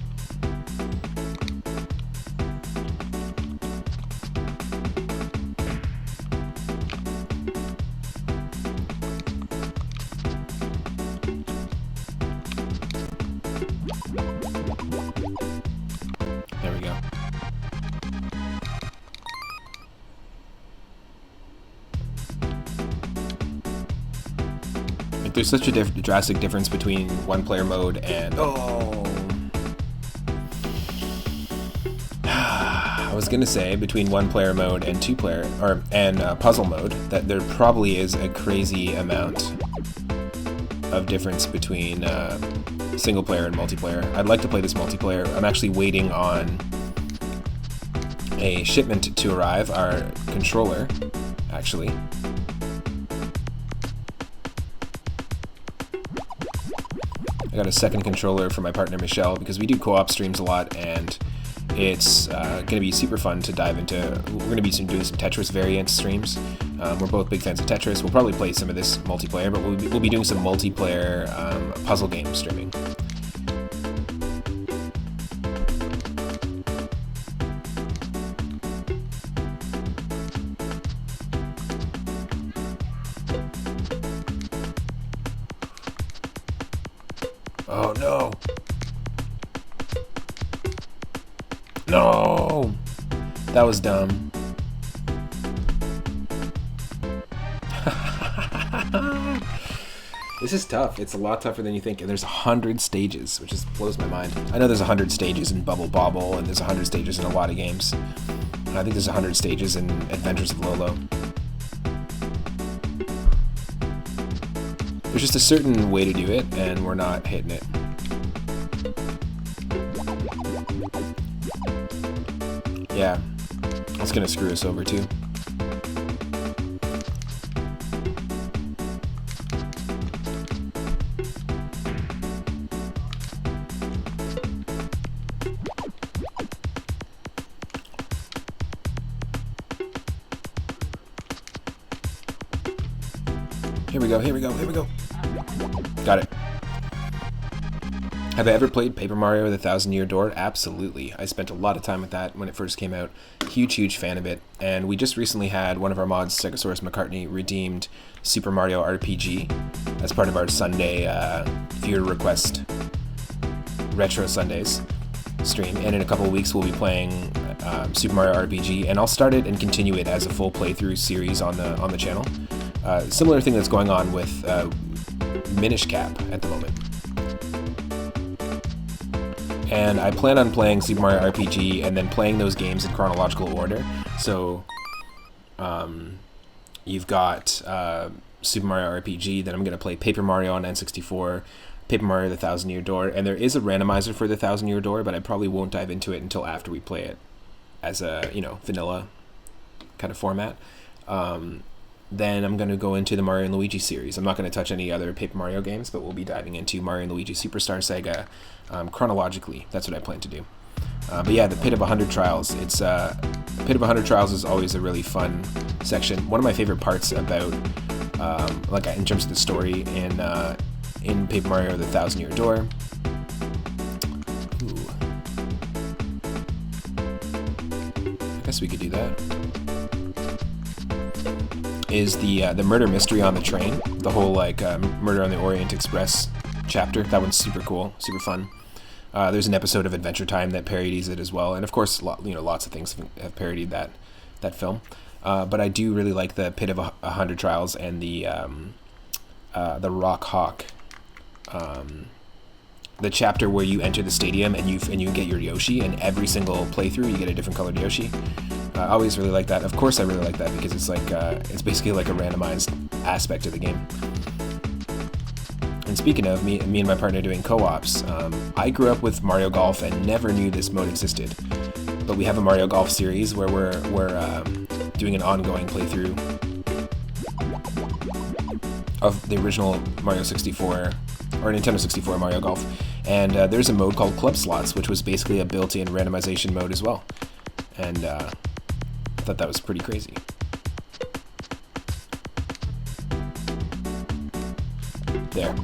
There we go. Like, there's such a drastic difference between one-player mode and I was gonna say between one-player mode and two-player and puzzle mode that there probably is a crazy amount of difference between single player and multiplayer. I'd like to play this multiplayer. I'm actually waiting on a shipment to arrive, our controller, actually. I got a second controller for my partner Michelle because we do co-op streams a lot, and it's going to be super fun to dive into. We're going to be doing some Tetris variant streams. We're both big fans of Tetris. We'll probably play some of this multiplayer, but we'll be doing some multiplayer puzzle game streaming. Oh no! No! That was dumb. This is tough. It's a lot tougher than you think. And there's 100 stages, which just blows my mind. I know there's 100 stages in Bubble Bobble, and there's 100 stages in a lot of games. And I think there's 100 stages in Adventures of Lolo. There's just a certain way to do it, and we're not hitting it. Yeah, that's gonna screw us over too. Here we go, here we go, here we go. Got it. Have I ever played Paper Mario the 1,000-Year Door? Absolutely. I spent a lot of time with that when it first came out. Huge fan of it. And we just recently had one of our mods, Stegosaurus McCartney, redeemed Super Mario RPG as part of our Sunday viewer request Retro Sundays stream. And in a couple of weeks we'll be playing Super Mario RPG, and I'll start it and continue it as a full playthrough series on the channel. Similar thing that's going on with Minish Cap at the moment. And I plan on playing Super Mario RPG and then playing those games in chronological order. So you've got Super Mario RPG, then I'm going to play Paper Mario on N64, Paper Mario the 1,000-Year Door, and there is a randomizer for the 1,000-Year Door, but I probably won't dive into it until after we play it as a, vanilla kind of format. Then I'm going to go into the Mario & Luigi series. I'm not going to touch any other Paper Mario games, but we'll be diving into Mario & Luigi Superstar Saga chronologically. That's what I plan to do. But yeah, the Pit of 100 Trials. The Pit of 100 Trials is always a really fun section. One of my favorite parts about, in terms of the story in Paper Mario the 1,000-Year Door. Ooh. I guess we could do that. Is the murder mystery on the train, the whole Murder on the Orient Express chapter. That one's super cool, super fun. There's an episode of Adventure Time that parodies it as well, and of course, lots of things have parodied that film. But I do really like the Pit of 100 Trials and the Rock Hawk, the chapter where you enter the stadium and you get your Yoshi, and every single playthrough you get a different colored Yoshi. I always really like that. Of course, I really like that because it's basically like a randomized aspect of the game. And speaking of me and my partner doing co-ops, I grew up with Mario Golf and never knew this mode existed. but we have a Mario Golf series where we're doing an ongoing playthrough of the original Mario 64 or Nintendo 64 Mario Golf, and there's a mode called Club Slots, which was basically a built-in randomization mode as well, and I thought that was pretty crazy. There.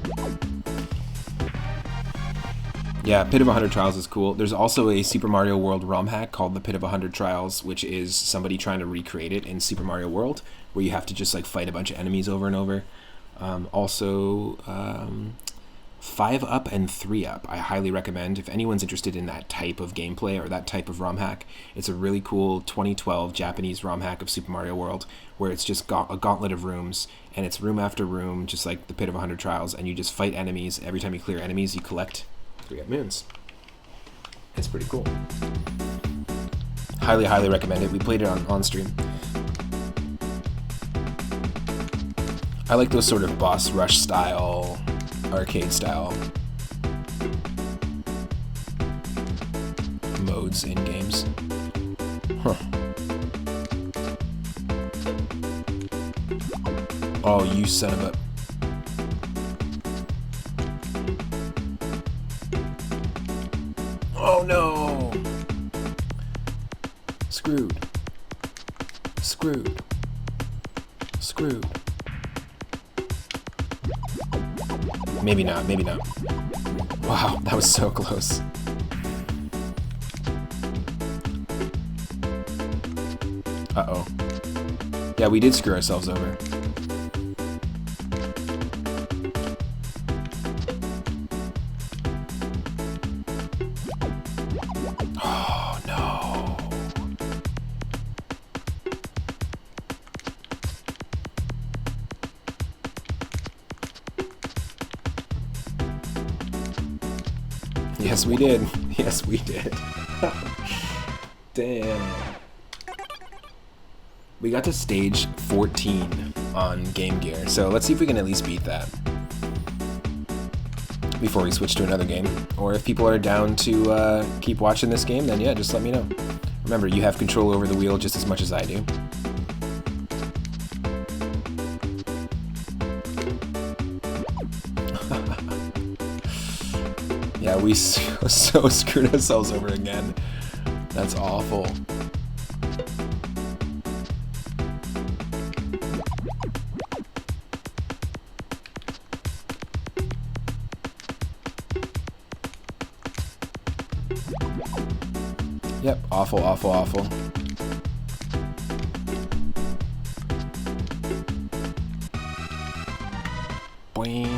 Yeah, Pit of 100 Trials is cool. There's also a Super Mario World ROM hack called the Pit of 100 Trials, which is somebody trying to recreate it in Super Mario World, where you have to just like fight a bunch of enemies over and over. Also, 5-Up and 3-Up, I highly recommend. If anyone's interested in that type of gameplay or that type of ROM hack, it's a really cool 2012 Japanese ROM hack of Super Mario World, where it's just got a gauntlet of rooms, and it's room after room, just like the Pit of 100 Trials, and you just fight enemies. Every time you clear enemies, you collect 3-Up moons. It's pretty cool. Highly, highly recommend it. We played it on stream. I like those sort of boss rush style, arcade style modes in games. Huh. Oh, you son of a... Oh no! Screwed. Screwed. Screwed. Maybe not, maybe not. Wow, that was so close. Uh-oh. Yeah, we did screw ourselves over. Oh, no. Yes, we did. Yes, we did. Damn. We got to stage 14 on Game Gear, so let's see if we can at least beat that before we switch to another game. Or if people are down to keep watching this game, then yeah, just let me know. Remember, you have control over the wheel just as much as I do. Yeah, we so screwed ourselves over again. That's awful. Yep, awful, awful, awful. Boing.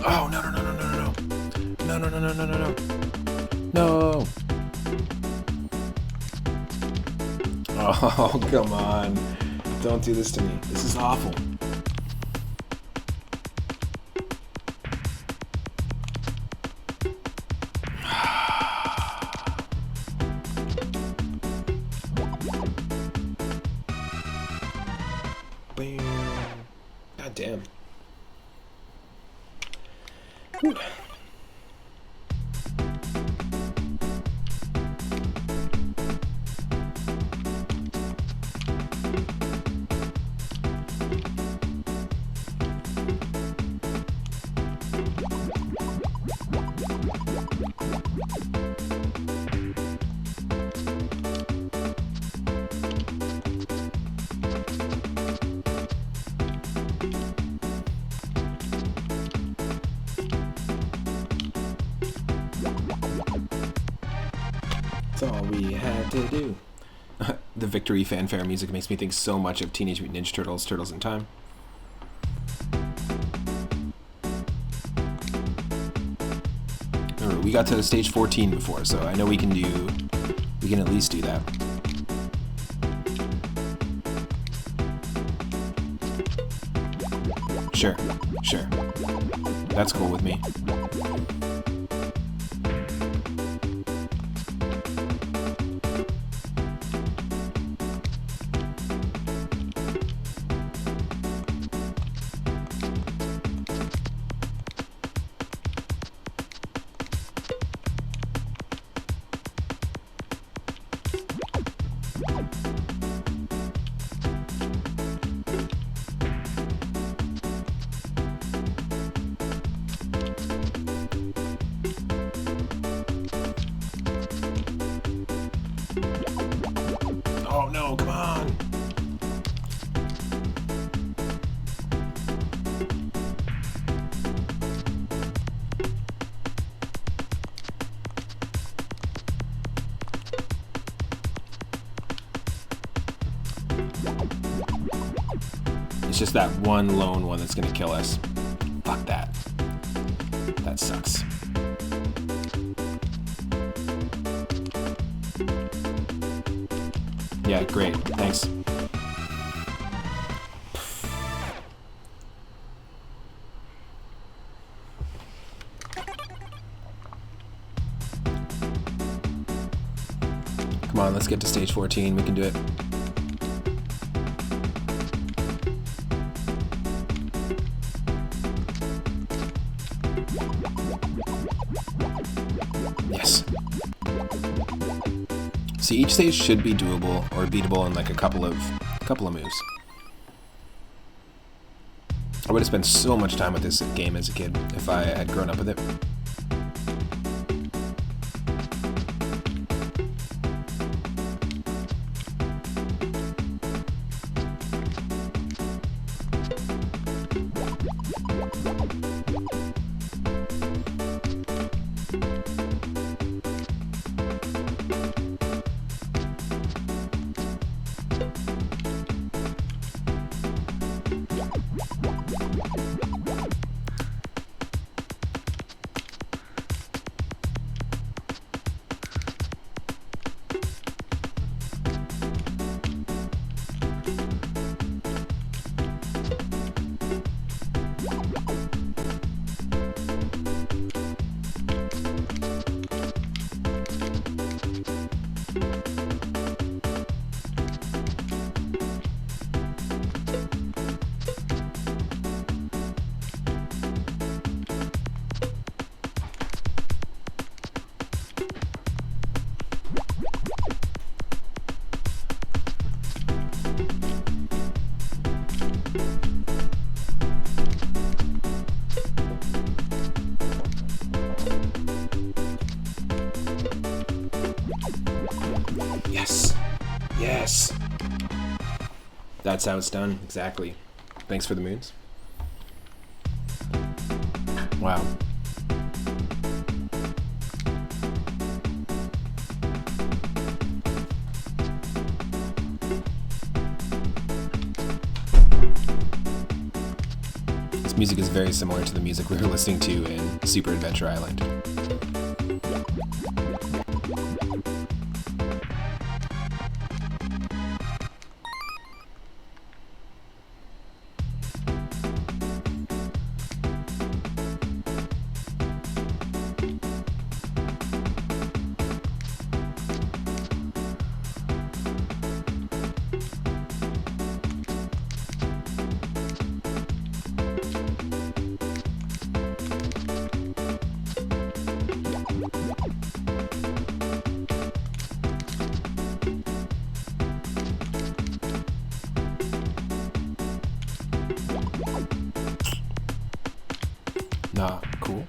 Oh, no, no, no, no, no, no, no. No, no, no, no, no, no, no. No. Oh, come on. Don't do this to me. This is awful. God damn. Whew. all we had to do. The victory fanfare music makes me think so much of Teenage Mutant Ninja Turtles, Turtles in Time. Remember, we got to stage 14 before, so I know we can at least do that. Sure. That's cool with me. Oh no, come on! It's just that one lone one that's gonna kill us. Fuck that. That sucks. Yeah, great. Thanks. Come on, let's get to stage 14. We can do it. Yes. See, each stage should be doable or beatable in like a couple of moves. I would have spent so much time with this game as a kid if I had grown up with it. Yes! That's how it's done, exactly. Thanks for the moons. Wow. This music is very similar to the music we were listening to in Super Adventure Island. Nah, cool.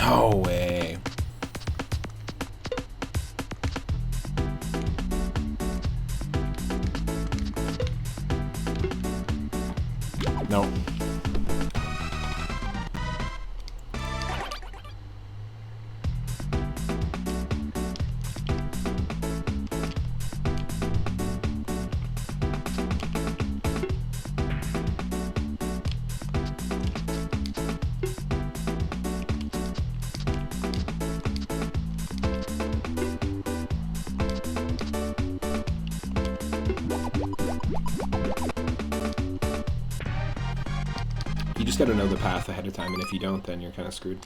No way. No. You just gotta know the path ahead of time, and if you don't, then you're kind of screwed.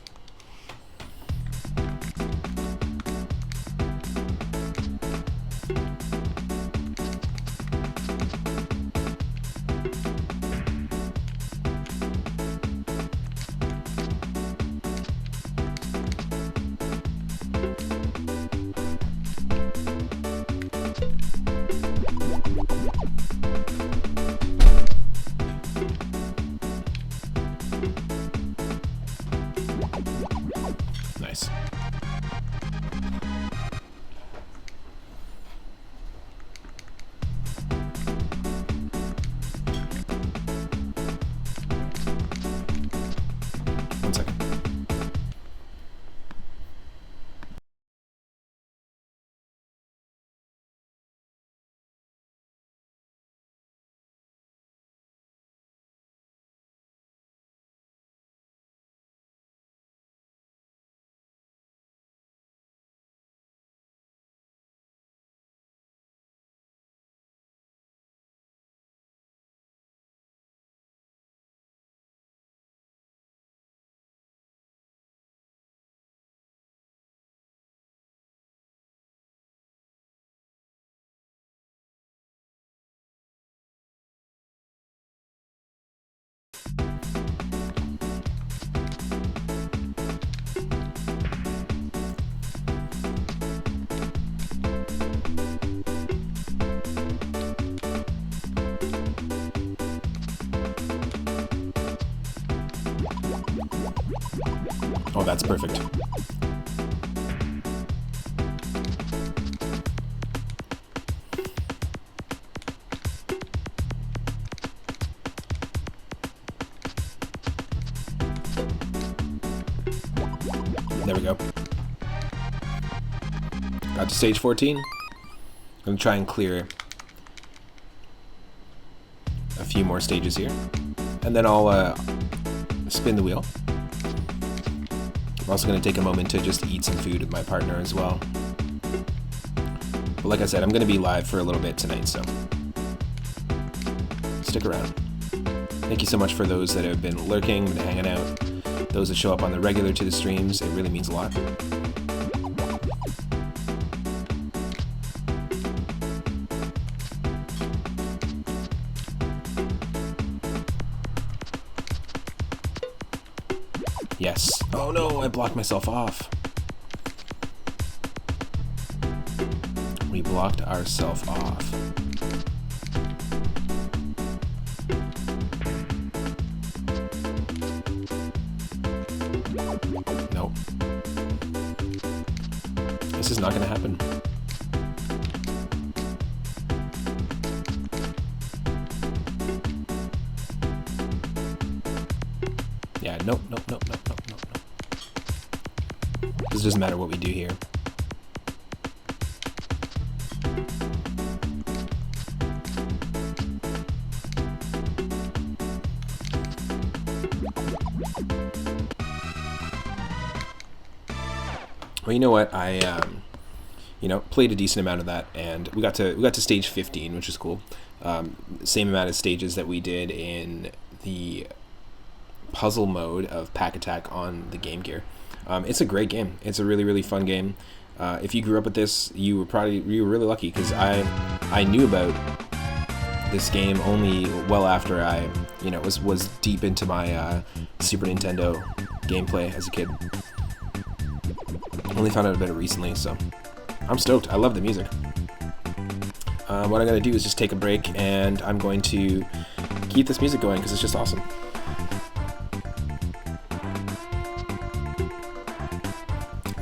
Nice. One second. Oh, that's perfect. There we go. Got to stage 14. I'm going to try and clear a few more stages here. And then I'll spin the wheel. I'm also going to take a moment to just eat some food with my partner as well. But like I said, I'm going to be live for a little bit tonight, so stick around. Thank you so much for those that have been lurking and hanging out. Those that show up on the regular to the streams, it really means a lot. Yes. Oh no, I blocked myself off. We blocked ourselves off. Nope. This is not going to happen. Yeah, nope. This doesn't matter what we do here. Well, you know what? I played a decent amount of that, and we got to stage 15, which is cool. Same amount of stages that we did in the puzzle mode of Pack Attack on the Game Gear. It's a great game. It's a really, really fun game. If you grew up with this, you were really lucky, because I knew about this game only well after I was deep into my Super Nintendo gameplay as a kid. Only found out about it recently, so I'm stoked. I love the music. What I'm going to do is just take a break, and I'm going to keep this music going because it's just awesome.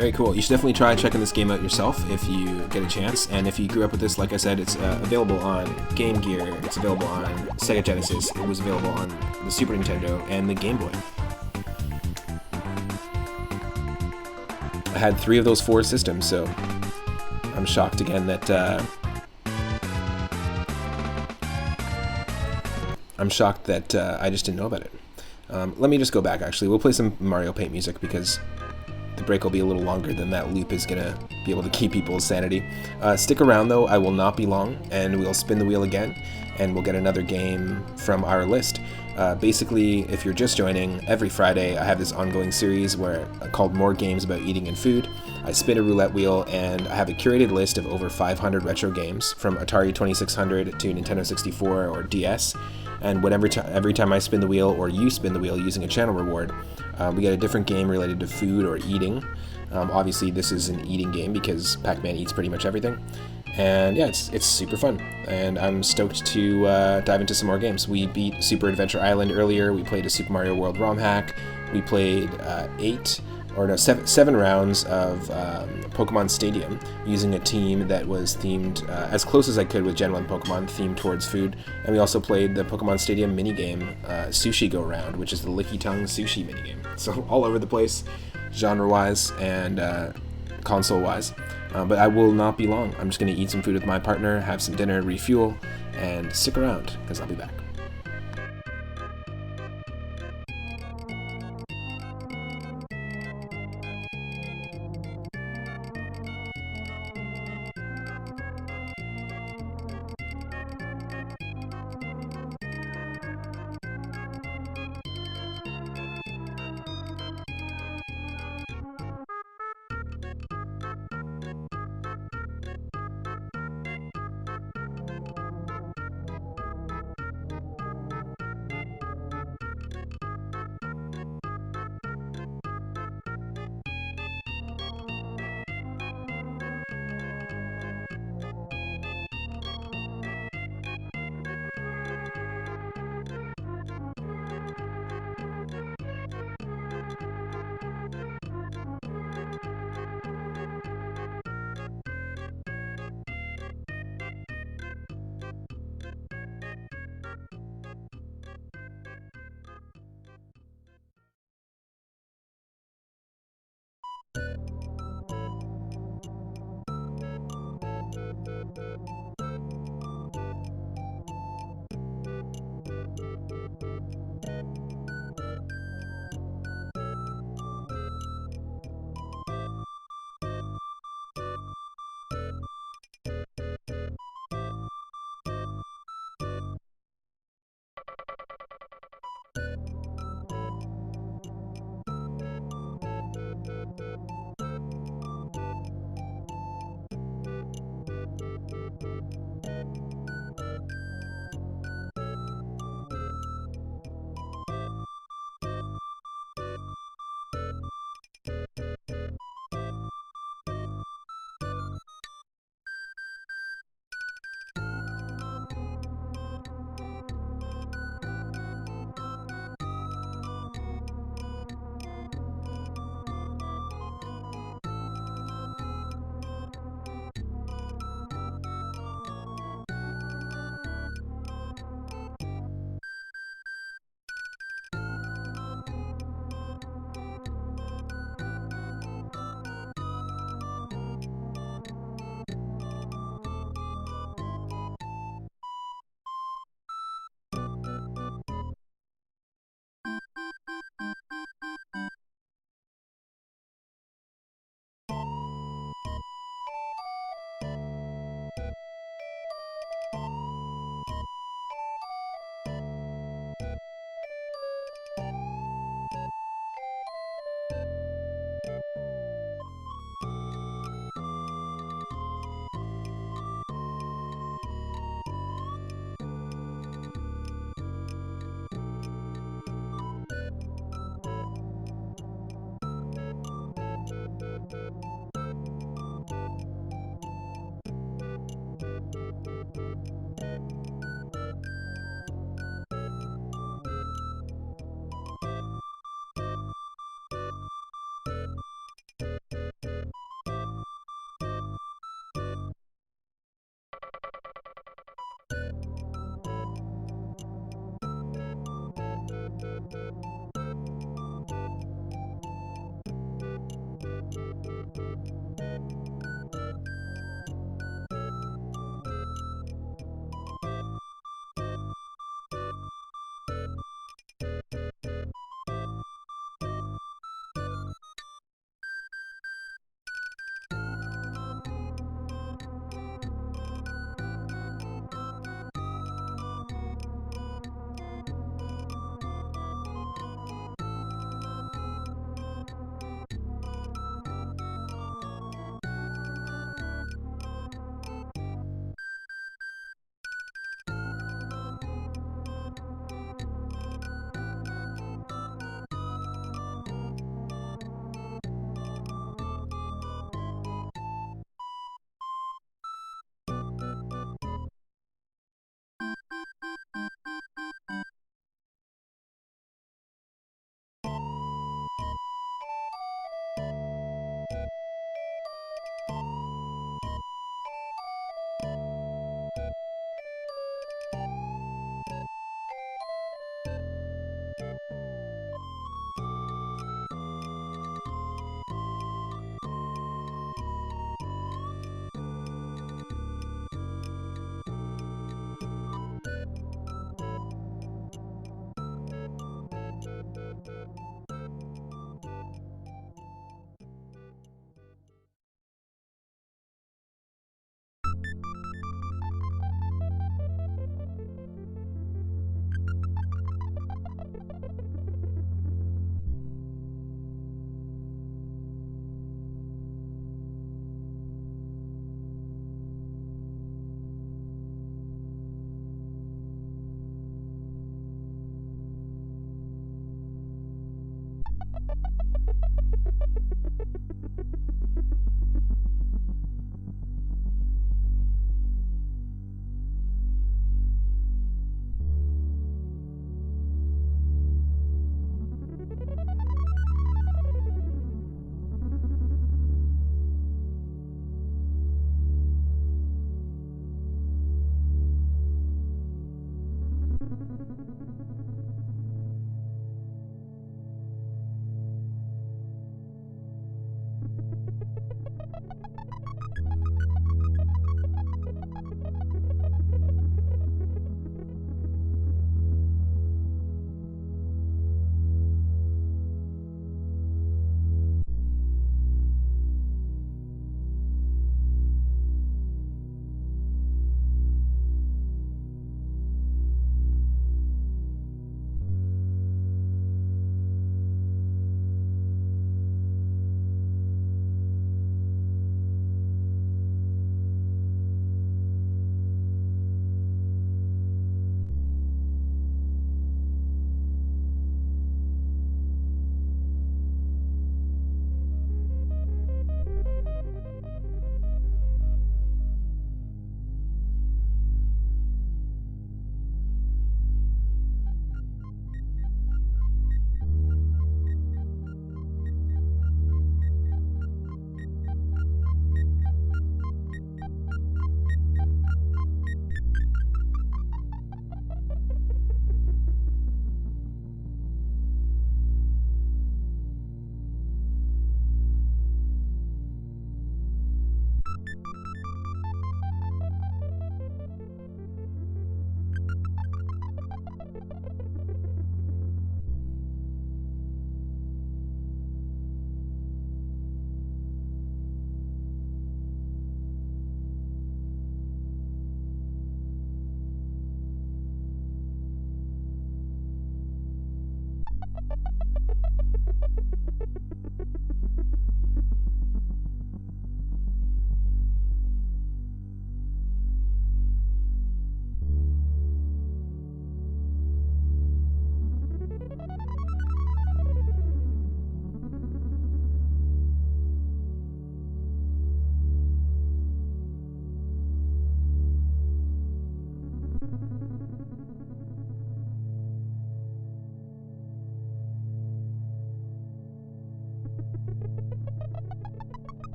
Very cool. You should definitely try checking this game out yourself if you get a chance. And if you grew up with this, like I said, it's available on Game Gear, it's available on Sega Genesis, it was available on the Super Nintendo, and the Game Boy. I had 3 of those 4 systems, so I'm shocked again that I just didn't know about it. Let me just go back, actually. We'll play some Mario Paint music because the break will be a little longer than that loop is going to be able to keep people's sanity. Stick around, though. I will not be long, and we'll spin the wheel again, and we'll get another game from our list. Basically, if you're just joining, every Friday I have this ongoing series called More Games About Eating and Food. I spin a roulette wheel, and I have a curated list of over 500 retro games, from Atari 2600 to Nintendo 64 or DS. And every time I spin the wheel, or you spin the wheel using a channel reward, we get a different game related to food or eating. Obviously, this is an eating game because Pac-Man eats pretty much everything. And yeah, it's super fun, and I'm stoked to dive into some more games. We beat Super Adventure Island earlier. We played a Super Mario World ROM hack. We played 7 rounds of Pokemon Stadium using a team that was themed as close as I could with Gen 1 Pokemon, themed towards food. And we also played the Pokemon Stadium minigame, Sushi Go Round, which is the Licky Tongue Sushi minigame. So all over the place, genre-wise and console-wise. But I will not be long. I'm just going to eat some food with my partner, have some dinner, refuel, and stick around, because I'll be back.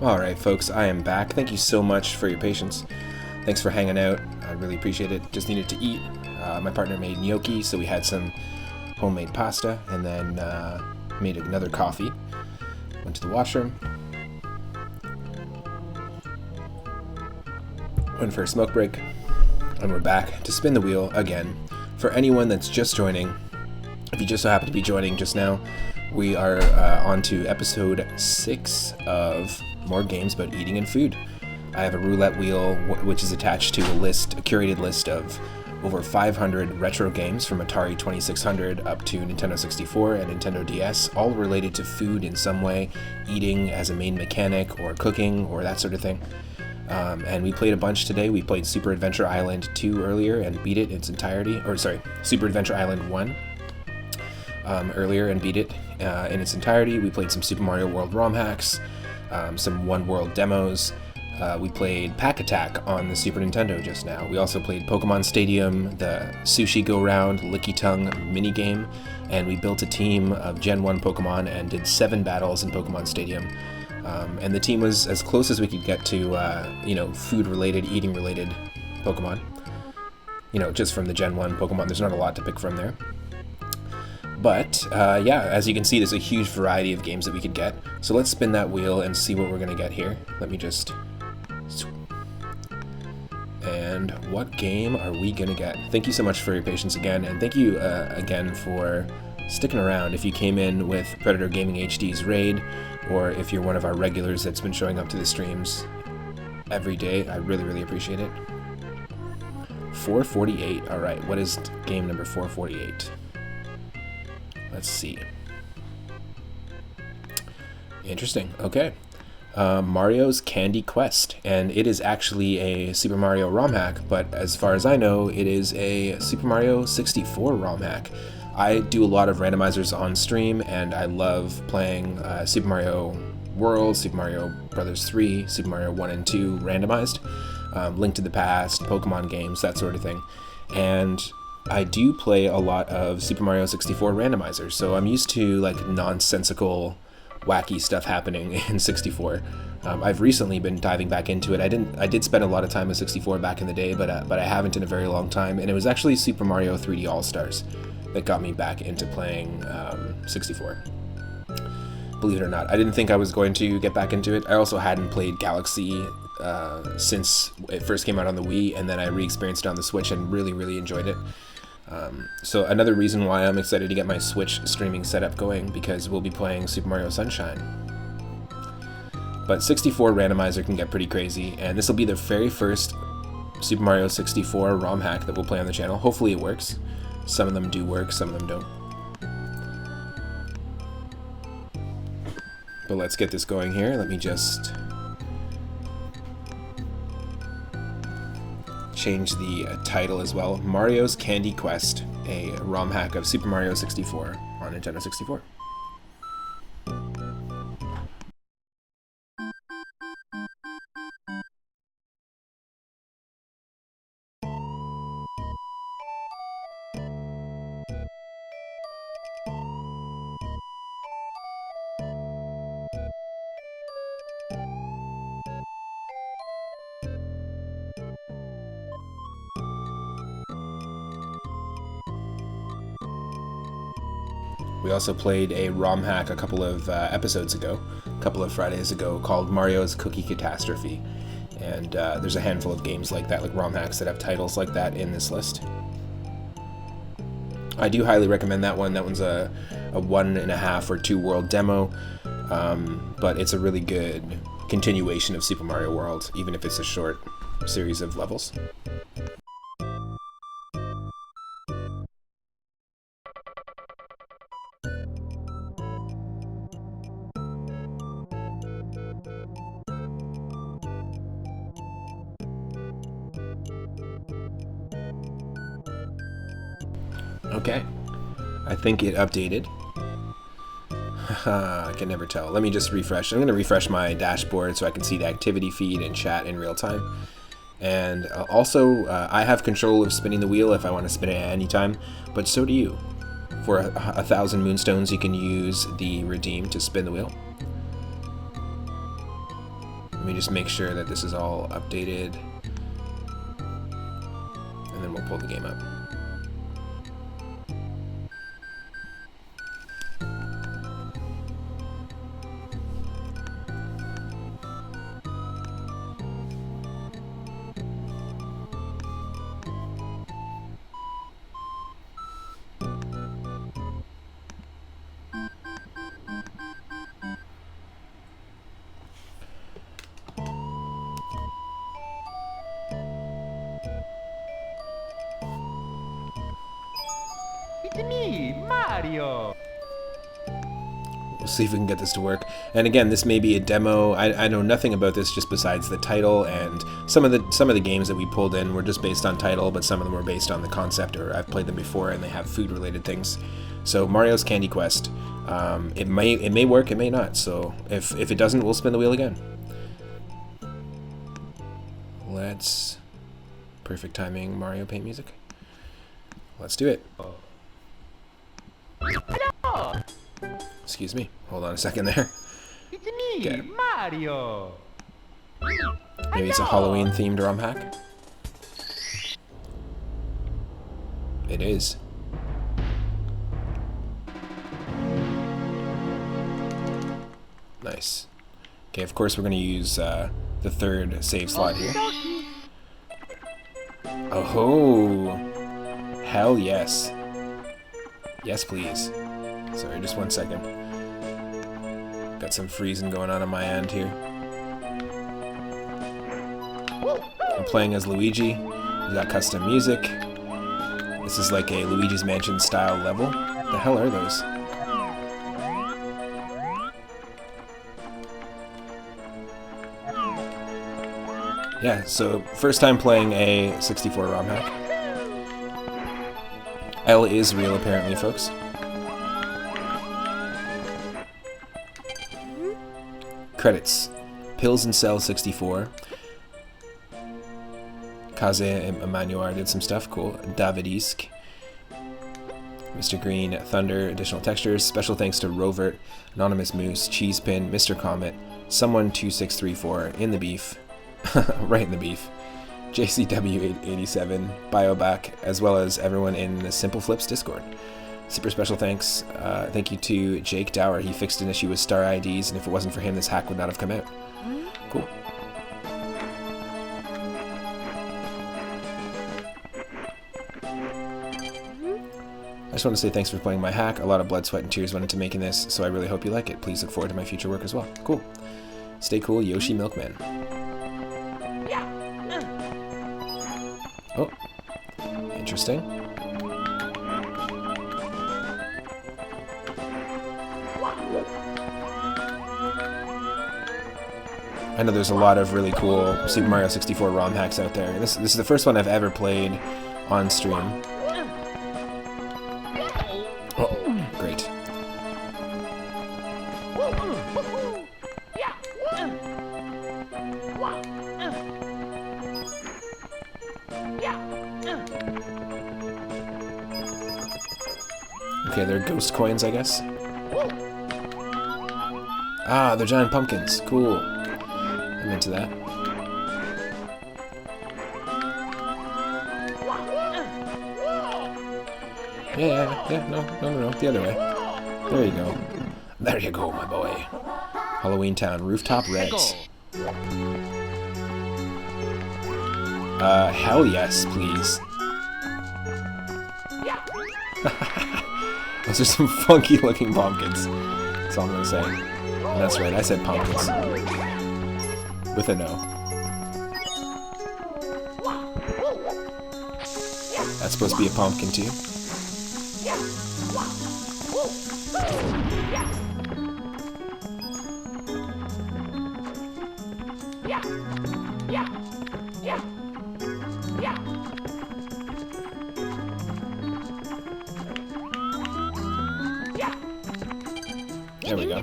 Alright folks, I am back. Thank you so much for your patience. Thanks for hanging out. I really appreciate it. Just needed to eat. My partner made gnocchi, so we had some homemade pasta, and then made another coffee. Went to the washroom. Went for a smoke break. And we're back to spin the wheel again. For anyone that's just joining, if you just so happen to be joining just now, we are on to episode 6 of More Games About Eating and Food. I have a roulette wheel which is attached to a curated list of over 500 retro games from Atari 2600 up to Nintendo 64 and Nintendo DS, all related to food in some way, eating as a main mechanic or cooking or that sort of thing. And we played a bunch today. We played Super Adventure Island 2 earlier and beat it in its entirety. Super Adventure Island 1 earlier and beat it in its entirety. We played some Super Mario World ROM hacks, some One World demos. We played Pack Attack on the Super Nintendo just now. We also played Pokemon Stadium, the Sushi Go Round, Licky Tongue minigame, and we built a team of Gen 1 Pokemon and did 7 battles in Pokemon Stadium. And the team was as close as we could get to, food-related, eating-related Pokemon. Just from the Gen 1 Pokemon, there's not a lot to pick from there. But, as you can see, there's a huge variety of games that we could get. So let's spin that wheel and see what we're going to get here. Let me just... And what game are we going to get? Thank you so much for your patience again, and thank you again for sticking around. If you came in with Predator Gaming HD's raid, or if you're one of our regulars that's been showing up to the streams every day, I really, really appreciate it. 448. All right, what is game number 448? Let's see. Interesting. Okay. Mario's Candy Quest, and it is actually a Super Mario ROM hack, but as far as I know, it is a Super Mario 64 ROM hack. I do a lot of randomizers on stream, and I love playing Super Mario World, Super Mario Bros. 3, Super Mario 1 and 2 randomized, Link to the Past, Pokemon games, that sort of thing. And I do play a lot of Super Mario 64 randomizers, so I'm used to nonsensical, wacky stuff happening in 64. I've recently been diving back into it. I did spend a lot of time with 64 back in the day, but I haven't in a very long time, and it was actually Super Mario 3D All-Stars that got me back into playing 64. Believe it or not, I didn't think I was going to get back into it. I also hadn't played Galaxy since it first came out on the Wii, and then I re-experienced it on the Switch and really, really enjoyed it. So another reason why I'm excited to get my Switch streaming setup going, because we'll be playing Super Mario Sunshine. But 64 randomizer can get pretty crazy, and this will be the very first Super Mario 64 ROM hack that we'll play on the channel. Hopefully it works. Some of them do work, some of them don't. But let's get this going here. Let me just change the title as well. Mario's Candy Quest, a ROM hack of Super Mario 64 on Nintendo 64. We also played a ROM hack a couple of episodes ago, a couple of Fridays ago, called Mario's Cookie Catastrophe. And there's a handful of games like that, like ROM hacks that have titles like that in this list. I do highly recommend that one. That one's a 1.5 or 2 world demo, but it's a really good continuation of Super Mario World, even if it's a short series of levels. Okay, I think it updated. I can never tell. Let me just refresh. I'm going to refresh my dashboard so I can see the activity feed and chat in real time. And also, I have control of spinning the wheel if I want to spin it at any time, but so do you. For 1,000 moonstones, you can use the redeem to spin the wheel. me just make sure that this is all updated, and then we'll pull the game up. It's me, Mario. We'll see if we can get this to work. And again, this may be a demo. I know nothing about this just besides the title, and some of the games that we pulled in were just based on title, but some of them were based on the concept, or I've played them before and they have food related things. So Mario's Candy Quest, it may work, it may not. So if it doesn't, we'll spin the wheel again. Let's perfect timing Mario Paint music. Let's do it. Excuse me. Hold on a second there. It's me, Okay. Mario. Maybe it's a Halloween themed ROM hack. It is. Nice. Okay, of course we're going to use the third save slot here. Oh ho! Hell yes. Yes, please. Sorry, just 1 second. Got some freezing going on my end here. I'm playing as Luigi. We got custom music. This is like a Luigi's Mansion style level. What the hell are those? Yeah, so first time playing a 64 ROM hack. L is real apparently, folks. Credits. Pills and Cell 64. Kaze Emanuar did some stuff, cool. Davidisk. Mr. Green, Thunder, additional textures. Special thanks to Rovert, Anonymous Moose, Cheesepin, Mr. Comet, Someone2634, In the Beef, right in the beef, JCW887, Bioback, as well as everyone in the Simple Flips Discord. Super special thanks. Thank you to Jake Dower. He fixed an issue with star IDs, and if it wasn't for him, this hack would not have come out. Cool. I just want to say thanks for playing my hack. A lot of blood, sweat, and tears went into making this, so I really hope you like it. Please look forward to my future work as well. Cool. Stay cool, Yoshi Milkman. Oh. Interesting. I know there's a lot of really cool Super Mario 64 ROM hacks out there. This is the first one I've ever played on stream. Oh, great. Okay, they're ghost coins, I guess. Ah, they're giant pumpkins. Cool. I'm into that. Yeah, no, the other way. There you go. There you go, my boy. Halloween Town, Rooftop Reds. Hell yes, please. Those are some funky looking pumpkins. That's all I'm gonna say. And that's right, I said pumpkins. With an O. That's supposed to be a pumpkin too. There we go.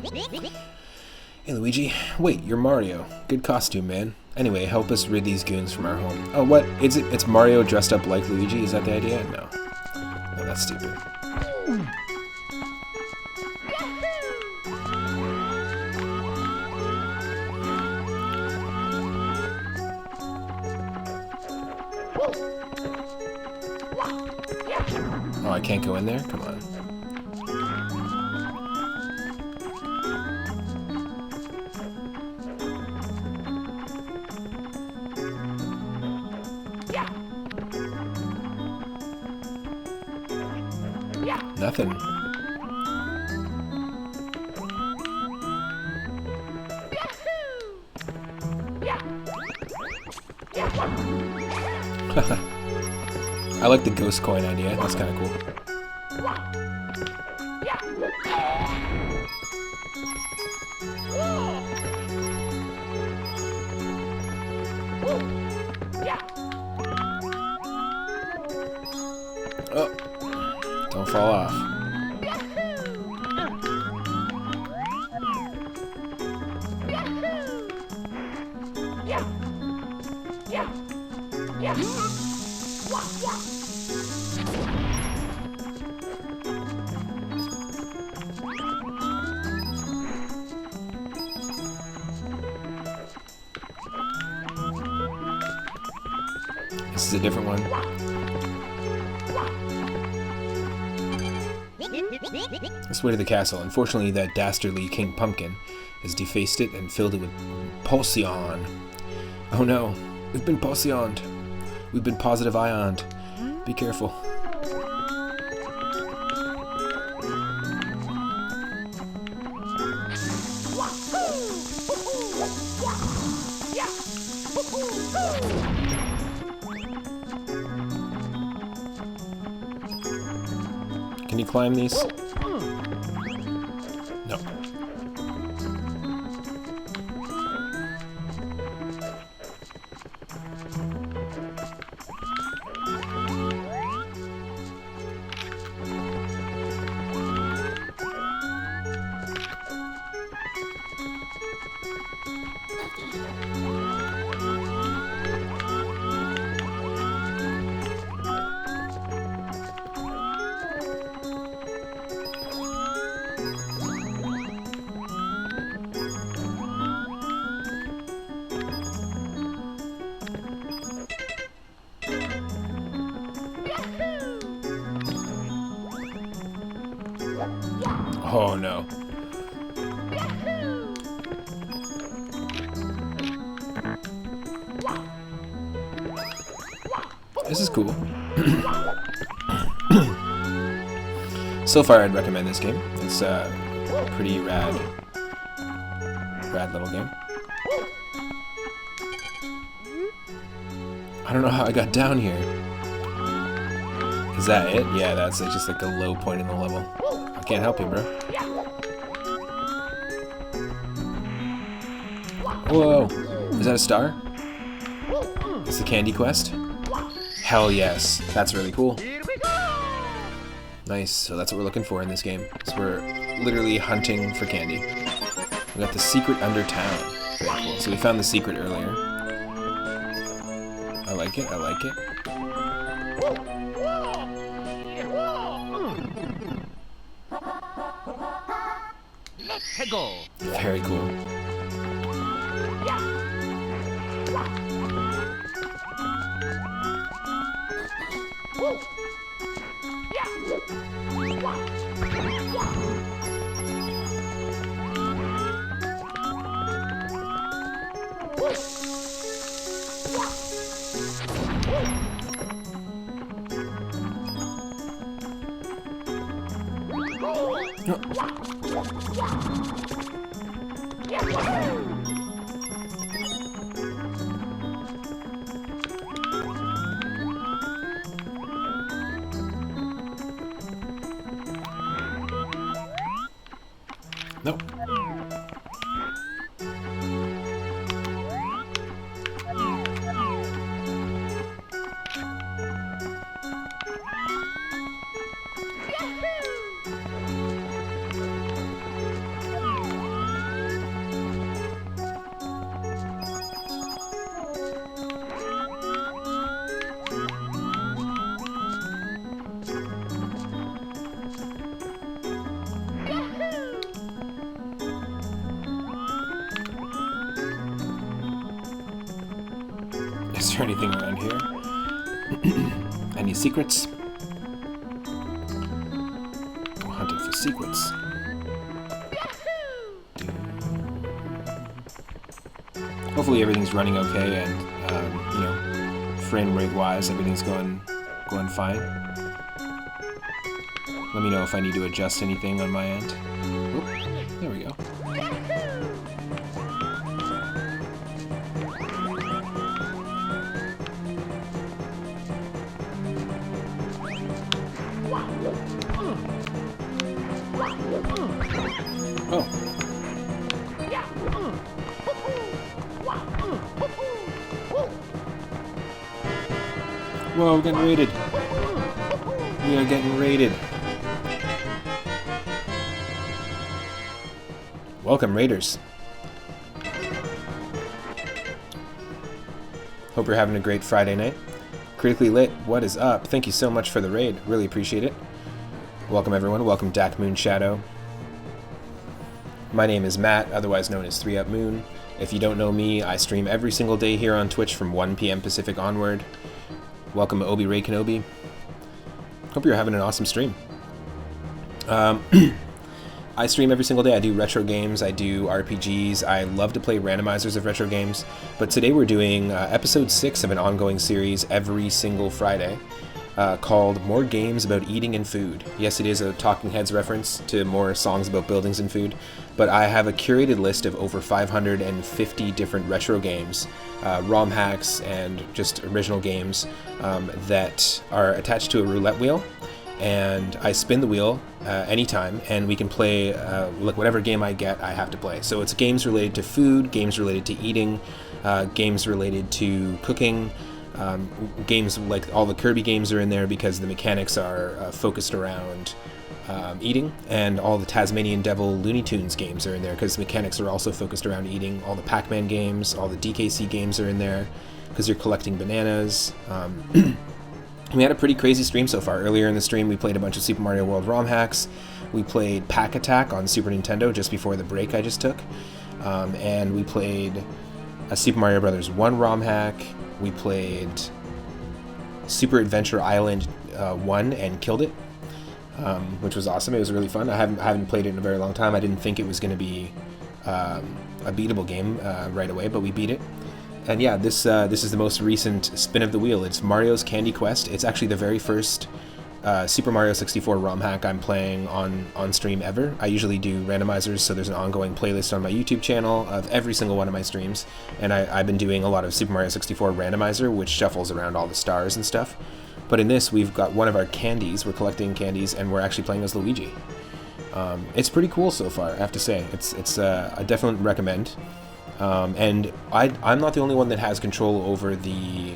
Hey Luigi, wait, you're Mario. Good costume, man. Anyway, help us rid these goons from our home. Oh, what? It's Mario dressed up like Luigi? Is that the idea? No. No, that's stupid. Oh, I can't go in there? Come on. Nothing. I like the ghost coin idea. That's kind of cool. Oh, don't fall off. This is a different one. This way to the castle. Unfortunately, that dastardly King Pumpkin has defaced it and filled it with Pulsion. Oh no, we've been Pulsioned. We've been positive ioned. Be careful. Can you climb these? No. Oh no. This is cool. So far, I'd recommend this game. It's a pretty rad little game. I don't know how I got down here. Is that it? Yeah, that's just like a low point in the level. I can't help you, bro. Whoa! Is that a star? It's the candy quest? Hell yes. That's really cool. Nice. So that's what we're looking for in this game. So we're literally hunting for candy. We got the secret under town. Very cool. So we found the secret earlier. I like it. I like it. Let's go. Very cool. Nope. Is there anything around here? Any secrets? We're hunting for secrets. Hopefully everything's running okay, and you know, frame rate wise, everything's going fine. Let me know if I need to adjust anything on my end. Oop, there we go. Oh. Whoa, we're getting raided. We are getting raided. Welcome, raiders. Hope you're having a great Friday night. Critically Lit, what is up? Thank you so much for the raid. Really appreciate it. Welcome, everyone. Welcome, Dak Moon Shadow. My name is Matt, otherwise known as 3 Up Moon. If you don't know me, I stream every single day here on Twitch from 1 p.m. Pacific onward. Welcome, Obi Ray Kenobi. Hope you're having an awesome stream. I stream every single day. I do retro games, I do RPGs, I love to play randomizers of retro games, but today we're doing episode 6 of an ongoing series every single Friday called More Games About Eating and Food. Yes, it is a Talking Heads reference to more songs about buildings and food, but I have a curated list of over 550 different retro games, ROM hacks, and just original games that are attached to a roulette wheel. And I spin the wheel anytime, and we can play like whatever game I get, I have to play. So it's games related to food, games related to eating, games related to cooking, games like all the Kirby games are in there because the mechanics are focused around eating, and all the Tasmanian Devil Looney Tunes games are in there because the mechanics are also focused around eating. All the Pac-Man games, all the DKC games are in there because you're collecting bananas. We had a pretty crazy stream so far. Earlier in the stream, we played a bunch of Super Mario World ROM hacks. We played Pack Attack on Super Nintendo just before the break I just took. And we played a Super Mario Bros. 1 ROM hack. We played Super Adventure Island 1 and killed it, which was awesome. It was really fun. I haven't played it in a very long time. I didn't think it was going to be a beatable game right away, but we beat it. And yeah, this is the most recent spin of the wheel. It's Mario's Candy Quest. It's actually the very first Super Mario 64 ROM hack I'm playing on stream ever. I usually do randomizers, so there's an ongoing playlist on my YouTube channel of every single one of my streams. And I've been doing a lot of Super Mario 64 randomizer, which shuffles around all the stars and stuff. But in this, we've got one of our candies. We're collecting candies, and we're actually playing as Luigi. It's pretty cool so far, I have to say. It's I definitely recommend. And I'm not the only one that has control over the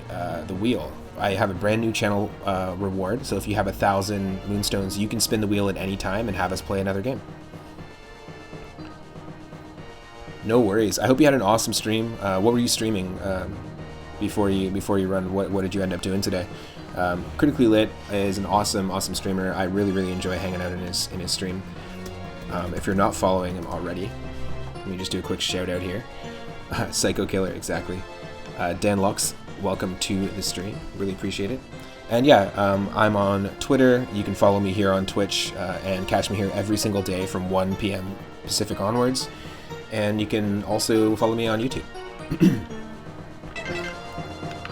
wheel. I have a brand new channel reward, so if you have 1,000 moonstones, you can spin the wheel at any time and have us play another game. No worries. I hope you had an awesome stream. What were you streaming before you run? What did you end up doing today? Critically Lit is an awesome streamer. I really enjoy hanging out in his stream. If you're not following him already, let me just do a quick shout out here. Psycho Killer, exactly. Dan Lux, welcome to the stream. Really appreciate it. And yeah, I'm on Twitter. You can follow me here on Twitch and catch me here every single day from 1 p.m. Pacific onwards. And you can also follow me on YouTube.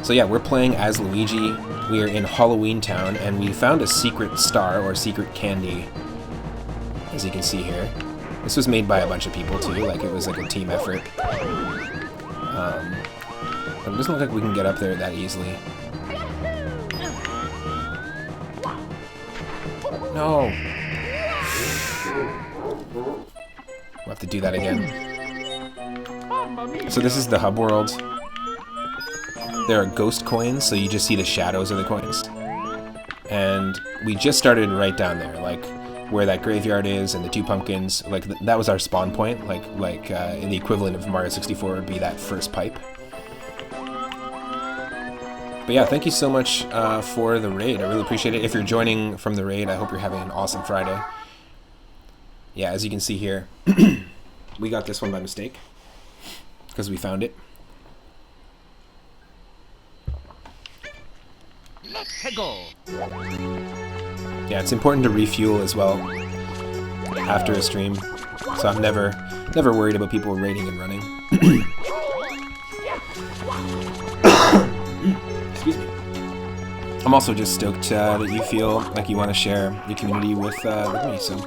So yeah, we're playing as Luigi. We are in Halloween Town, and we found a secret star or secret candy, as you can see here. This was made by a bunch of people too, like it was like a team effort. But it doesn't look like we can get up there that easily. No! We'll have to do that again. So this is the hub world. There are ghost coins, so you just see the shadows of the coins. And we just started right down there, like where that graveyard is and the 2 pumpkins. Like that was our spawn point. Like in the equivalent of Mario 64 would be that first pipe. But yeah, thank you so much for the raid. I really appreciate it. If you're joining from the raid, I hope you're having an awesome Friday. Yeah, as you can see here, we got this one by mistake because we found it. Let's go. Yeah, it's important to refuel as well after a stream, so I'm never worried about people raiding and running. Excuse me. I'm also just stoked that you feel like you want to share your community with me. So,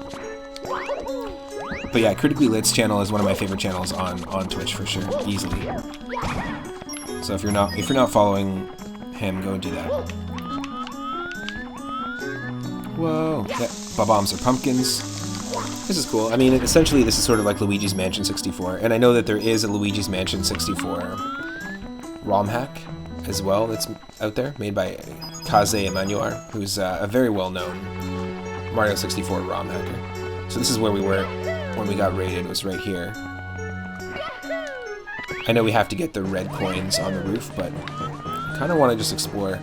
but yeah, Critically Lit's channel is one of my favorite channels on Twitch for sure, easily. So if you're not following him, go do that. Whoa! Yeah, bombs are pumpkins. This is cool. I mean, essentially, this is sort of like Luigi's Mansion 64, and I know that there is a Luigi's Mansion 64 ROM hack as well that's out there, made by Kaze Emanuar, who's a very well-known Mario 64 ROM hacker. So this is where we were when we got raided. It was right here. I know we have to get the red coins on the roof, but I kind of want to just explore.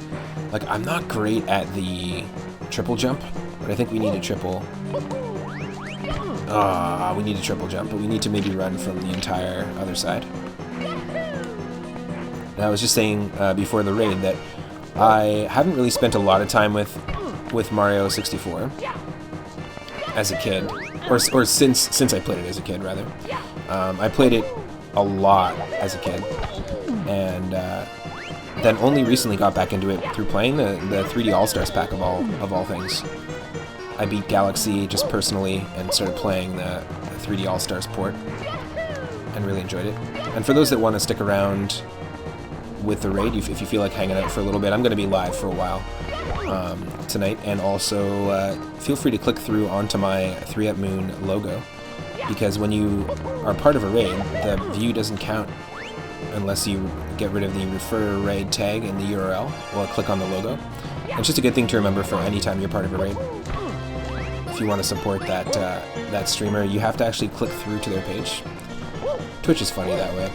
Like, I'm not great at the triple jump, but I think we need a triple. We need a triple jump, but we need to maybe run from the entire other side. And I was just saying before the raid that I haven't really spent a lot of time with Mario 64 as a kid, or since I played it as a kid, rather. I played it a lot as a kid, and then only recently got back into it through playing the 3D All-Stars pack of all things. I beat Galaxy just personally and started playing the 3D All-Stars port and really enjoyed it. And for those that want to stick around with the raid, if you feel like hanging out for a little bit, I'm going to be live for a while tonight, and also feel free to click through onto my 3up Moon logo, because when you are part of a raid, the view doesn't count unless you get rid of the refer raid tag in the URL or click on the logo. And it's just a good thing to remember for any time you're part of a raid. If you want to support that streamer, you have to actually click through to their page. Twitch is funny that way.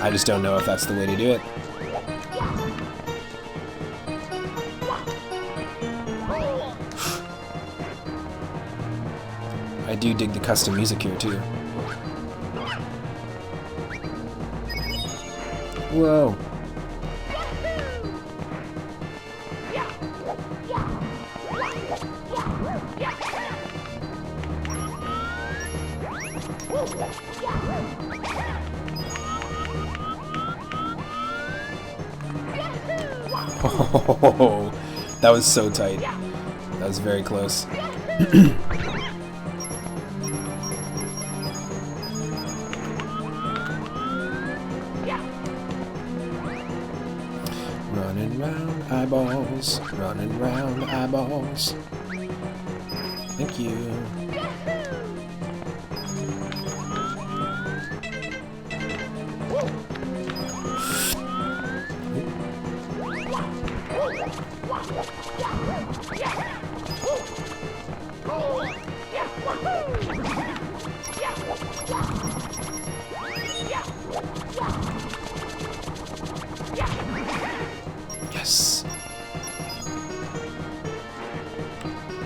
I just don't know if that's the way to do it. I do dig the custom music here too. Whoa. Oh, that was so tight. That was very close. Running round eyeballs, running round eyeballs. Thank you. Yes.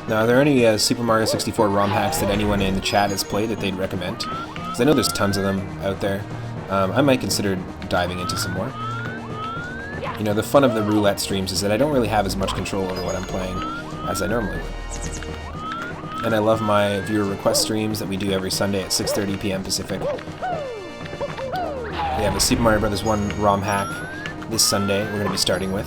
Now, are there any Super Mario 64 ROM hacks that anyone in the chat has played that they'd recommend? Because I know there's tons of them out there. I might consider diving into some more. You know, the fun of the roulette streams is that I don't really have as much control over what I'm playing as I normally would. And I love my viewer request streams that we do every Sunday at 6:30 p.m. Pacific. We have a Super Mario Bros. 1 ROM hack this Sunday we're going to be starting with.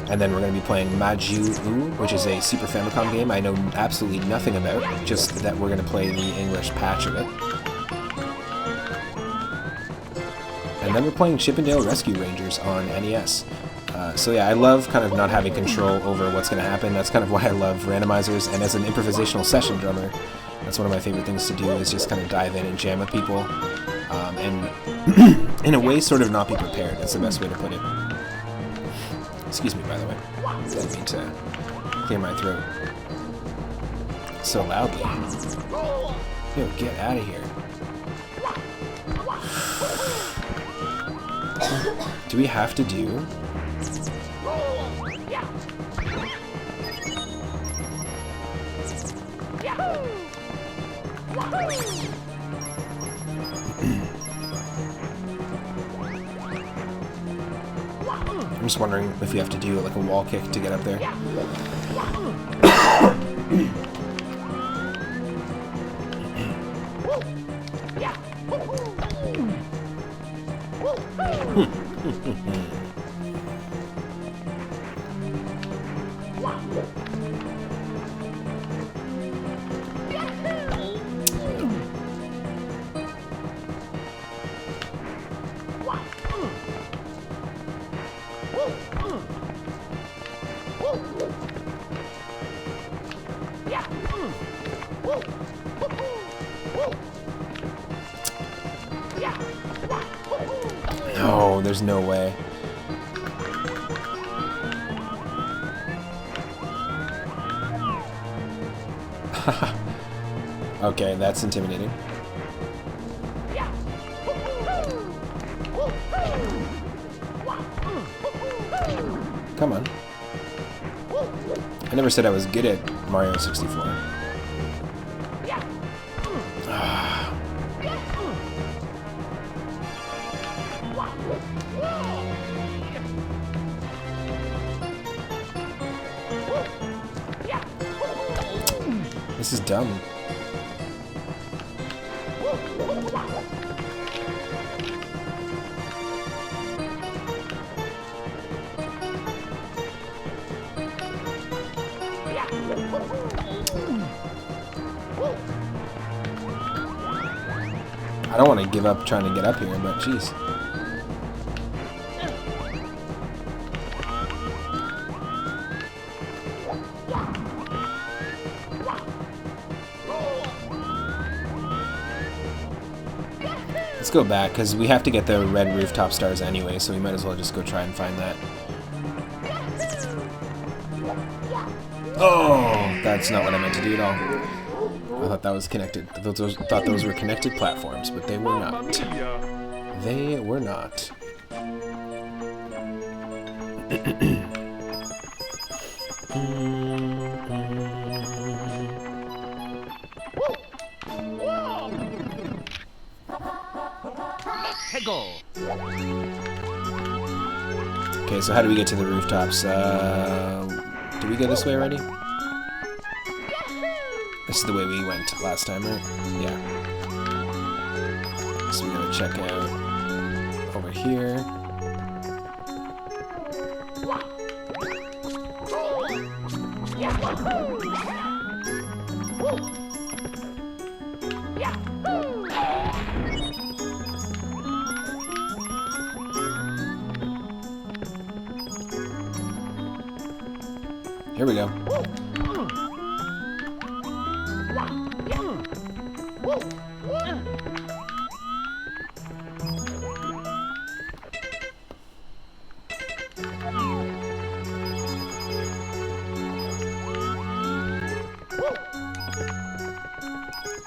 And then we're going to be playing Maju-U, which is a Super Famicom game I know absolutely nothing about, just that we're going to play the English patch of it. And then we're playing Chippendale Rescue Rangers on NES. So yeah, I love kind of not having control over what's going to happen. That's kind of why I love randomizers, and as an improvisational session drummer, that's one of my favorite things to do, is just kind of dive in and jam with people, and in a way sort of not be prepared. That's the best way to put it. Excuse me, by the way. I didn't mean to clear my throat so loudly. Yo, get out of here. Do we have to do... I'm just wondering if we have to do like a wall kick to get up there. No, there's no way. Okay, that's intimidating. Come on. I never said I was good at Mario 64. This is dumb. I don't want to give up trying to get up here, but jeez. Let's go back, because we have to get the red rooftop stars anyway, so we might as well just go try and find that. Oh, that's not what I meant to do at all. I thought that was connected. I thought those were connected platforms, but they were not. They were not. Okay, so how do we get to the rooftops? Did we go this way already? This is the way we went last time, right? Yeah. So we gotta check out over here. Here we go.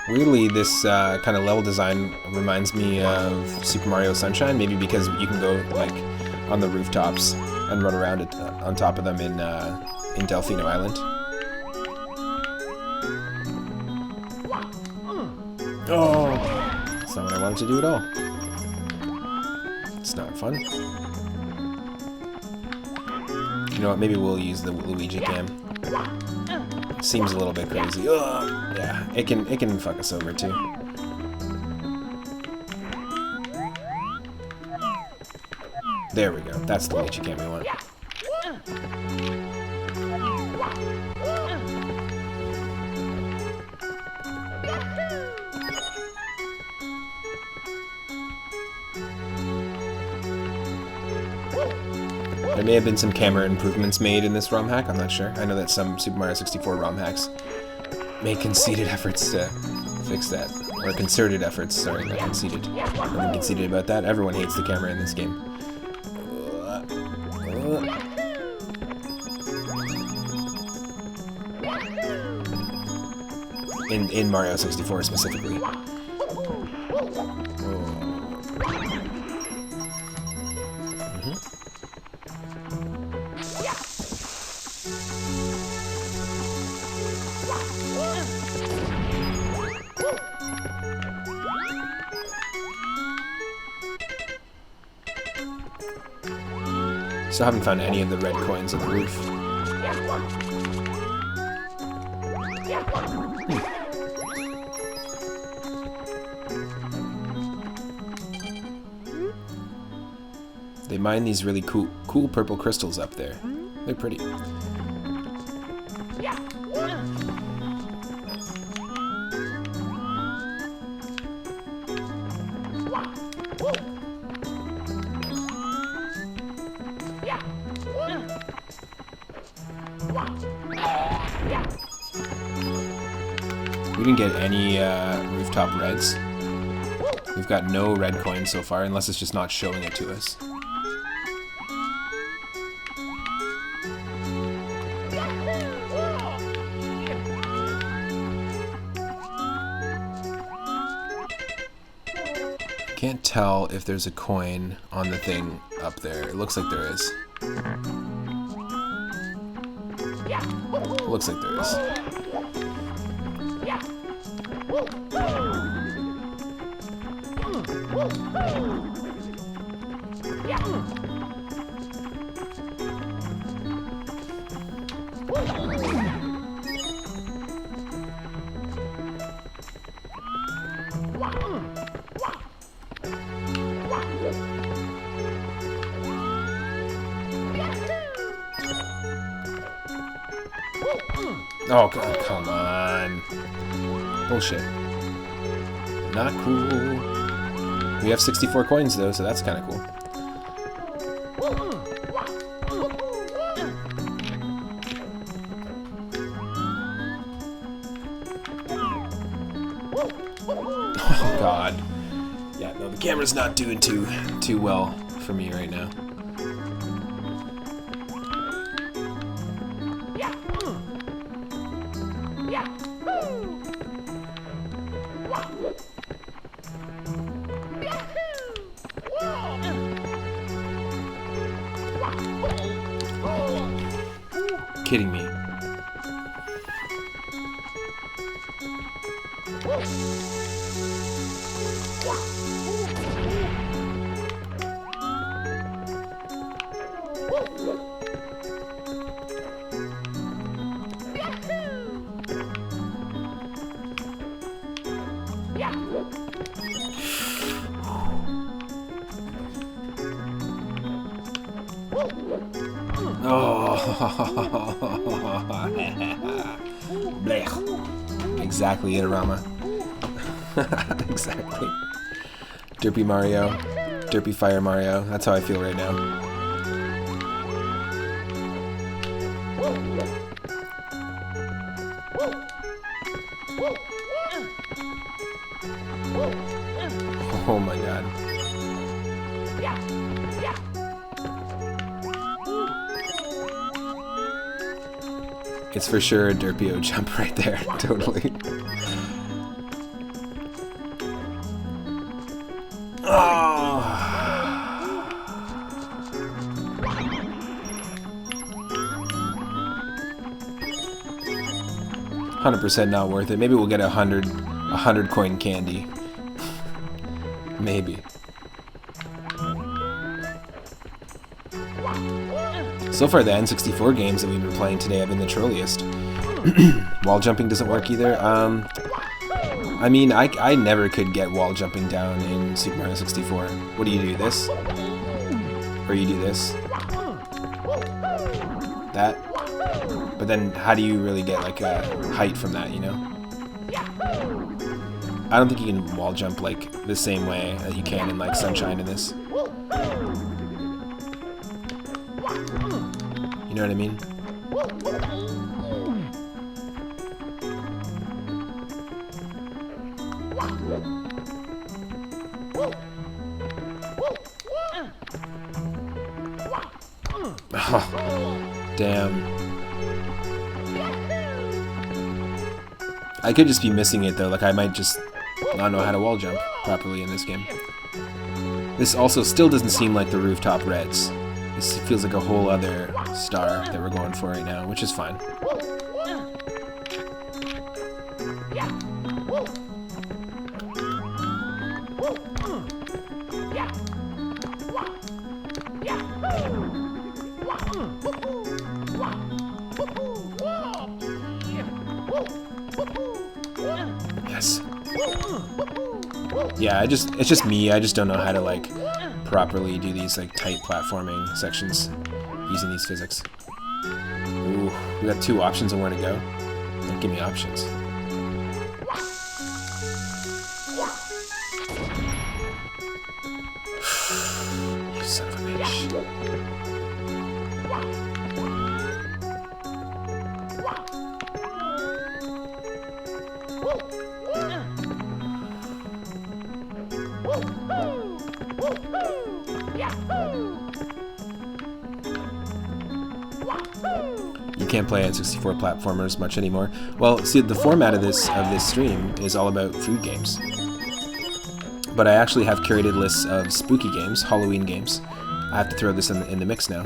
Weirdly, this kind of level design reminds me of Super Mario Sunshine, maybe because you can go like on the rooftops and run around it on top of them in Delfino Island. Oh, that's not what I wanted to do at all. It's not fun. You know what? Maybe we'll use the Luigi cam. Seems a little bit crazy. Ugh. Yeah, it can fuck us over too. There we go. That's the Luigi cam we want. There may have been some camera improvements made in this ROM hack, I'm not sure. I know that some Super Mario 64 ROM hacks made conceited efforts to fix that. Or concerted efforts, sorry, not conceited. Nothing conceited about that. Everyone hates the camera in this game. In Mario 64 specifically. Still haven't found any of the red coins on the roof. They mine these really cool purple crystals up there. They're pretty. We didn't get any rooftop reds. We've got no red coins so far, unless it's just not showing it to us. Can't tell if there's a coin on the thing up there. It looks like there is. It looks like there is. Oh, God, come on. Bullshit. Not cool. We have 64 coins, though, so that's kind of cool. Oh, God. Yeah, no, the camera's not doing too well for me right now. Kidding me. Oh, blech. Exactly, Itarama. Exactly. Derpy Mario, Derpy Fire Mario. That's how I feel right now. Oh my God. It's for sure a Derpio jump right there, totally. Oh. 100% not worth it. Maybe we'll get a 100 coin candy. Maybe. So far, the N64 games that we've been playing today have been the trolliest. Wall jumping doesn't work either. I mean, I never could get wall jumping down in Super Mario 64. What do you do, this? Or you do this? That? But then, how do you really get, like, a height from that, you know? I don't think you can wall jump, like, the same way that you can in, like, Sunshine in this. You know what I mean? Oh, damn. I could just be missing it though, like I might just not know how to wall jump properly in this game. This also still doesn't seem like the rooftop reds. This feels like a whole other star that we're going for right now, which is fine. Yes. Yeah, it's just me. I just don't know how to like properly do these like tight platforming sections using these physics. Ooh, we got 2 options on where to go. Don't give me options. You son of a bitch. You can't play N64 platformers much anymore. Well, see, the format of this stream is all about food games. But I actually have curated lists of spooky games, Halloween games. I have to throw this in the mix now.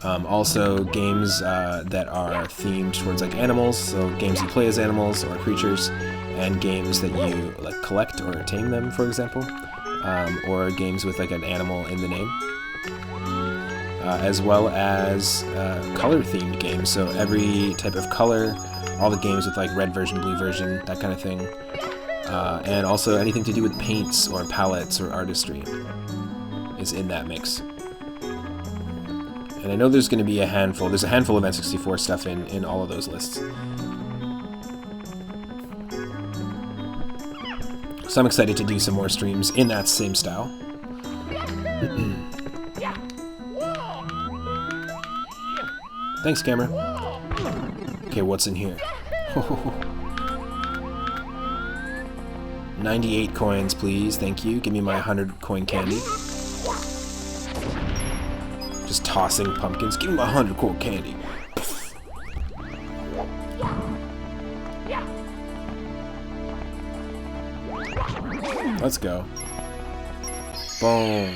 Also, games that are themed towards like animals, so games you play as animals or creatures, and games that you like collect or tame them, for example, or games with like an animal in the name. As well as color-themed games, so every type of color, all the games with like red version, blue version, that kind of thing, and also anything to do with paints or palettes or artistry is in that mix. And I know there's going to be a handful. There's a handful of N64 stuff in all of those lists. So I'm excited to do some more streams in that same style. Thanks, camera. Okay, what's in here? 98 coins, please. Thank you. Give me my 100 coin candy. Just tossing pumpkins. Give me my 100 coin candy. Let's go. Boom.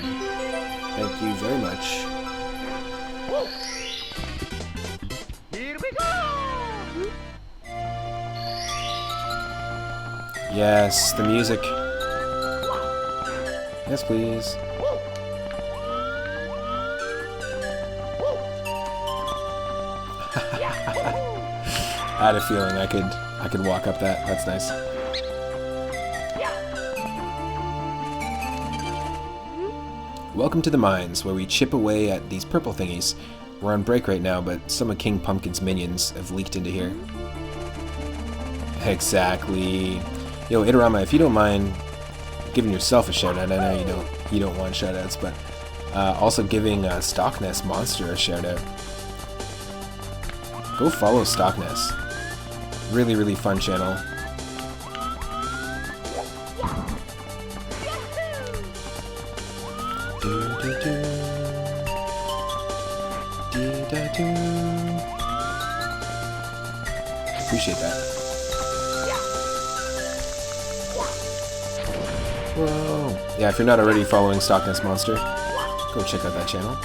Thank you very much. Here we go! Yes, the music. Yes, please. I had a feeling I could walk up that. That's nice. Welcome to the mines, where we chip away at these purple thingies. We're on break right now, but some of King Pumpkin's minions have leaked into here. Exactly. Yo, Itarama, if you don't mind giving yourself a shout out, I know you don't want shout outs, but also giving Stockness Monster a shout out. Go follow Stockness. Really, really fun channel. Appreciate that. Whoa. Yeah, if you're not already following Stockness Monster, go check out that channel.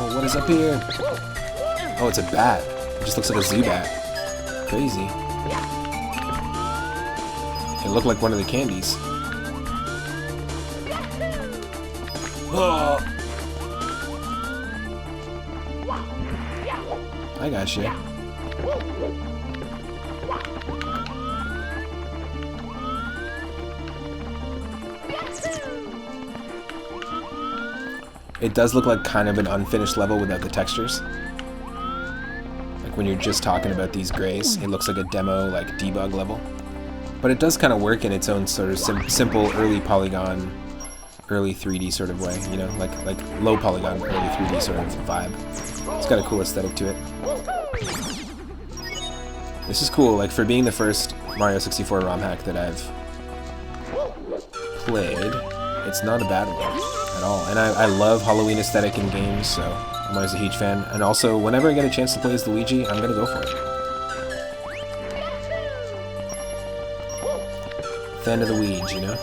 Oh, what is up here? Oh, it's a bat. It just looks like a Zubat. Crazy. It looked like one of the candies. Oh. I got you. It does look like kind of an unfinished level without the textures. Like when you're just talking about these grays, it looks like a demo, like debug level. But it does kind of work in its own sort of simple early polygon, early 3D sort of way, you know, like low polygon, early 3D sort of vibe. It's got a cool aesthetic to it. This is cool, like for being the first Mario 64 ROM hack that I've played, it's not a bad one at all. And I love Halloween aesthetic in games, so I'm always a huge fan. And also, whenever I get a chance to play as Luigi, I'm gonna go for it. Fan of the Weege, you know?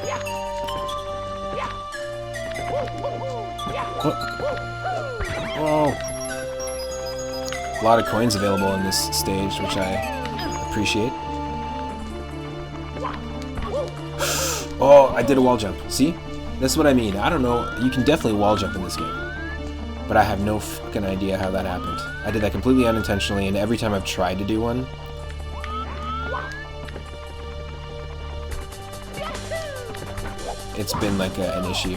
Whoa! A lot of coins available in this stage, which I appreciate. Oh, I did a wall jump. See? That's what I mean. I don't know. You can definitely wall jump in this game. But I have no fucking idea how that happened. I did that completely unintentionally, and every time I've tried to do one, It's been like an issue.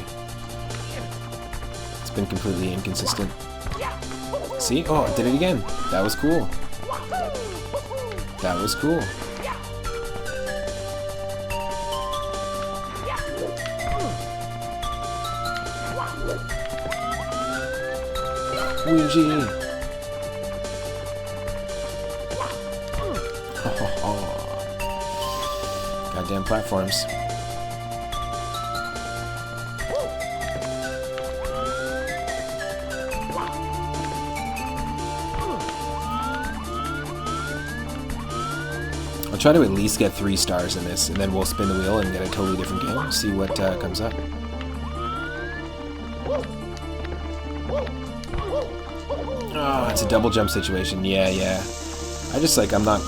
It's been completely inconsistent. See? Oh, I did it again. That was cool. That was cool. Ouija. Goddamn platforms. I'll try to at least get 3 stars in this, and then we'll spin the wheel and get a totally different game. See what comes up. Oh, it's a double jump situation. Yeah. I just like I'm not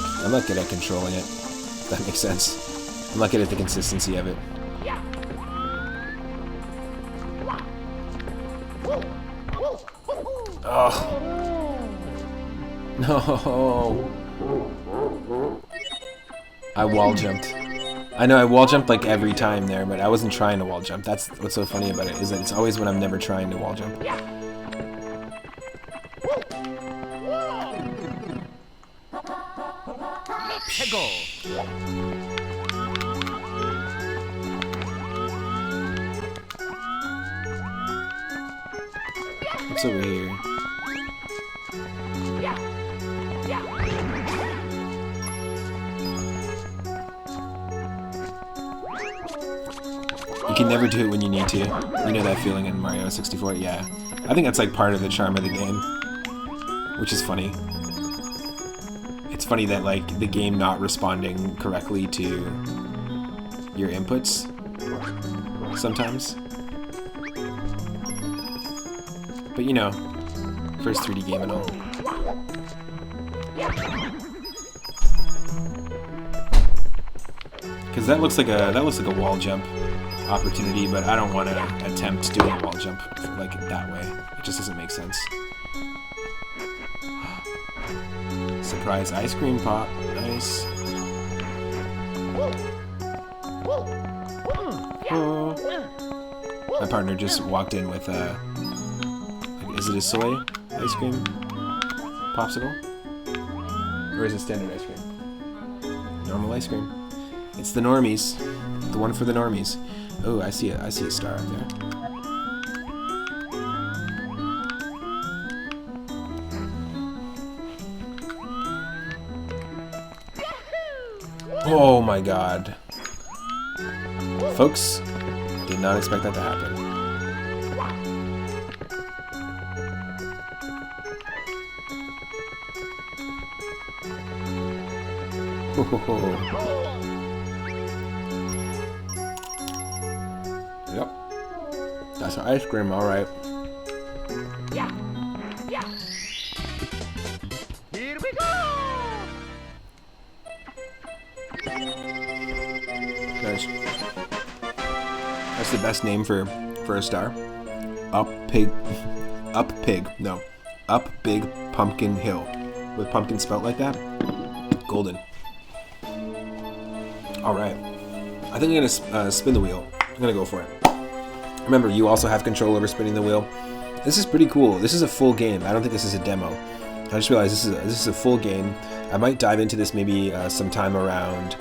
good at controlling it. If that makes sense. I'm not good at the consistency of it. Oh. No. I wall jumped. I know I wall jumped like every time there, but I wasn't trying to wall jump. That's what's so funny about it, is that it's always when I'm never trying to wall jump. What's over here? You can never do it when you need to. You know that feeling in Mario 64? Yeah. I think that's like part of the charm of the game. Which is funny. It's funny that like the game not responding correctly to your inputs sometimes. But you know, first 3D game and all. Because that looks like a wall jump opportunity, but I don't want to attempt doing a wall jump like that way. It just doesn't make sense. Surprise ice cream pop. Nice. Oh. My partner just walked in with is it a soy ice cream popsicle? Or is it standard ice cream? Normal ice cream. It's the normies. The one for the normies. Oh, I see a star up there. Oh my god. Folks, did not expect that to happen. Yep. That's our ice cream, alright. Here we go! Nice. That's the best name for a star. Up Big Pumpkin Hill. With pumpkin spelt like that? Golden. Alright. I think I'm gonna spin the wheel. I'm gonna go for it. Remember, you also have control over spinning the wheel. This is pretty cool. This is a full game. I don't think this is a demo. I just realized this is a full game. I might dive into this maybe sometime around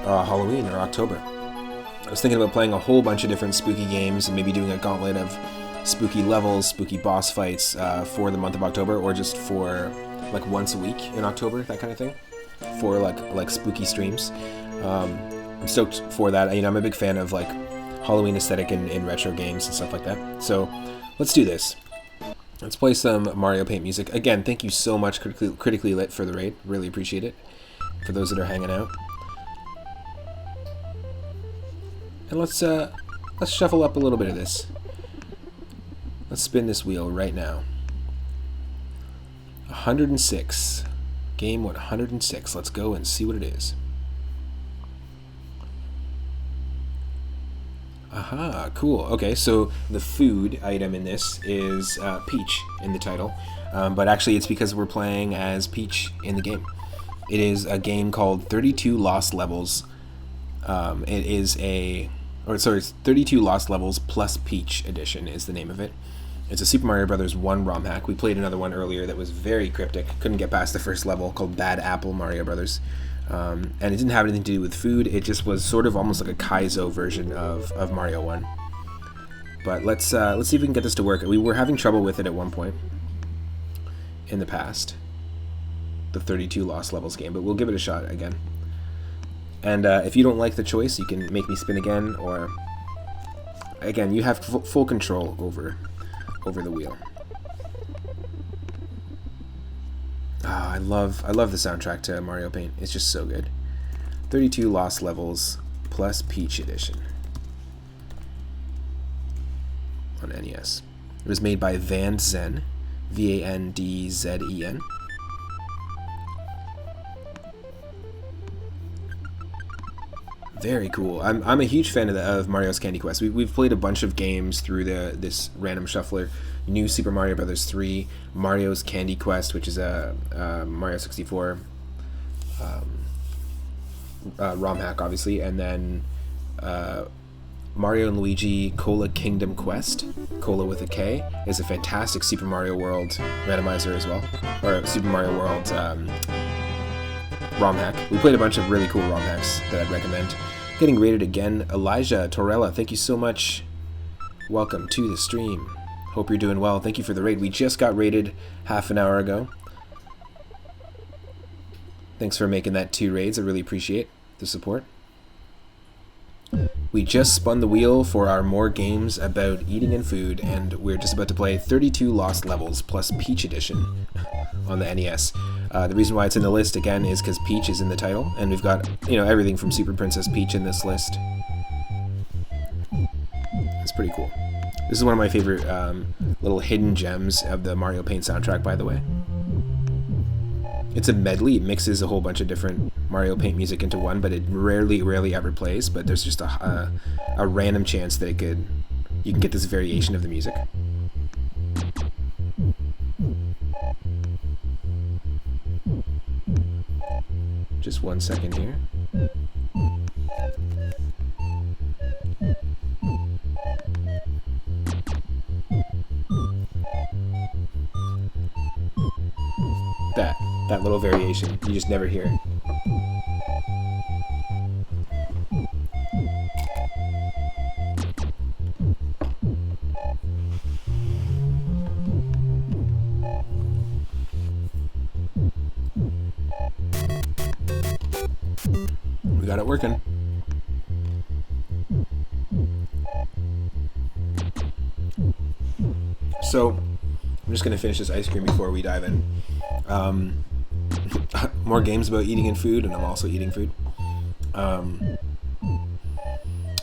Halloween or October. I was thinking about playing a whole bunch of different spooky games and maybe doing a gauntlet of spooky levels, spooky boss fights for the month of October, or just for like once a week in October, that kind of thing, for like spooky streams. I'm stoked for that. You know, I'm a big fan of like Halloween aesthetic in retro games and stuff like that. So let's do this. Let's play some Mario Paint music. Again, thank you so much, Critically Lit, for the raid. Really appreciate it. For those that are hanging out. And let's shuffle up a little bit of this. Let's spin this wheel right now. 106. Game 106. Let's go and see what it is. Aha, cool. Okay, so the food item in this is Peach in the title. But actually it's because we're playing as Peach in the game. It is a game called 32 Lost Levels. It is a, or sorry, 32 Lost Levels plus Peach Edition is the name of it. It's a Super Mario Brothers 1 ROM hack. We played another one earlier that was very cryptic. Couldn't get past the first level, called Bad Apple Mario Brothers. And it didn't have anything to do with food. It just was sort of almost like a Kaizo version of Mario 1. But let's see if we can get this to work. We were having trouble with it at one point in the past, the 32 Lost Levels game, but we'll give it a shot again. And if you don't like the choice, you can make me spin again, or again, you have full control over the wheel. I love the soundtrack to Mario Paint. It's just so good. 32 Lost Levels plus Peach Edition on NES. It was made by Vandzen, Vandzen. Very cool. I'm a huge fan of Mario's Candy Quest. We've played a bunch of games through this random shuffler. New Super Mario Brothers 3, Mario's Candy Quest, which is a Mario 64 ROM hack, obviously, and then Mario and Luigi Cola Kingdom Quest. Cola with a K is a fantastic Super Mario World randomizer as well, or Super Mario World ROM hack. We played a bunch of really cool ROM hacks that I'd recommend. Getting rated again, Elijah Torella, thank you so much. Welcome to the stream. Hope you're doing well. Thank you for the raid. We just got rated half an hour ago. Thanks for making that 2 raids. I really appreciate the support. We just spun the wheel for our more games about eating and food, and we're just about to play 32 Lost Levels plus Peach Edition on the NES. The reason why it's in the list again is because Peach is in the title, and we've got everything from Super Princess Peach in this list. It's pretty cool. This is one of my favorite little hidden gems of the Mario Paint soundtrack, by the way. It's a medley. It mixes a whole bunch of different Mario Paint music into one, but it rarely ever plays. But there's just a random chance that you can get this variation of the music. Just 1 second here. That little variation, you just never hear it. We got it working. So, I'm just going to finish this ice cream before we dive in. More games about eating and food, and I'm also eating food.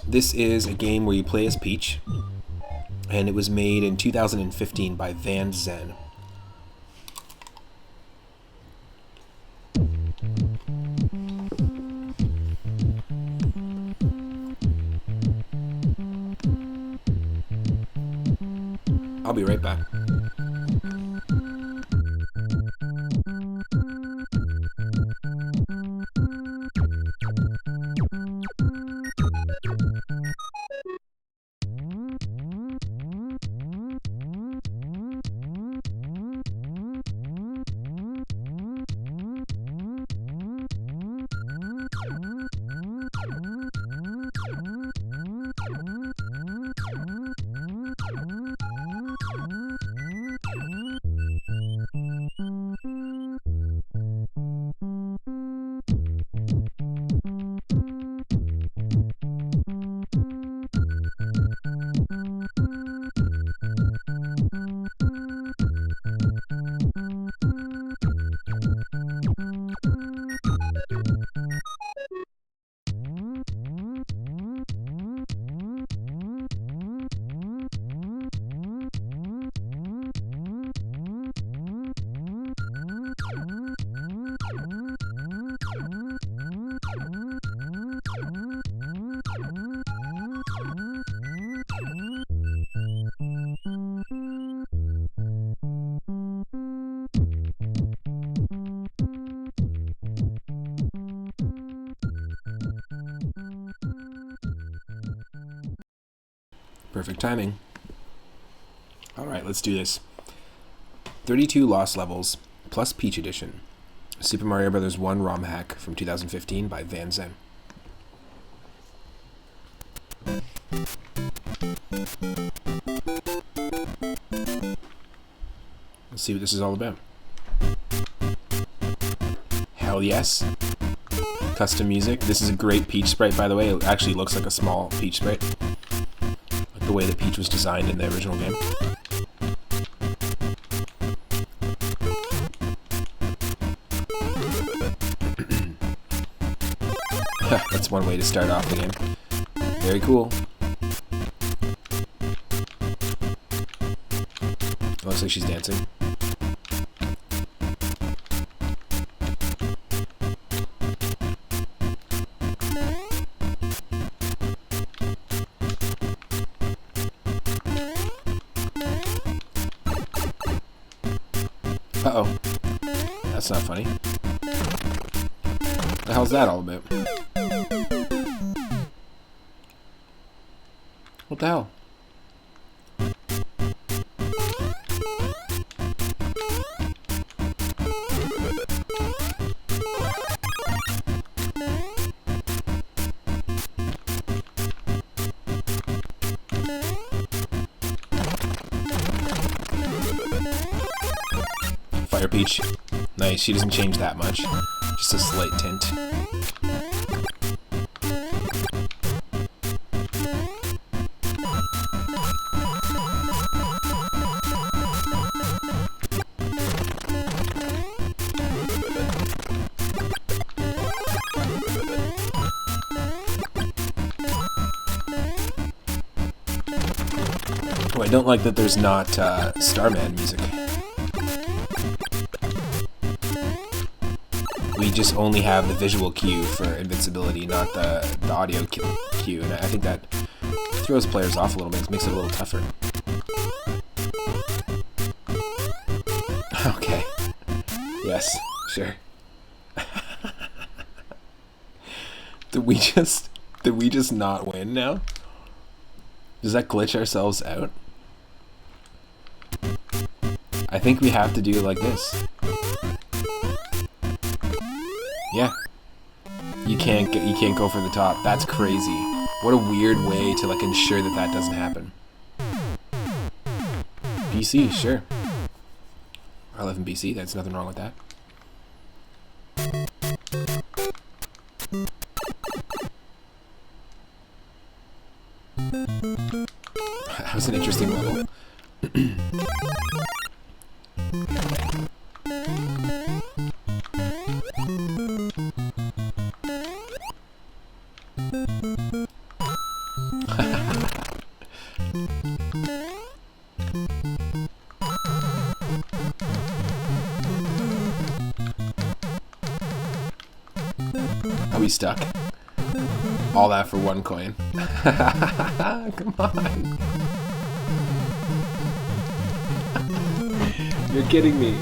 This is a game where you play as Peach, and it was made in 2015 by Vandzen. I'll be right back. Perfect timing. Alright, let's do this. 32 Lost Levels plus Peach Edition. Super Mario Bros. 1 ROM hack from 2015 by Van Zen. Let's see what this is all about. Hell yes. Custom music. This is a great Peach sprite, by the way. It actually looks like a small Peach sprite. Like the way the Peach was designed in the original game. That's one way to start off the game. Very cool. Looks like she's dancing. Uh-oh. That's not funny. What the hell's that all about? What the hell? Fire Peach. Nice, she doesn't change that much. Just a slight tint. Oh, I don't like that there's not Starman music. We just only have the visual cue for invincibility, not the audio cue, and I think that throws players off a little bit. It makes it a little tougher. Okay. Yes, sure. Did we just not win now? Does that glitch ourselves out? I think we have to do it like this. Yeah. You can't go for the top. That's crazy. What a weird way to like ensure that that doesn't happen. BC, sure. I live in BC. There's nothing wrong with that. That was an interesting level. Are we stuck? All that for 1 coin. Come on. You're kidding me.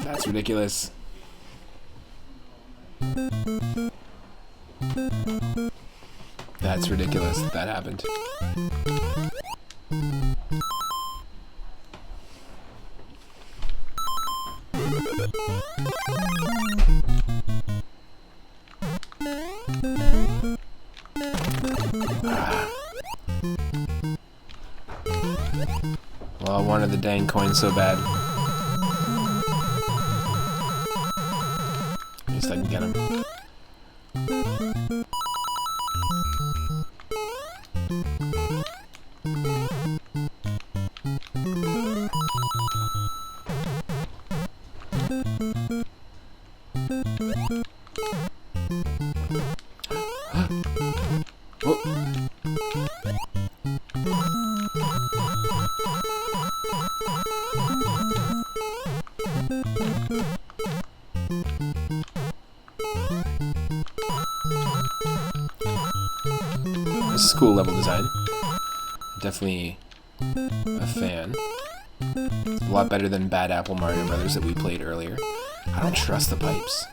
That's ridiculous. That's ridiculous that happened. Well, I wanted the dang coin so bad. At least I can get him. cool level design. Definitely a fan. A lot better than Bad Apple Mario Brothers that we played earlier. I don't trust the pipes.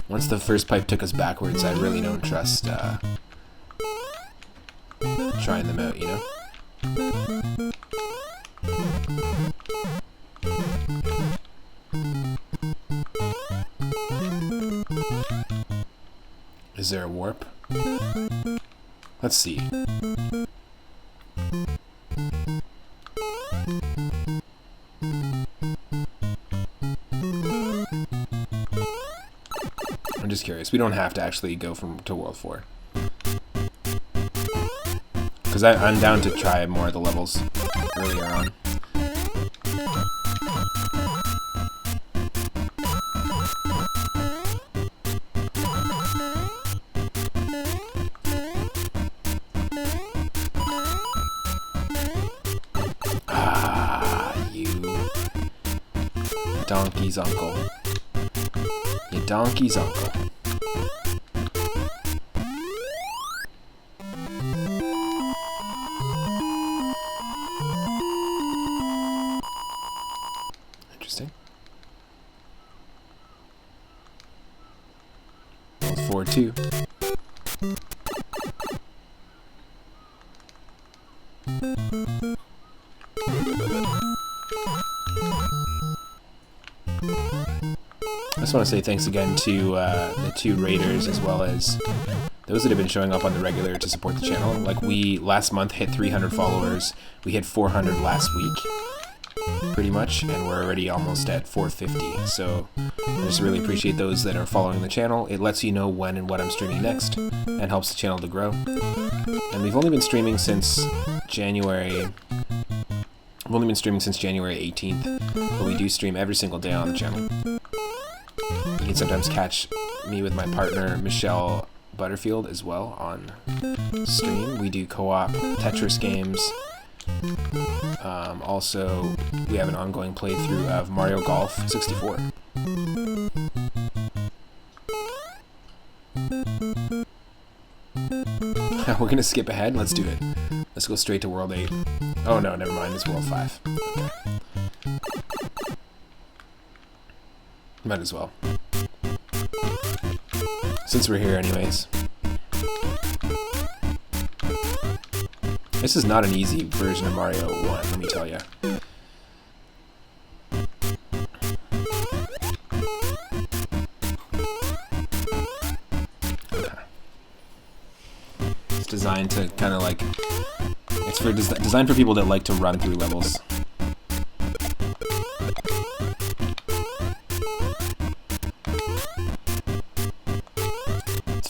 Once the first pipe took us backwards, I really don't trust trying them out, you know? Is there a warp? Let's see. I'm just curious. We don't have to actually go to World 4. Because I'm down to try more of the levels earlier on. Donkey's uncle. Your donkey's uncle. Interesting. World 4-2. I just want to say thanks again to the 2 raiders, as well as those that have been showing up on the regular to support the channel. Like, we last month hit 300 followers. We hit 400 last week, pretty much, and we're already almost at 450. So I just really appreciate those that are following the channel. It lets you know when and what I'm streaming next, and helps the channel to grow. And we've only been streaming since January. I've only been streaming since January 18th, but we do stream every single day on the channel. You can sometimes catch me with my partner, Michelle Butterfield, as well on stream. We do co-op Tetris games. Also, we have an ongoing playthrough of Mario Golf 64. We're gonna skip ahead. Let's do it. Let's go straight to World 8. Oh no, never mind. It's World 5. Okay. Might as well. Since we're here anyways. This is not an easy version of Mario 1, let me tell you. It's designed to kind of like... It's for designed for people that like to run through levels.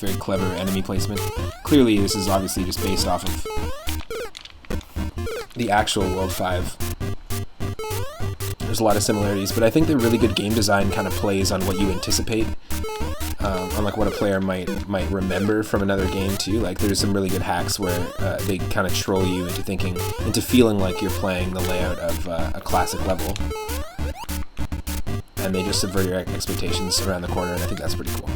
Very clever enemy placement. Clearly, this is obviously just based off of the actual World 5. There's a lot of similarities, but I think the really good game design kind of plays on what you anticipate, on like what a player might remember from another game too. Like, there's some really good hacks where they kind of troll you into feeling like you're playing the layout of a classic level, and they just subvert your expectations around the corner, and I think that's pretty cool.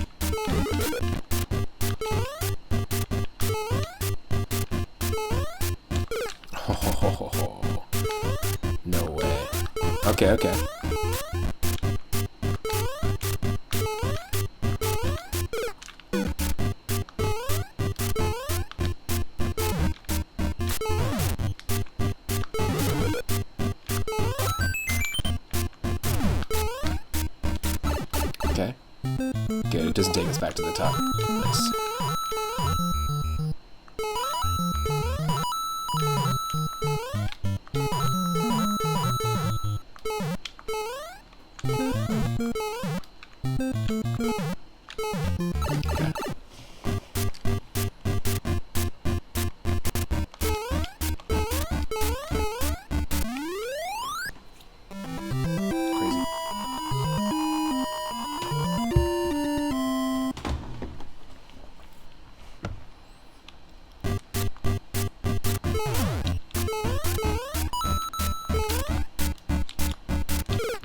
No way. Okay, okay. Okay. Good, it doesn't take us back to the top. Nice.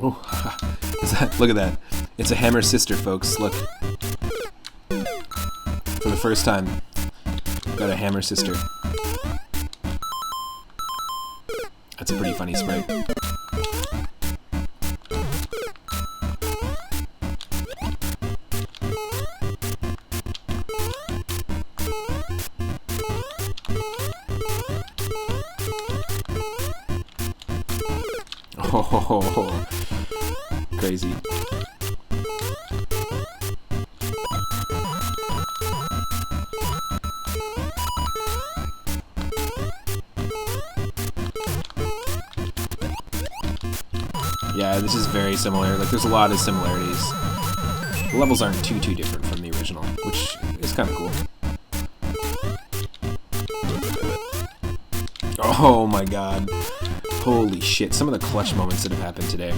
Oh, look at that. It's a hammer sister, folks. Look. For the first time. got a hammer sister. That's a pretty funny sprite. Oh, crazy. Yeah, this is very similar. Like, there's a lot of similarities. The levels aren't too different from the original, which is kind of cool. Oh my god. Holy shit, some of the clutch moments that have happened today.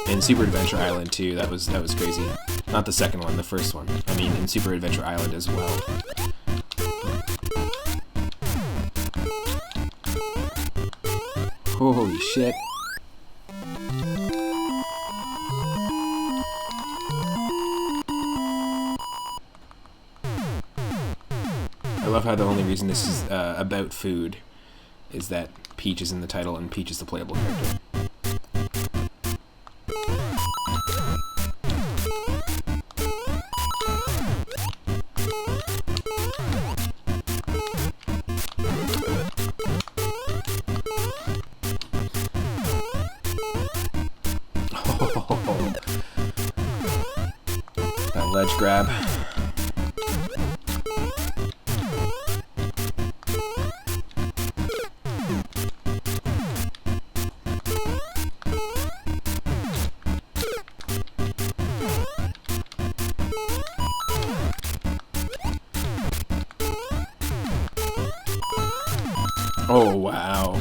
In Super Adventure Island too, that was crazy. Not the second one, the first one. I mean, in Super Adventure Island as well. Holy shit. I love how the only reason this is about food is that Peach is in the title and Peach is the playable character. Oh, that ledge grab. Oh, wow.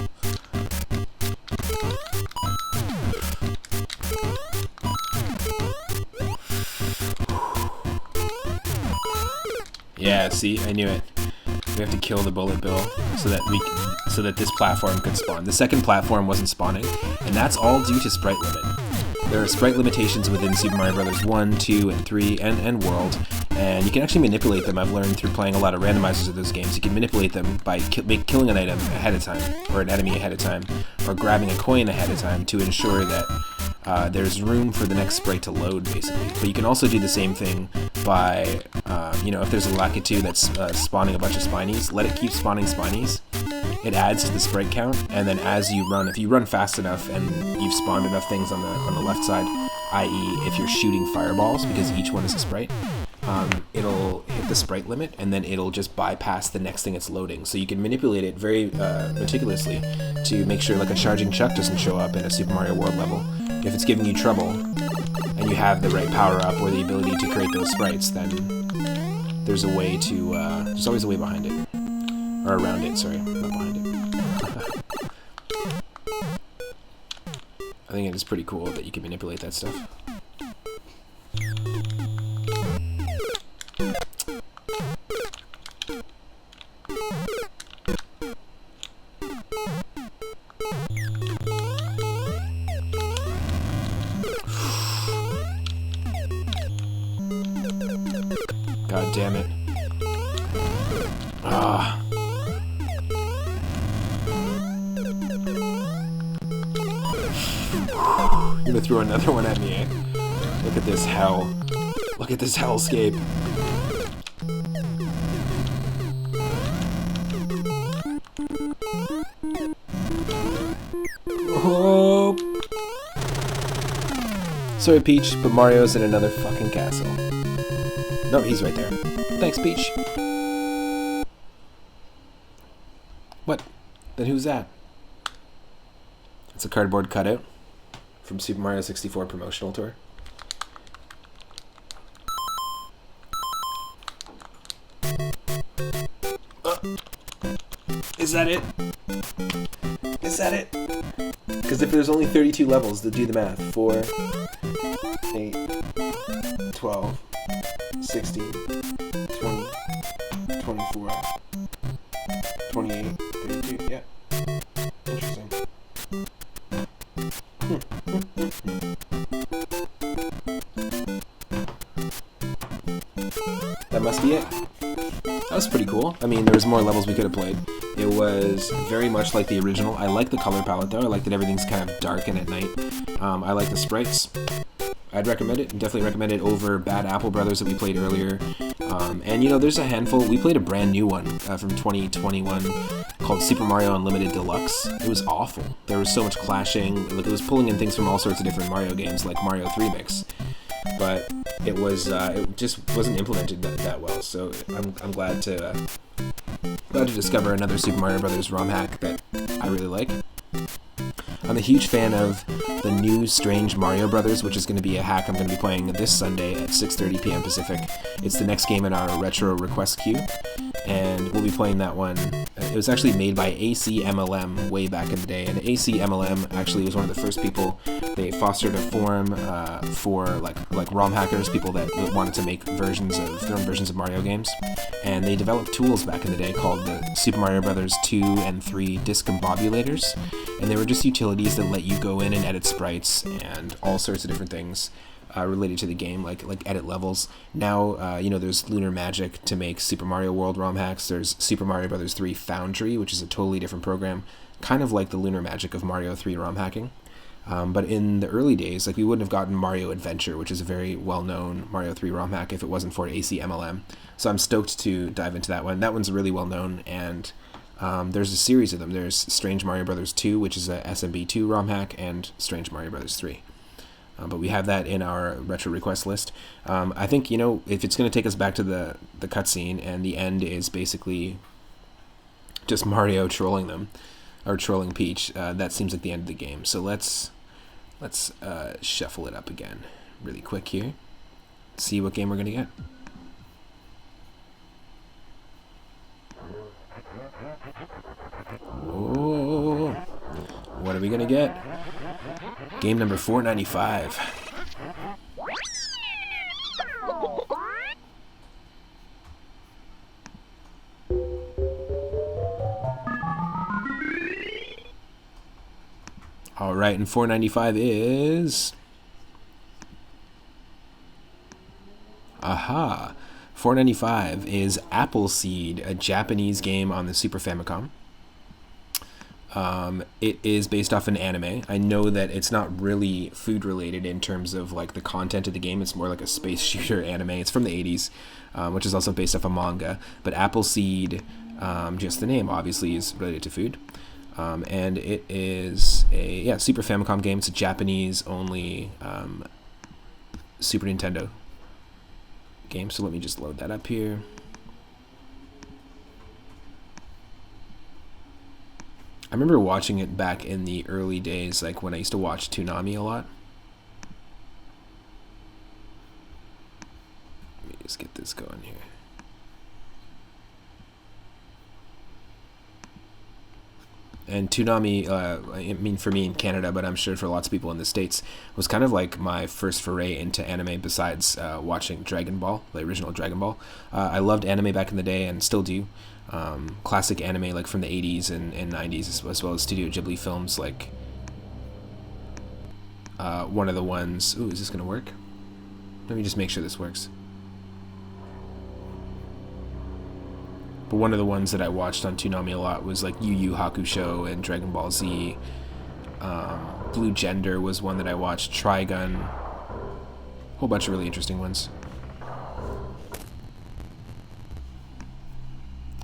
Yeah, see, I knew it. We have to kill the bullet bill so that this platform could spawn. The second platform wasn't spawning, and that's all due to sprite limit. There are sprite limitations within Super Mario Bros. 1, 2, and 3, and World, and you can actually manipulate them. I've learned through playing a lot of randomizers of those games. You can manipulate them by killing an item ahead of time, or an enemy ahead of time, or grabbing a coin ahead of time to ensure that there's room for the next sprite to load, basically. But you can also do the same thing by, you know, if there's a Lakitu that's spawning a bunch of Spinies, let it keep spawning Spinies. It adds to the sprite count, and then as you run, if you run fast enough and you've spawned enough things on the left side, i.e. if you're shooting fireballs, because each one is a sprite, it'll hit the sprite limit, and then it'll just bypass the next thing it's loading. So you can manipulate it very meticulously to make sure like a charging chuck doesn't show up in a Super Mario World level. If it's giving you trouble, and you have the right power-up or the ability to create those sprites, then there's a way to, there's always a way behind it. Or around it, sorry, not behind it. I think it is pretty cool that you can manipulate that stuff. God damn it. Ah. You're gonna throw another one at me, eh? Look at this hell. Look at this hellscape. Oh. Sorry, Peach, but Mario's in another fucking castle. No, he's right there. Thanks, Peach. What? Then who's that? It's a cardboard cutout from Super Mario 64 promotional tour. Is that it? Is that it? Because if there's only 32 levels, to do the math. 4, 8, 12, 16, 20, 24, 28, 32, yeah. Interesting. That must be it. That was pretty cool. I mean, there was more levels we could have played. It was very much like the original. I like the color palette though. I like that everything's kind of dark and at night. I like the sprites. I'd recommend it. Definitely recommend it over Bad Apple Brothers that we played earlier. And you know, there's a handful. We played a brand new one from 2021 called Super Mario Unlimited Deluxe. It was awful. There was so much clashing. Like, it was pulling in things from all sorts of different Mario games, like Mario 3 Mix. But it was it just wasn't implemented that well. So I'm glad to discover another Super Mario Brothers ROM hack that I really like. I'm a huge fan of the new Strange Mario Brothers, which is going to be a hack I'm going to be playing this Sunday at 6:30 p.m. Pacific. It's the next game in our retro request queue, and we'll be playing that one. It was actually made by ACMLM way back in the day, and ACMLM actually was one of the first people. They fostered a forum for like ROM hackers, people that wanted to make their own versions of Mario games, and they developed tools back in the day called the Super Mario Brothers 2 and 3 discombobulators, and they were just utilities that let you go in and edit sprites and all sorts of different things related to the game, like edit levels. Now, you know, there's Lunar Magic to make Super Mario World ROM hacks. There's Super Mario Brothers 3 Foundry, which is a totally different program, kind of like the Lunar Magic of Mario 3 ROM hacking. But in the early days, like, we wouldn't have gotten Mario Adventure, which is a very well-known Mario 3 ROM hack, if it wasn't for ACMLM. So I'm stoked to dive into that one. That one's really well-known, and there's a series of them. There's Strange Mario Brothers 2, which is a SMB2 ROM hack, and Strange Mario Brothers 3. But we have that in our retro request list. I think, you know, if it's going to take us back to the cutscene, and the end is basically just Mario trolling them, or trolling Peach, that seems like the end of the game. So let's shuffle it up again really quick here. See what game we're going to get. Oh, what are we gonna get? Game number 495. All right, and 495 is... Aha! 495 is Appleseed, a Japanese game on the Super Famicom. It is based off an anime. I know that it's not really food related in terms of like the content of the game. It's more like a space shooter anime. It's from the 80s, which is also based off a manga. But Appleseed, just the name, obviously is related to food. And it is a Super Famicom game. It's a Japanese only Super Nintendo game. So let me just load that up here. I remember watching it back in the early days, like when I used to watch Toonami a lot. Let me just get this going here. And Toonami, I mean, for me in Canada, but I'm sure for lots of people in the States, was kind of like my first foray into anime besides watching Dragon Ball, the original Dragon Ball. I loved anime back in the day and still do. Classic anime like from the 80s and 90s, as well as Studio Ghibli films, like one of the ones... Ooh, is this going to work? Let me just make sure this works. But one of the ones that I watched on Toonami a lot was like Yu Yu Hakusho and Dragon Ball Z. Blue Gender was one that I watched. Trigun. A whole bunch of really interesting ones.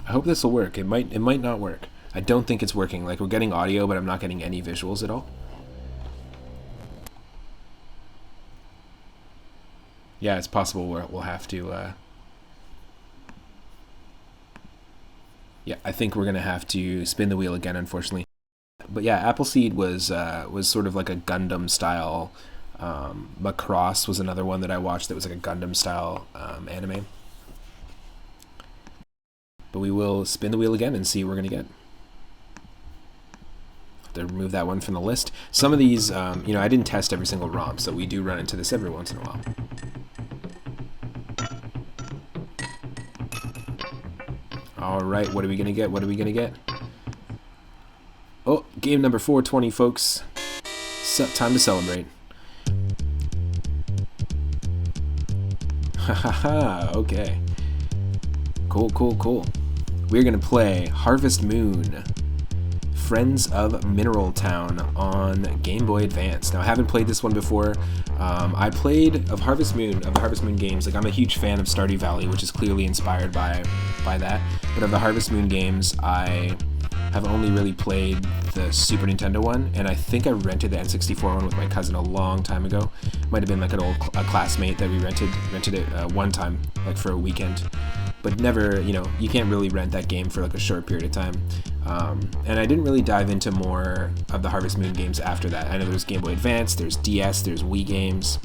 I hope this will work. It might not work. I don't think it's working. Like, we're getting audio, but I'm not getting any visuals at all. Yeah, it's possible we'll have to... Yeah, I think we're gonna have to spin the wheel again, unfortunately. But yeah, Appleseed was sort of like a Gundam style. Macross was another one that I watched that was like a Gundam style anime. But we will spin the wheel again and see what we're gonna get. To remove that one from the list. Some of these, you know, I didn't test every single ROM, so we do run into this every once in a while. Alright, what are we gonna get? What are we gonna get? Oh, game number 420, folks. Time to celebrate. Hahaha, okay. Cool. We're going to play Harvest Moon, Friends of Mineral Town on Game Boy Advance. Now, I haven't played this one before. I played of the Harvest Moon games. Like, I'm a huge fan of Stardew Valley, which is clearly inspired by that. But of the Harvest Moon games, I have only really played the Super Nintendo one, and I think I rented the N64 one with my cousin a long time ago. Might have been like a classmate that we rented it one time, like for a weekend. But never, you can't really rent that game for like a short period of time. And I didn't really dive into more of the Harvest Moon games after that. I know there's Game Boy Advance, there's DS, there's Wii games.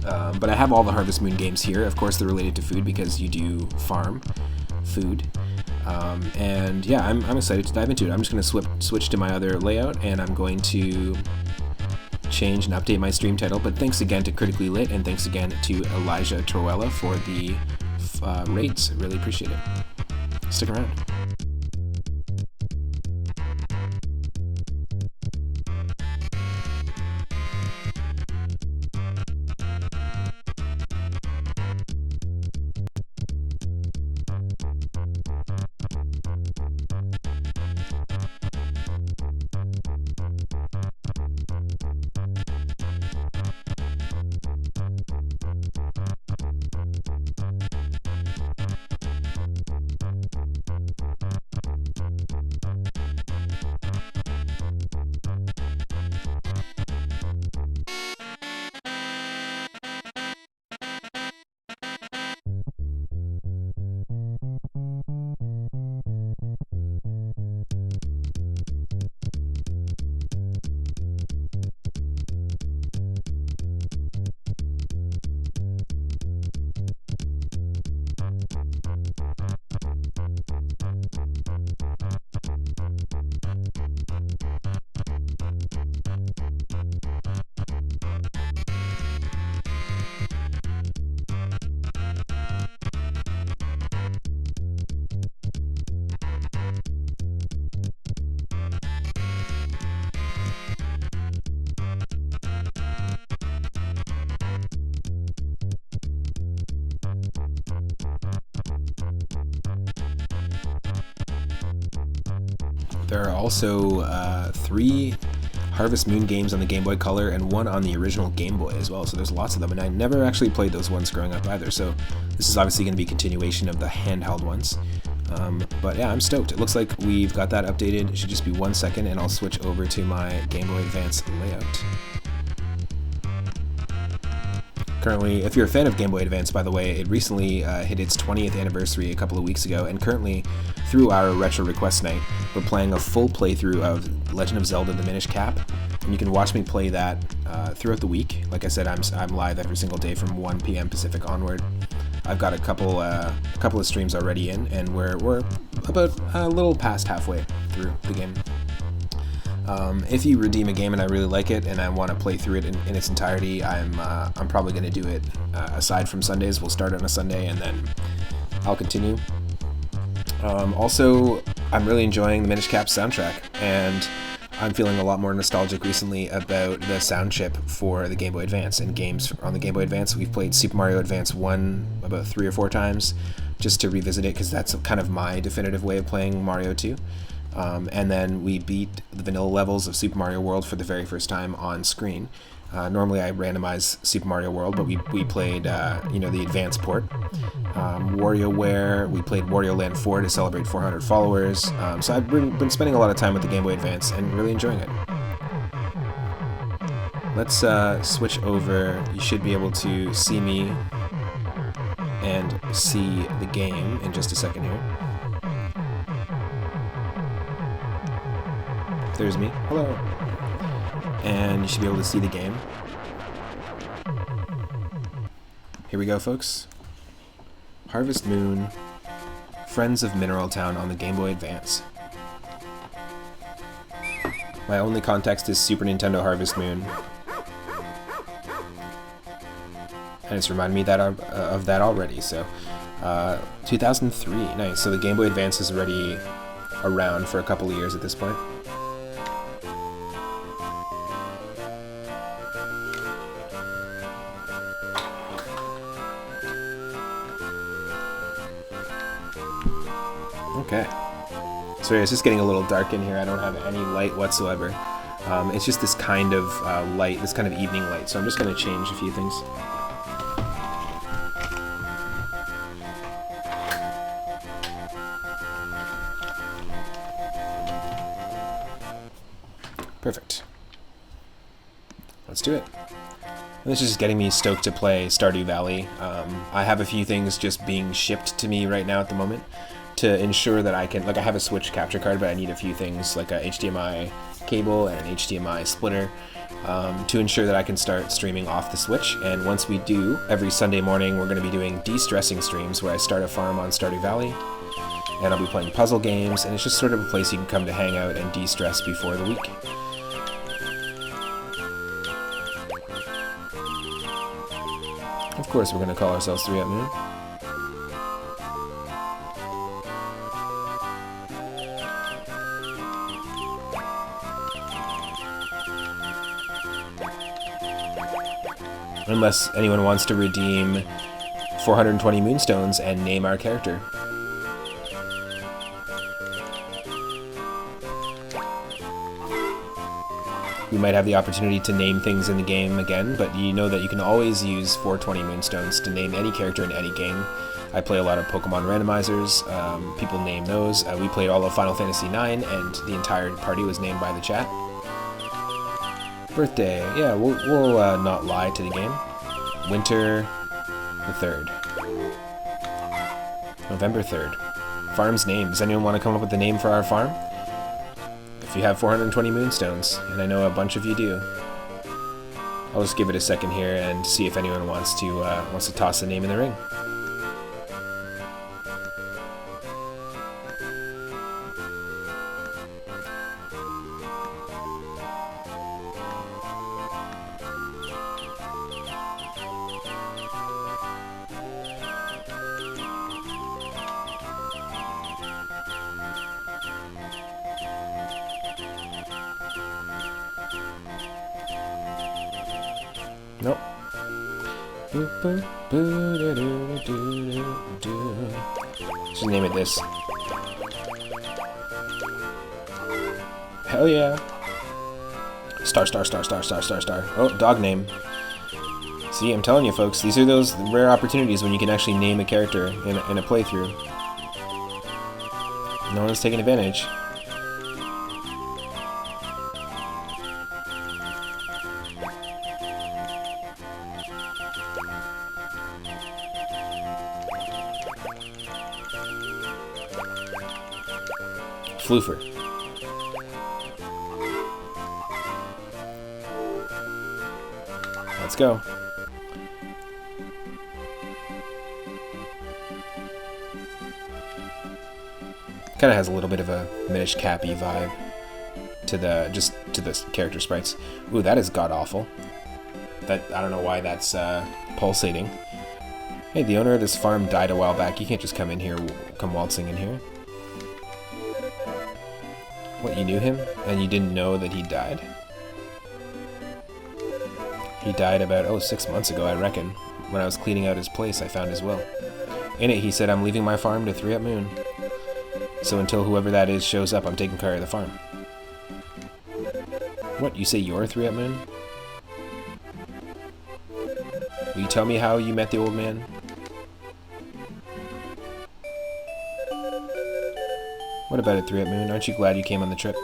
But I have all the Harvest Moon games here. Of course, they're related to food because you do farm food. And yeah, I'm excited to dive into it. I'm just going to switch to my other layout, and I'm going to change and update my stream title. But thanks again to Critically Lit, and thanks again to Elijah Torella for the rates. I really appreciate it. Stick around. There are also 3 Harvest Moon games on the Game Boy Color and 1 on the original Game Boy as well, so there's lots of them, and I never actually played those ones growing up either, so this is obviously going to be a continuation of the handheld ones. But yeah, I'm stoked. It looks like we've got that updated. It should just be 1 second, and I'll switch over to my Game Boy Advance layout. Currently, if you're a fan of Game Boy Advance, by the way, it recently hit its 20th anniversary a couple of weeks ago, and currently, through our Retro Request Night, we're playing a full playthrough of Legend of Zelda: The Minish Cap, and you can watch me play that throughout the week. Like I said, I'm live every single day from 1 p.m. Pacific onward. I've got a couple of streams already in, and we're about a little past halfway through the game. If you redeem a game and I really like it and I want to play through it in its entirety, I'm probably going to do it aside from Sundays. We'll start on a Sunday and then I'll continue. Also, I'm really enjoying the Minish Cap soundtrack, and I'm feeling a lot more nostalgic recently about the sound chip for the Game Boy Advance and games on the Game Boy Advance. We've played Super Mario Advance 1 about 3 or 4 times just to revisit it, because that's kind of my definitive way of playing Mario 2. And then we beat the vanilla levels of Super Mario World for the very first time on screen. Normally I randomize Super Mario World, but we played the advanced port. WarioWare, we played Wario Land 4 to celebrate 400 followers. So I've been spending a lot of time with the Game Boy Advance and really enjoying it. Let's switch over. You should be able to see me and see the game in just a second here. There's me. Hello. And you should be able to see the game. Here we go, folks. Harvest Moon, Friends of Mineral Town on the Game Boy Advance. My only context is Super Nintendo Harvest Moon. And it's reminded me of that already, so... 2003, nice. So the Game Boy Advance is already around for a couple of years at this point. Okay. Sorry, it's just getting a little dark in here. I don't have any light whatsoever. It's just this kind of light, this kind of evening light. So I'm just going to change a few things. Perfect. Let's do it. And this is just getting me stoked to play Stardew Valley. I have a few things just being shipped to me right now at the moment to ensure that I can, like I have a Switch capture card, but I need a few things like a HDMI cable and an HDMI splitter to ensure that I can start streaming off the Switch. And once we do, every Sunday morning we're going to be doing de-stressing streams where I start a farm on Stardew Valley and I'll be playing puzzle games, and it's just sort of a place you can come to hang out and de-stress before the week. Of course we're going to call ourselves 3 Up Moon. Unless anyone wants to redeem 420 moonstones and name our character. We might have the opportunity to name things in the game again, but you know that you can always use 420 moonstones to name any character in any game. I play a lot of Pokemon randomizers, people name those. We played all of Final Fantasy IX, and the entire party was named by the chat. Birthday, yeah, we'll not lie to the game. Winter the 3rd. November 3rd. Farm's name. Does anyone want to come up with a name for our farm? If you have 420 moonstones, and I know a bunch of you do. I'll just give it a second here and see if anyone wants to toss a name in the ring. Nope. Just name it this. Hell yeah. Star. Oh, dog name. See, I'm telling you folks, these are those rare opportunities when you can actually name a character in a playthrough. No one's taking advantage. Floofer. Let's go. Kind of has a little bit of a Minish Cappy vibe to the character sprites. Ooh, that is god awful. That I don't know why that's pulsating. Hey, the owner of this farm died a while back. You can't just come waltzing in here. What, you knew him and you didn't know that he died? He died about 6 months ago, I reckon. When I was cleaning out his place, I found his will. In it, he said, "I'm leaving my farm to 3 Up Moon. So until whoever that is shows up, I'm taking care of the farm." What, you say you're 3 Up Moon? Will you tell me how you met the old man? What about it, 3 Up Moon? Aren't you glad you came on the trip?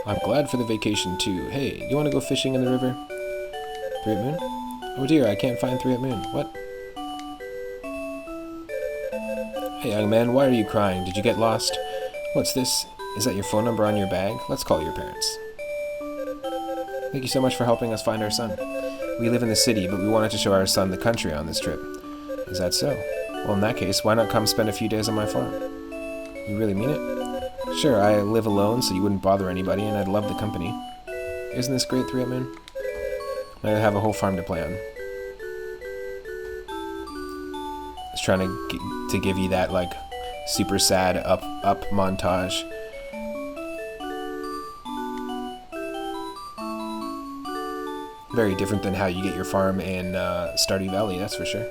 I'm glad for the vacation too. Hey, you want to go fishing in the river? 3 Up Moon? Oh dear, I can't find 3 Up Moon. What? Hey young man, why are you crying? Did you get lost? What's this? Is that your phone number on your bag? Let's call your parents. Thank you so much for helping us find our son. We live in the city, but we wanted to show our son the country on this trip. Is that so? Well, in that case, why not come spend a few days on my farm? You really mean it? Sure, I live alone, so you wouldn't bother anybody, and I'd love the company. Isn't this great, 3 Up Moon? I have a whole farm to play on. I was trying to give you that, like, super sad up montage. Very different than how you get your farm in Stardew Valley, that's for sure.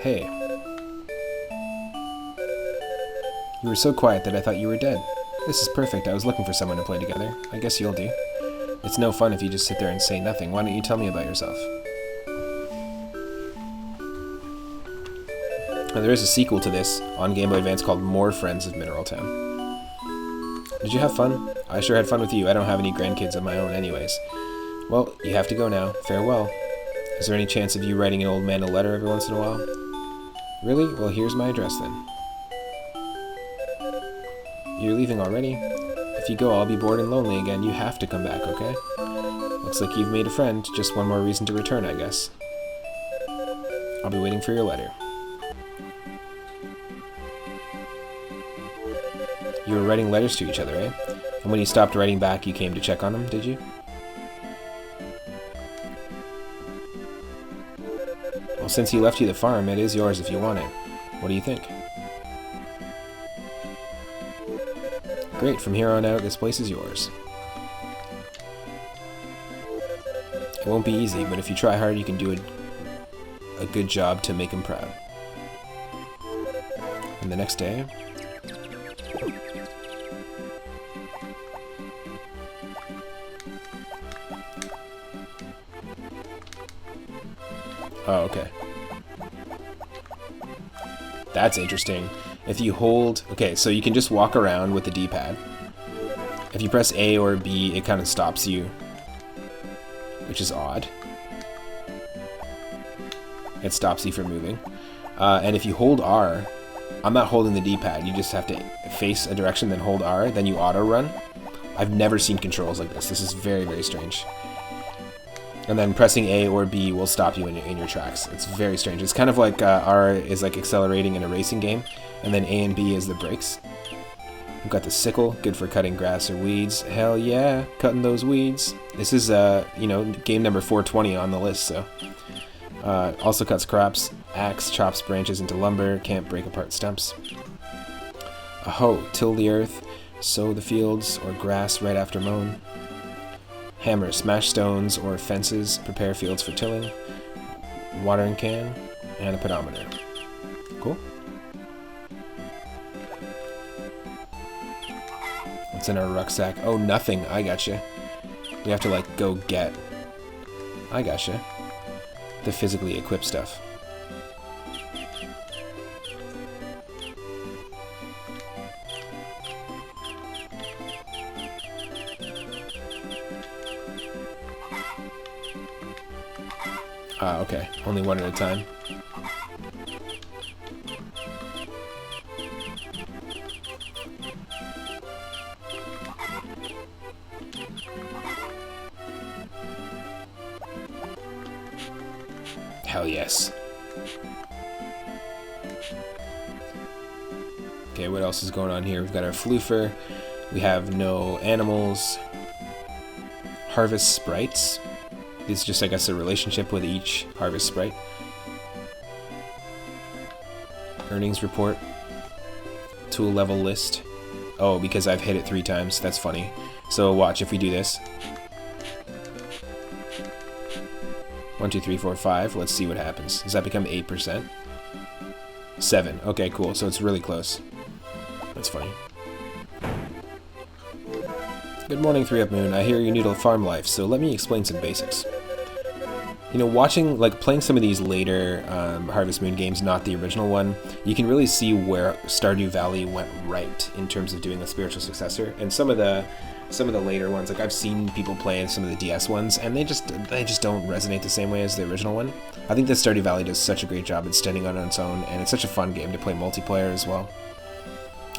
Hey. You were so quiet that I thought you were dead. This is perfect. I was looking for someone to play together. I guess you'll do. It's no fun if you just sit there and say nothing. Why don't you tell me about yourself? Now, there is a sequel to this on Game Boy Advance called More Friends of Mineral Town. Did you have fun? I sure had fun with you. I don't have any grandkids of my own anyways. Well, you have to go now. Farewell. Is there any chance of you writing an old man a letter every once in a while? Really? Well, here's my address then. You're leaving already? If you go, I'll be bored and lonely again. You have to come back, okay? Looks like you've made a friend. Just one more reason to return, I guess. I'll be waiting for your letter. You were writing letters to each other, eh? And when you stopped writing back, you came to check on them, did you? Well, since he left you the farm, it is yours if you want it. What do you think? Great, from here on out, this place is yours. It won't be easy, but if you try hard, you can do a good job to make him proud. And the next day... Oh, okay. That's interesting. If you hold... Okay, so you can just walk around with the D-pad. If you press A or B, it kind of stops you. Which is odd. It stops you from moving. And if you hold R... I'm not holding the D-pad. You just have to face a direction, then hold R, then you auto-run. I've never seen controls like this. This is very, very strange. And then pressing A or B will stop you in your tracks. It's very strange. It's kind of like R is like accelerating in a racing game, and then A and B is the brakes. We've got the sickle, good for cutting grass or weeds. Hell yeah, cutting those weeds. This is, you know, game number 420 on the list, so. Also cuts crops. Axe chops branches into lumber, can't break apart stumps. A hoe, till the earth, sow the fields or grass right after mown. Hammer, smash stones or fences, prepare fields for tilling. Watering can, and a pedometer. Cool. What's in our rucksack? Oh, nothing. I gotcha. We have to, like, go get... I gotcha. The physically equipped stuff. Ah, okay. Only one at a time. Hell yes. Okay, what else is going on here? We've got our floofer. We have no animals. Harvest sprites. It's just, I guess, a relationship with each harvest sprite. Earnings report. Tool level list. Oh, because I've hit it 3 times. That's funny. So watch if we do this. 1, 2, 3, 4, 5. Let's see what happens. Does that become 8%? 7. Okay, cool. So it's really close. That's funny. Good morning, 3-Up Moon. I hear you need a farm life, so let me explain some basics. You know, playing some of these later Harvest Moon games, not the original one, you can really see where Stardew Valley went right in terms of doing a spiritual successor. And some of the later ones, like I've seen people play some of the DS ones, and they just don't resonate the same way as the original one. I think that Stardew Valley does such a great job at standing on its own, and it's such a fun game to play multiplayer as well.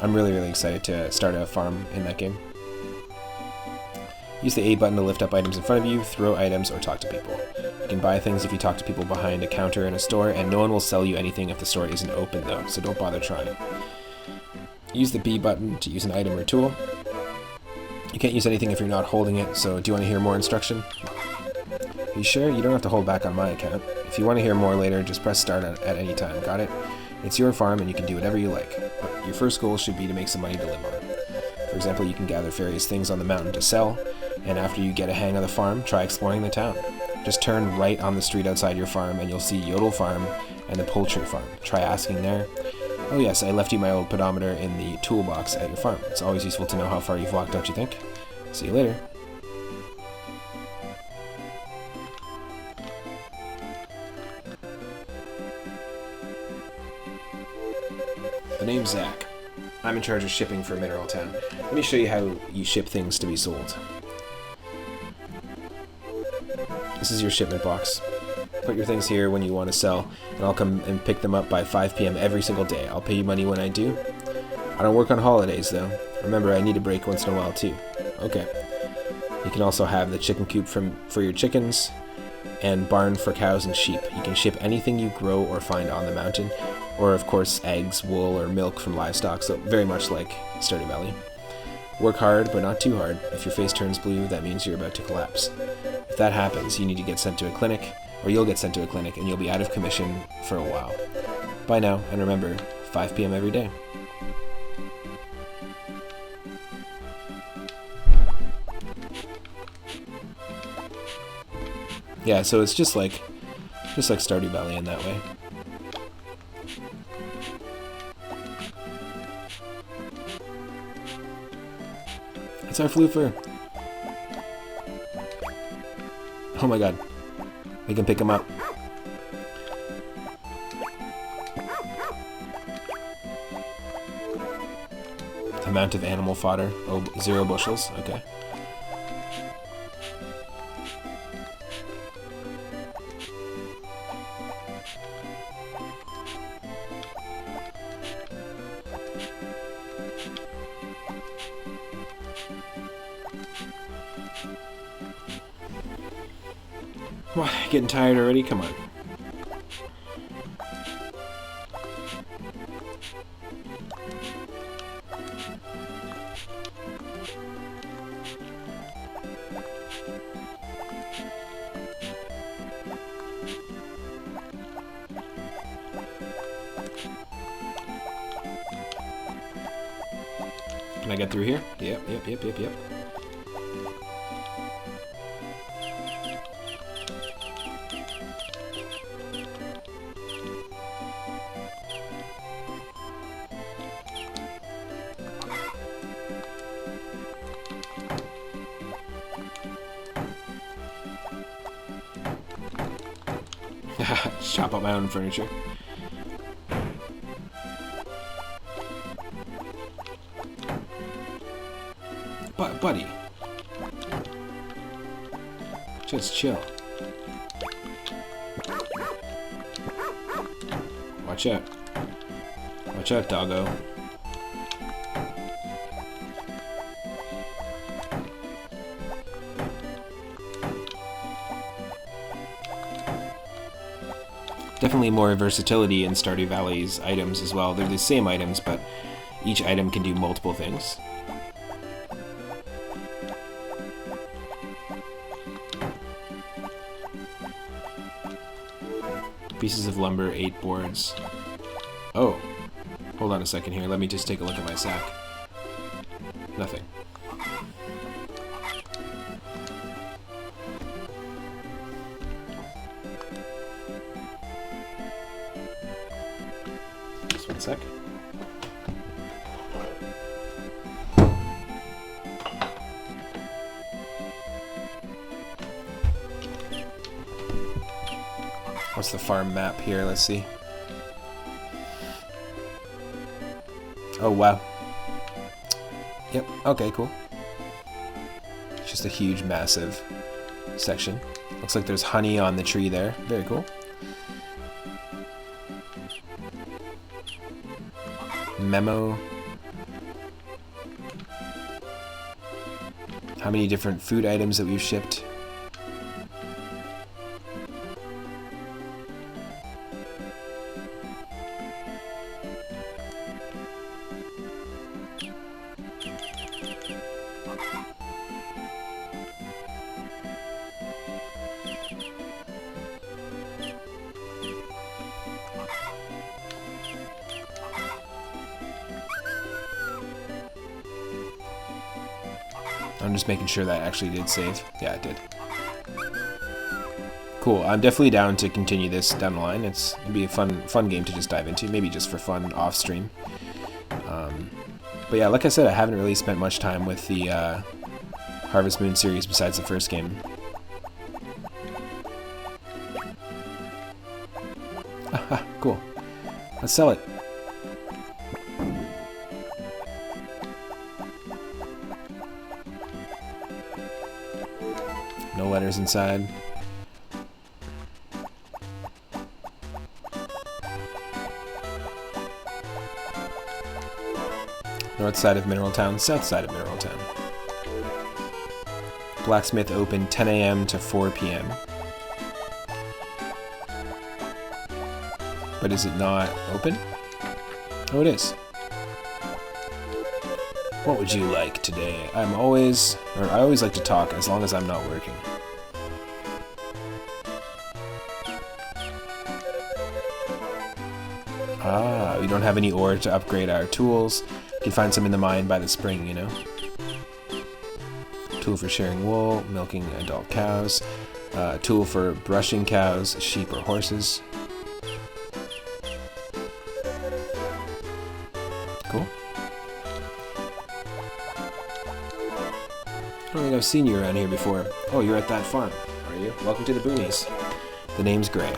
I'm really, really excited to start a farm in that game. Use the A button to lift up items in front of you, throw items, or talk to people. You can buy things if you talk to people behind a counter in a store, and no one will sell you anything if the store isn't open though, so don't bother trying. Use the B button to use an item or tool. You can't use anything if you're not holding it, so do you want to hear more instruction? Are you sure? You don't have to hold back on my account. If you want to hear more later, just press start at any time, got it? It's your farm and you can do whatever you like, but your first goal should be to make some money to live on. For example, you can gather various things on the mountain to sell, and after you get a hang of the farm, try exploring the town. Just turn right on the street outside your farm and you'll see Yodel Farm and the poultry farm. Try asking there. Oh yes, I left you my old pedometer in the toolbox at your farm. It's always useful to know how far you've walked, don't you think? See you later. The name's Zach. I'm in charge of shipping for Mineral Town. Let me show you how you ship things to be sold. This is your shipment box. Put your things here when you want to sell, and I'll come and pick them up by 5 p.m. every single day. I'll pay you money when I do. I don't work on holidays, though. Remember, I need a break once in a while, too. Okay. You can also have the chicken coop for your chickens, and barn for cows and sheep. You can ship anything you grow or find on the mountain, or, of course, eggs, wool, or milk from livestock, so very much like Stardew Valley. Work hard, but not too hard. If your face turns blue, that means you're about to collapse. If that happens, you need to get sent to a clinic, or you'll get sent to a clinic, and you'll be out of commission for a while. Bye now, and remember, 5 p.m. every day. Yeah, so it's just like Stardew Valley in that way. It's our floofer. Oh my god. We can pick him up. Amount of animal fodder. Oh, 0 bushels. Okay. What? Getting tired already? Come on. Can I get through here? Yep. Chop up my own furniture. But, buddy. Just chill. Watch out. Watch out, doggo. Definitely more versatility in Stardew Valley's items as well. They're the same items, but each item can do multiple things. Pieces of lumber, 8 boards. Oh, hold on a second here. Let me just take a look at my sack. Nothing. Just 1 sec. What's the farm map here? Let's see. Oh, wow. Yep, okay, cool. It's just a huge, massive section. Looks like there's honey on the tree there. Very cool. Memo. How many different food items that we've shipped. I'm just making sure that actually did save. Yeah, it did. Cool. I'm definitely down to continue this down the line. It'd be a fun game to just dive into, maybe just for fun off stream. But yeah, like I said, I haven't really spent much time with the Harvest Moon series besides the first game. Aha, cool. Let's sell it. No letters inside. North side of Mineral Town, south side of Mineral Town. Blacksmith open 10 a.m. to 4 p.m. But is it not open? Oh, it is. What would you like today? I always like to talk as long as I'm not working. Ah, we don't have any ore to upgrade our tools. You can find some in the mine by the spring, you know. Tool for sharing wool, milking adult cows. Tool for brushing cows, sheep, or horses. Cool. I don't think I've seen you around here before. Oh, you're at that farm, are you? Welcome to the boonies. The name's Gray.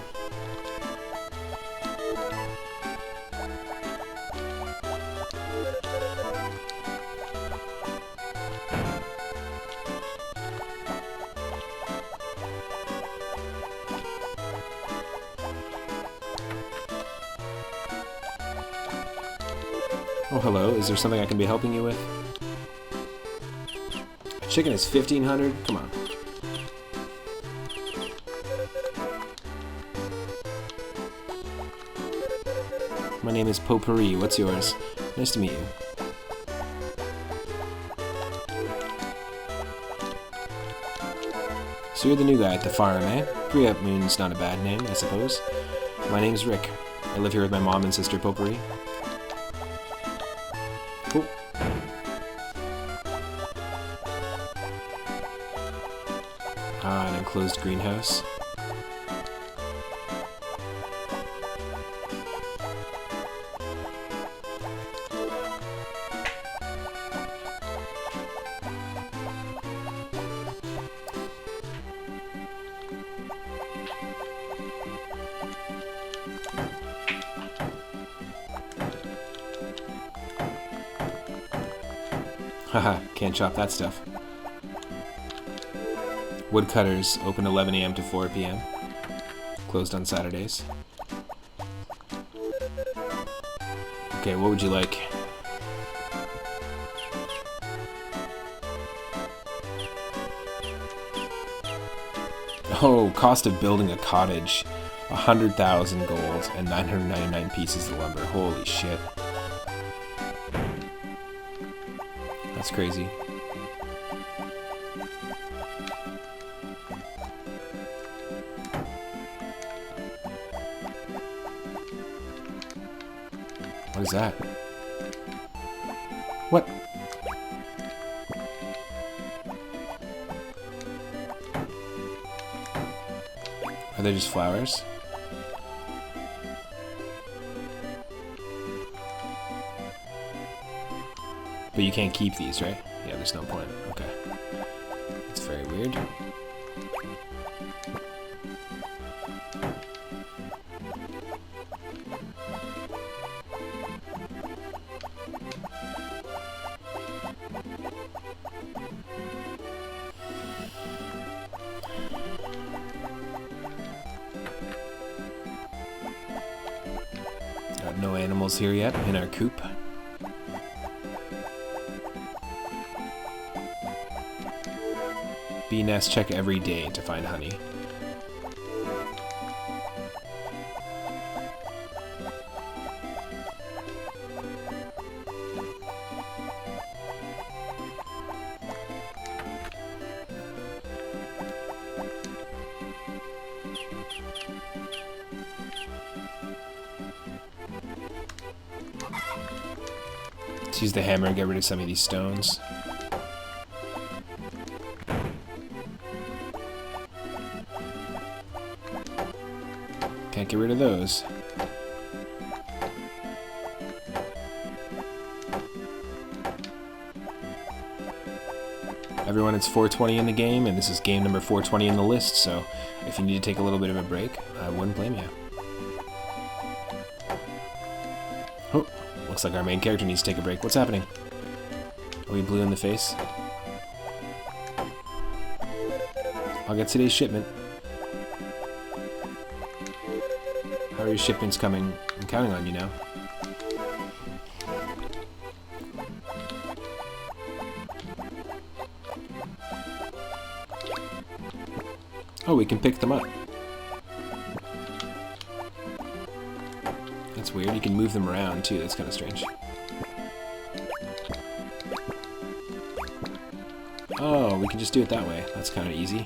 Oh, hello. Is there something I can be helping you with? A chicken is 1,500? Come on. My name is Potpourri. What's yours? Nice to meet you. So you're the new guy at the farm, eh? Pre-up Moon's not a bad name, I suppose. My name's Rick. I live here with my mom and sister Potpourri. Cool. Ah, an enclosed greenhouse. Haha, can't chop that stuff. Woodcutters, open 11 a.m. to 4 p.m. Closed on Saturdays. Okay, what would you like? Oh, cost of building a cottage. 100,000 gold and 999 pieces of lumber. Holy shit. That's crazy. What is that? What? Are they just flowers? But you can't keep these, right? Yeah, there's no point. Okay. It's very weird. Got no animals here yet in our coop. Bee nest check every day to find honey. Let's use the hammer and get rid of some of these stones. Can't get rid of those. Everyone, it's 4:20 in the game, and this is game number 420 in the list, so if you need to take a little bit of a break, I wouldn't blame you. Oh, looks like our main character needs to take a break. What's happening? Are we blue in the face? I'll get today's shipment. How are your shipments coming? I'm counting on you now. Oh, we can pick them up. That's weird. You can move them around, too. That's kind of strange. Oh, we can just do it that way. That's kind of easy.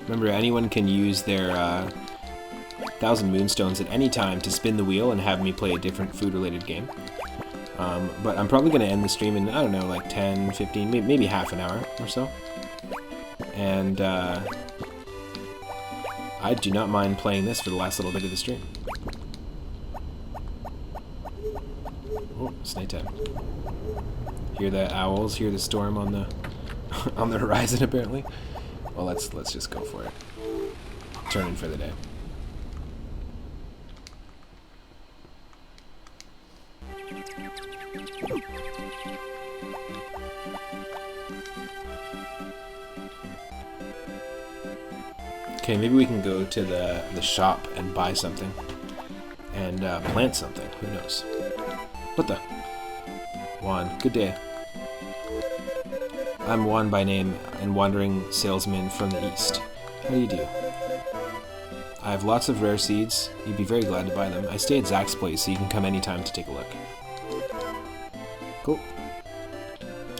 Remember, anyone can use their 1,000 Moonstones at any time to spin the wheel and have me play a different food-related game. But I'm probably going to end the stream in, I don't know, like 10, 15, maybe half an hour or so. And I do not mind playing this for the last little bit of the stream. Oh, it's nighttime. Hear the owls, hear the storm on the on the horizon apparently. Well, let's just go for it. Turn in for the day. Okay, maybe we can go to the shop and buy something. And plant something. Who knows? What the? Juan, good day. I'm Juan by name, and wandering salesman from the east. How do you do? I have lots of rare seeds. You'd be very glad to buy them. I stay at Zach's place, so you can come anytime to take a look. Cool.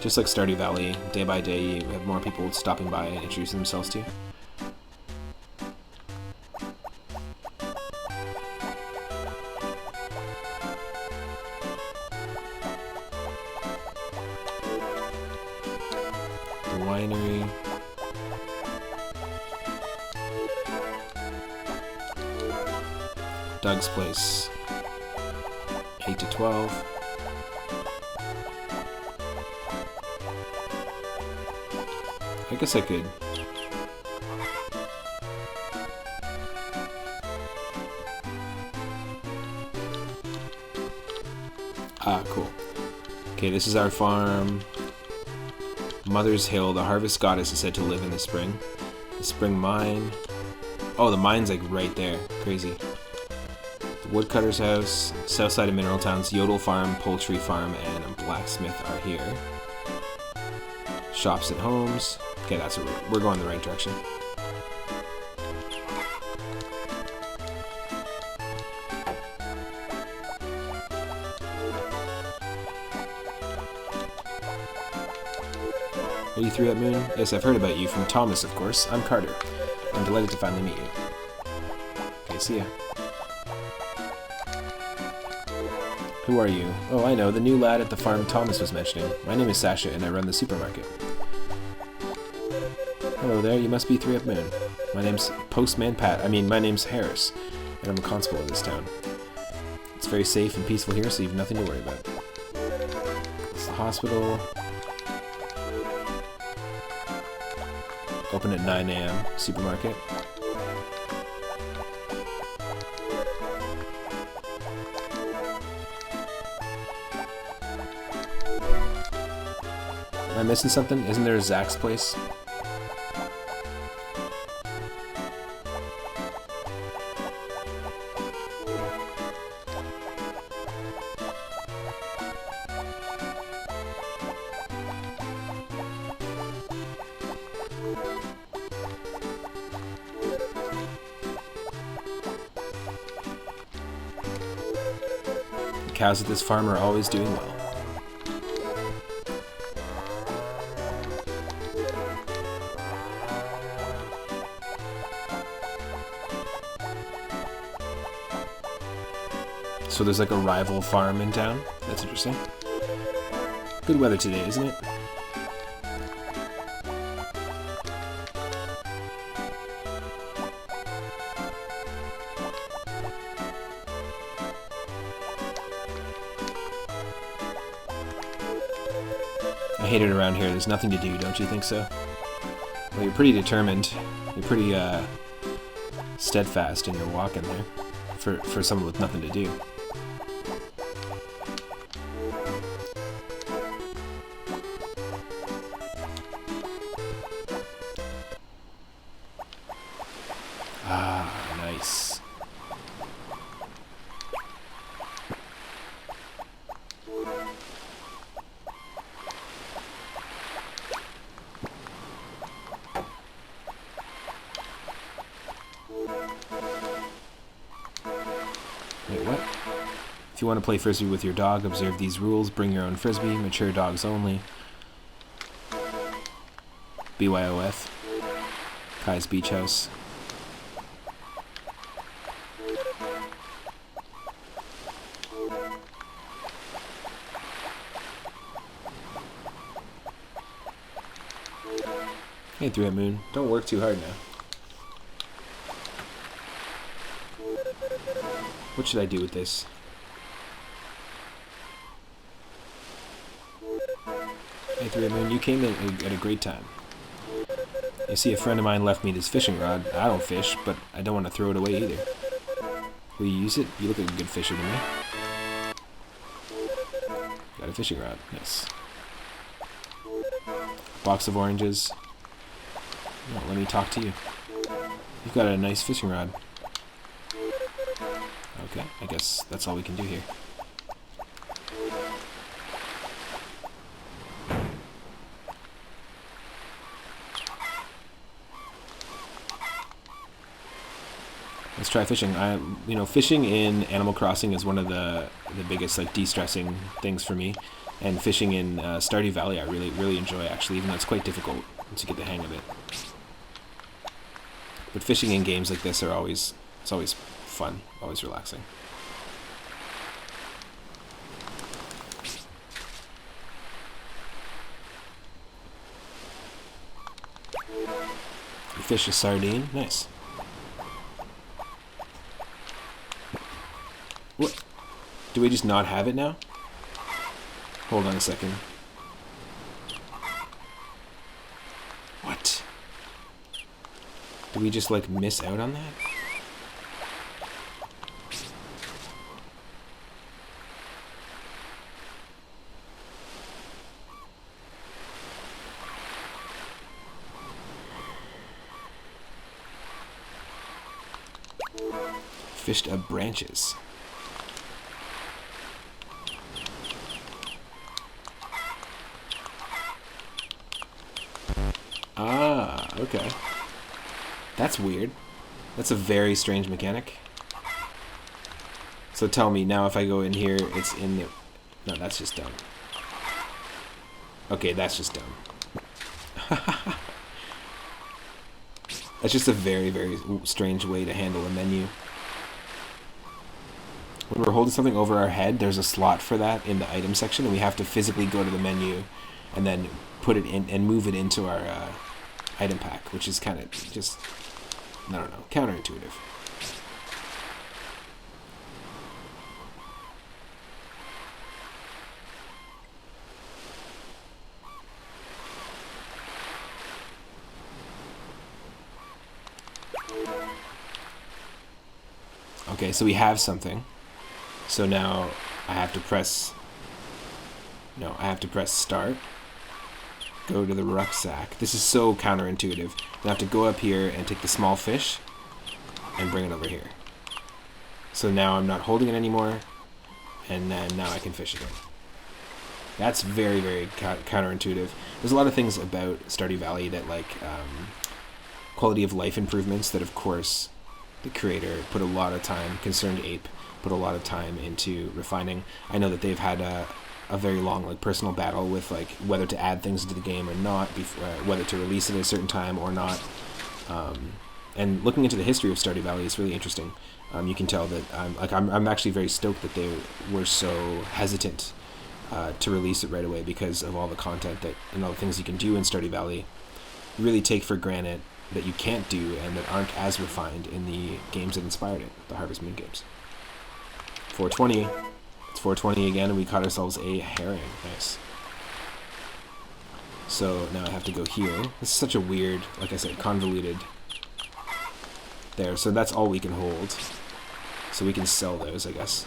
Just like Stardew Valley, day by day you have more people stopping by and introducing themselves to you. Winery. Doug's place. 8 to 12. I guess I could. Ah, cool. Okay, this is our farm. Mother's Hill, the harvest goddess is said to live in the spring. The spring mine. Oh, the mine's like right there. Crazy. The woodcutter's house, south side of Mineral Town's Yodel Farm, Poultry Farm, and a blacksmith are here. Shops and homes. Okay, that's what we're going the right direction. Are you 3 Up Moon? Yes, I've heard about you from Thomas, of course. I'm Carter. I'm delighted to finally meet you. Okay, see ya. Who are you? Oh, I know, the new lad at the farm Thomas was mentioning. My name is Sasha, and I run the supermarket. Hello there, you must be 3 Up Moon. My name's Postman Pat. My name's Harris, and I'm a constable of this town. It's very safe and peaceful here, so you've nothing to worry about. It's the hospital. Open at 9 a.m. Supermarket. Am I missing something? Isn't there a Zach's place? cows at this farm are always doing well. So there's like a rival farm in town. That's interesting. Good weather today, isn't it? I hate it around here. There's nothing to do, don't you think so? Well, you're pretty determined. You're pretty steadfast in your walking there for someone with nothing to do. Ah, nice. Wait, what? If you want to play frisbee with your dog, observe these rules. Bring your own frisbee. Mature dogs only. BYOF. Kai's Beach House. Hey, 3 Moon. Don't work too hard now. What should I do with this? Hey, 3 Moon, you came in at a great time. You see, a friend of mine left me this fishing rod. I don't fish, but I don't want to throw it away either. Will you use it? You look like a good fisher to me. Got a fishing rod. Nice. Box of oranges. No, let me talk to you. You've got a nice fishing rod. Okay, I guess that's all we can do here. Let's try fishing. Fishing in Animal Crossing is one of the biggest like de-stressing things for me, and fishing in Stardew Valley I really enjoy actually, even though it's quite difficult once you get the hang of it. But fishing in games like this it's always fun, always relaxing. You fish a sardine, nice. What? Do we just not have it now? Hold on a second. What? Did we just like miss out on that? Fished up branches. Ah, okay. That's weird. That's a very strange mechanic. So tell me, now if I go in here, it's in the... No, that's just dumb. Okay, that's just dumb. That's just a very strange way to handle a menu. When we're holding something over our head, there's a slot for that in the item section, and we have to physically go to the menu and then put it in and move it into our item pack, which is kind of just, I don't know, counterintuitive. Okay, so we have something. So now I have to press... No, I have to press start. Go to the rucksack. This is so counterintuitive. I have to go up here and take the small fish and bring it over here. So now I'm not holding it anymore, and then now I can fish again. That's very counterintuitive. There's a lot of things about Stardew Valley that like quality of life improvements that of course the creator put a lot of time, Concerned Ape, put a lot of time into refining. I know that they've had a very long like personal battle with like whether to add things into the game or not, whether to release it at a certain time or not. And looking into the history of Stardew Valley is really interesting. You can tell that I'm actually very stoked that they were so hesitant to release it right away because of all the content that and all the things you can do in Stardew Valley. Really take for granted that you can't do and that aren't as refined in the games that inspired it, the Harvest Moon games. 420. It's 420 again, and we caught ourselves a herring. Nice. So now I have to go here. This is such a weird, like I said, convoluted there. So that's all we can hold. So we can sell those, I guess.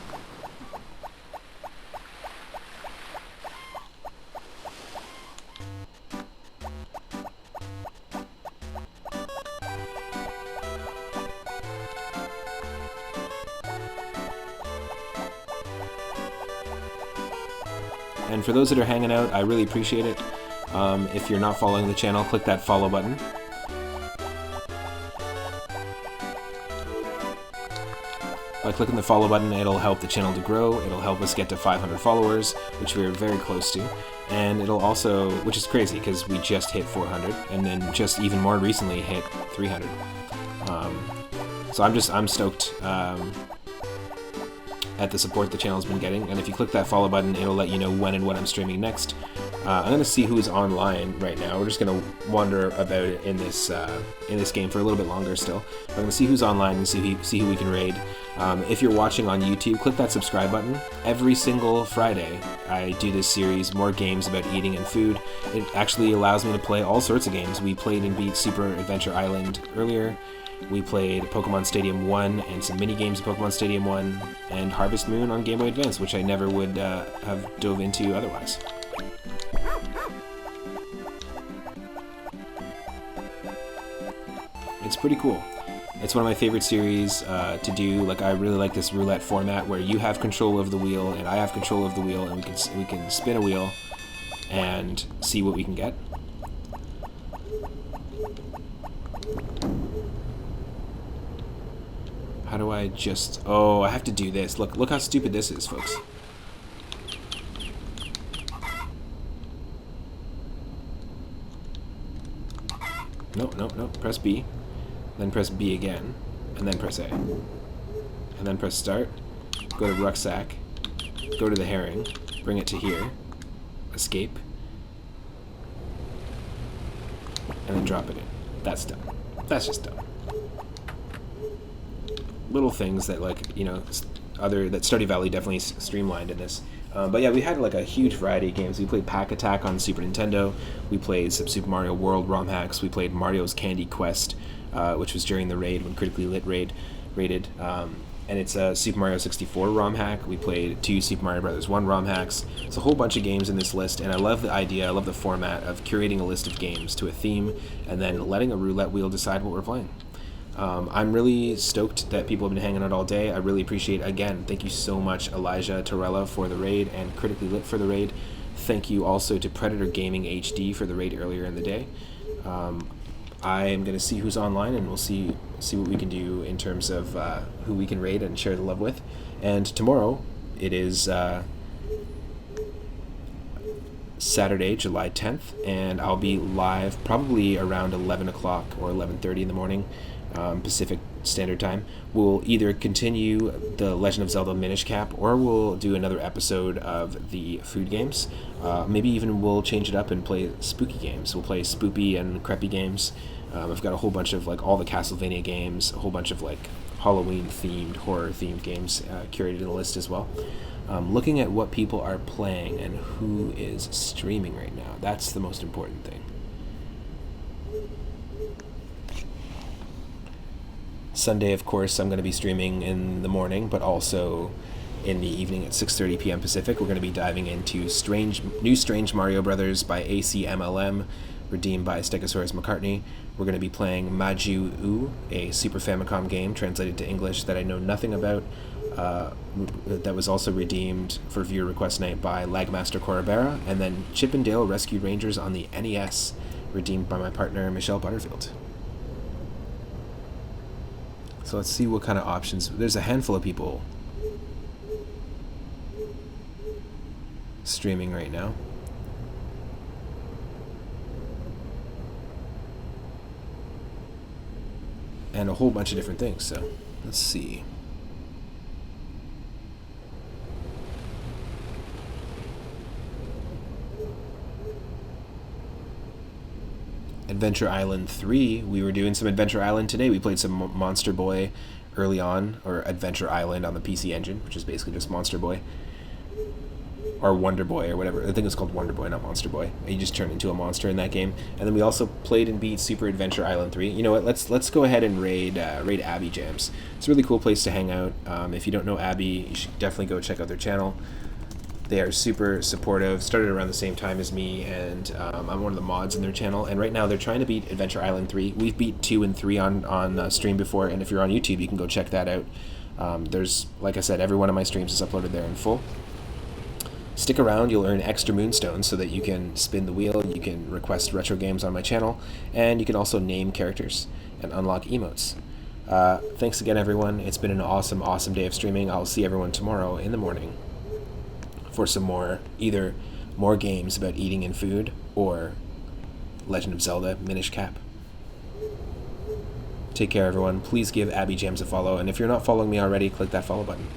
And for those that are hanging out, I really appreciate it. If you're not following the channel, click that follow button. By clicking the follow button, it'll help the channel to grow, it'll help us get to 500 followers, which we're very close to, and it'll also, which is crazy because we just hit 400, and then just even more recently hit 300. So I'm stoked at the support the channel's been getting, and if you click that follow button, it'll let you know when and what I'm streaming next. I'm going to see who's online right now. We're just going to wander about in this game for a little bit longer still. I'm going to see who's online and see who we can raid. If you're watching on YouTube, click that subscribe button. Every single Friday, I do this series, More Games About Eating and Food. It actually allows me to play all sorts of games. We played and beat Super Adventure Island earlier. We played Pokemon Stadium 1 and some mini-games of Pokemon Stadium 1 and Harvest Moon on Game Boy Advance, which I never would have dove into otherwise. It's pretty cool. It's one of my favorite series to do. Like, I really like this roulette format where you have control of the wheel and I have control of the wheel, and we can spin a wheel and see what we can get. How do I just... Oh, I have to do this. Look how stupid this is, folks. No. Press B. Then press B again. And then press A. And then press start. Go to rucksack. Go to the herring. Bring it to here. Escape. And then drop it in. That's dumb. That's just dumb. Little things that, like, you know, that Stardew Valley definitely streamlined in this. But yeah, we had like a huge variety of games. We played Pack Attack on Super Nintendo. We played some Super Mario World ROM hacks. We played Mario's Candy Quest, which was during the raid when Critically Lit raided. And it's a Super Mario 64 ROM hack. We played 2 Super Mario Bros. 1 ROM hacks. It's a whole bunch of games in this list, and I love the idea, I love the format of curating a list of games to a theme and then letting a roulette wheel decide what we're playing. I'm really stoked that people have been hanging out all day. I really appreciate, again, thank you so much Elijah Torella for the raid and Critically Lit for the raid. Thank you also to Predator Gaming HD for the raid earlier in the day. I am going to see who's online, and we'll see what we can do in terms of who we can raid and share the love with. And tomorrow, it is Saturday, July 10th, and I'll be live probably around 11 o'clock or 11:30 in the morning. Pacific Standard Time. We'll either continue the Legend of Zelda Minish Cap, or we'll do another episode of the food games. Maybe even we'll change it up and play spooky games. We'll play spoopy and creepy games. I've got a whole bunch of like all the Castlevania games, a whole bunch of like Halloween themed, horror themed games curated in the list as well. Looking at what people are playing and who is streaming right now, that's the most important thing. Sunday, of course, I'm going to be streaming in the morning, but also in the evening at 6:30 p.m. Pacific. We're going to be diving into New Strange Mario Brothers by ACMLM, redeemed by Stegosaurus McCartney. We're going to be playing Maju U, a Super Famicom game translated to English that I know nothing about, that was also redeemed for viewer request night by Lagmaster Corabera, and then Chip and Dale Rescue Rangers on the NES, redeemed by my partner Michelle Butterfield. So let's see what kind of options. There's a handful of people streaming right now. And a whole bunch of different things, so let's see. Adventure Island 3. We were doing some Adventure Island today. We played some Monster Boy early on, or Adventure Island on the PC Engine, which is basically just Monster Boy. Or Wonder Boy, or whatever. I think it's called Wonder Boy, not Monster Boy. You just turn into a monster in that game. And then we also played and beat Super Adventure Island 3. You know what? Let's go ahead and raid Abby Jams. It's a really cool place to hang out. If you don't know Abby, you should definitely go check out their channel. They are super supportive. Started around the same time as me, and I'm one of the mods in their channel. And right now they're trying to beat Adventure Island 3. We've beat 2 and 3 on stream before, and if you're on YouTube, you can go check that out. There's, like I said, every one of my streams is uploaded there in full. Stick around, you'll earn extra moonstones so that you can spin the wheel, you can request retro games on my channel, and you can also name characters and unlock emotes. Thanks again, everyone. It's been an awesome, awesome day of streaming. I'll see everyone tomorrow in the morning for some more, either more games about eating and food, or Legend of Zelda Minish Cap. Take care, everyone. Please give Abby Jams a follow, and if you're not following me already, click that follow button.